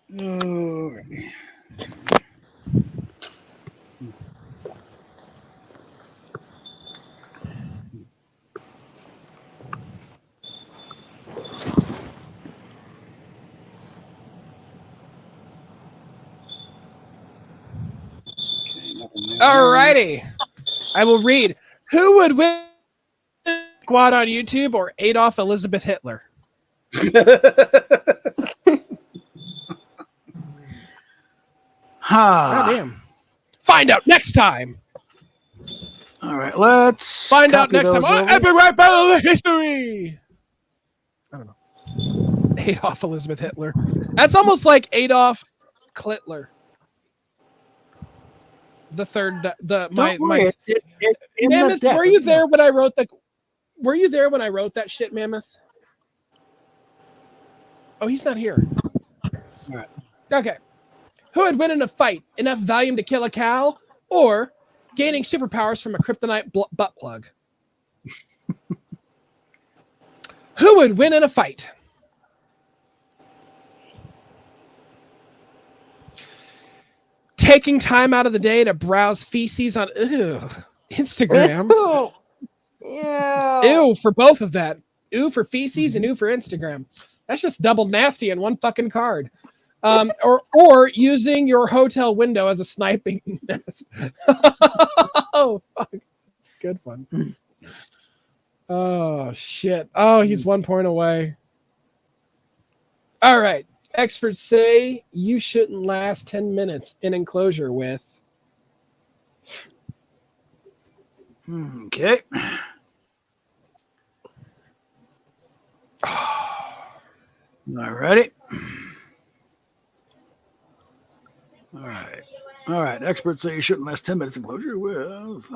Alrighty. Alrighty. I will read. Who would win Squad on YouTube or Adolf Elizabeth Hitler? God damn. Find out next time. All right, let's find out copy next time. those Oh, over. epic rap battle of history. I don't know. Adolf Elizabeth Hitler. That's almost like Adolf Klittler. The third, Don't worry, it Mammoth. death, Were you there when I wrote the? Were you there when I wrote that shit, Mammoth? Oh, he's not here. All right. Okay. Who would win in a fight? Enough volume to kill a cow, or gaining superpowers from a kryptonite butt plug? Who would win in a fight? Taking time out of the day to browse feces on Instagram. Ew for both of that. Ew for feces and ew for Instagram. That's just double nasty in one fucking card. Or using your hotel window as a sniping nest. Oh fuck. That's a good one. Oh shit. Oh, he's 1 point away. All right. Experts say you shouldn't last 10 minutes in enclosure with. Okay. All righty. All right. Experts say you shouldn't last 10 minutes in enclosure with.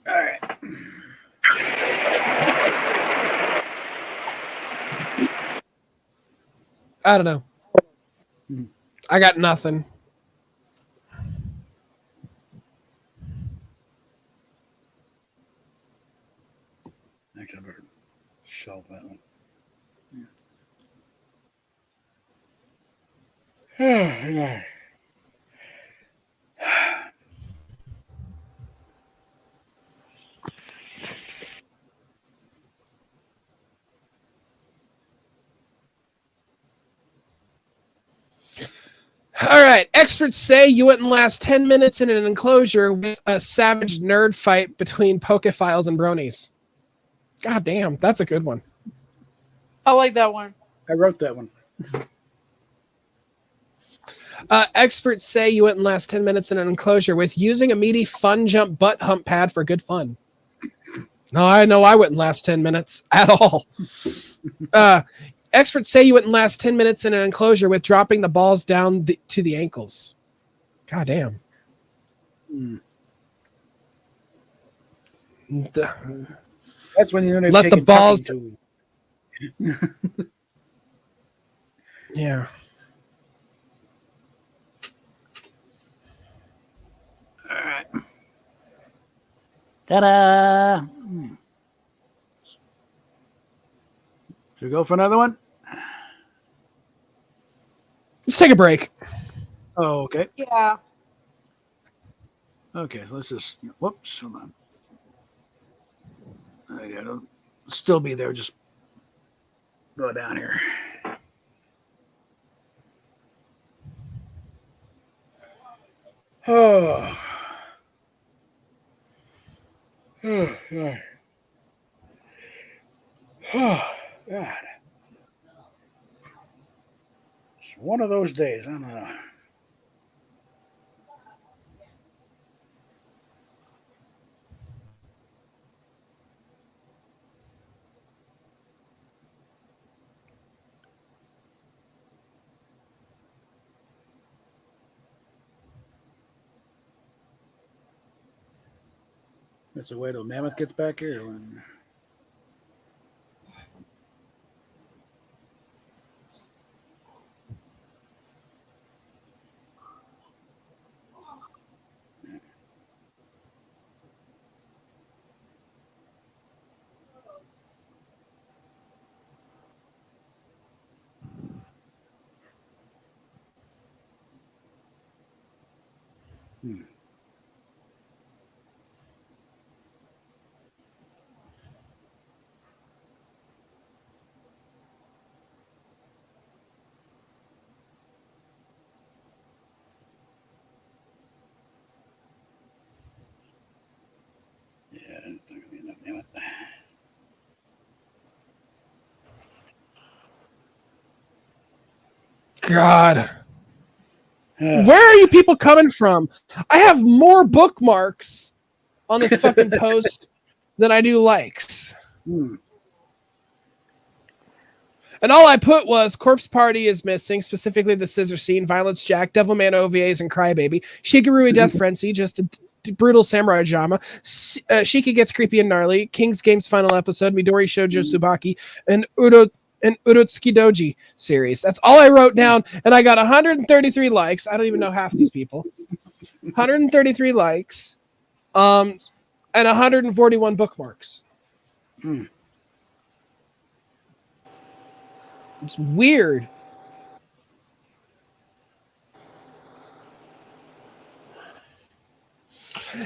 All right. I don't know. I got nothing. Actually, I better shelve that one. Yeah. All right. Experts say you wouldn't last 10 minutes in an enclosure with a savage nerd fight between Pokephiles and Bronies. God damn, that's a good one. I like that one. I wrote that one. Experts say you wouldn't last 10 minutes in an enclosure with using a meaty fun jump butt hump pad for good fun. No, I know I wouldn't last 10 minutes at all. Experts say you wouldn't last 10 minutes in an enclosure with dropping the balls down to the ankles. God damn. That's when you know Let the balls. Yeah. All right. Ta-da! Should we go for another one? Let's take a break. Oh, okay. Yeah. Okay, so let's just. Whoops, hold on. It'll still be there. Just go down here. Oh. Oh, God. Oh, God. It's one of those days. I don't know. That's the way till Mammoth gets back here. Yeah, it's not gonna be enough, damn it. God. Where are you people coming from? I have more bookmarks on this fucking post than I do likes. And all I put was Corpse Party is missing, specifically the scissor scene, Violence Jack, Devilman OVAs, and Crybaby. Shigarui Death Frenzy, just a brutal samurai drama. Shiki gets creepy and gnarly. King's Game's final episode, Midori Shoujo Tsubaki, and Urotsuki Doji series. That's all I wrote down, and I got 133 likes. I don't even know half these people. 133 likes, and 141 bookmarks. It's weird.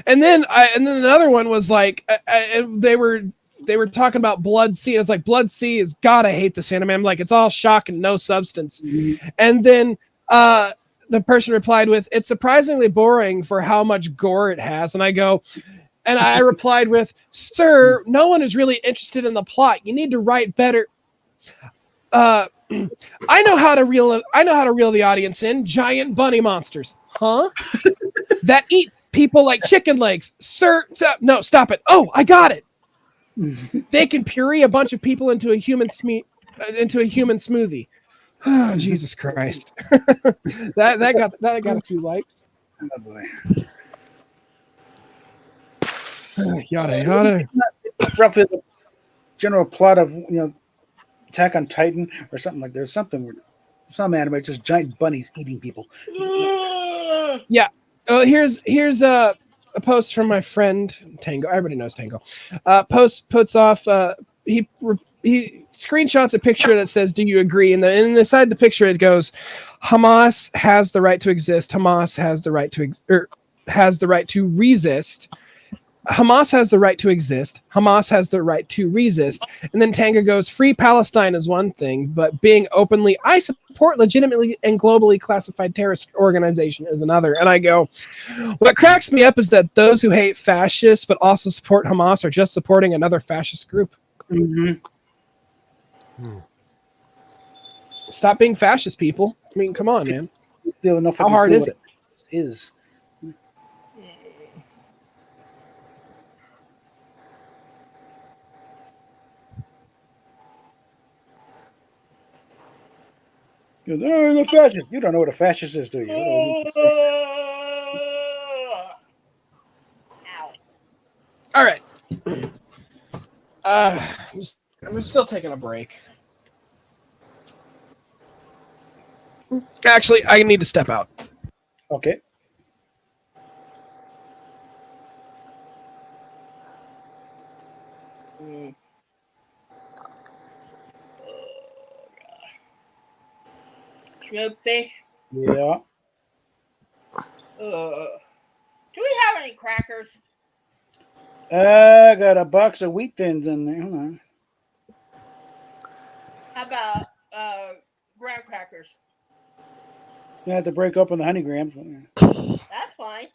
And then another one was like they were talking about Blood Sea. It's like Blood Sea is God. I hate this anime. I'm like, it's all shock and no substance. And then the person replied with, "It's surprisingly boring for how much gore it has." And I replied with, "Sir, no one is really interested in the plot. You need to write better." I know how to reel the audience in. Giant bunny monsters, huh? That eat people like chicken legs, sir. No, stop it. Oh, I got it. They can puree a bunch of people into a human smoothie. Oh, Jesus Christ. that got a few likes. Oh boy. Yada yada. Roughly the general plot of Attack on Titan or something like there's something some anime, it's just giant bunnies eating people. Yeah. Here's a post from my friend Tango. Everybody knows Tango. Puts off. He screenshots a picture that says, "Do you agree?" And inside the picture it goes, "Hamas has the right to exist. Hamas has the right to has the right to resist. Hamas has the right to exist. Hamas has the right to resist." And then Tanga goes, "Free Palestine is one thing, but being openly, I support legitimately and globally classified terrorist organization is another." And I go, what cracks me up is that those who hate fascists but also support Hamas are just supporting another fascist group. Stop being fascist, people. I mean, come on, man. How hard is it? Is. They're the fascist. You don't know what a fascist is, do you? All right. I'm still taking a break. Actually, I need to step out. Okay. Snoopy. Yeah. Do we have any crackers? I got a box of wheat thins in there. Hold on. How about graham crackers? You have to break open the honey grams. That's fine.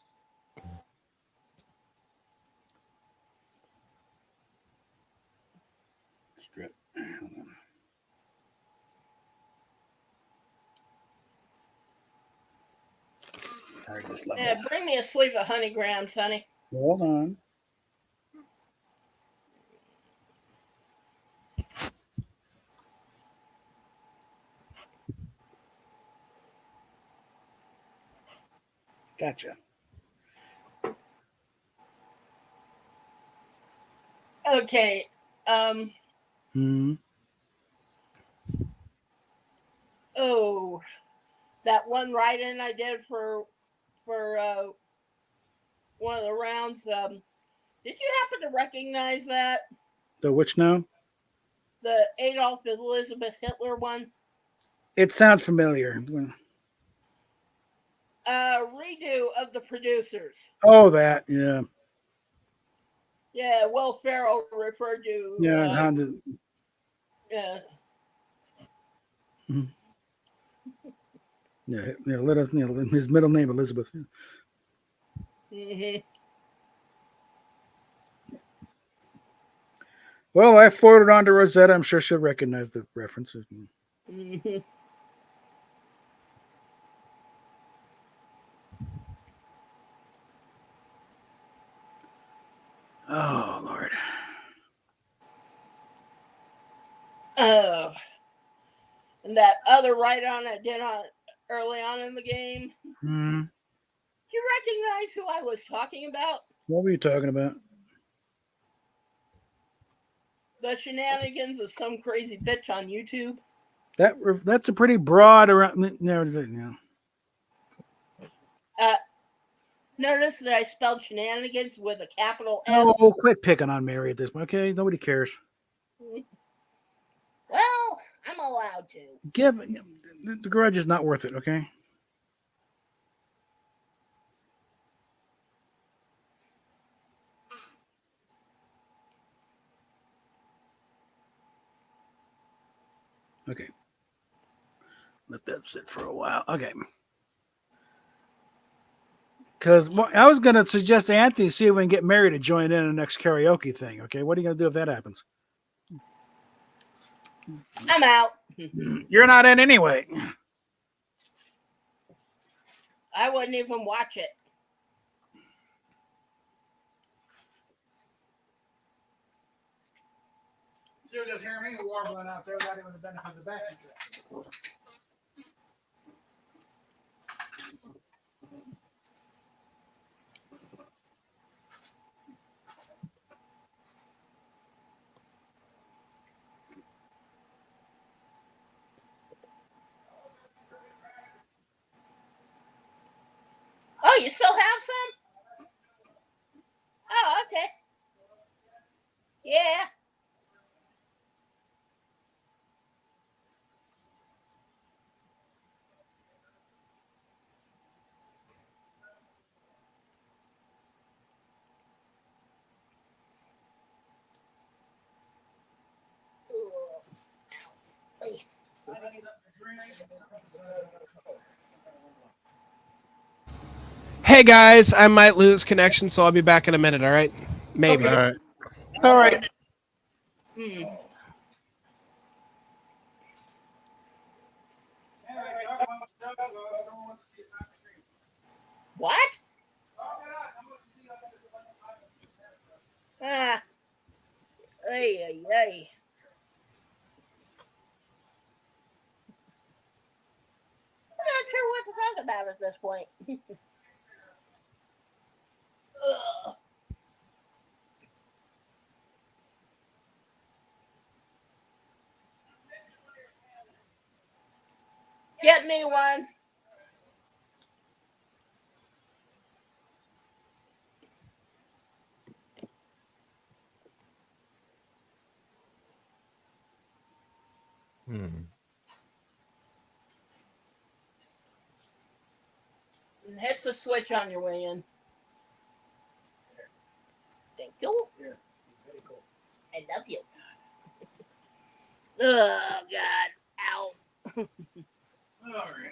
Strip. Hold on. Yeah, bring me a sleeve of honey grams, honey. Hold on. Gotcha. Okay. Hmm. Oh, that one write-in I did for one of the rounds. Did you happen to recognize that? The which now? The Adolf Elizabeth Hitler one? It sounds familiar. Redo of the producers. Oh, that. Yeah. Yeah, Will Ferrell referred to. Yeah. Honda. Yeah. Mhm. Yeah. Yeah. Let us. You know, his middle name Elizabeth. Mm-hmm. Well, I forwarded on to Rosetta. I'm sure she'll recognize the references. Mm-hmm. Oh Lord. Oh, and that other write-on I did on early on in the game. Hmm. Do you recognize who I was talking about? What were you talking about? The shenanigans of some crazy bitch on YouTube. That's a pretty broad around. No, is it? No. Notice that I spelled shenanigans with a capital S. Oh, quit picking on Mary at this point. Okay, nobody cares. Well, I'm allowed to. Give the grudge is not worth it. Okay. Okay. Let that sit for a while. Okay. Because I was going to suggest to Anthony see if we can get Mary to join in the next karaoke thing. Okay, what are you going to do if that happens? I'm out. You're not in anyway. I wouldn't even watch it. You just hear me warbling out there without even the benefit of the back. Oh, you still have some? Oh, okay. Yeah. Hey guys, I might lose connection, so I'll be back in a minute. All right? Maybe. All right. All right. What? Ah. Ay, ay, ay. I'm not sure what to talk about at this point. Ugh. Get me one. Hmm. And hit the switch on your way in. Thank you. I love you. Oh, God. Ow. All right.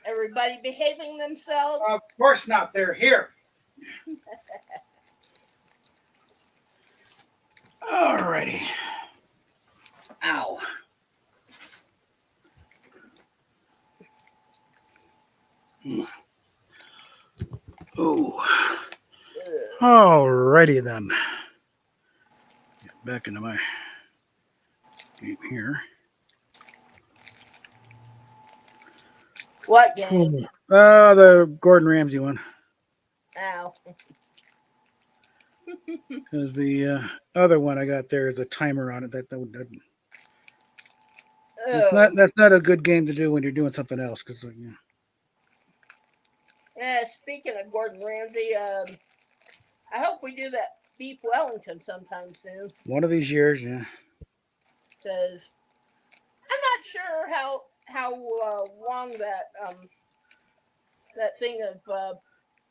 Everybody behaving themselves? Of course not. They're here. All righty. Ow. Oh. All righty then. Get back into my game here. What game? The Gordon Ramsay one. Ow. Because the other one I got there is a timer on it. Oh, That's not a good game to do when you're doing something else. Because yeah. Speaking of Gordon Ramsay, I hope we do that beef Wellington sometime soon. one of these years, yeah. Because I'm not sure how long that thing of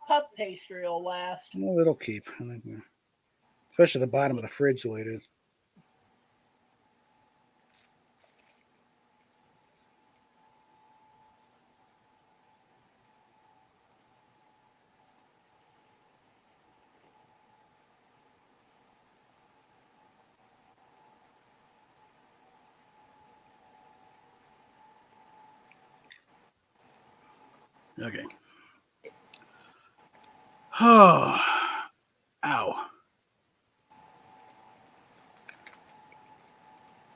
puff pastry will last. Well, it'll keep. I think, especially the bottom of the fridge the way it is. Okay. Oh, ow.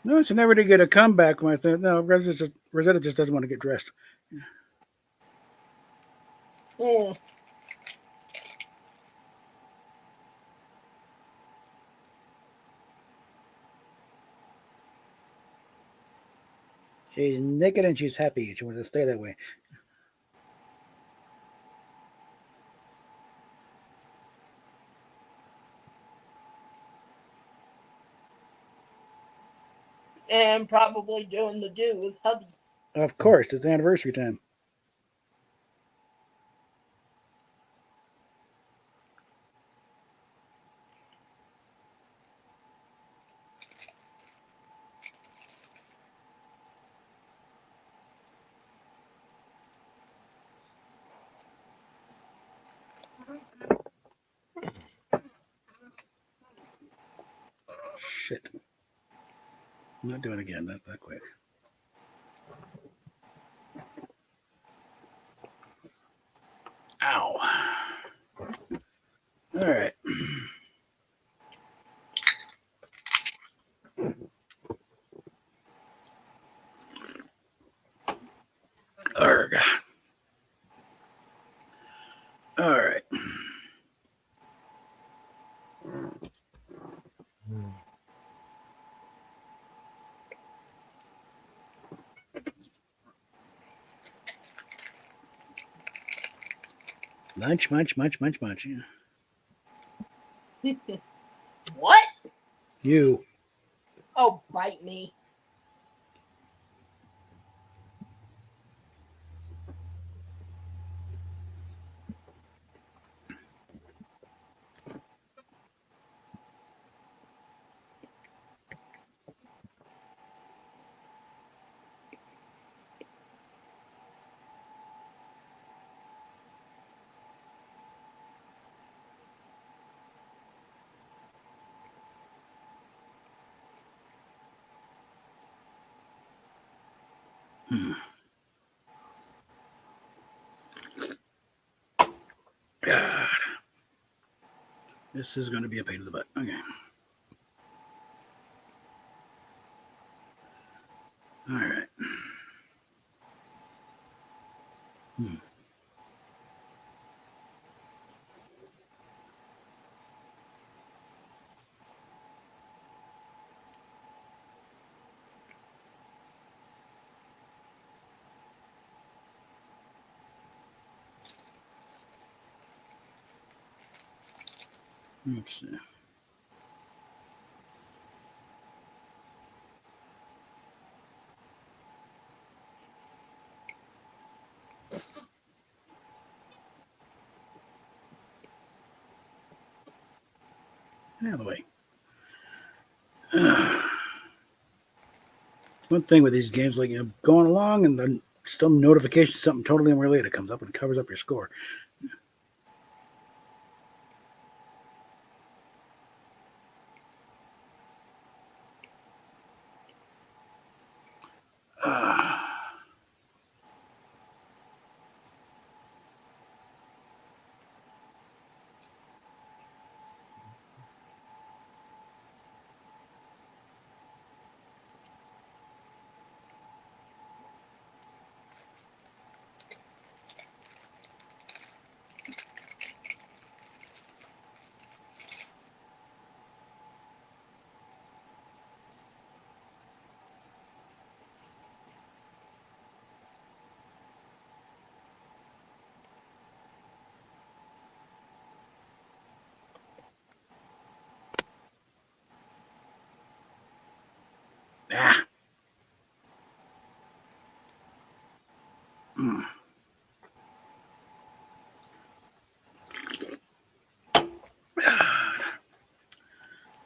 No, she never did get a comeback when I thought, no, Rosetta just doesn't want to get dressed. Mm. She's naked and she's happy. She wants to stay that way. And probably doing the do with hubby. Of course, it's anniversary time. Shit. I'm not doing it again. Not that quick. Ow. All right. Arg. All right. Munch, munch, munch, munch, munch. Yeah. What? You. Oh, bite me. God. This is going to be a pain in the butt. Okay. All right. Let's see. Out of the way. One thing with these games, like you're going along and then some notification, something totally unrelated comes up and covers up your score.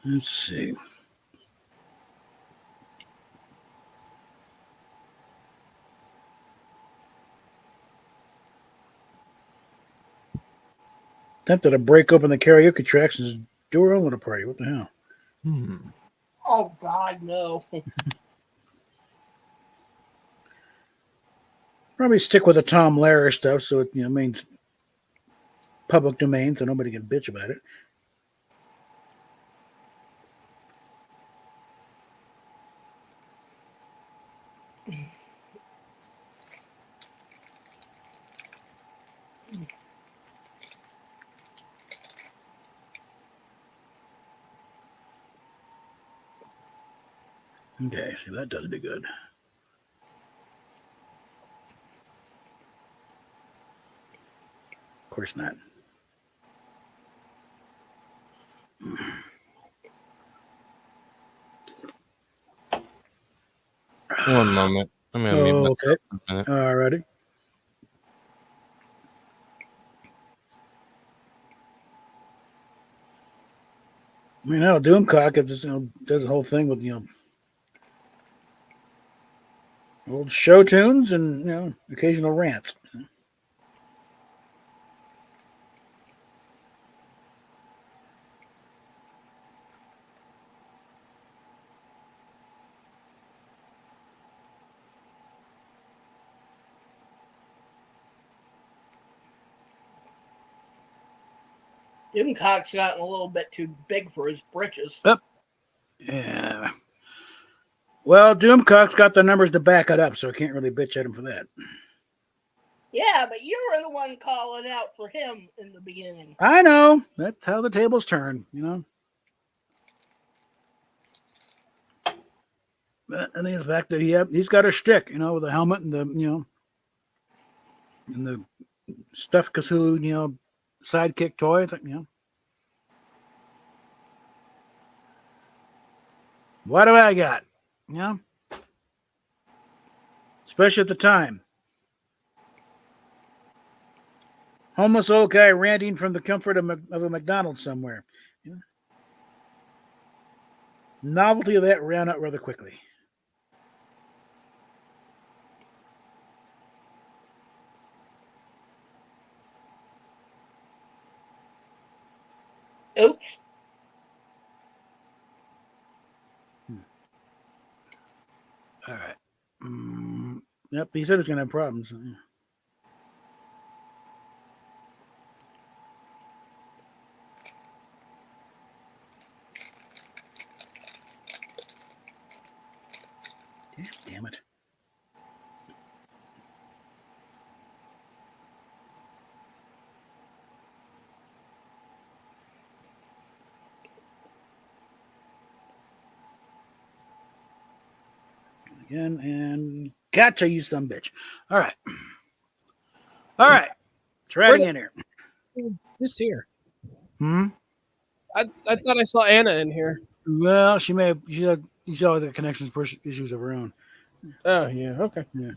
Let's see. Tempted to break open the karaoke tracks and do her own little party. What the hell? Oh God, no. Probably stick with the Tom Lehrer stuff, so it means public domain, so nobody can bitch about it. Okay, see that does be good. Of course not. One moment. I'm gonna mute myself Okay. for a minute. Alrighty. I mean, hell, Doomcock does the whole thing with old show tunes and occasional rants. Dimcock's gotten a little bit too big for his britches. Up. Yeah. Well, Doomcock's got the numbers to back it up, so I can't really bitch at him for that. Yeah, but you were the one calling out for him in the beginning. I know. That's how the tables turn, But I think the fact that he's got a shtick, with the helmet and the stuffed Cthulhu, sidekick toy. It's like, what do I got? Especially at the time. Homeless old guy ranting from the comfort of a McDonald's somewhere. Novelty of that ran out rather quickly. Oops. All right. Yep, he said he's going to have problems. Damn it. Again, and gotcha, you some bitch. All right. All right. Try it again here. Just here. Hmm? I thought I saw Anna in here. Well, she may have, she's always got connections issues of her own. Oh, yeah. Okay. Yeah.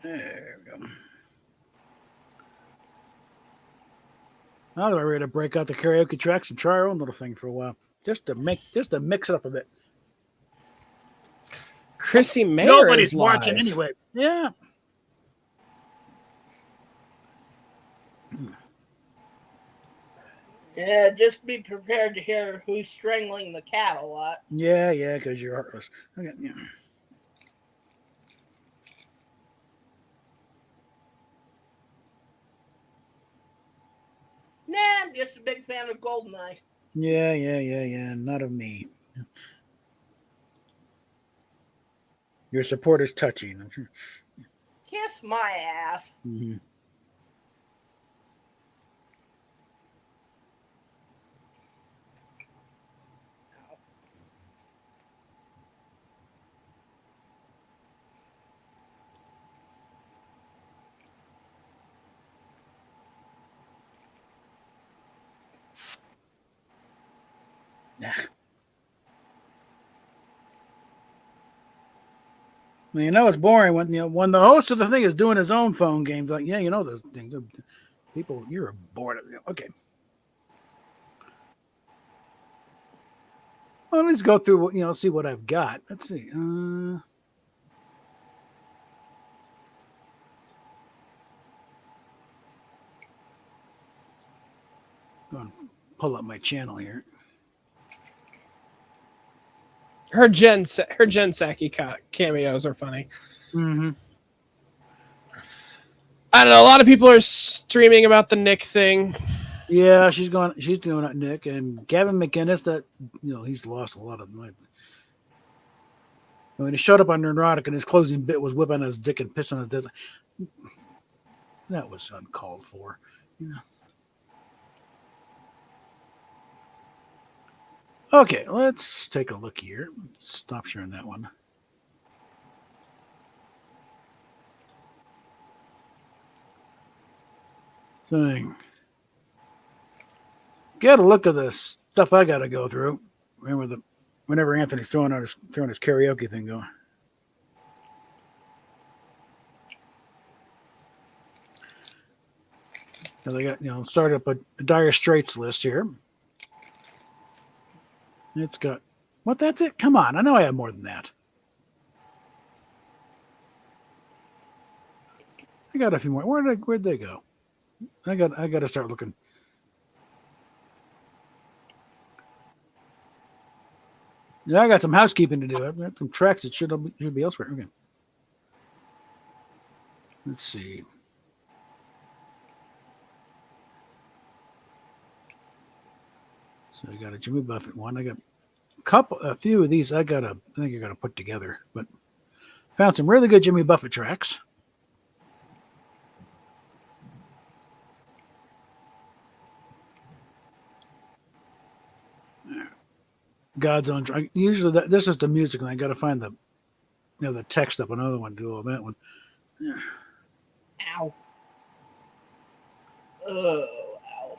There we go. Now we're ready to break out the karaoke tracks and try our own little thing for a while, just to mix it up a bit. Chrissy Mayer Nobody's is watching live. anyway. Yeah. Yeah, just be prepared to hear who's strangling the cat a lot. Yeah, because you're heartless. Okay, yeah. Nah, I'm just a big fan of Goldeneye. Yeah. Not of me. Your support is touching, I'm sure. Kiss my ass. Mm-hmm. Yeah. Well, it's boring when the host of the thing is doing his own phone games. Like, yeah, those things. People, you're bored of them. Okay. Well, let's go through. See what I've got. Let's see. Go and pull up my channel here. Her Jen Psaki cameos are funny. Mm-hmm. I don't know. A lot of people are streaming about the Nick thing. Yeah, she's doing it, Nick, and Gavin McInnes. That he's lost a lot of money. When he showed up on Neurotic and his closing bit was whipping his dick and pissing on his dick. That was uncalled for. Okay, let's take a look here. Stop sharing that one. Thing. Get a look at this stuff I got to go through. Whenever Anthony's throwing his karaoke thing going. Now they got started up a Dire Straits list here. It's got what? That's it? Come on! I know I have more than that. I got a few more. Where'd they go? I got to start looking. Yeah, I got some housekeeping to do. I've got some tracks that should be elsewhere. Okay. Let's see. So I got a Jimmy Buffett one. I got a few of these. I think I got to put together. But found some really good Jimmy Buffett tracks. God's own. Usually this is the music, and I got to find the text up another one. Do all that one. Yeah. Ow. Oh, ow.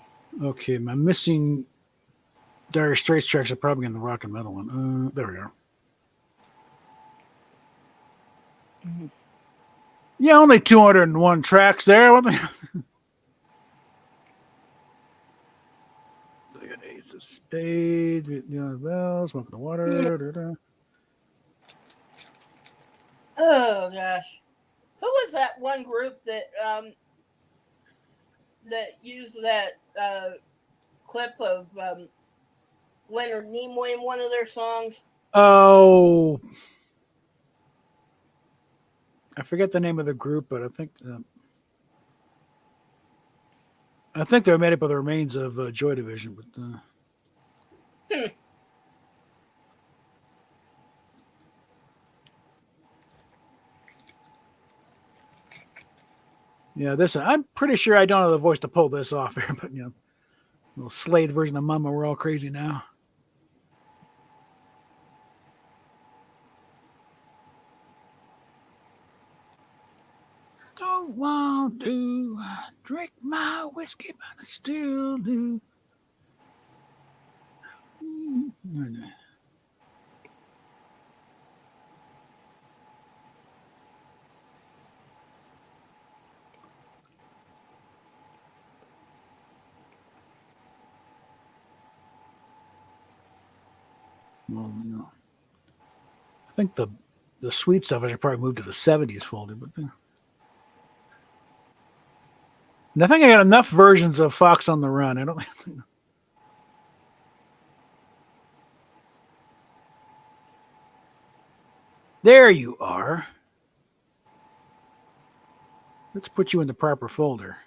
Okay, my missing Dire Straits tracks are probably in the rock and metal one. There we are. Mm-hmm. Yeah, only 201 tracks there. What the? Ace of Spades, bells, smoke the water. Oh gosh, who was that one group that used that clip of Leonard Nimoy in one of their songs? Oh, I forget the name of the group, but I think they're made up of the remains of Joy Division. But yeah, I'm pretty sure I don't have the voice to pull this off here, but little Slade version of Mama, we're all crazy now. Don't want to drink my whiskey, but I still do. Well, I think the sweet stuff I should probably move to the 70s folder, but and I think I got enough versions of Fox on the Run. I don't. There you are. Let's put you in the proper folder.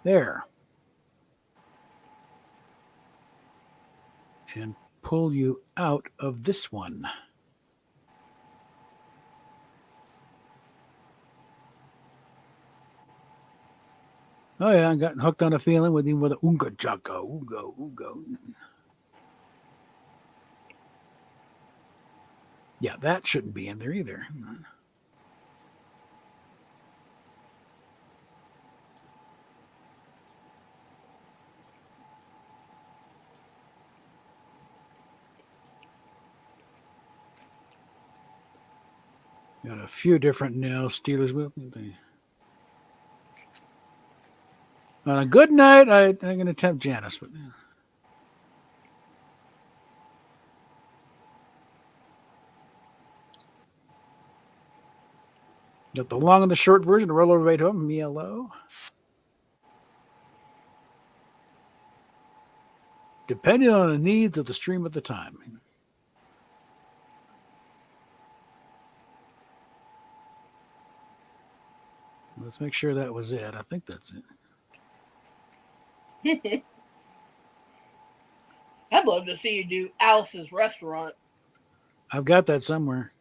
There. And pull you out of this one. Oh yeah, I got hooked on a feeling with him with a Oonga Chaka, Ooga, Ooga. Yeah, that shouldn't be in there either. Got a few different Steelers with me. On a good night, I'm going to attempt Janice, but got the long and the short version to roll over right home. Mielo. Depending on the needs of the stream at the time. Let's make sure that was it. I think that's it. I'd love to see you do Alice's Restaurant. I've got that somewhere.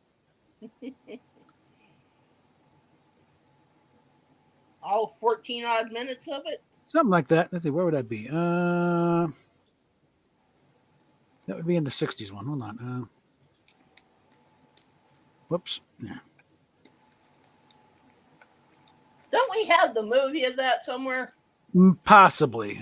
All 14 odd minutes of it. Something like that. Let's see, where would that be? That would be in the 60s one. Hold on. Whoops. Yeah. Don't we have the movie of that somewhere? Possibly.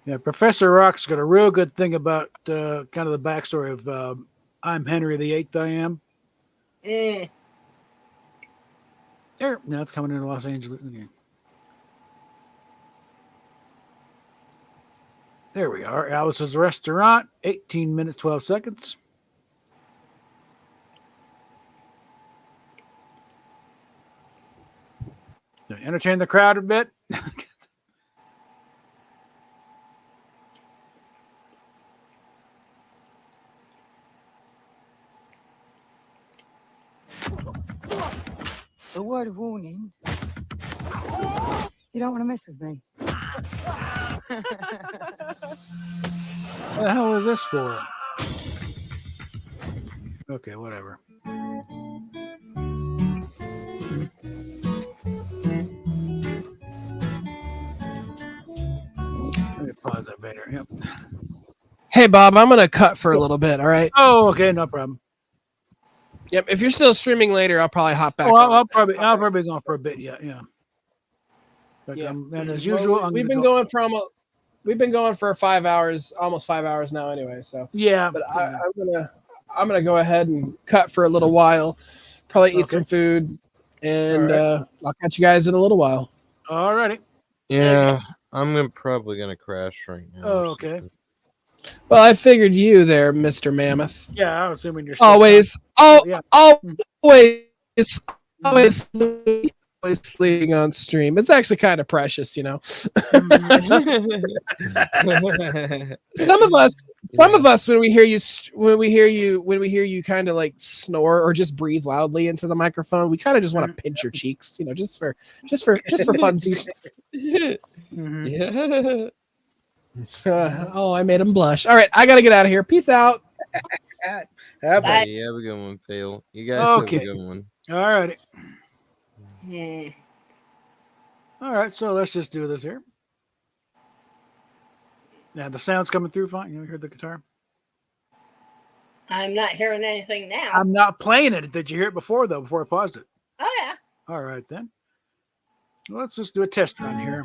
Yeah, Professor Rock's got a real good thing about kind of the backstory of I'm Henry VIII, I am. There. Now it's coming into Los Angeles. Okay. There we are. Alice's Restaurant, 18 minutes, 12 seconds. Entertain the crowd a bit. A word of warning. You don't want to mess with me. What the hell is this for? Okay, whatever. Let me pause that later. Yep. Hey, Bob, I'm going to cut for a little bit, all right? Oh, okay, no problem. Yep, if you're still streaming later, I'll probably hop back. Oh, I'll probably go for a bit. Yeah. But, Yeah. and as usual, we've been going for 5 hours, almost 5 hours now, anyway. So yeah. But I'm gonna go ahead and cut for a little while. Probably eat some food, and I'll catch you guys in a little while. All righty. Yeah, I'm probably gonna crash right now. Oh, okay. Well, I figured you there, Mr. Mammoth. Yeah, I'm assuming you're always sleeping on stream. It's actually kind of precious, you know. Some of us, when we hear you kind of like snore or just breathe loudly into the microphone, we kind of just want to pinch your cheeks, you know, just for funsies. Yeah. Oh, I made him blush. All right, I gotta get out of here. Peace out. Have a good one, Phil. You guys have a good one. All righty. All right, so let's just do this here. Yeah, the sound's coming through fine. You heard the guitar? I'm not hearing anything now. I'm not playing it. Did you hear it before, though, before I paused it? Oh, yeah. All right, then. Well, let's just do a test run here.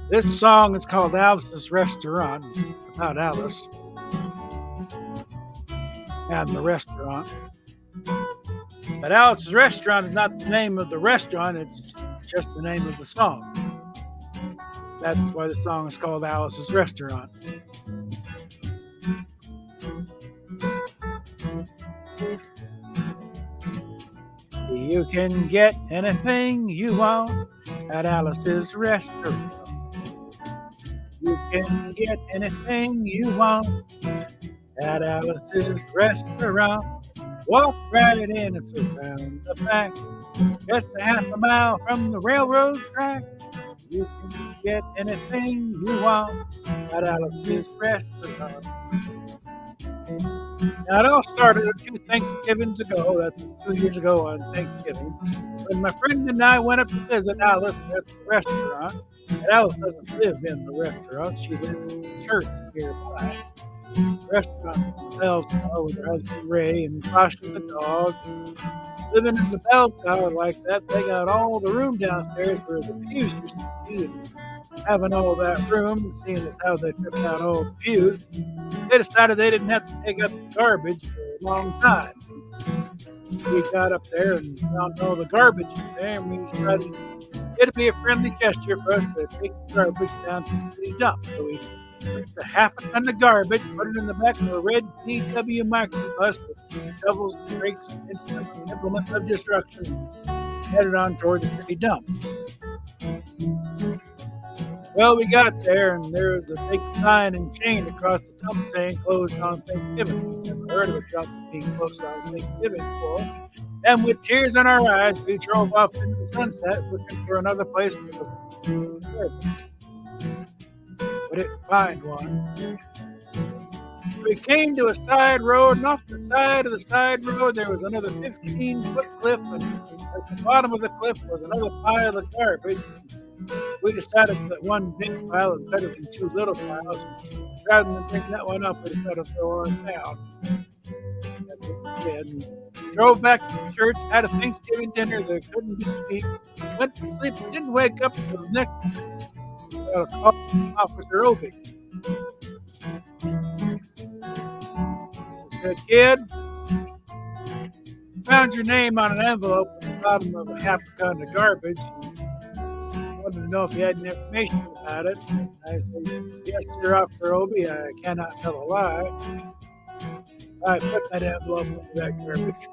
This song is called Alice's Restaurant, about Alice and the restaurant. But Alice's Restaurant is not the name of the restaurant, it's just the name of the song. That's why the song is called Alice's Restaurant. You can get anything you want at Alice's Restaurant. You can get anything you want at Alice's Restaurant. Walk right in, it's around the back, just a half a mile from the railroad track. You can get anything you want at Alice's restaurant. Now, it all started a few Thanksgivings ago. That's 2 years ago on Thanksgiving, when my friend and I went up to visit Alice at the restaurant. And Alice doesn't live in the restaurant; she lives in the church nearby. The restaurant Bell Tower with her husband Ray and Sasha the dog. Living in the Bell Tower like that, they got all the room downstairs where the pews used to be. And having all that room, seeing as how they took out all the pews, they decided they didn't have to take up the garbage for a long time. We got up there and found all the garbage in there, and we decided it'd be a friendly gesture for us to take the garbage down to the city dump. So we took the half a ton of garbage, put it in the back of a red VW microbus with shovels, rakes, and implements of destruction, and headed on toward the city dump. Well, we got there, and there was a big sign and chain across the dump saying closed on Thanksgiving. Never heard of a dump being closed on Thanksgiving before. And with tears in our eyes, we drove off into the sunset looking for another place to live. But didn't find one. We came to a side road, and off the side of the side road there was another 15-foot cliff, and at the bottom of the cliff was another pile of garbage. We decided that one big pile is better than two little piles. Rather than bring that one up, we decided to throw ours down. That's what we did. Drove back to the church, had a Thanksgiving dinner that couldn't be beat, went to sleep, didn't wake up until the next day. Got a call from Officer Obie. He said, "Kid, found your name on an envelope at the bottom of a half a ton of garbage. Wanted to know if you had any information about it." I said, "Yes, sir, Officer Obie, I cannot tell a lie." I put that envelope into that garbage.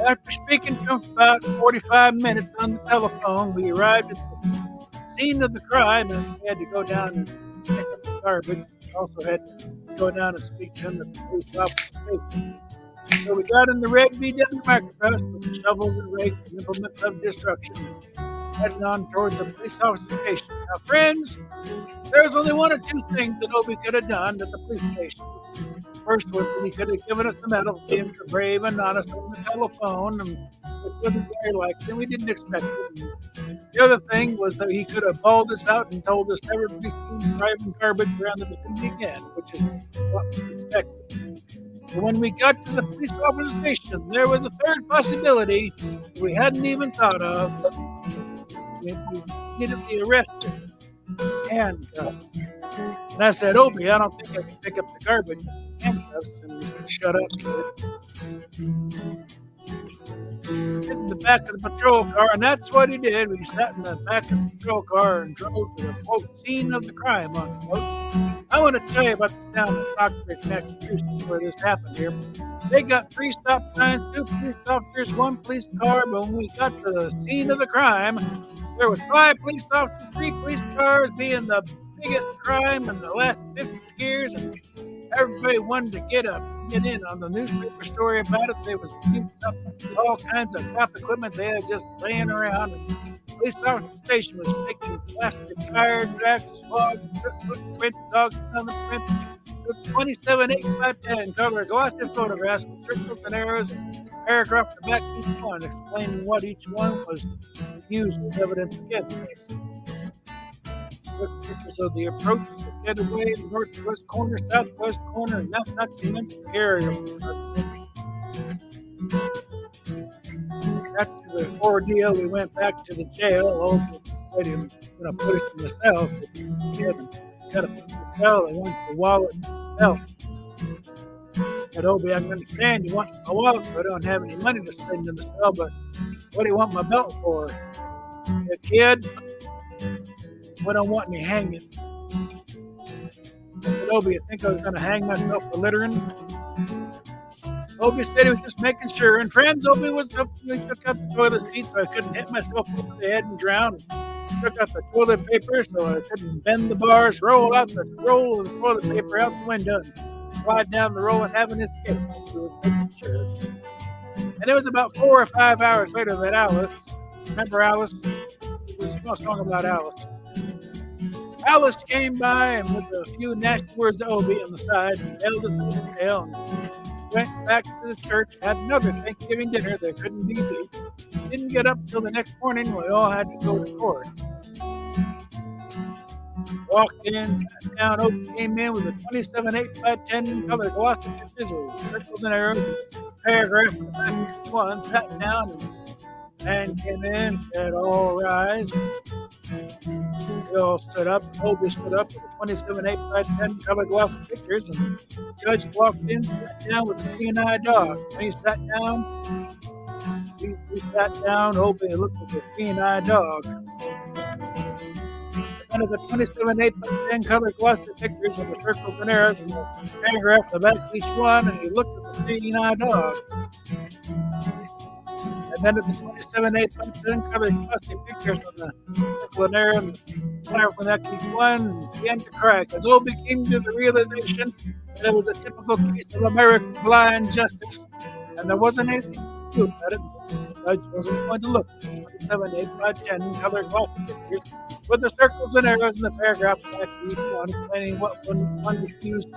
After speaking to him for about 45 minutes on the telephone, we arrived at the scene of the crime, and we had to go down and pick up the garbage. We also had to go down and speak to him at the police officer station. So we got in the red VW microbus with the shovels and rakes and implements of destruction, heading on towards the police officer station. Now, friends, there's only one or two things that Obie could have done at the police station. First was that he could have given us the medal for being brave and honest on the telephone, and it wasn't very likely, and we didn't expect it. And the other thing was that he could have bawled us out and told us never to be seen driving garbage around the vicinity again, which is what we expected. So when we got to the police officer station, there was a third possibility we hadn't even thought of. We immediately arrested and And I said, Obie, I don't think I can pick up the garbage handcuffs. And he said, shut up, kid. Get in the back of the patrol car, and that's what he did. We sat in the back of the patrol car and drove to the quote scene of the crime, unquote. I want to tell you about the town of Stockbridge, Massachusetts, where this happened here. They got 3 stop signs, 2 police officers, 1 police car, but when we got to the scene of the crime, there was 5 police officers, 3 police cars, being the biggest crime in the last 50 years, and everybody wanted to get in on the newspaper story about it. They was using up all kinds of cop equipment they had just laying around. And the police officer station was making plastic tire tracks, logs, footprints, dogs on the print. Took 27 8x10 color glossy photographs with circles and arrows, and a paragraph to back each one, explaining what each one was used as evidence against us. Took pictures of the approach, the getaway, the northwest corner, southwest corner, and not to mention the area. After the ordeal, we went back to the jail. Old lady was going to put us in the cell. So we got to put in the cell. They want the wallet and the belt. I said, Obie, I can understand you want my wallet, but I don't have any money to spend in the cell. But what do you want my belt for? I said, kid, I don't want any hanging. I said, Obie, you think I was going to hang myself for littering? Obie said he was just making sure. And friends, Obie was up. We took out the toilet seat so I couldn't hit myself over the head and drown. Took out the toilet paper so I couldn't bend the bars, roll out the roll of the toilet paper out the window, and slide down the roll and have an escape. He was making sure. And it was about 4 or 5 hours later that Alice, Remember Alice? It was a song about Alice. Alice came by and with a few nasty words to Obie on the side, and held his little tail and went back to the church, had another Thanksgiving dinner that couldn't be beat. Didn't get up till the next morning when we all had to go to court. Walked in, sat down, Obie came in with a 27 8x10 color glossy pictures with circles and arrows and paragraphs in the back. Each one sat down and came in, said, "All rise." We all stood up. Obie stood up with the 27 8x10 colored glossy pictures, and the judge walked in, sat down with a seeing-eye dog. When he sat down, we sat down. Obie looked at the seeing-eye dog. One of the 27 8x10 colored glossy pictures with the circles and arrows and the paragraph at the back of each one, and he looked at the seeing-eye dog. And then at the 27 8x10 colored glossy pictures with the circle and arrow and the flare from that each one, he began to cry because Obie came to the realization that it was a typical case of American blind justice, and there wasn't anything to do about it. The judge wasn't going to look at the 27 8x10 colored glossy pictures with the circles and arrows in the paragraph back to each one, explaining what one refused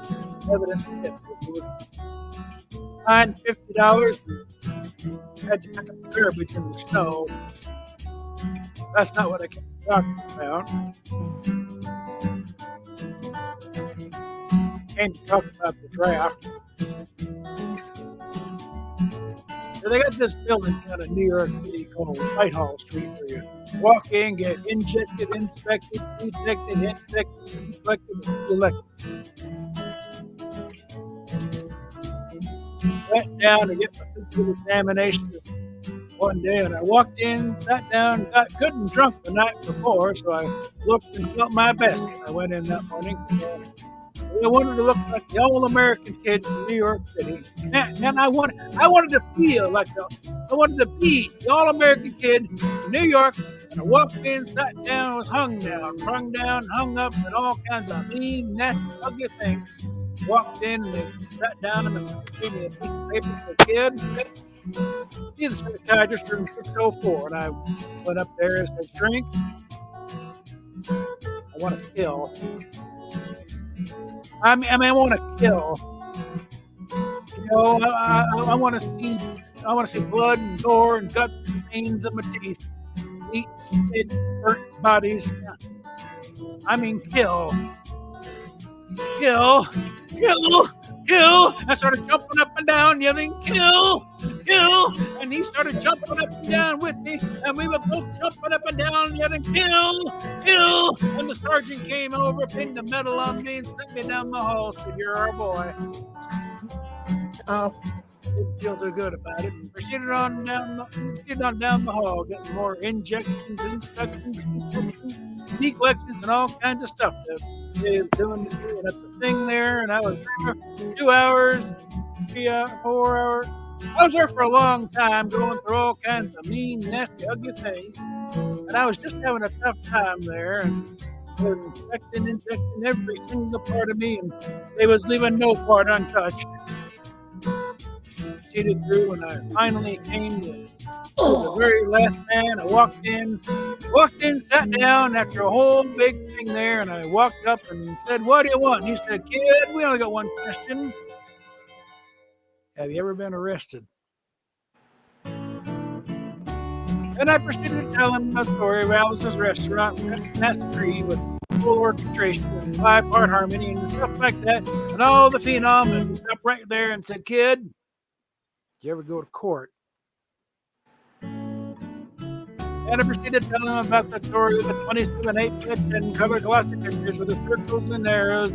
evidence did. It was fined $50 and had to pick up the garbage in the snow. That's not what I came talking about. I came to talk about the draft. So they got this building out of New York City called Whitehall Street where you walk in, get injected, inspected, detected, inspected, deflected, and elected. Went down to get my physical examination one day, and I walked in, sat down, got good and drunk the night before, so I looked and felt my best when I went in that morning. I wanted to look like the all-American kid from New York City, and I wanted to feel like I wanted to be the all-American kid from New York. And I walked in, sat down, was hung down, hung up, and all kinds of mean, nasty, ugly things. Walked in and they sat down and gave me a piece of paper for a kid. He's a psychiatrist room 604, and I went up there and said, "Drink. I want to kill. I want to kill. You know, I want to see blood and gore and guts and veins of my teeth, eat burnt bodies. I mean, kill, kill, kill, kill." I started jumping up and down, yelling, "Kill, kill!" And he started jumping up and down with me, and we were both jumping up and down, yelling, "Kill, kill!" And the sergeant came over, pinned the medal on me, and sent me down the hall. Said, "You're our boy." Didn't feel too good about it. And proceeded on down the hall, getting more injections, inspections, deflections, and all kinds of stuff that they was doing at the thing there. And I was there for 2 hours, 3 hours, 4 hours. I was there for a long time, going through all kinds of mean, nasty, ugly things. And I was just having a tough time there. And they were injecting every single part of me, and they was leaving no part untouched. Proceeded through, and I finally came to the very last man. I walked in, sat down after a whole big thing there, and I walked up and said, "What do you want?" And he said, "Kid, we only got one question. Have you ever been arrested?" And I proceeded to tell him a story of Alice's restaurant, Restaurant Tree, with full orchestration and 5-part harmony and stuff like that, and all the phenom, and stopped right there and said, "Kid, did you ever go to court?" And I proceeded to tell him about the story of the 27 8x10 colored glossy pictures with the circles and arrows,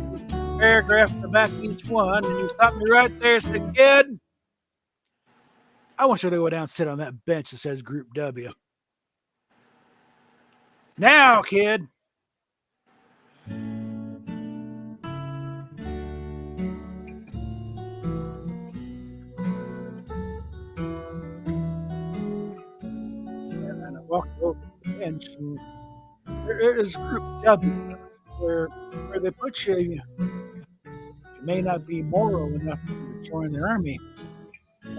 paragraph at the back of each one, and he stopped me right there and said, "Kid, I want you to go down and sit on that bench that says Group W. Now, kid." And I walked over to the bench, and there is Group W, where they put you. You may not be moral enough to join the army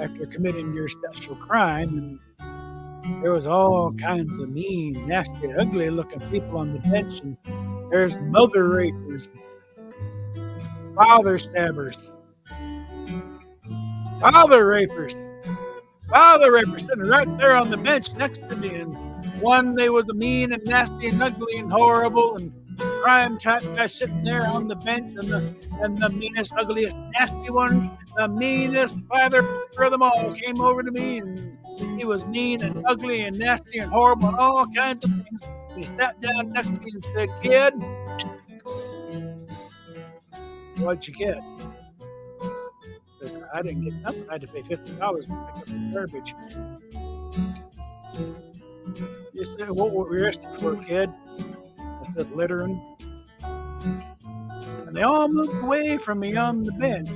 after committing your special crime, and There was all kinds of mean, nasty, ugly-looking people on the bench, and there's mother rapers, father stabbers, father rapers, father rapers sitting right there on the bench next to me. And one, they was mean and nasty and ugly and horrible, and crime type guy sitting there on the bench, and the meanest, ugliest, nasty one, the meanest father of them all came over to me, and he was mean and ugly and nasty and horrible and all kinds of things. He sat down next to me and said, "Kid, what'd you get?" I said, "I didn't get nothing. I had to pay $50 to pick up the garbage." He said, "What were you arrested for, kid?" I said, "Littering." And they all moved away from me on the bench.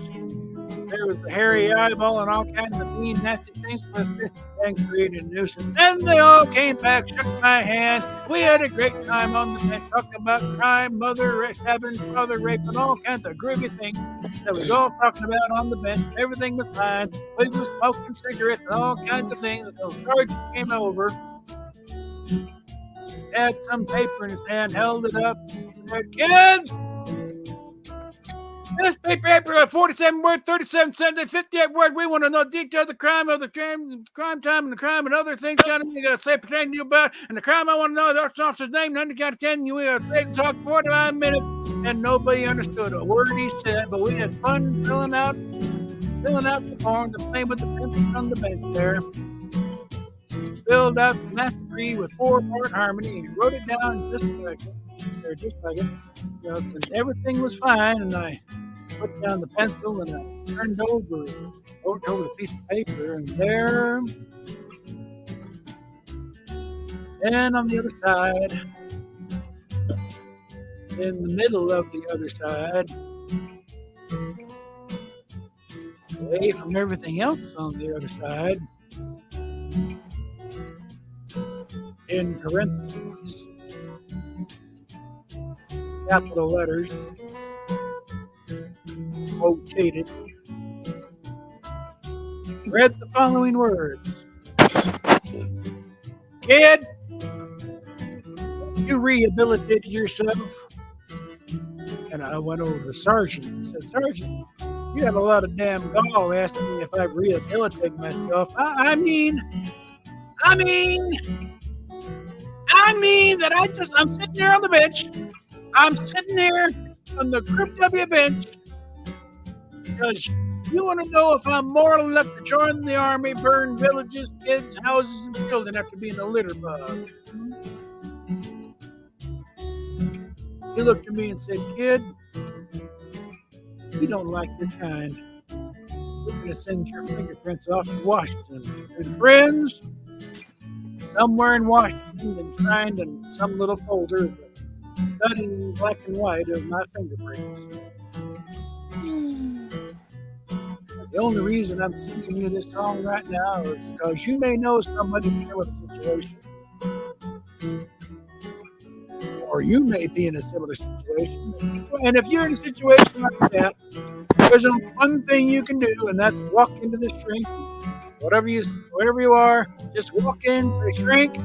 There was the hairy eyeball and all kinds of mean, nasty things and created a nuisance. Then they all came back, shook my hand. We had a great time on the bench talking about crime, mother stabbing, father rape, and all kinds of groovy things that we was all talking about on the bench. Everything was fine. We were smoking cigarettes and all kinds of things. The sergeant came over, had some paper in his hand, held it up, said, "Kids, this paper, 47 words, 37 cents, 58 words. We want to know details of the crime, crime time, and the crime, and other things. You got to say pertaining to you about. And the crime, I want to know the officer's name. None got to 10. You got to talk 45 minutes, and nobody understood a word he said. But we had fun filling out the form, playing with the pencils on the bench there. Filled out the master degree with 4-part harmony, and wrote it down just like it. You know, and everything was fine, and I put down the pencil and I turned over the piece of paper, and there, and on the other side, in the middle of the other side, away from everything else on the other side, in parentheses, capital letters, quotated, read the following words: "Kid, you rehabilitated yourself." And I went over to the sergeant and said, "Sergeant, you have a lot of damn gall asking me if I've rehabilitated myself. I mean that I'm sitting here on the bench. I'm sitting here on the Group W bench because you want to know if I'm moral enough to join the army, burn villages, kids, houses, and children after being a litter bug." He looked at me and said, "Kid, we don't like your kind. We're going to send your fingerprints off to Washington. And friends, somewhere in Washington, enshrined in some little folder, studying in black and white of my fingerprints. The only reason I'm singing you this song right now is because you may know somebody in a similar situation. Or you may be in a similar situation. And if you're in a situation like that, there's one thing you can do, and that's walk into the shrink. Whatever you are, just walk in, say, 'Shrink,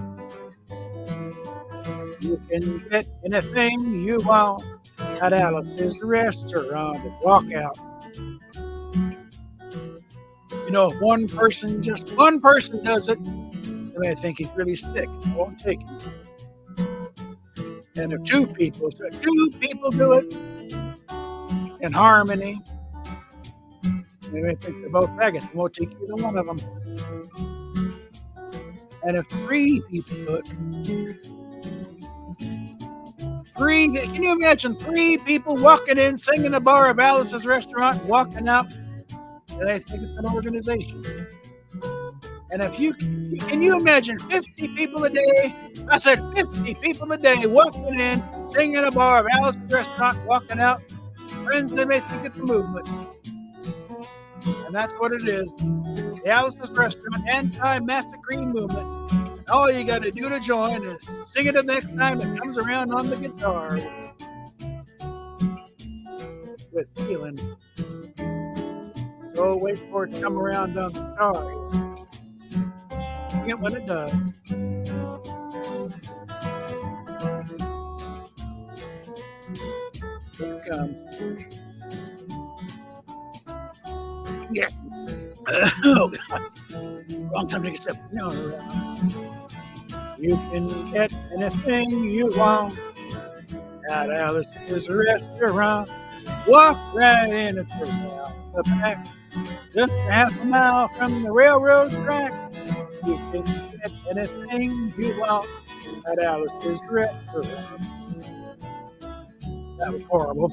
you can get anything you want at Alice's restaurant,' and walk out. You know, if just one person does it, they may think he's really sick and won't take it. And if two people do it in harmony, they may think they're both faggots and won't take either one of them. And if 3 people do it, can you imagine 3 people walking in, singing a bar of Alice's restaurant, and walking out, and they think it's an organization? And can you imagine 50 people a day? I said 50 people a day walking in, singing a bar of Alice's restaurant, walking out. Friends, they may think it's a movement. And that's what it is. The Alice's Restaurant Anti-Massacring Movement. And all you got to do to join is sing it the next time it comes around on the guitar. With feeling. So wait for it to come around on the guitar. sing it when it does. Here it comes. Yeah. Oh, God. Wrong time to take a step. No. You can get anything you want at Alice's restaurant. Walk right in and through the back. Just a half a mile from the railroad track. You can get anything you want at Alice's restaurant. That was horrible.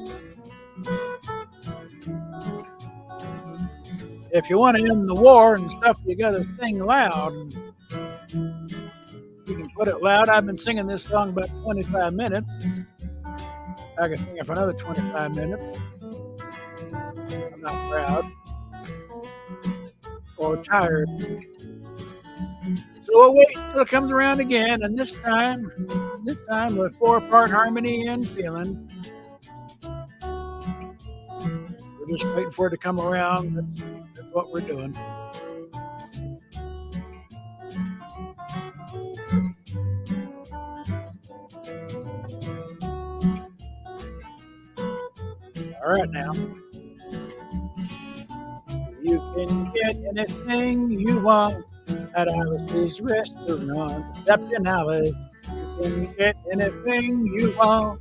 If you want to end the war and stuff, you got to sing loud. You can put it loud. I've been singing this song about 25 minutes. I can sing it for another 25 minutes. I'm not proud or tired. So we'll wait until it comes around again, and this time with 4-part harmony and feeling. We're just waiting for it to come around. That's what we're doing. All right, now. You can get anything you want at Alice's restaurant. Except in Alice, you can get anything you want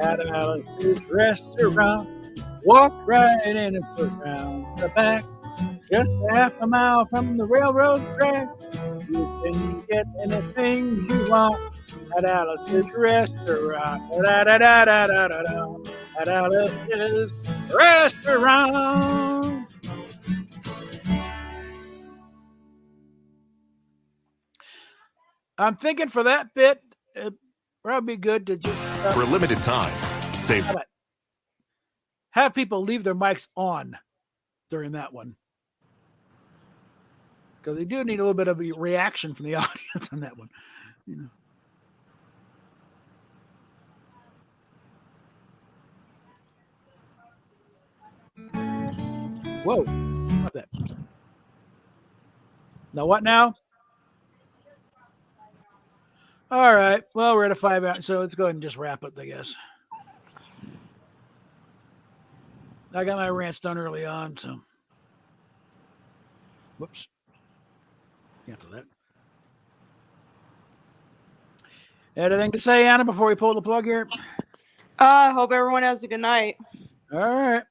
at Alice's restaurant. Walk right in and put round the back. Just a half a mile from the railroad track. You can get anything you want at Alice's restaurant. Da-da-da-da-da-da-da. At Alice's restaurant. I'm thinking for that bit, it'd probably be good to just for a limited time. Save. Have people leave their mics on during that one, because they do need a little bit of a reaction from the audience on that one. You know. Whoa, not that. Now what now? All right. Well, we're at a 5 hour, so let's go ahead and just wrap it, I guess. I got my rants done early on, so. Whoops. Cancel that. Anything to say, Anna, before we pull the plug here? I hope everyone has a good night. All right.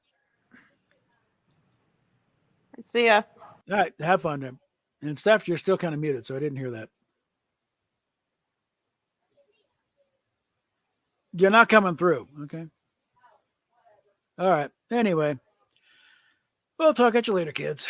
See ya. All right. Have fun then. And Steph, you're still kind of muted, so I didn't hear that. You're not coming through. Okay. All right. Anyway, we'll talk at you later, kids.